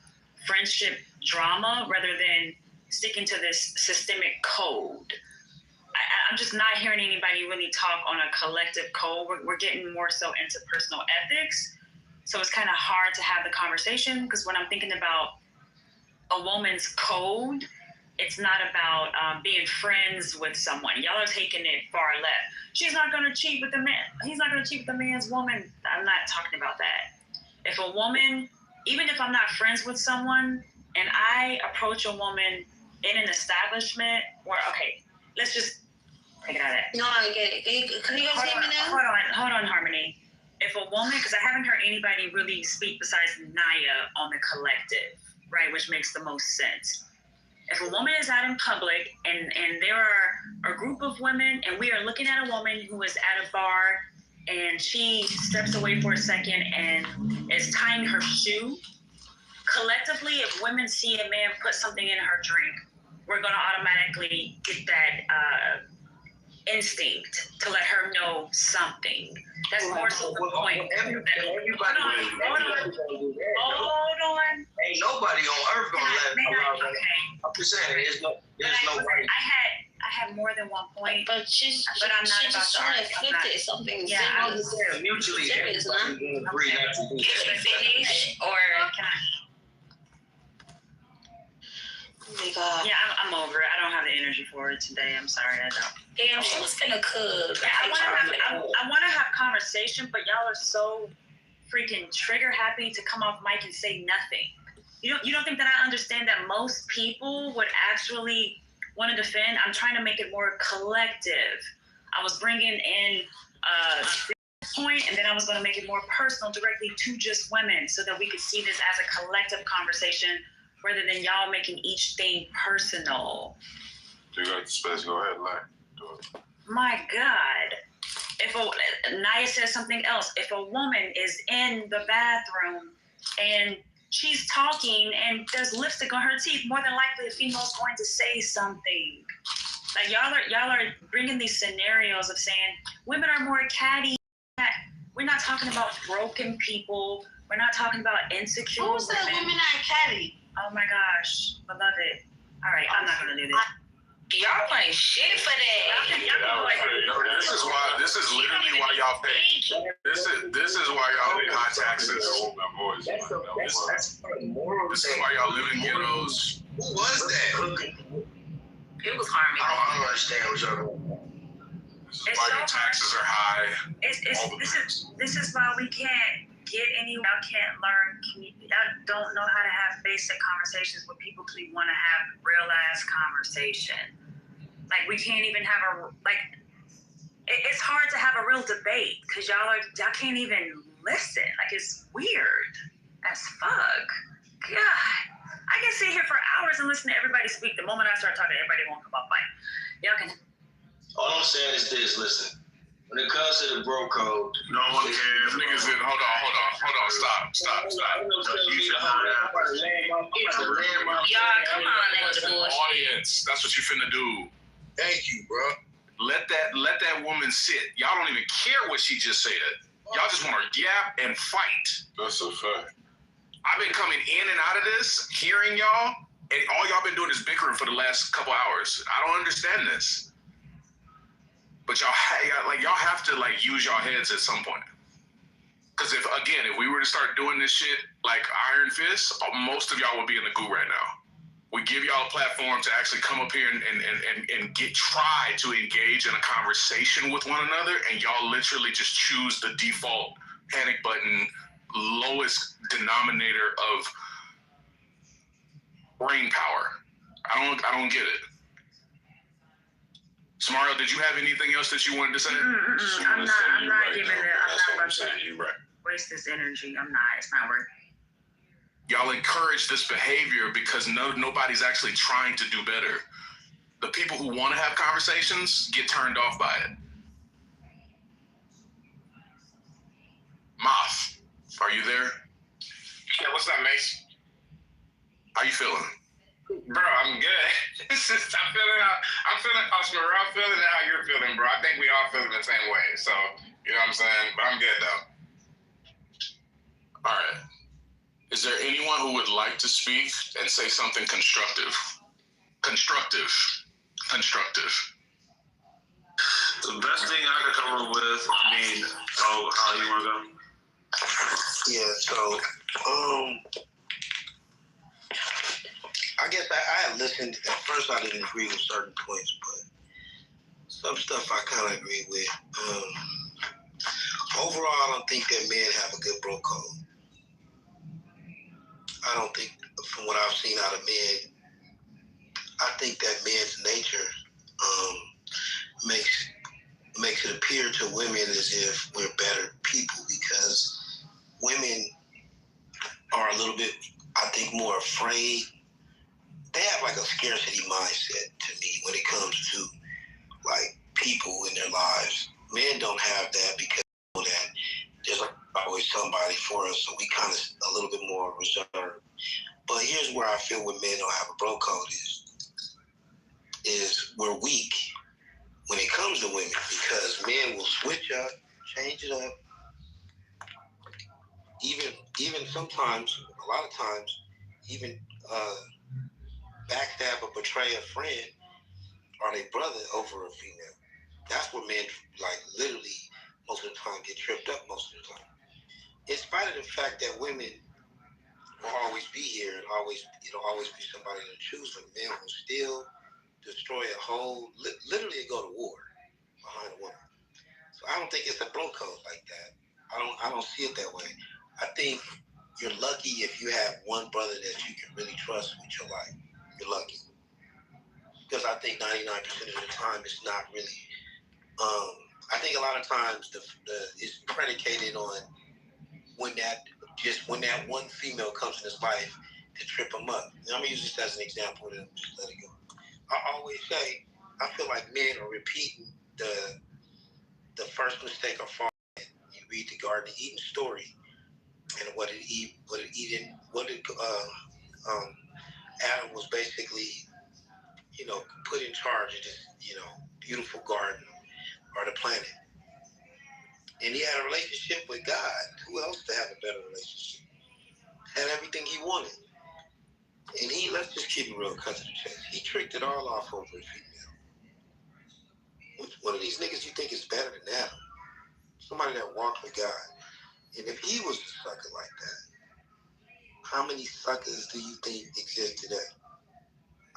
friendship drama rather than sticking to this systemic code. I'm just not hearing anybody really talk on a collective code. We're getting more so into personal ethics. So it's kind of hard to have the conversation, because when I'm thinking about a woman's code, it's not about being friends with someone. Y'all are taking it far left. She's not going to cheat with the man. He's not going to cheat with the man's woman. I'm not talking about that. If a woman, even if I'm not friends with someone, and I approach a woman in an establishment where, okay, let's just take it out of that. No, I get it. Can you guys hear me now? Hold on, Harmony. If a woman, because I haven't heard anybody really speak besides Naya on the collective, right, which makes the most sense. If a woman is out in public and there are a group of women and we are looking at a woman who is at a bar and she steps away for a second and is tying her shoe, collectively, if women see a man put something in her drink, we're going to automatically get that instinct to let her know something. That's more so the point. Hold on. Ain't nobody on earth gonna let me. I'm just saying, there's no way. I had more than one point, but I'm not about just to trying argue. to flip it. Something. Yeah, I'm just saying, mutually, everybody agree not to do Can you that. finish or can I? Oh my God. Yeah, I'm over it. I don't have the energy for it today. I'm sorry, I don't. Damn, she was gonna cook. Yeah, I want to have conversation, but y'all are so freaking trigger happy to come off mic and say nothing. You don't think that I understand that most people would actually want to defend? I'm trying to make it more collective. I was bringing in point, and then I was going to make it more personal, directly to just women, so that we could see this as a collective conversation rather than y'all making each thing personal. You got the space. Go ahead, Larry. My God. If Naya says something else, if a woman is in the bathroom and she's talking and there's lipstick on her teeth, more than likely a female's going to say something. Like y'all are bringing these scenarios of saying women are more catty. We're not talking about broken people. We're not talking about insecure Who said women are catty? Oh my gosh, beloved. All right, I'm not gonna do this. Y'all playing shit for that. This is literally why y'all pay. This is why y'all pay high taxes. This is why y'all live in ghettos. Who was that? It was Harmony. I don't understand what y'all doing. This is why your taxes are high. This is why we can't get anywhere. Y'all can't learn. Y'all don't know how to have basic conversations with people because we want to have real ass conversation. Like we can't even have it's hard to have a real debate because y'all can't even listen. Like it's weird as fuck. God, I can sit here for hours and listen to everybody speak. The moment I start talking, everybody won't come off mic. Y'all can. All I'm saying is this, listen. When it comes to the bro code, no one cares. Niggas said, hold on, stop. Y'all, come on, audience, that's what you finna do. Thank you, bro. Let that woman sit. Y'all don't even care what she just said. Y'all just want to yap and fight. That's a fact. I've been coming in and out of this, hearing y'all, and all y'all been doing is bickering for the last couple hours. I don't understand this. But y'all have to use y'all heads at some point. Because if we were to start doing this shit like Iron Fist, most of y'all would be in the goo right now. We give y'all a platform to actually come up here and try to engage in a conversation with one another, and y'all literally just choose the default panic button, lowest denominator of brain power. I don't get it. Samario, did you have anything else that you wanted to say? I'm not giving it. I'm not about to waste this energy. I'm not. It's not worth it. Y'all encourage this behavior because nobody's actually trying to do better. The people who want to have conversations get turned off by it. Moth, are you there? Yeah, what's up, Mace? How you feeling? Bro, I'm good. I'm feeling how Smarell feeling and how you're feeling, bro. I think we all feeling the same way. So You know what I'm saying? But I'm good though. All right. Is there anyone who would like to speak and say something constructive? Constructive. The best thing I could come up with, how you want to go? Yeah, so, I guess I had listened. At first, I didn't agree with certain points, but some stuff I kind of agree with. Overall, I don't think that men have a good bro code. I don't think, from what I've seen out of men, I think that men's nature makes it appear to women as if we're better people, because women are a little bit, I think, more afraid. They have like a scarcity mindset to me when it comes to like people in their lives. Men don't have that because they know that there's always somebody for us, so we kind of a little bit more reserved. But here's where I feel when men don't have a bro code is we're weak when it comes to women, because men will switch up, change it up, even sometimes, a lot of times, even backstab or betray a friend or their brother over a female. That's where men, like, literally most of the time get tripped up most of the time. In spite of the fact that women will always be here and it'll always be somebody to choose from, men will still destroy a whole, literally go to war behind a woman. So I don't think it's a bro code like that. I don't see it that way. I think you're lucky if you have one brother that you can really trust with your life. You're lucky. Because I think 99% of the time it's not really. I think a lot of times it's predicated on when that one female comes in his life to trip him up. And I'm gonna use this as an example and just let it go. I always say I feel like men are repeating the first mistake of fall. You read the Garden of Eden story, and Adam was basically, put in charge of this, beautiful garden or the planet. And he had a relationship with God. Who else to have a better relationship? Had everything he wanted. And let's just keep it real, cut to the chase. He tricked it all off over a female. Which one of these niggas you think is better than Adam? Somebody that walked with God. And if he was a sucker like that, how many suckers do you think exist today?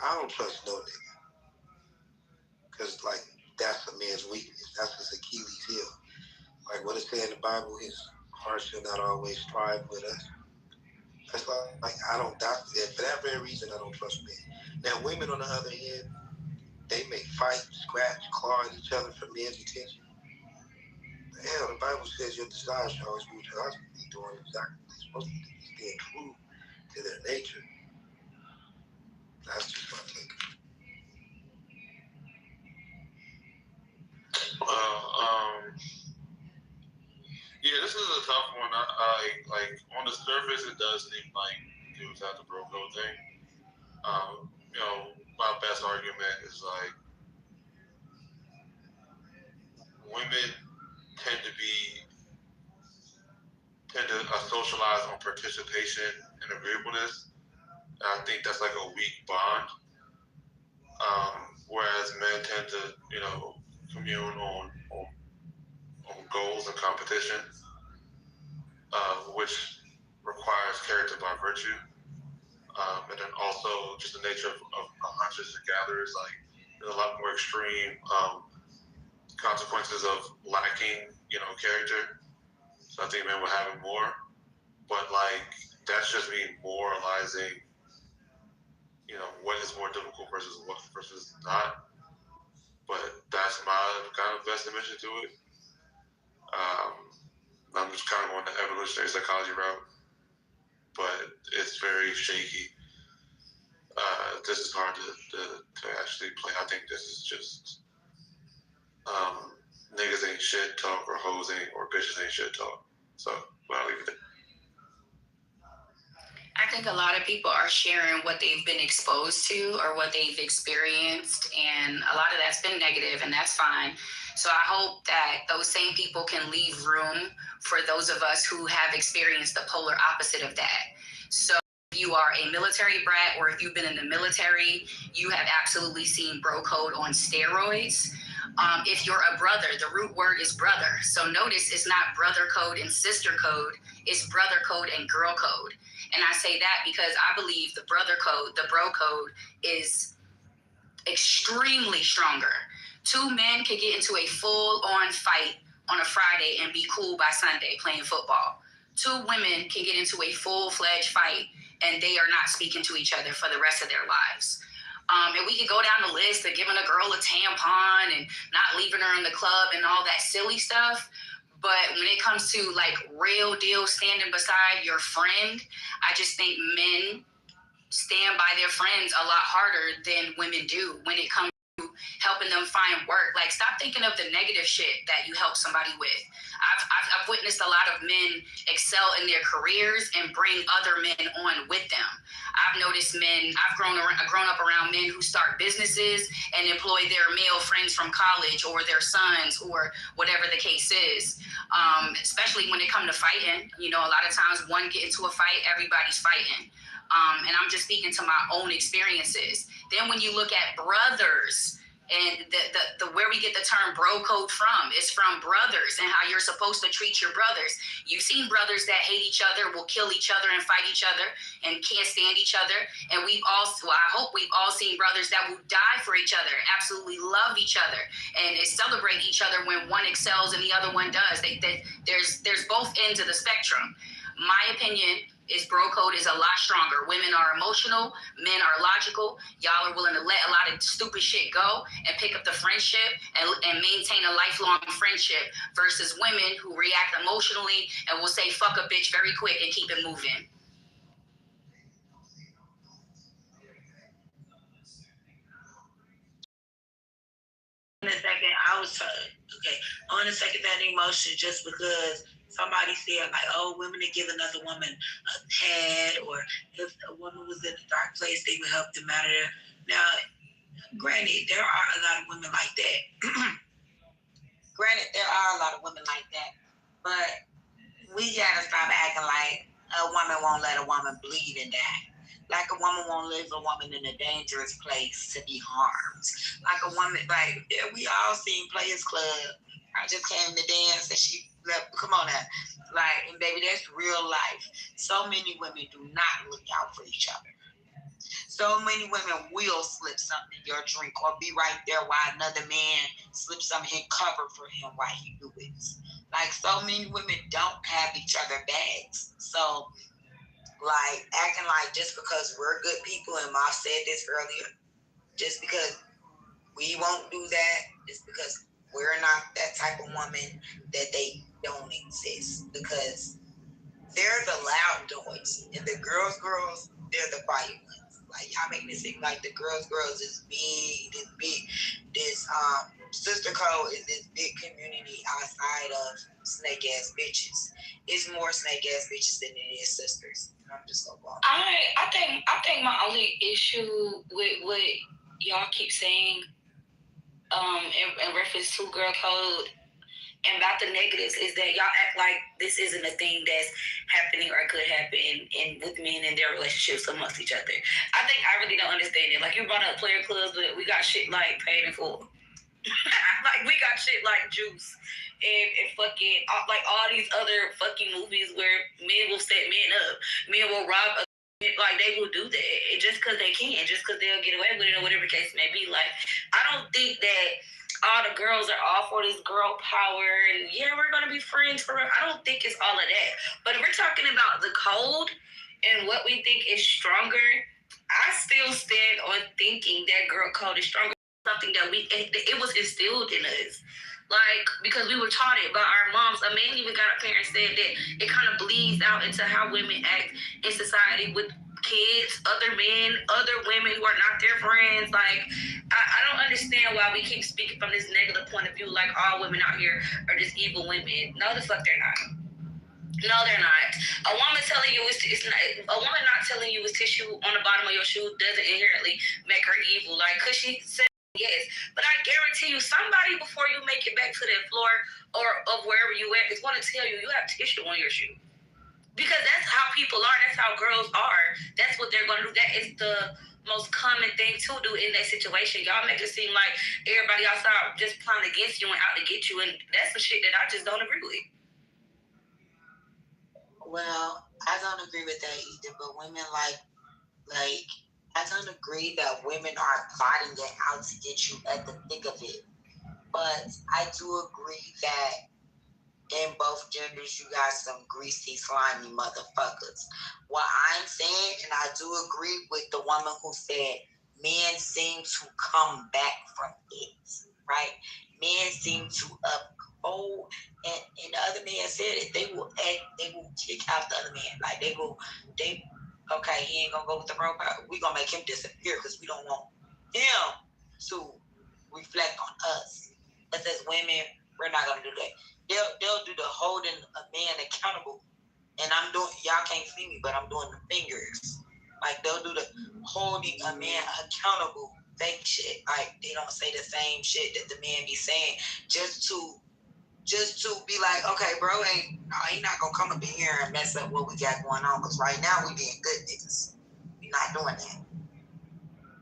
I don't trust no nigga. Because, that's a man's weakness. That's his Achilles heel. Like what it said in the Bible, his heart shall not always strive with us. That's for that very reason, I don't trust men. Now, women, on the other hand, they may fight, scratch, claw at each other for men's attention. Hell, the Bible says your desires shall always be with your husband. They're doing exactly what they're supposed to do. He's being true to their nature. That's just my take. Yeah, this is a tough one. I on the surface, it does seem like dudes have the bro code thing. My best argument is women tend to socialize on participation and agreeableness. And I think that's like a weak bond. Whereas men tend to, commune on goals and competition, which requires character by virtue. And then also just the nature of hunters and gatherers, there's a lot more extreme consequences of lacking, character. So I think men will have it more. But that's just me moralizing, what is more difficult versus not. But that's my kind of best dimension to it. I'm just kind of on the evolutionary psychology route, but it's very shaky. This is hard to actually play. I think this is just niggas ain't shit talk, or hoes ain't, or bitches ain't shit talk. So, well, I'll leave it there. think a lot of people are sharing what they've been exposed to or what they've experienced, and a lot of that's been negative, and that's fine. So I hope that those same people can leave room for those of us who have experienced the polar opposite of that. So if you are a military brat, or if you've been in the military, you have absolutely seen bro code on steroids. If you're a brother, the root word is brother. So notice it's not brother code and sister code, it's brother code and girl code. And I say that because I believe the brother code, the bro code, is extremely stronger. Two men can get into a full-on fight on a Friday and be cool by Sunday playing football. Two women can get into a full-fledged fight and they are not speaking to each other for the rest of their lives. And we could go down the list of giving a girl a tampon and not leaving her in the club and all that silly stuff. But when it comes to like real deal standing beside your friend, I just think men stand by their friends a lot harder than women do when it comes to helping them find work. Like, stop thinking of the negative shit that you help somebody with. I've witnessed a lot of men excel in their careers and bring other men on with them. I've noticed men, I've grown up around men who start businesses and employ their male friends from college or their sons or whatever the case is. Especially when it comes to fighting, you know, a lot of times one get into a fight, everybody's fighting. And I'm just speaking to my own experiences. Then when you look at brothers, and the where we get the term bro code from, is from brothers and how you're supposed to treat your brothers. You've seen brothers that hate each other, will kill each other and fight each other and can't stand each other. And I hope we've all seen brothers that will die for each other, absolutely love each other, and celebrate each other when one excels and the other one does. There's both ends of the spectrum. My opinion is bro code is a lot stronger. Women are emotional, men are logical. Y'all are willing to let a lot of stupid shit go and pick up the friendship and maintain a lifelong friendship, versus women who react emotionally and will say fuck a bitch very quick and keep it moving. In a second, I was on a second that emotion just because somebody said like, oh, women that give another woman a pad, or if a woman was in a dark place, they would help them out of there. Now, granted, there are a lot of women like that. But we gotta stop acting like a woman won't let a woman bleed and die. Like a woman won't leave a woman in a dangerous place to be harmed. Like a woman, like, we all seen Players Club. I just came to dance and she left. Come on now. Like, and baby, that's real life. So many women do not look out for each other. So many women will slip something in your drink or be right there while another man slips something and cover for him while he do it. Like, so many women don't have each other bags. So, like, acting like just because we're good people, and Ma said this earlier, just because we won't do that, just because we're not that type of woman, that they don't exist. Because they're the loud dogs, and the girls, they're the quiet ones. Like, y'all make me seem like the girls is big, this sister code is this big community outside of snake ass bitches. It's more snake ass bitches than it is sisters. I'm just gonna go on. I think my only issue with what y'all keep saying in reference to girl code and about the negatives is that y'all act like this isn't a thing that's happening or could happen with men in their relationships amongst each other. I really don't understand it. Like, you brought up Player Clubs, but we got shit like Paid in Full. Like, we got shit like Juice and fucking like all these other fucking movies where men will set men up. Men will rob like, they will do that just because they can, just because they'll get away with it or whatever the case may be. Like, I don't think that all the girls are all for this girl power and yeah, we're gonna be friends forever. I don't think it's all of that. But if we're talking about the code and what we think is stronger, I still stand on thinking that girl code is stronger. Something that it was instilled in us. Like, because we were taught it by our moms. A man even got up here and said that it kind of bleeds out into how women act in society with kids, other men, other women who are not their friends. Like, I don't understand why we keep speaking from this negative point of view, like all women out here are just evil women. No, the fuck they're not. No, they're not. A woman telling you it's not. A woman not telling you it's tissue on the bottom of your shoe doesn't inherently make her evil. Like, could she say yes? But I guarantee you, somebody before you make it back to that floor or of wherever you at is going to tell you have tissue on your shoe. Because that's how people are. That's how girls are. That's what they're going to do. That is the most common thing to do in that situation. Y'all make it seem like everybody outside just plotting against you and out to get you, and that's the shit that I just don't agree with. Well, I don't agree with that either, but women like I don't agree that women are plotting it out to get you at the thick of it. But I do agree that in both genders, you got some greasy, slimy motherfuckers. What I'm saying, and I do agree with the woman who said men seem to come back from it, right? Men seem to uphold, and the other man said it, they will kick out the other man. Like okay, he ain't gonna go with the robot. We gonna make him disappear because we don't want him to reflect on us. But as women, we're not gonna do that. They'll do the holding a man accountable, and I'm doing. Y'all can't see me, but I'm doing the fingers. Like they'll do the holding a man accountable fake shit. Like they don't say the same shit that the man be saying, just to be like, okay, bro, he not gonna come up in here and mess up what we got going on. Because right now we being good niggas. We not doing that.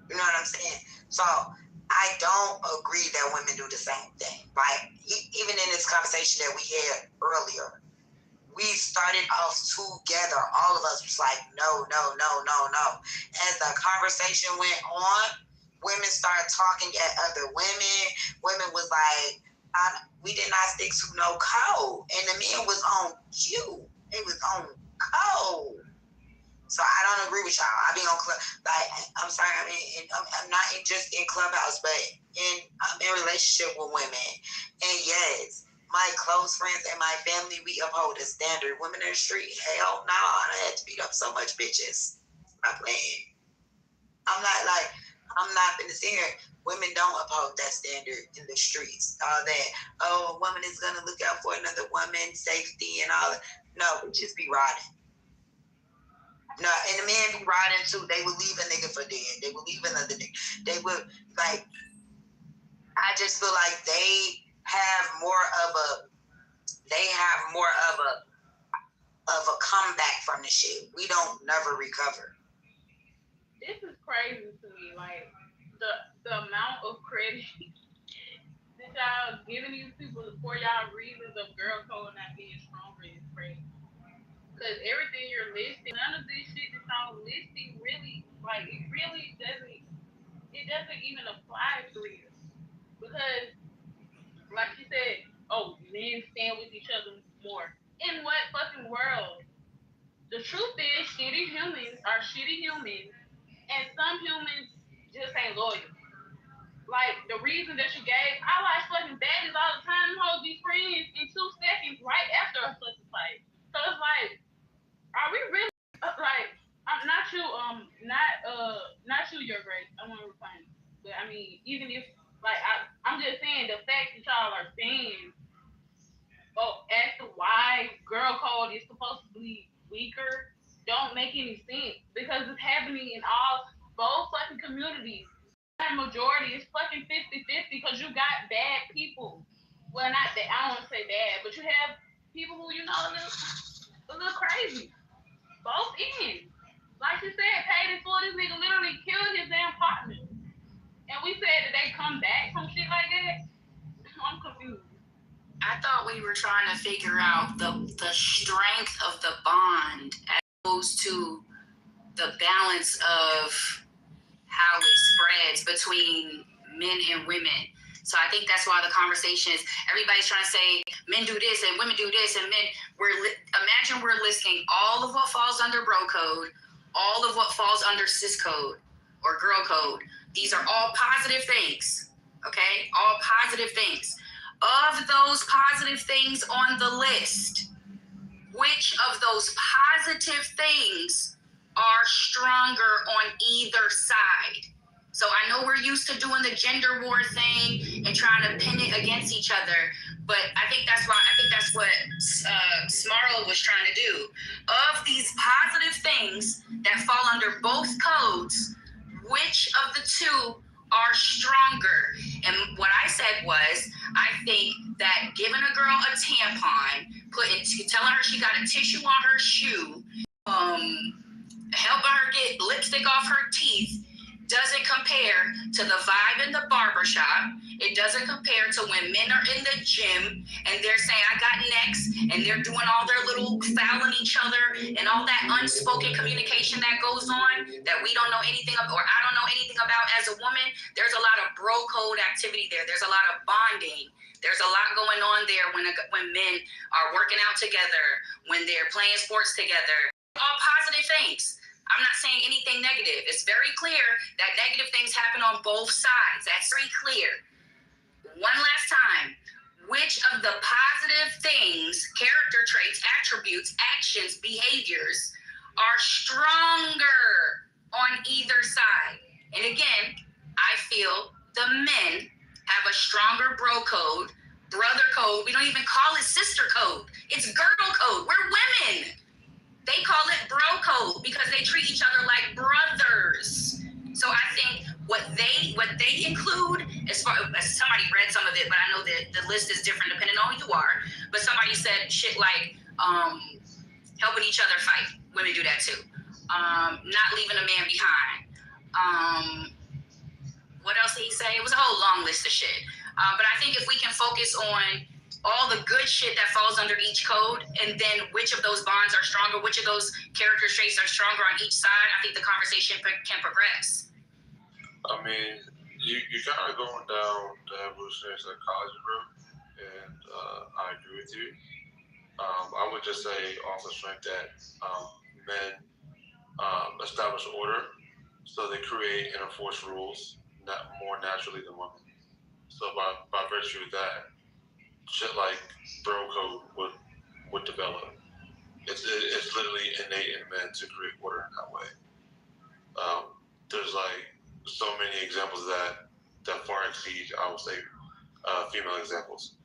You know what I'm saying? So I don't agree that women do the same thing. Like, even in this conversation that we had earlier, we started off together. All of us was like, no. As the conversation went on, women started talking at other women. Women was like, we did not stick to no code. And the men was on cue. It was on code. So I don't agree with y'all. I be on I'm sorry. I mean, I'm not just in Clubhouse, but I'm in relationship with women. And yes, my close friends and my family, we uphold a standard. Women in the street, hell no, I had to beat up so much bitches. Stop playing. I'm not gonna sit here. Women don't uphold that standard in the streets. All that. Oh, a woman is gonna look out for another woman's safety and all that. No, we just be riding. No, and the men be riding too. They would leave a nigga for dead. They would leave another nigga. They would I just feel like they have more of a comeback from the shit. We don't never recover. This is crazy to me. Like the amount of credit that y'all giving these people for y'all reasons of girl code not being stronger is crazy. Because everything you're listing, none of this shit that y'all listing really, it doesn't even apply to you. Because, like you said, men stand with each other more. In what fucking world? The truth is, shitty humans are shitty humans, and some humans just ain't loyal. Like, the reason that you gave, I watch fucking baddies all the time, hoes be friends in 2 seconds right after a fucking fight. So it's like, are we really I'm not you, Your Grace. I want to refine it. But I mean, even if I'm just saying the fact that y'all are saying, as to why girl code is supposed to be weaker, don't make any sense because it's happening in both fucking communities. The majority is fucking 50-50 because you got bad people. Well, not that I don't want to say bad, but you have people who a little crazy. Both ends. Like you said, paid in full, this nigga literally killed his damn partner. And we said that they come back from shit like that? I'm confused. I thought we were trying to figure out the strength of the bond as opposed to the balance of how it spreads between men and women. So I think that's why the conversation is, everybody's trying to say men do this and women do this, and imagine we're listing all of what falls under bro code, all of what falls under cis code or girl code. These are all positive things, okay? All positive things. Of those positive things on the list, which of those positive things are stronger on either side? So I know we're used to doing the gender war thing and trying to pin it against each other, but I think that's what Smarl was trying to do. Of these positive things that fall under both codes, which of the two are stronger? And what I said was, I think that giving a girl a tampon, telling her she got a tissue on her shoe, helping her get lipstick off her teeth, doesn't compare to the vibe in the barbershop. It doesn't compare to when men are in the gym and they're saying, I got next, and they're doing all their little fouling each other and all that unspoken communication that goes on that we don't know anything about, or I don't know anything about as a woman. There's a lot of bro code activity there. There's a lot of bonding. There's a lot going on there when men are working out together, when they're playing sports together. All positive things. I'm not saying anything negative. It's very clear that negative things happen on both sides. That's very clear. One last time. Which of the positive things, character traits, attributes, actions, behaviors are stronger on either side? And again, I feel the men have a stronger bro code, brother code. We don't even call it sister code. It's girl code. We're women. They call it bro code because they treat each other like brothers. So I think what they include, as far as somebody read some of it, but I know that the list is different depending on who you are. But somebody said shit like helping each other fight. Women do that too. Not leaving a man behind. What else did he say? It was a whole long list of shit. But I think if we can focus on all the good shit that falls under each code, and then which of those bonds are stronger, which of those character traits are stronger on each side, I think the conversation can progress. I mean, you kind of going down the evolutionary psychology route, and I agree with you. I would just say off the strength that men establish order, so they create and enforce rules more naturally than women. So by virtue of that, shit like bro code would develop. It's literally innate in men to create order in that way. There's like so many examples of that far exceed, I would say, female examples.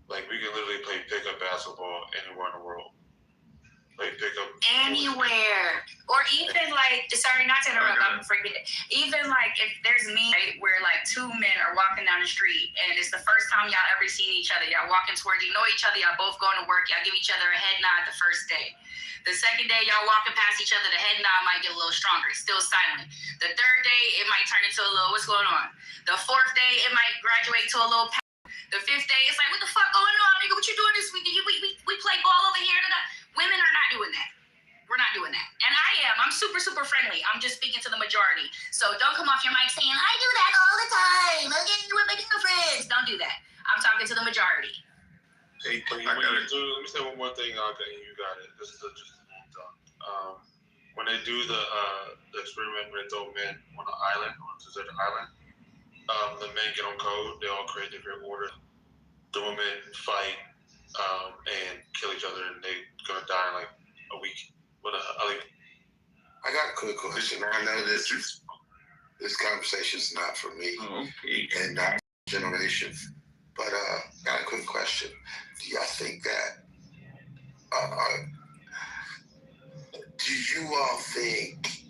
Like we can literally play pickup basketball anywhere in the world. Like pickup anywhere, or even like, sorry, not to interrupt, I'm forgetting. Even like if there's me, right, where like two men are walking down the street and it's the first time y'all ever seen each other. Y'all walking towards, you know each other, y'all both going to work, y'all give each other a head nod the first day. The second day y'all walking past each other, the head nod might get a little stronger, still silent. The third day it might turn into a little, what's going on? The fourth day it might graduate to a little. The fifth day, it's like, what the fuck going on, nigga? What you doing this week? We play ball over here. Women are not doing that. We're not doing that. And I'm super, super friendly. I'm just speaking to the majority. So don't come off your mic saying, I do that all the time. Okay, we're making good friends. Don't do that. I'm talking to the majority. Hey, let me say one more thing, okay, you got it. This is just when they do the experiment where they throw men on an island, on a deserted island, the men get on code, they all create different order. The women fight and kill each other, and they're gonna die in like a week. But I got a quick question. I know this conversation's not for me and not generations, but got a quick question. Do y'all think that? Do you all think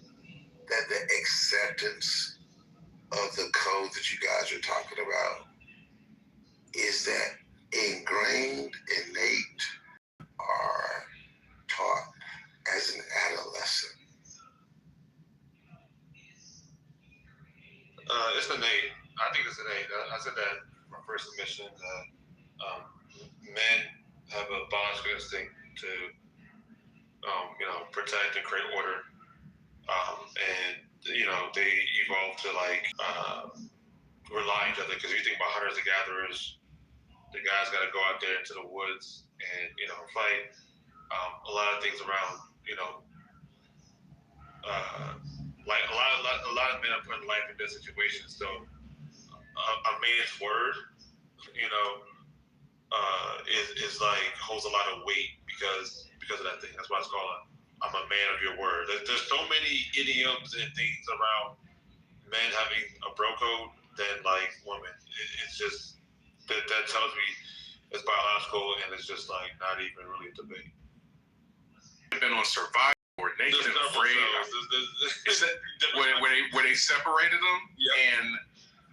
that the acceptance of the code that you guys are talking about is that ingrained, innate, or taught as an adolescent? It's innate. I think it's innate. I said that in my first submission that men have a biological instinct to protect and create order, and they evolve to like rely on each other. Because if you think about hunters and gatherers, the guys got to go out there into the woods and fight. A lot of things around like a lot of men are putting life in this situation. So a man's word, is like holds a lot of weight because of that thing. That's why it's called I'm a man of your word. There's so many idioms and things around men having a bro code than like women. It's just that tells me it's biological and it's just like not even really a debate. They've been on Survivor or Naked and Afraid. Where they separated them, and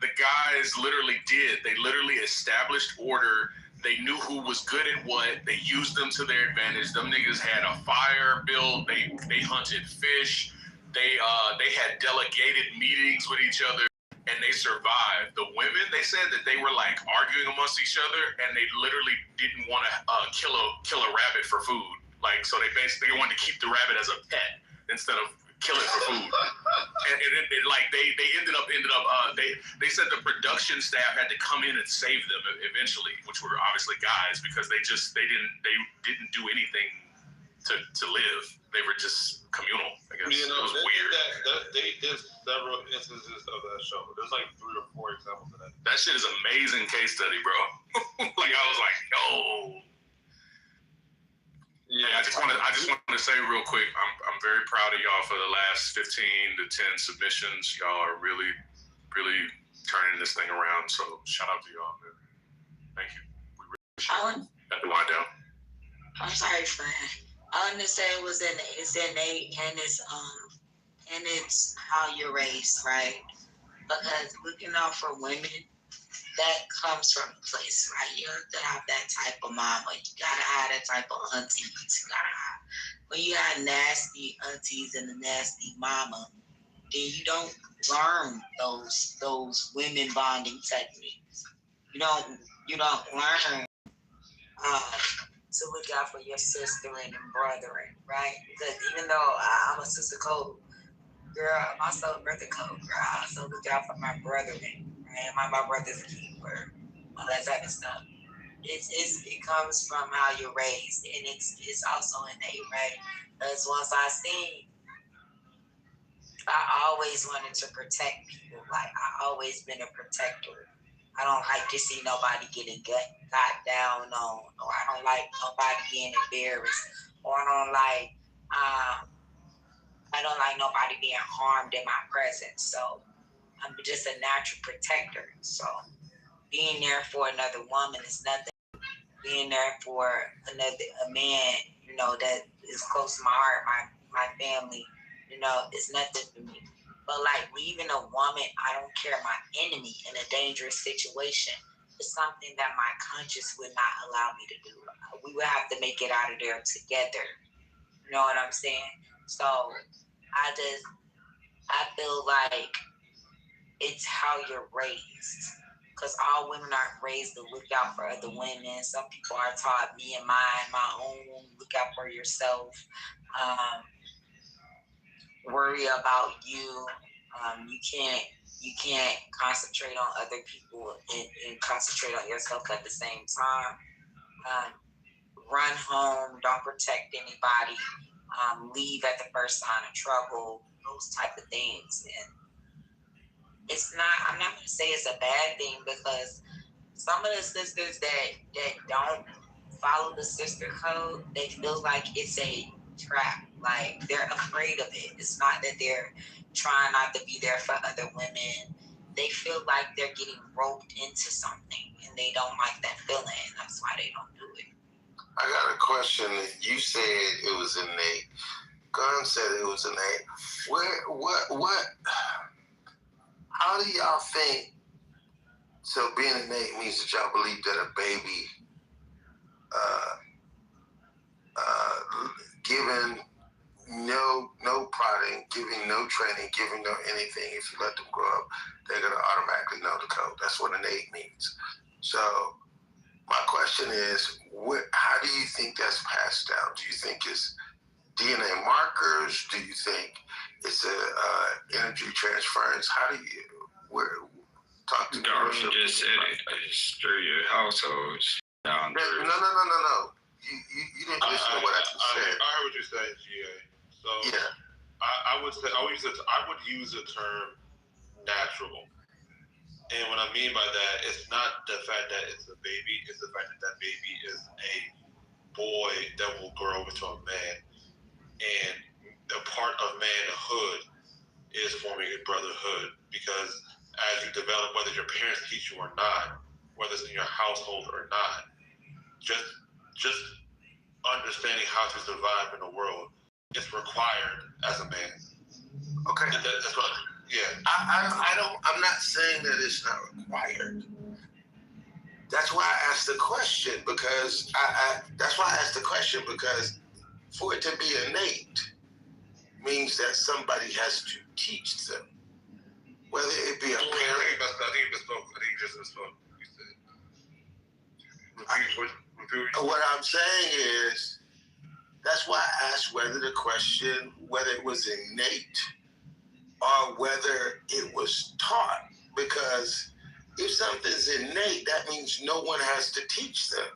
the guys literally established order. They knew who was good at what. They used them to their advantage. Them niggas had a fire built. They hunted fish. They had delegated meetings with each other, and they survived. The women, they said that they were like arguing amongst each other, and they literally didn't want to kill a rabbit for food. Like, so they wanted to keep the rabbit as a pet instead of kill it for food. And they ended up they said the production staff had to come in and save them eventually, which were obviously guys, because they didn't do anything to live. They were just communal, I guess. You know, it was weird. They did several instances of that show. There's like 3 or 4 examples of that. That shit is amazing case study, bro. Like, I was like, yo. Yeah, I just want to say real quick, I'm very proud of y'all for the last 15 to 10 submissions. Y'all are really, really turning this thing around. So shout out to y'all, man. Thank you. We really appreciate it. Have to wind down. I'm sorry, friend. I understand it's innate and it's how you're raised, right? Because looking out for women, that comes from a place, right? You have to have that type of mama. You gotta have that type of aunties. You gotta have, when you have nasty aunties and a nasty mama, then you don't learn those women bonding techniques. You don't learn to look out for your sister and brethren, right? Because even though I'm a sister code girl, I'm also a brother code girl. I also look out for my brethren, right? My brother's a keeper, all that type of stuff. It comes from how you're raised, and it's also innate, right? Because once I always wanted to protect people. Like, I always been a protector. I don't like to see nobody getting got down on, or I don't like nobody being embarrassed, or I don't like nobody being harmed in my presence. So I'm just a natural protector. So being there for another woman is nothing. Being there for a man, that is close to my heart, my family, is nothing for me. But like leaving a woman, I don't care, my enemy in a dangerous situation, is something that my conscience would not allow me to do. We would have to make it out of there together. You know what I'm saying? So I feel like it's how you're raised. Because all women aren't raised to look out for other women. Some people are taught, me and mine, my own, look out for yourself. Worry about you. You can't concentrate on other people and concentrate on yourself at the same time. Run home, don't protect anybody. Leave at the first sign of trouble. Those type of things. And I'm not going to say it's a bad thing, because some of the sisters that don't follow the sister code, they feel like it's a trap. Like, they're afraid of it. It's not that they're trying not to be there for other women. They feel like they're getting roped into something, and they don't like that feeling. That's why they don't do it. I got a question. You said it was innate. Gunn said it was innate. What? How do y'all think? So being innate means that y'all believe that a baby, given no prodding, giving no training, giving no anything, if you let them grow up, they're gonna automatically know the code. That's what innate means. So my question is, how do you think that's passed down? Do you think it's DNA markers? Do you think it's a energy transference? How do you talk to me? You just said it. It's through your households. No. You didn't listen to what I just said. I heard what you're saying, GA. So yeah, I would use the term natural. And what I mean by that, it's not the fact that it's a baby, it's the fact that that baby is a boy that will grow into a man. And is forming a brotherhood, because as you develop, whether your parents teach you or not, whether it's in your household or not, just understanding how to survive in the world is required as a man. Okay. That's what. Yeah. I'm not saying that it's not required. That's why I asked the question, because for it to be innate means that somebody has to teach them. Whether it be a parent. I think you just misspoke. What I'm saying is, that's why I asked whether it was innate or whether it was taught. Because if something's innate, that means no one has to teach them.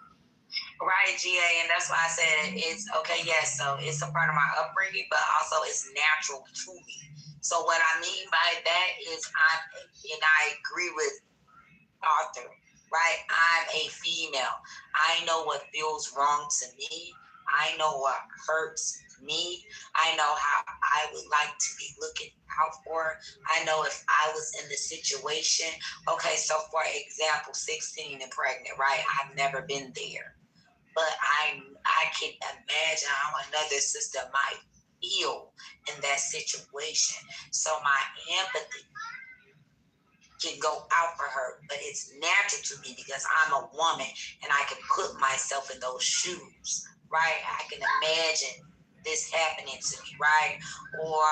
Right, GA, and that's why I said it's okay, yes, so it's a part of my upbringing, but also it's natural to me. So what I mean by that is I agree with Arthur, right? I'm a female. I know what feels wrong to me. I know what hurts me. I know how I would like to be looking out for. I know if I was in the situation. Okay, so for example, 16 and pregnant, right? I've never been there. But I can imagine how another sister might feel in that situation. So my empathy can go out for her, but it's natural to me because I'm a woman and I can put myself in those shoes, right? I can imagine this happening to me, right? Or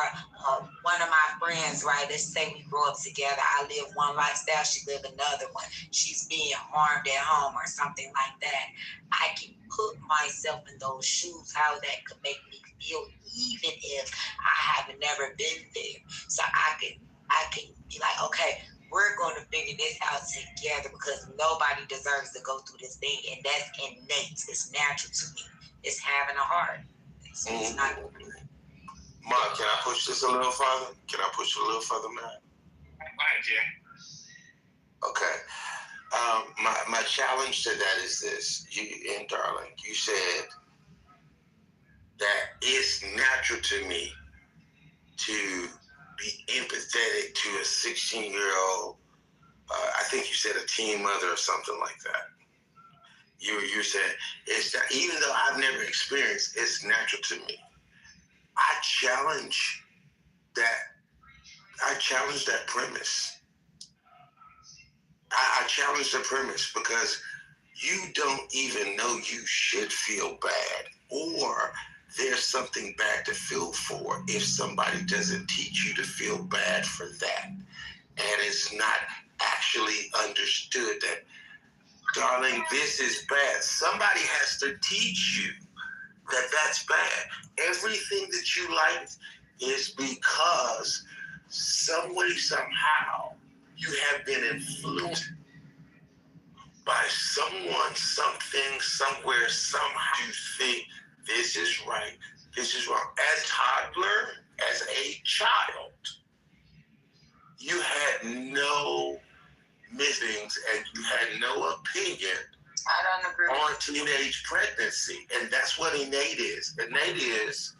one of my friends, right? Let's say we grow up together. I live one lifestyle, she live another one. She's being harmed at home or something like that. I can put myself in those shoes, how that could make me feel, even if I have never been there. So I can be like, okay, we're going to figure this out together because nobody deserves to go through this thing, and that's innate. It's natural to me. It's having a heart. It's not. Mark, can I push this a little further? Can I push it a little further, man? Go ahead, Jay. Okay. My challenge to that is this. You and Darling, you said that it's natural to me to be empathetic to a 16-year-old, I think you said a teen mother or something like that. You said, it's that, even though I've never experienced, it's natural to me. I challenge that premise. I challenge the premise because you don't even know you should feel bad, or there's something bad to feel for if somebody doesn't teach you to feel bad for that. And it's not actually understood that, darling, this is bad. Somebody has to teach you that that's bad. Everything that you like is because some way, somehow, you have been influenced by someone, something, somewhere, somehow. You think this is right, this is wrong. As a toddler, as a child, you had no misgivings and you had no opinion on teenage pregnancy. And that's what innate is. Innate is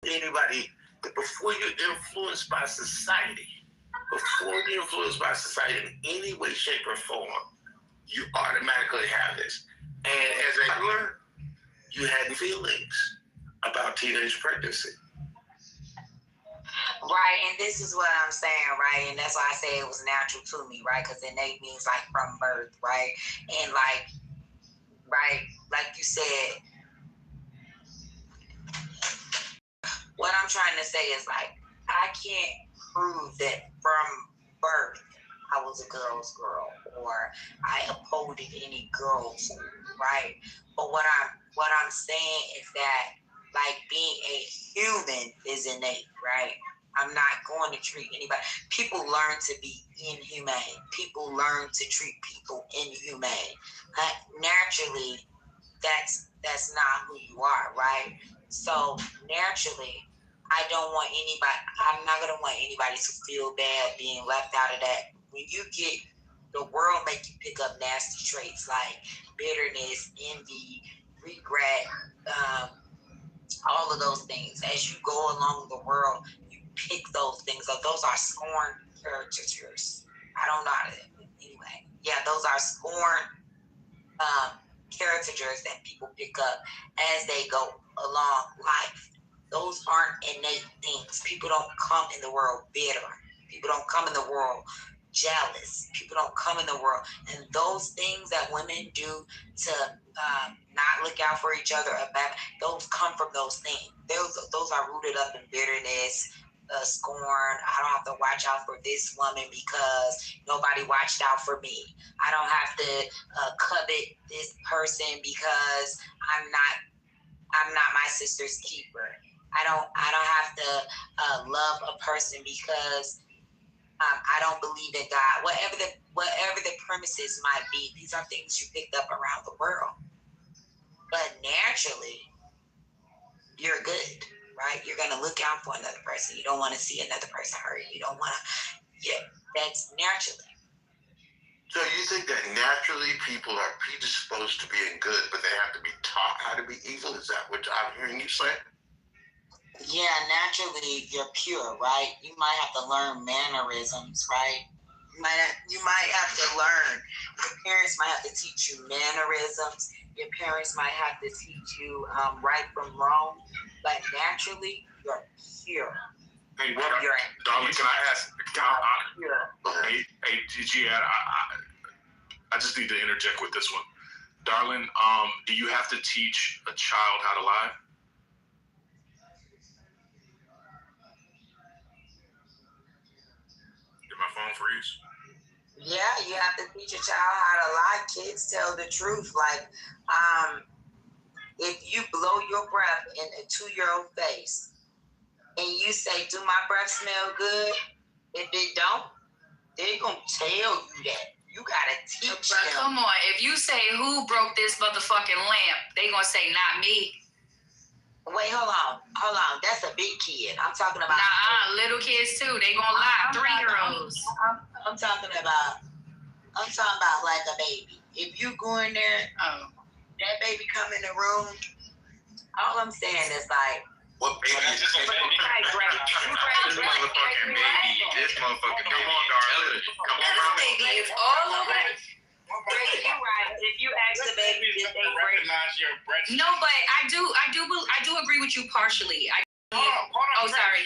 anybody, before you're influenced by society, in any way, shape, or form, you automatically have this. And as a toddler, you had feelings about teenage pregnancy. Right, and this is what I'm saying, right? And that's why I say it was natural to me, right? Because innate means like from birth, right? And like, right, like you said, what I'm trying to say is like, I can't prove that from birth I was a girl's girl or I upholded any girls, right? But what I'm saying is that like being a human is innate, right? I'm not going to treat anybody. People learn to be inhumane. People learn to treat people inhumane. Naturally, that's not who you are, right? So naturally, I'm not going to want anybody to feel bad being left out of that. When you get, the world make you pick up nasty traits like bitterness, envy, regret, all of those things. As you go along the world, you pick those things up. Those are scorn caricatures. I don't know how to, anyway. Yeah, those are scorn caricatures that people pick up as they go along life. Those aren't innate things. People don't come in the world bitter. People don't come in the world jealous. People don't come in the world. And those things that women do to not look out for each other, those come from those things. Those are rooted up in bitterness, scorn. I don't have to watch out for this woman because nobody watched out for me. I don't have to covet this person because I'm not my sister's keeper. I don't have to love a person because I don't believe in God. Whatever the premises might be, these are things you picked up around the world. But naturally, you're good, right? You're gonna look out for another person. You don't want to see another person hurt. You don't want to. Yeah, that's naturally. So you think that naturally people are predisposed to being good, but they have to be taught how to be evil? Is that what I'm hearing you say? Yeah, naturally you're pure, right? You might have to learn mannerisms, right? You might have to learn. Your parents might have to teach you mannerisms. Your parents might have to teach you right from wrong. But naturally, you're pure. Hey, darling, can I ask? Hey, G, I just need to interject with this one. Darling, do you have to teach a child how to lie? Did my phone freeze? Yeah, you have to teach a child how to lie. Kids tell the truth. Like, if you blow your breath in a 2-year-old face and you say, "Do my breath smell good?" If it don't, they're gonna tell you that. You gotta teach them. Come on, if you say who broke this motherfucking lamp, they gonna say not me. Wait, hold on. That's a big kid. I'm talking about little kids too. They gonna lie. 3-year-olds. I'm talking about like a baby. If you go in there, that baby come in the room. All I'm saying is like, what baby? This motherfucking baby. This motherfucking baby. Come on, darling. Come on, baby is all the way. You're right. If you ask the baby, did they recognize your breath? No, but I do agree with you partially. Hold on. Oh, sorry,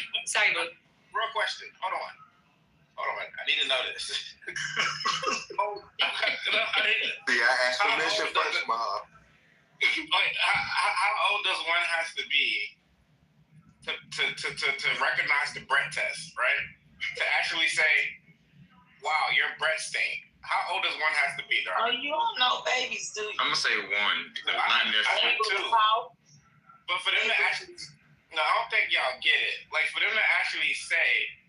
bro. Real question. Hold on. I need to know this. I asked permission first, Mom. How old does one have to be to recognize the breath test, right? To actually say, "Wow, your breath stink." How old does one have to be, darling? Oh, you don't know babies, do you? I'm gonna say 1. I think 2. But for them to actually, I don't think y'all get it. Like for them to actually say,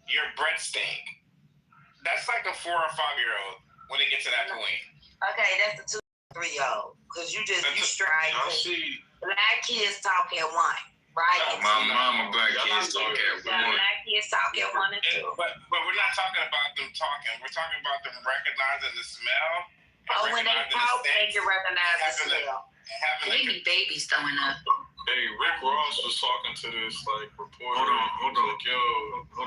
"Your breath stink," that's like a 4 or 5-year-old when they get to that point. Okay, that's a 2 or 3-year-old. Because you strike. Black kids talk at 1, right? My mama, black kids talk at 1. Black kids talk at 1 and 2. But we're not talking about them talking. We're talking about them recognizing the smell. Oh, when they talk, they can recognize the smell. Maybe babies throwing up. Hey, Rick Ross was talking to this reporter. Hold on. Like, yo,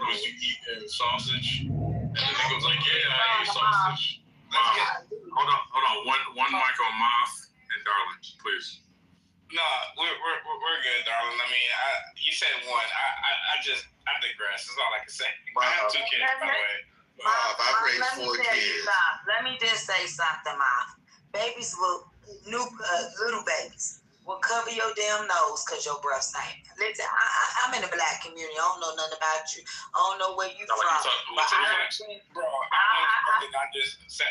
was you eating sausage? And the nigga was like, yeah, I ate sausage. Hold on. One mic on Moth and Darling, please. No, we're good, darling. I mean, you said 1. I digress. That's all I can say. I have 2 kids, by the way. I've raised 4 kids. Let me just say something, Mom. Babies little babies will cover your damn nose because your breath stink. Listen, I'm in the black community. I don't know nothing about you. I don't know where you from. Bro, I just said,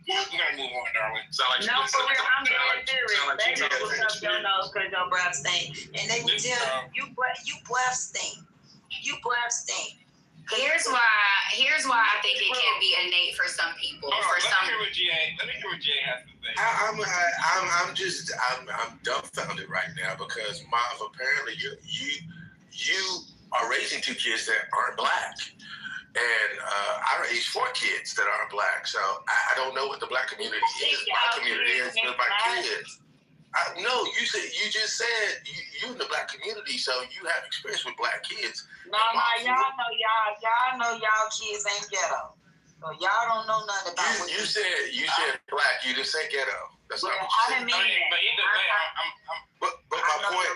we're going to move on, darling. No, for real, I'm very serious. Babies will cover your nose because your breath stink. And they will tell you breath stink. You breath stink. Here's why I think it can be innate for some people. Let me hear what GA has to say. I'm dumbfounded right now because apparently you are raising 2 kids that aren't black, and I raised 4 kids that aren't black. So I don't know what the black community is. My community is with my kids. No, you just said you in the black community, so you have experience with black kids. No, y'all know y'all kids ain't ghetto. So y'all don't know nothing about you said black. You didn't say ghetto. That's not what you said. I didn't mean that. But either way,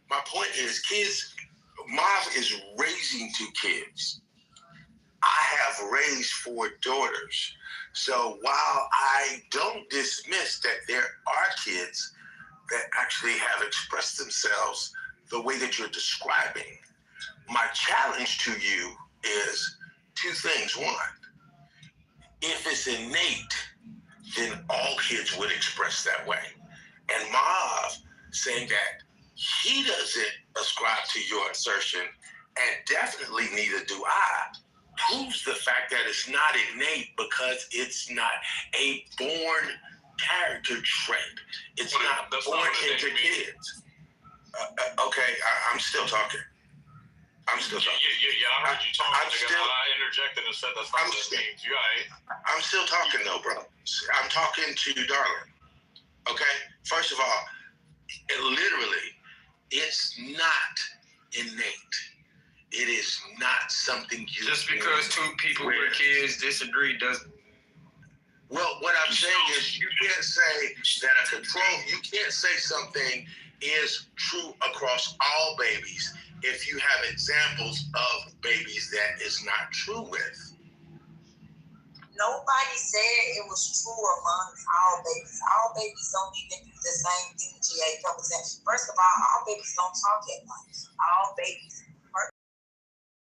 my point is, kids. Marv is raising 2 kids. I have raised 4 daughters. So while I don't dismiss that there are kids that actually have expressed themselves the way that you're describing, my challenge to you is 2 things. 1, if it's innate, then all kids would express that way. And Marv saying that he doesn't ascribe to your assertion, and definitely neither do I, proves the fact that it's not innate because it's not a born character trait. It's not born into kids. Okay, I'm still talking. Yeah, I heard you talking. I interjected and said that's not what it means. You all right? I'm still talking though, bro. I'm talking to you, darling. Okay? First of all, it's not innate. It is not something you just because 2 people with kids disagree doesn't. Well, what I'm saying is you can't say that you can't say something is true across all babies if you have examples of babies that is not true with. Nobody said it was true among all babies. All babies don't even do the same thing GA Kitover said. First of all babies don't talk at once. All babies,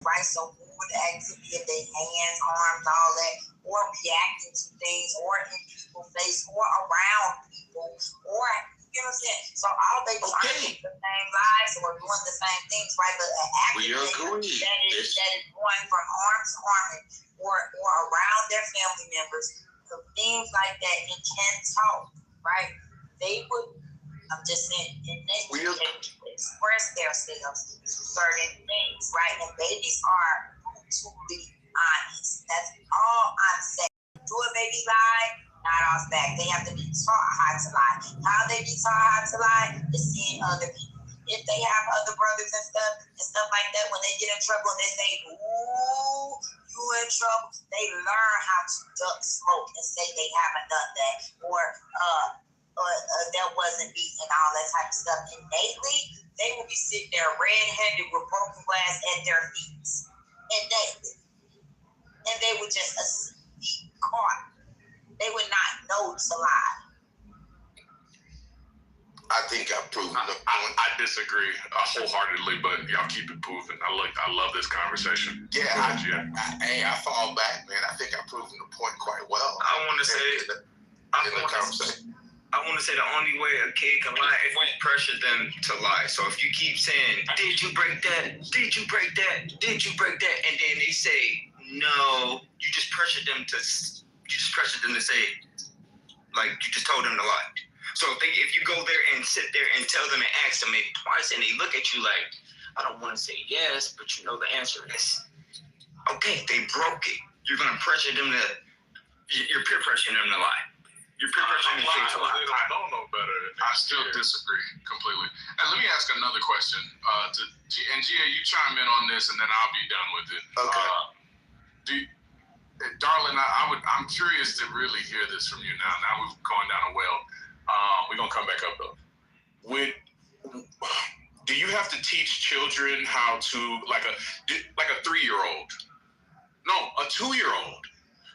right? So moving the activity of their hands, arms, all that, or reacting to things, or in people's face, or around people, or you know what I'm saying? So all babies aren't living the same lives or doing the same things, right? But an activity that is going from arm to arm or around their family members, things like that, and can talk, right? They would, I'm just saying, innately express themselves to certain things, right? And babies are brutally honest. That's all I'm saying. Do a baby lie? Not off back. They have to be taught how to lie. How they be taught how to lie is seeing other people. If they have other brothers and stuff like that, when they get in trouble and they say, ooh, you in trouble, they learn how to duck smoke and say they haven't done that. Or that wasn't beat and all that type of stuff. Innately, they will be sitting there red-handed with broken glass at their feet. Innately. And they would just be caught. They would not know to lie. I think I've proven the point. I disagree wholeheartedly, but y'all keep it moving. I love this conversation. Yeah, I fall back, man. I think I've proven the point quite well. I want to say the only way a kid can lie is if we pressure them to lie. So if you keep saying, "Did you break that? Did you break that? Did you break that?" and then they say no, you just pressure them to say, like, you just told them to lie. So if you go there and sit there and tell them and ask them maybe twice, and they look at you like, I don't want to say yes, but you know the answer is okay. They broke it. You're gonna pressure them to. You're peer pressuring them to lie. You're peer pressuring them to lie. I don't know better. I still disagree completely. And let me ask another question. And Gia, you chime in on this, and then I'll be done with it. Okay. Darling, I'm curious to really hear this from you now. Now we've gone down a well. We're gonna come back up though. Do you have to teach children how to like a 3-year-old? No, a 2-year-old.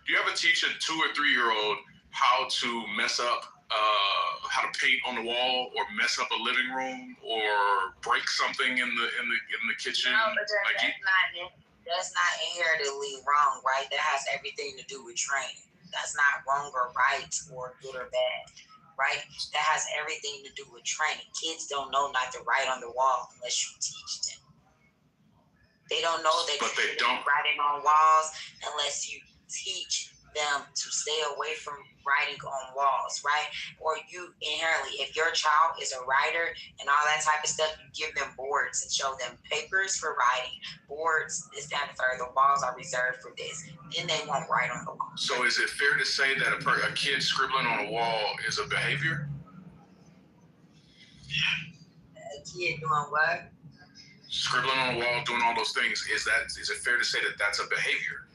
Do you ever teach a 2 or 3-year-old how to mess up, how to paint on the wall, or mess up a living room, or break something in the kitchen? No, but that's not inherently wrong, right? That has everything to do with training. That's not wrong or right or good or bad, right? That has everything to do with training. Kids don't know not to write on the wall unless you teach them. They don't know that but they don't writing on walls unless you teach them to stay away from writing on walls, right? Or you inherently, if your child is a writer and all that type of stuff, you give them boards and show them papers for writing, boards, this, that, and the third. The walls are reserved for this. Then they won't write on the wall. So is it fair to say that a kid scribbling on a wall is a behavior? A kid doing what? Scribbling on a wall, doing all those things, is it fair to say that that's a behavior?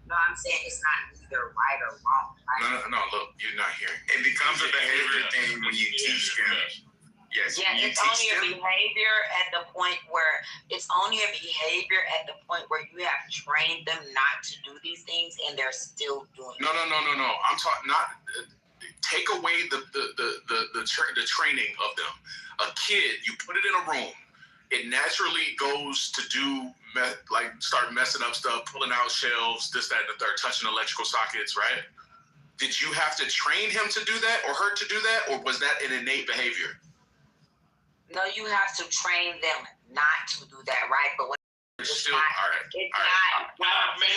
No, I'm saying it's not either right or wrong. Right? No, look, you're not hearing. It becomes a behavior thing when you teach them. Yes. Yeah, it's only a behavior at the point where you have trained them not to do these things, and they're still doing. No. I'm talking not. Take away the training of them. A kid, you put it in a room, it naturally goes to do start messing up stuff, pulling out shelves, this, that, and the third, touching electrical sockets, right? Did you have to train him to do that or her to do that, or was that an innate behavior? No, you have to train them not to do that, right? But It's still, all right. Mace,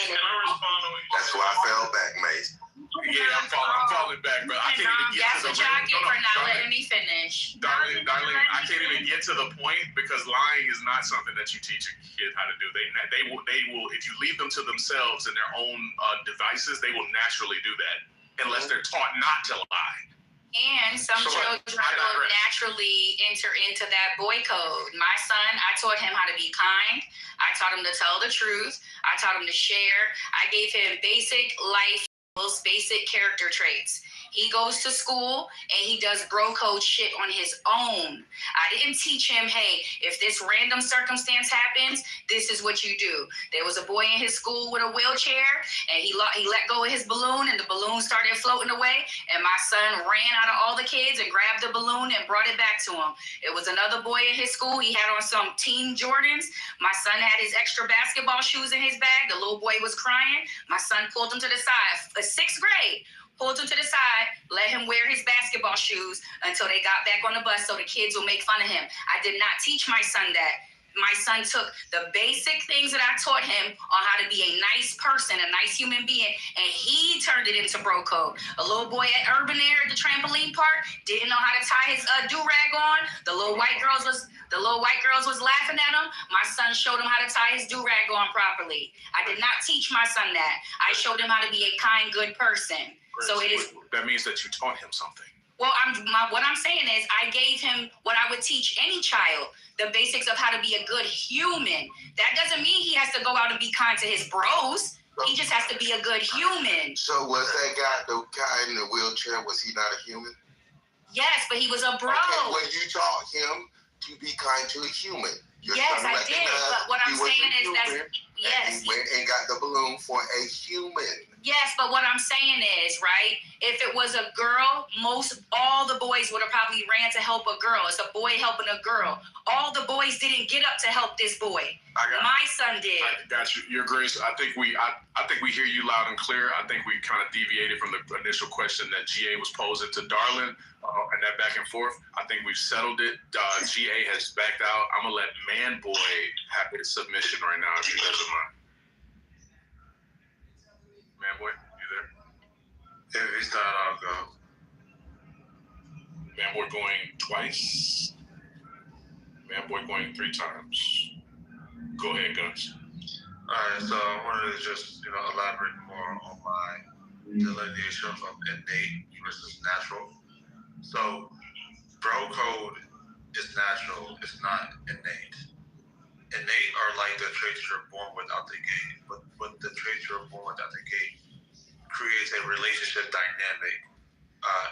can I respond to what That's why I fell back, Mace. Yeah, I'm falling back, but I can't even get to the That's what y'all get for not letting me finish. Darling, I can't even get to the point because lying is not something that you teach a kid how to do. They will if you leave them to themselves and their own devices, they will naturally do that unless they're taught not to lie. And some children will naturally enter into that boy code. My son, I taught him how to be kind. I taught him to tell the truth. I taught him to share. I gave him basic life, most basic character traits. He goes to school and he does bro code shit on his own. I didn't teach him, hey, if this random circumstance happens, this is what you do. There was a boy in his school with a wheelchair and he let go of his balloon and the balloon started floating away. And my son ran out of all the kids and grabbed the balloon and brought it back to him. It was another boy in his school. He had on some Team Jordans. My son had his extra basketball shoes in his bag. The little boy was crying. My son pulled him to the side. 6th grade. Pulled him to the side, let him wear his basketball shoes until they got back on the bus so the kids will make fun of him. I did not teach my son that. My son took the basic things that I taught him on how to be a nice person, a nice human being, and he turned it into bro code. A little boy at Urban Air at the trampoline park didn't know how to tie his do-rag on. The little white girls was laughing at him. My son showed him how to tie his do-rag on properly. I did not teach my son that. I showed him how to be a kind, good person. So it is. That means that you taught him something. Well, what I'm saying is I gave him what I would teach any child, the basics of how to be a good human. That doesn't mean he has to go out and be kind to his bros. He just has to be a good human. So was that guy in the wheelchair, was he not a human? Yes, but he was a bro. Okay, well, you taught him to be kind to a human. Yes, I did. But what I'm saying is that, yes. He went and got the balloon for a human. Yes, but what I'm saying is, right, if it was a girl, all the boys would have probably ran to help a girl. It's a boy helping a girl. All the boys didn't get up to help this boy. My son did. I got you. Your Grace, I think we hear you loud and clear. I think we kind of deviated from the initial question that GA was posing to Darlin and that back and forth. I think we've settled it. GA has backed out. I'm going to let Man Boy have his submission right now, if you guys don't mind. Man Boy, you there? If he's not, I'll go. Man Boy going twice. Man Boy going 3 times. Go ahead, Guns. All right, so I wanted to just, elaborate more on my delineation of innate versus natural. So, bro code is natural, it's not innate. Innate are like the traits you're born with out the gate, but the traits you're born with out the gate creates a relationship dynamic,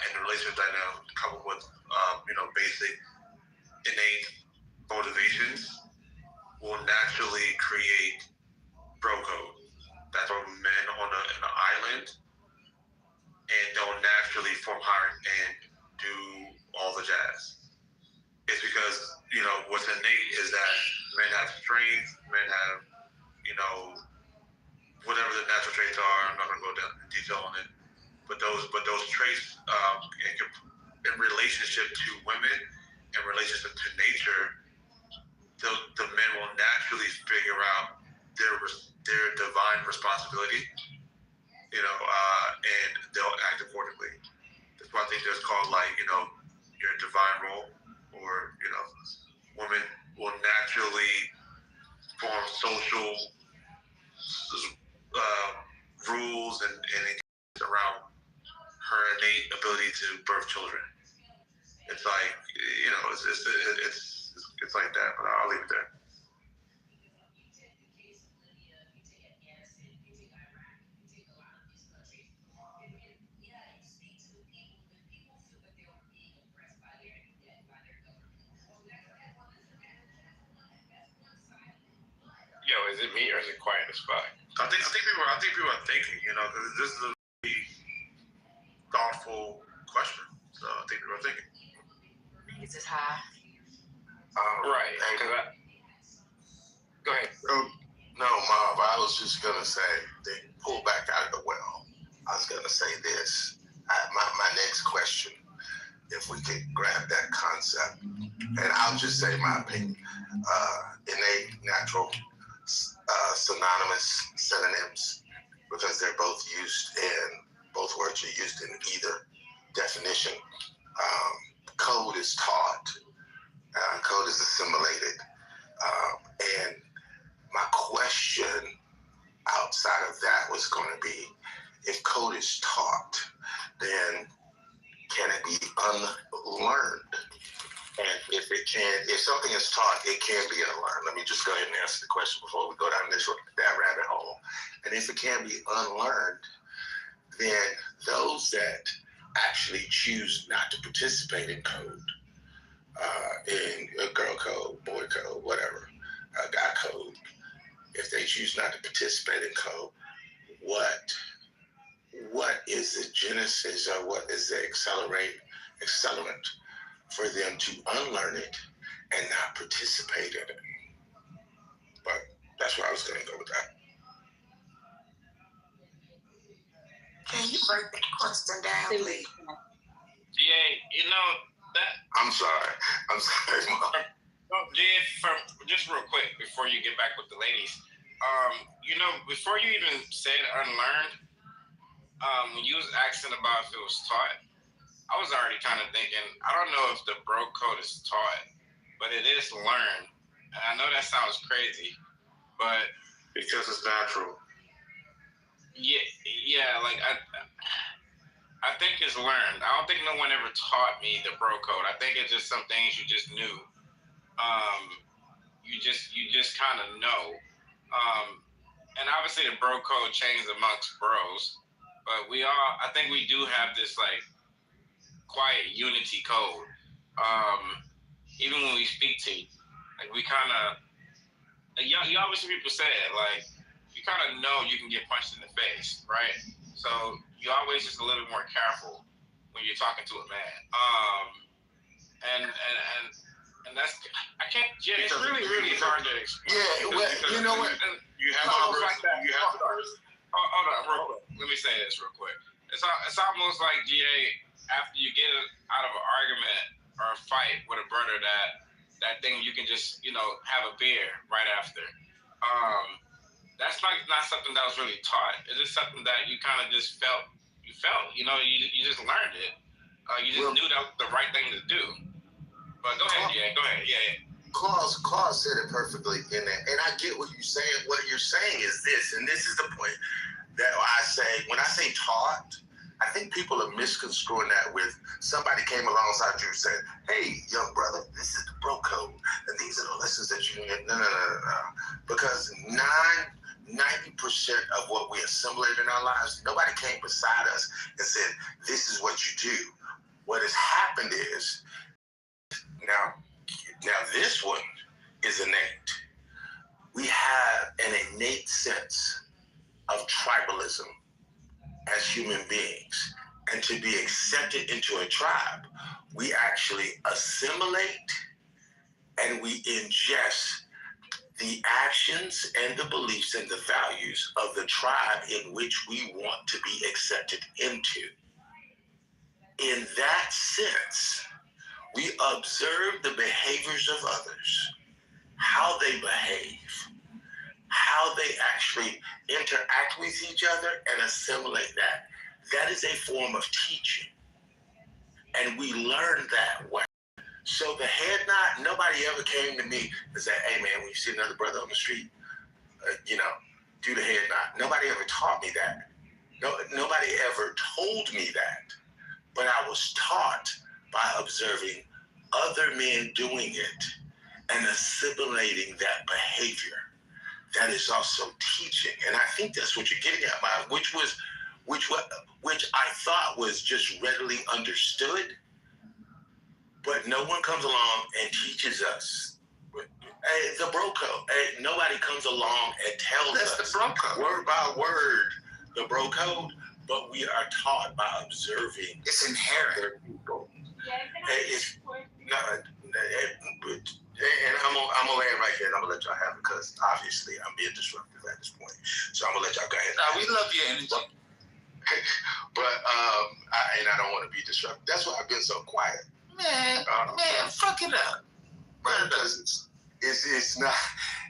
and the relationship dynamic coupled with basic innate motivations will naturally create bro code. That's why men on an island, and they'll naturally form hierarchy and do all the jazz. It's because what's innate is that men have strength, men have whatever the natural traits are. I'm not gonna go down in detail on it, but those traits in relationship to women, in relationship to nature, the men will naturally figure out their divine responsibility. social rules and around her innate ability to birth children. It's like, you know, it's like that. But I'll leave it there. Yo, is it me or is it quiet as fuck? I think people are thinking, you know, because this is a really thoughtful question. So I think people are thinking. It's just high. Right. Go ahead. No, Marv, I was just going to say, they pull back out of the well. I was going to say this. My next question, if we could grab that concept, and I'll just say my opinion, innate, natural, synonymous synonyms, because they're both used in, both words are used in either definition. Code is taught, code is assimilated, and my question outside of that was going to be, if code is taught, then can it be unlearned? And if something is taught, it can be unlearned. Let me just go ahead and answer the question before we go down that rabbit hole. And if it can be unlearned, then those that actually choose not to participate in code, in girl code, boy code, whatever, guy code, if they choose not to participate in code, what is the genesis or what is the accelerant for them to unlearn it and not participate in it? But that's where I was going to go with that. Can you break that question down, please? GA, you know that. I'm sorry, Mom. GA, just real quick before you get back with the ladies, you know, before you even said unlearned, when you was asking about if it was taught, I was already kind of thinking, I don't know if the bro code is taught, but it is learned. And I know that sounds crazy, but because it's natural. Yeah, like I think it's learned. I don't think no one ever taught me the bro code. I think it's just some things you just knew. You just kind of know. And obviously the bro code changes amongst bros, but I think we do have this like quiet unity code. Even when we speak to you, like we kind of, you obviously people say it, like you kind of know you can get punched in the face, right? So you always just a little bit more careful when you're talking to a man. And that's, I can't, yeah, it's really hard to explain. Yeah, well, you know what? You have to. Hold on, real quick. Let me say this real quick. It's almost like GA, after you get out of an argument or a fight with a brother, that thing you can just, you know, have a beer right after. That's not something that was really taught. It's just something that you kind of just felt. You know, you just learned it. You just knew that was the right thing to do. But go ahead, GA. Go ahead. Yeah. Claus said it perfectly in that, and I get what you're saying. What you're saying is this, and this is the point that I say, when I say taught, I think people are misconstruing that with somebody came alongside you and said, hey, young brother, this is the bro code, and these are the lessons that you need. No. Because 90% of what we assimilate in our lives, nobody came beside us and said, this is what you do. What has happened is, now this one is innate. We have an innate sense of tribalism as human beings. And to be accepted into a tribe, we actually assimilate and we ingest the actions and the beliefs and the values of the tribe in which we want to be accepted into. In that sense, we observe the behaviors of others, how they behave, how they actually interact with each other and assimilate that. That is a form of teaching. And we learn that way. So the head nod, nobody ever came to me and said, hey man, when you see another brother on the street, do the head nod. Nobody ever taught me that. Nobody ever told me that. But I was taught by observing other men doing it and assimilating that behavior. That is also teaching. And I think that's what you're getting at, which I thought was just readily understood, but no one comes along and teaches us. The bro code. Nobody comes along and tells us the bro code. Word by word the bro code, but we are taught by observing. It's inherent. People. It's not. And I'm gonna land right here, and I'm gonna let y'all have it because obviously I'm being disruptive at this point. So I'm gonna let y'all go ahead. We love your energy. But I don't want to be disruptive. That's why I've been so quiet. Man, fuck it up. Because it's not.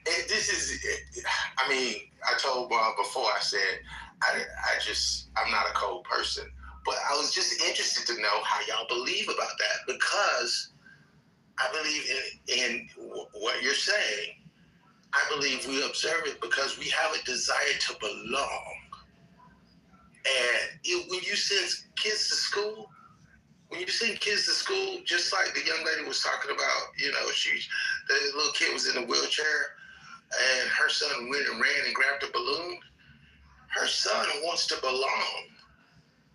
I mean, I told Bob before. I said I'm not a cold person, but I was just interested to know how y'all believe about that because I believe in what you're saying. I believe we observe it because we have a desire to belong. And when you send kids to school, just like the young lady was talking about, the little kid was in a wheelchair and her son went and ran and grabbed a balloon. Her son wants to belong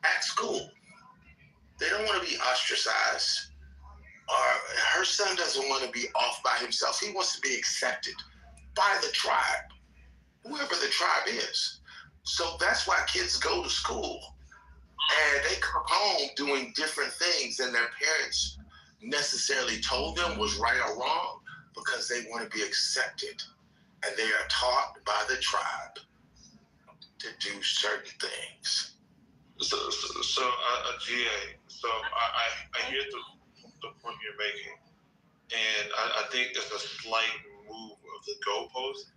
at school. They don't want to be ostracized. Or her son doesn't want to be off by himself. He wants to be accepted by the tribe, whoever the tribe is. So that's why kids go to school and they come home doing different things than their parents necessarily told them was right or wrong because they want to be accepted. And they are taught by the tribe to do certain things. So GA, I hear the point you're making, and I think it's a slight move of the goalpost.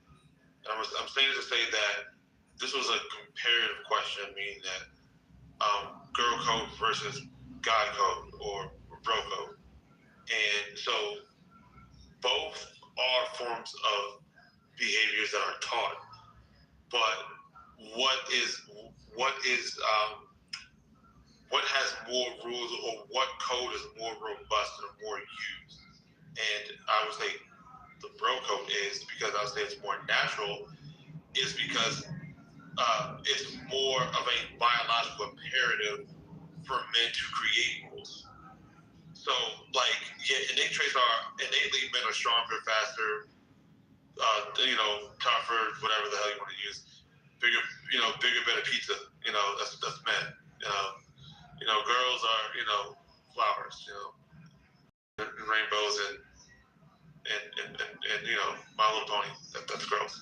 I'm saying to say that this was a comparative question, meaning that girl code versus guy code or bro code. And so both are forms of behaviors that are taught, but what has more rules or what code is more robust and more used? And I would say the bro code is, because I would say it's more natural, is because it's more of a biological imperative for men to create rules. So, innate traits are innately men are stronger, faster, tougher, whatever the hell you want to use. Bigger, better pizza. That's men. Girls are, flowers, and rainbows and My Little Pony. That's gross.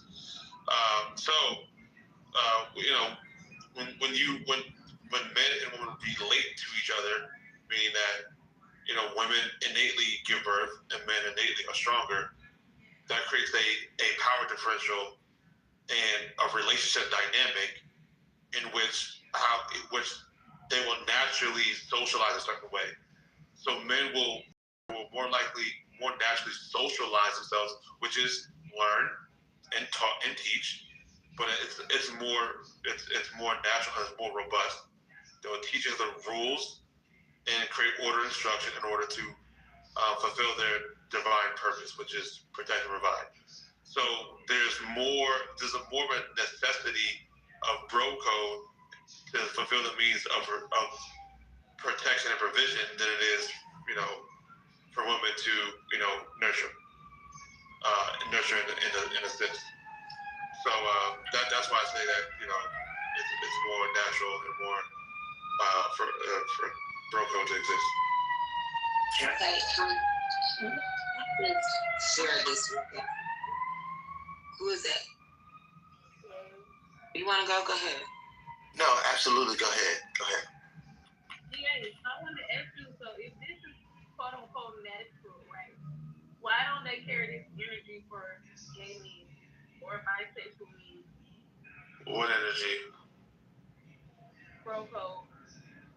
When men and women relate to each other, meaning that women innately give birth and men innately are stronger, that creates a power differential and a relationship dynamic in which they will naturally socialize a certain way. So men will more naturally socialize themselves, which is learn and talk and teach, but it's more natural and it's more robust. They will teach us the rules and create order and structure in order to fulfill their divine purpose, which is protect and provide. So there's more of a necessity of bro code to fulfill the means of protection and provision than it is, for women to, nurture in a sense. So that's why I say that, it's more natural and more for bro code to exist. Okay, share this with them. Who is that? You want to go? Go ahead. No, absolutely. Go ahead. Yeah, I want to ask you, so if this is quote unquote natural, right? Why don't they carry this energy for gay men or bisexual men? What energy? Bro code.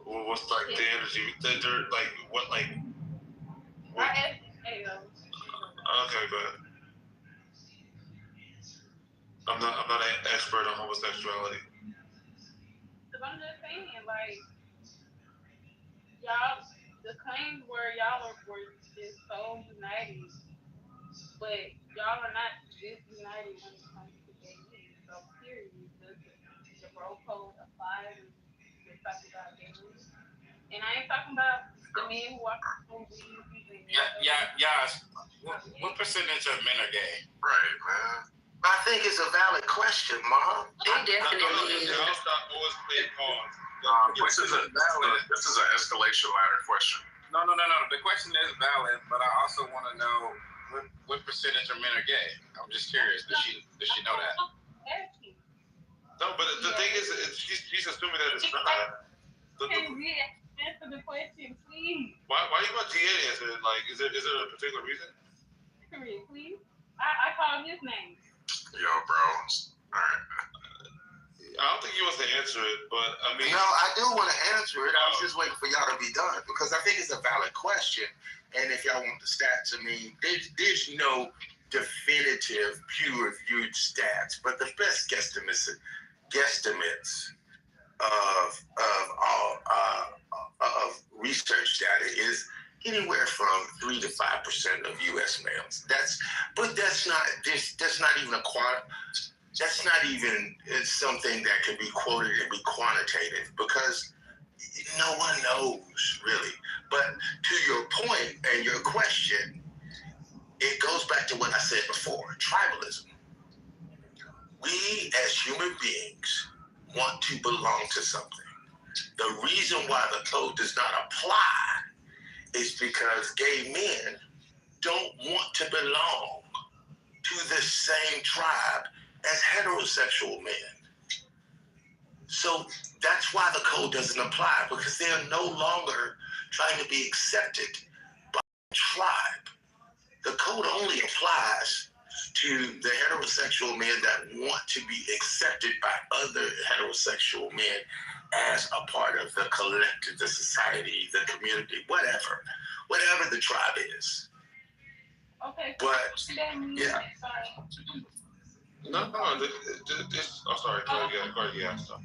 Well, what's the energy? They're what? I asked, Okay, go ahead. I'm not an expert on homosexuality. Because I'm just saying, like, y'all, the claims were y'all were just so united, but y'all are not this united when it comes to gay men. So, period. Does the bro code apply when you're talking about gay men? And I ain't talking about the men who are movies. What percentage of men are gay? Right, man. I think it's a valid question, Mom. It definitely is. This is an escalation ladder question. No. The question is valid, but I also want to know what percentage of men are gay. I'm just curious. Does she know that? No, but the thing is, she's assuming that it's not. Can we answer the question, please? Why you want GA to answer it? Like, is there a particular reason? Period, please. I called his name. Yo, bro. All right. I don't think he wants to answer it, but I mean. No, I do want to answer it. I was just waiting for y'all to be done because I think it's a valid question. And if y'all want the stats, I mean, there's no definitive peer-reviewed stats, but the best guesstimates of research data is anywhere from 3 to 5% of U.S. males. That's not even That's not even something that can be quoted and be quantitative because no one knows really. But to your point and your question, it goes back to what I said before, tribalism. We as human beings want to belong to something. The reason why the code does not apply is because gay men don't want to belong to the same tribe as heterosexual men. So that's why the code doesn't apply, because they are no longer trying to be accepted by the tribe. The code only applies to the heterosexual men that want to be accepted by other heterosexual men as a part of the collective, the society, the community, whatever the tribe is. Okay. But yeah. No. Oh, sorry. Go ahead. Yeah. So.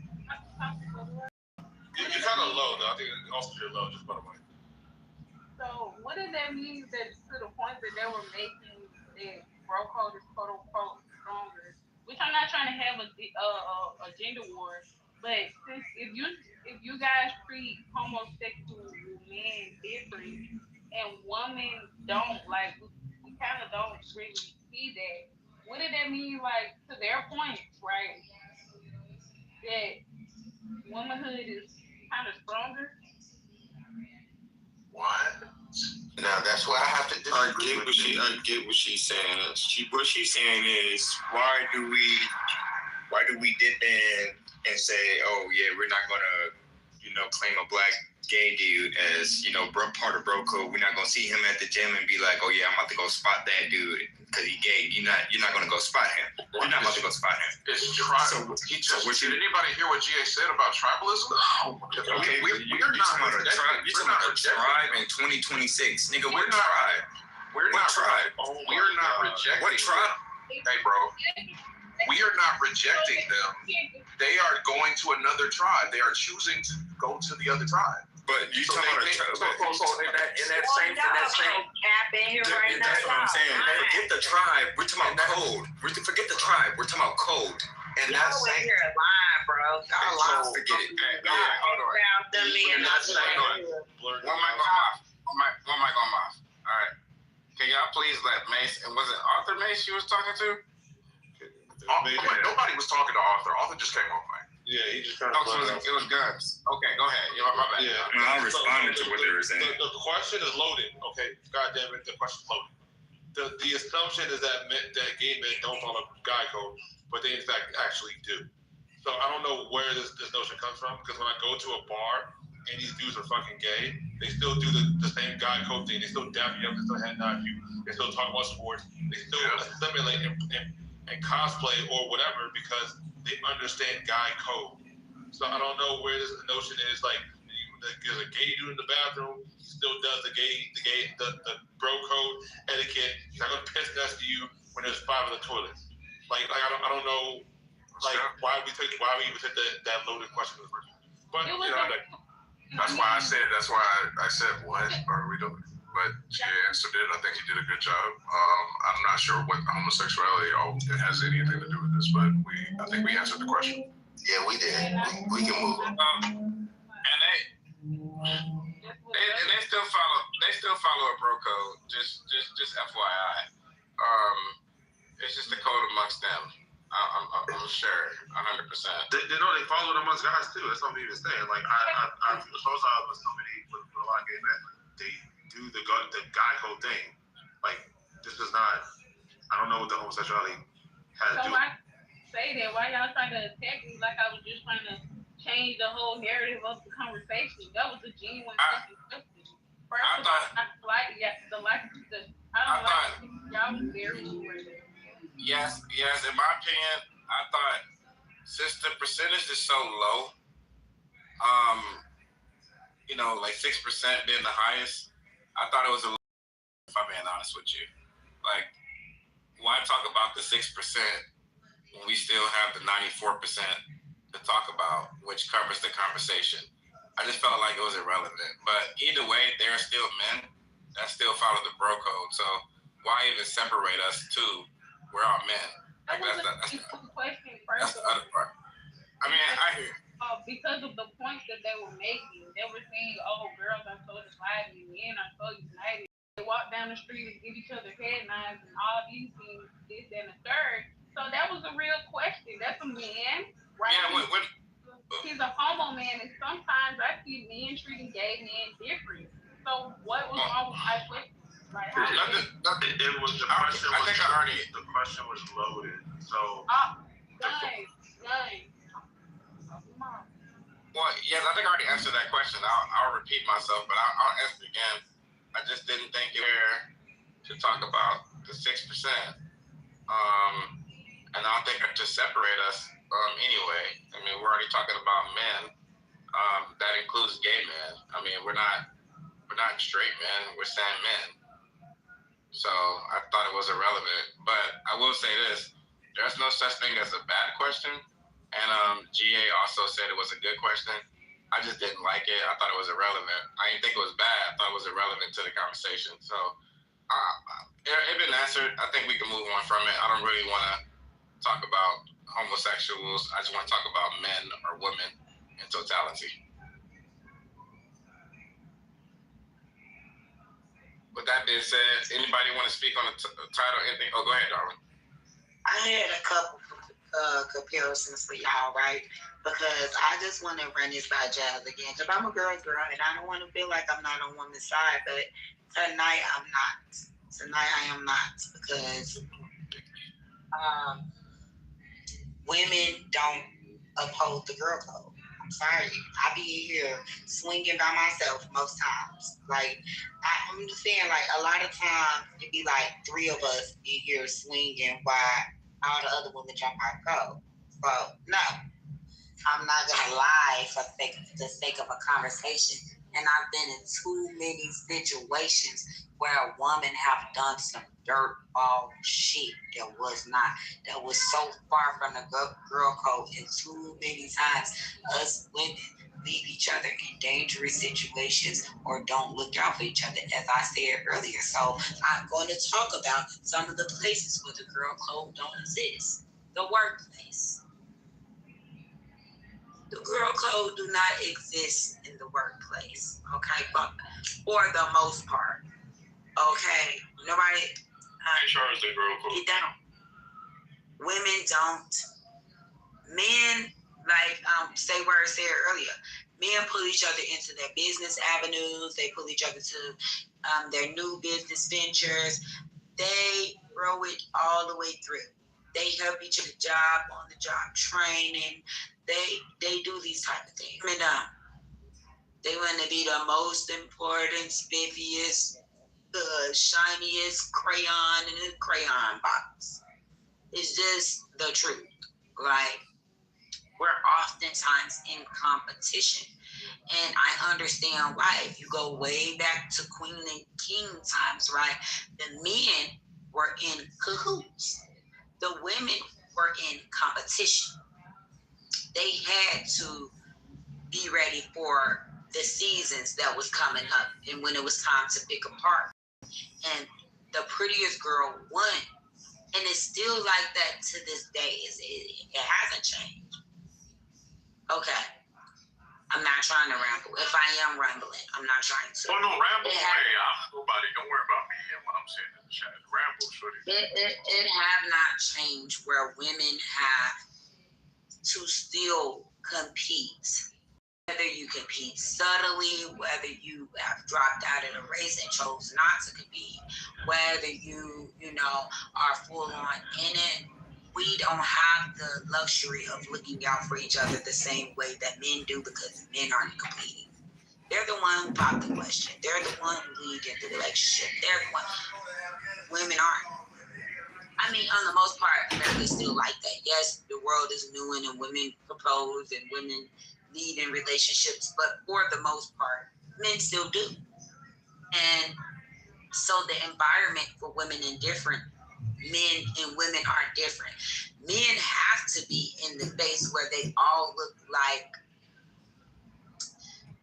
You're kind of low, though. I think also you're low, just by the way. So, what does that mean that to the point that they were making that bro code is quote unquote stronger? Which I'm not trying to have a gender war, but since if you guys treat homosexual men different and women don't, like we kind of don't really see that. What did that mean, like to their point, right? That womanhood is kind of stronger. What? Now that's why I have to disagree. I get what she's saying. What she's saying is, why do we dip in and say, oh yeah, we're not gonna, claim a black gay dude as, part of bro code. We're not gonna see him at the gym and be like, oh yeah, I'm about to go spot that dude because he gay. You're not gonna go spot him. You're not about to go spot him. It's tribal. Did anybody hear what GA said about tribalism? Okay, we're not a tribe. You're talking about a tribe in 2026, nigga. We're not tribe. We're not tribe. We're not rejecting. What tribe? Hey, bro. We are not rejecting them. They are going to another tribe. They are choosing to go to the other tribe. But you talking about a tribe? So in that same. That's what I'm saying. Forget the tribe. We're talking about code. Forget the tribe. We're talking about code. And that's saying you're lying, bro. Y'all lying. Forget it. Hold on. One mic on off. All right. Can y'all please let Mace, and was it Arthur Mace you was talking to? Nobody was talking to Arthur. Arthur just came off mic. Yeah, he just kind of. It was Guns. Okay, go ahead. My bad. Yeah. I responded to what they were saying. The question is loaded. Okay, God damn it, the question's loaded. The assumption is that gay men don't follow guy code, but they in fact actually do. So I don't know where this notion comes from, because when I go to a bar and these dudes are fucking gay, they still do the same guy code thing. They still dap you up, they still head nod you, they still talk about sports, they still assimilate and cosplay or whatever because they understand guy code. So I don't know where this notion is, like there's a gay dude in the bathroom, he still does the bro code etiquette. He's not gonna piss next to you when there's 5 in the toilets. Like I don't know, like why we even take that loaded question in the first place. But that's why I said what are we doing? But she answered it. I think he did a good job. I'm not sure what homosexuality has anything to do with this, but I think we answered the question. Yeah, we did. We can move on. And they still follow a bro code. Just FYI. It's just a code amongst them. I'm sure, 100%. They know they follow it amongst guys too. That's what I'm even saying. Like I suppose I was somebody with a lot of gay men. They do the guy code thing. Like this is not. I don't know what the homosexuality has to do. So why say that? Why y'all trying to attack me like I was just trying to change the whole narrative of the conversation? That was a genuine question. First of all, I don't like y'all was very short. Yes. In my opinion, I thought since the percentage is so low, like 6% being the highest, I thought it was a little, if I'm being honest with you. Like, why talk about the 6% when we still have the 94% to talk about, which covers the conversation? I just felt like it was irrelevant. But either way, there are still men that still follow the bro code. So why even separate us too? We're all men. Like that's the question. That's the other part. I mean, I hear. Because of the points that they were making, they were saying, "Oh, girls are so divided, men are so united. They walk down the street and give each other head nods and all these things, this and the third." So that was a real question. That's a man, right? Yeah. He's a homo man, and sometimes I see men treating gay men different. So what was wrong with my question? Like, how it was the question. The question was loaded. So. Dang. Well, yes, I think I already answered that question. I'll repeat myself, but I'll answer it again. I just didn't think it fair to talk about the 6%. And I don't think it just separate us anyway. I mean, we're already talking about men. That includes gay men. I mean, we're not straight men. We're saying men. So I thought it was irrelevant. But I will say this: there's no such thing as a bad question. And GA also said it was a good question. I just didn't like it. I thought it was irrelevant. I didn't think it was bad. I thought it was irrelevant to the conversation. So it been answered. I think we can move on from it. I don't really want to talk about homosexuals. I just want to talk about men or women in totality. With that being said, anybody want to speak on the title? Anything? Oh, go ahead, darling. I had a couple comparisons for y'all, right? Because I just want to run this by Jazz again. Because I'm a girl's girl, and I don't want to feel like I'm not on woman's side. But tonight, I'm not. Tonight, I am not. Because women don't uphold the girl code. I'm sorry. I be here swinging by myself most times. Like, I'm just saying, like, a lot of times, it be like 3 of us in here swinging while all the other women jump out the code. So, no. I'm not going to lie for the sake of a conversation. And I've been in too many situations where a woman have done some dirtball shit that was so far from the girl code. And too many times us women leave each other in dangerous situations or don't look out for each other, as I said earlier. So I'm going to talk about some of the places where the girl code don't exist. The workplace. The girl code do not exist in the workplace, okay? But for the most part, okay? Nobody. HR is the girl code. They don't. Women don't. Men, like say where I said earlier, men pull each other into their business avenues. They pull each other to their new business ventures. They grow it all the way through. They help each other on the job training. They do these type of things. I mean, they want to be the most important, spiffiest, shiniest crayon in the crayon box. It's just the truth. Like, we're oftentimes in competition. And I understand why. If you go way back to Queen and King times, right? The men were in cahoots. The women competition. They had to be ready for the seasons that was coming up and when it was time to pick a partner. And the prettiest girl won. And it's still like that to this day. It hasn't changed. Okay. I'm not trying to ramble. If I am rambling, I'm not trying to. Oh, no, ramble away. I'm nobody. Don't worry about me and what I'm saying in the chat. Ramble, shorty. It have not changed where women have to still compete. Whether you compete subtly, whether you have dropped out of the race and chose not to compete, whether you are full on in it, we don't have the luxury of looking out for each other the same way that men do because men aren't competing. They're the one who pop the question. They're the one who lead into the relationship. They're the one. Women aren't. I mean, on the most part, America's still like that. Yes, the world is new and women propose and women lead in relationships, but for the most part, men still do. And so the environment for women is different. Men and women are different. Men have to be in the space where they all look like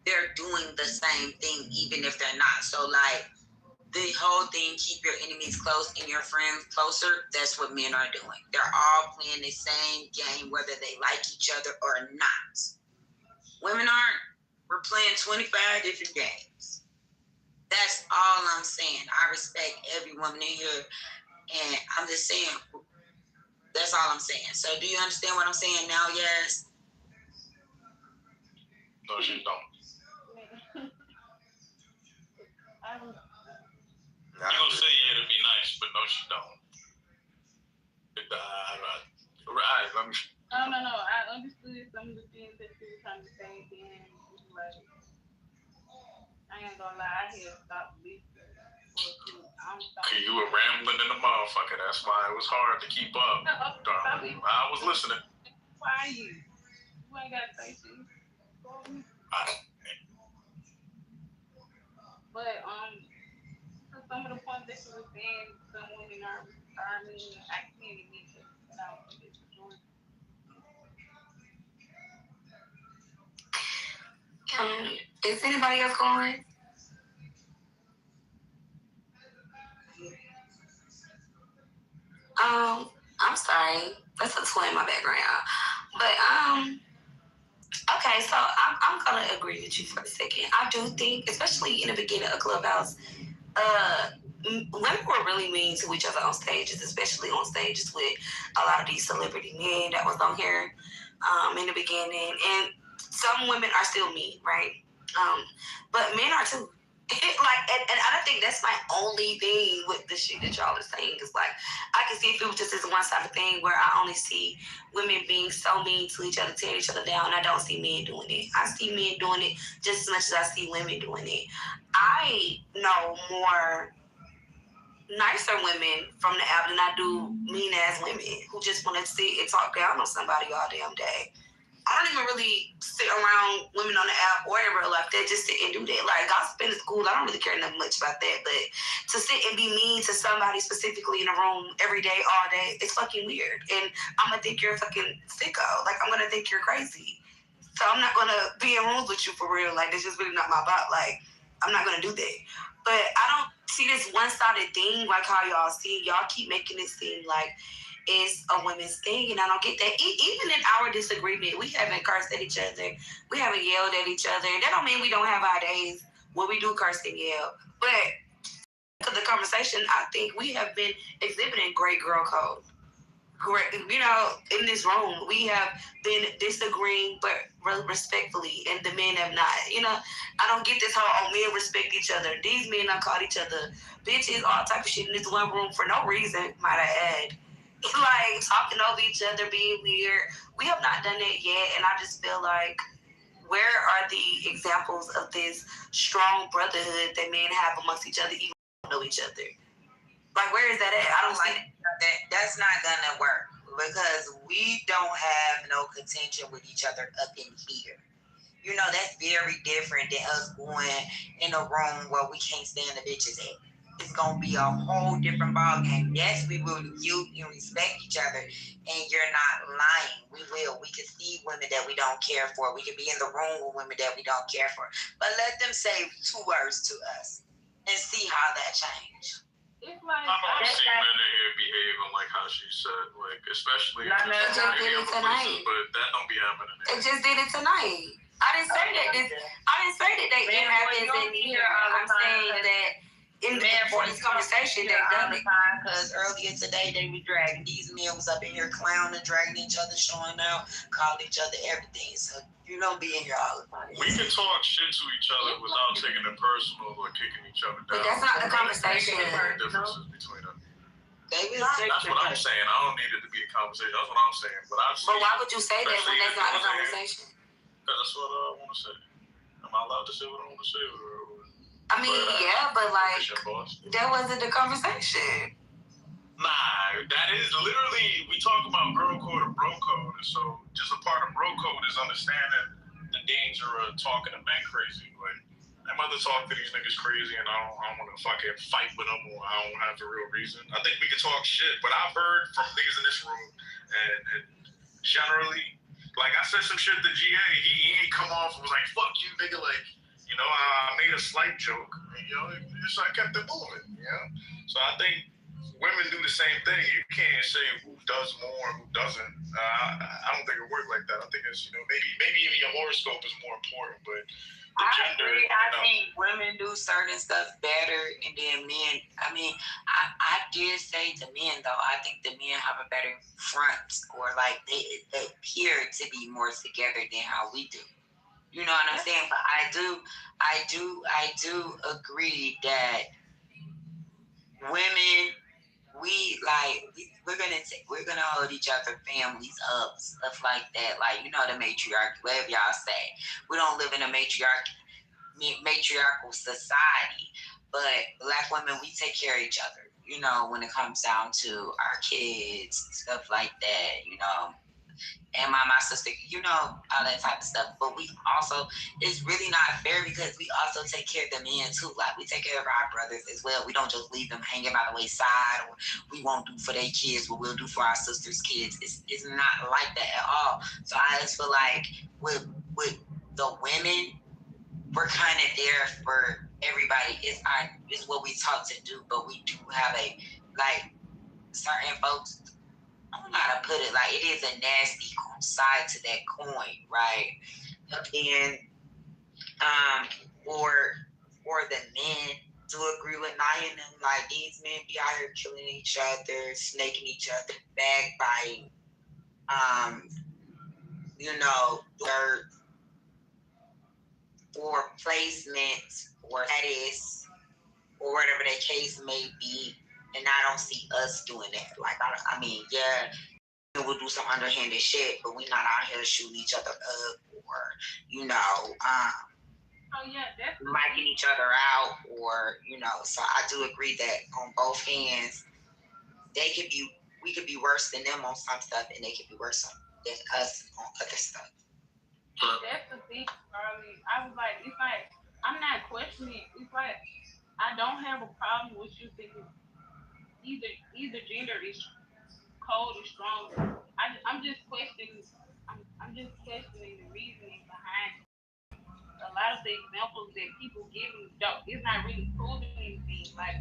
they're doing the same thing, even if they're not. So, like, the whole thing, keep your enemies close and your friends closer, that's what men are doing. They're all playing the same game, whether they like each other or not. Women aren't. We're playing 25 different games. That's all I'm saying. I respect every woman in here, and I'm just saying, that's all I'm saying. So do you understand what I'm saying now, yes? No, she don't. You gonna say yeah to be nice, but no, she don't. Right, let me. No. I understood some of the things that you were trying to say, and like, I ain't gonna lie, I had stopped listening. Cause you were rambling in the motherfucker. That's why it was hard to keep up. I was listening. Why you? You ain't got to say shit. But so some of the points that you were saying, some women are retirement. I can't admit it, but I don't think it's true. Is anybody else going? I'm sorry. That's a toy in my background, y'all. But okay, so I'm gonna agree with you for a second. I do think, especially in the beginning of Clubhouse, women were really mean to each other on stages, especially on stages with a lot of these celebrity men that was on here in the beginning. And some women are still mean, right? But men are too. And I don't think that's my only thing with the shit that y'all are saying. Is like, I can see if it was just this one-sided thing where I only see women being so mean to each other, tearing each other down. I don't see men doing it. I see men doing it just as much as I see women doing it. I know more nicer women from the app than I do mean-ass women who just want to sit and talk down on somebody all damn day. I don't even really sit around women on the app or in real life that just sit and do that. Like, gossiping is cool. I don't really care nothing much about that. But to sit and be mean to somebody specifically in a room every day, all day, it's fucking weird. And I'm going to think you're a fucking sicko. Like, I'm going to think you're crazy. So I'm not going to be in rooms with you for real. Like, this is really not my vibe. Like, I'm not going to do that. But I don't see this one-sided thing like how y'all see. Y'all keep making it seem like it's a women's thing, and I don't get that. Even in our disagreement, we haven't cursed at each other. We haven't yelled at each other. That don't mean we don't have our days where we do curse and yell. But to the conversation, I think we have been exhibiting great girl code. Great, in this room, we have been disagreeing, but respectfully, and the men have not. I don't get this whole, men respect each other. These men have called each other bitches, all type of shit in this one room for no reason, might I add. Like, talking over each other, being weird. We have not done that yet, and I just feel like, where are the examples of this strong brotherhood that men have amongst each other, even know each other? Like, where is that at? I don't like that. That's not gonna work because we don't have no contention with each other up in here. That's very different than us going in a room where we can't stand the bitches at. it's gonna be a whole different ball game. Yes, we will yield and respect each other, and you're not lying. We will. We can see women that we don't care for. We can be in the room with women that we don't care for. But let them say 2 words to us and see how that change. It's like I've seen men in here behaving like how she said, like especially It just did it tonight. but that don't be happening. It just did it tonight. I didn't say that. I didn't say that it happens in here. I'm saying that in for this conversation, they've done it. Because earlier today they were dragging these men was up in here clowning, dragging each other, showing out, calling each other everything. So you don't be in here all the time. We can talk shit to each other without taking it personal or kicking each other down. But that's not the conversation. Differences between them. That's what I'm saying. I don't need it to be a conversation. That's what I'm saying. But why would you say that when that's not a conversation? Because that's what I want to say. Am I allowed to say what I want to say? I mean, but like, that wasn't the conversation. Nah, that is literally, we talk about girl code or bro code, and so just a part of bro code is understanding the danger of talking to men crazy. Like, I'm about to talk to these niggas crazy, and I don't want to fucking fight with them, or I don't have the real reason. I think we can talk shit, but I've heard from niggas in this room, and generally, like, I said some shit to GA, he ain't come off and was like, fuck you, nigga, like, you know, I made a slight joke, you know, so I kept it moving, you know? So I think women do the same thing. You can't say who does more and who doesn't. I don't think it works like that. I think it's, you know, maybe even your horoscope is more important, but the gender, agree. I think women do certain stuff better, and then men, I mean, I did say to men, though, I think the men have a better front, or like they appear to be more together than how we do. You know what I'm saying? But I do agree that women, we're gonna hold each other families up, stuff like that. Like, you know, the matriarchy, whatever y'all say. We don't live in a matriarchal society, but Black women, we take care of each other. You know, when it comes down to our kids, stuff like that. You know. And my sister, you know, all that type of stuff. But we also, it's really not fair because we also take care of the men too. Like, we take care of our brothers as well. We don't just leave them hanging by the wayside, or we won't do for their kids what we'll do for our sisters' kids. It's not like that at all. So I just feel like with the women, we're kind of there for everybody. It's what we taught to do, but we do have certain folks, I don't know how to put it, like, it is a nasty side to that coin, right? And for the men to agree with Nia and them, like, these men be out here killing each other, snaking each other, backbiting, you know, for placement or status or whatever the case may be, and I don't see us doing that. Like, I mean, yeah, we'll do some underhanded shit, but we're not out here shooting each other up or, you know, miking each other out, or, you know. So I do agree that on both hands, we could be worse than them on some stuff, and they could be worse than us on other stuff. That's the thing, Charlie. I was like, it's like, I'm not questioning. It's like, I don't have a problem with you thinking either gender is cold or stronger. I'm just questioning. I'm just questioning the reasoning behind it. A lot of the examples that people give me, it's not really proving anything. Like,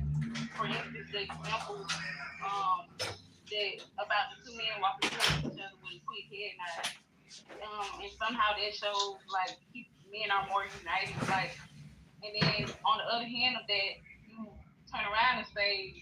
for instance, the example that about the two men walking towards each other with a quick head nod. And somehow that shows like men are more united. Like, and then on the other hand of that, you turn around and say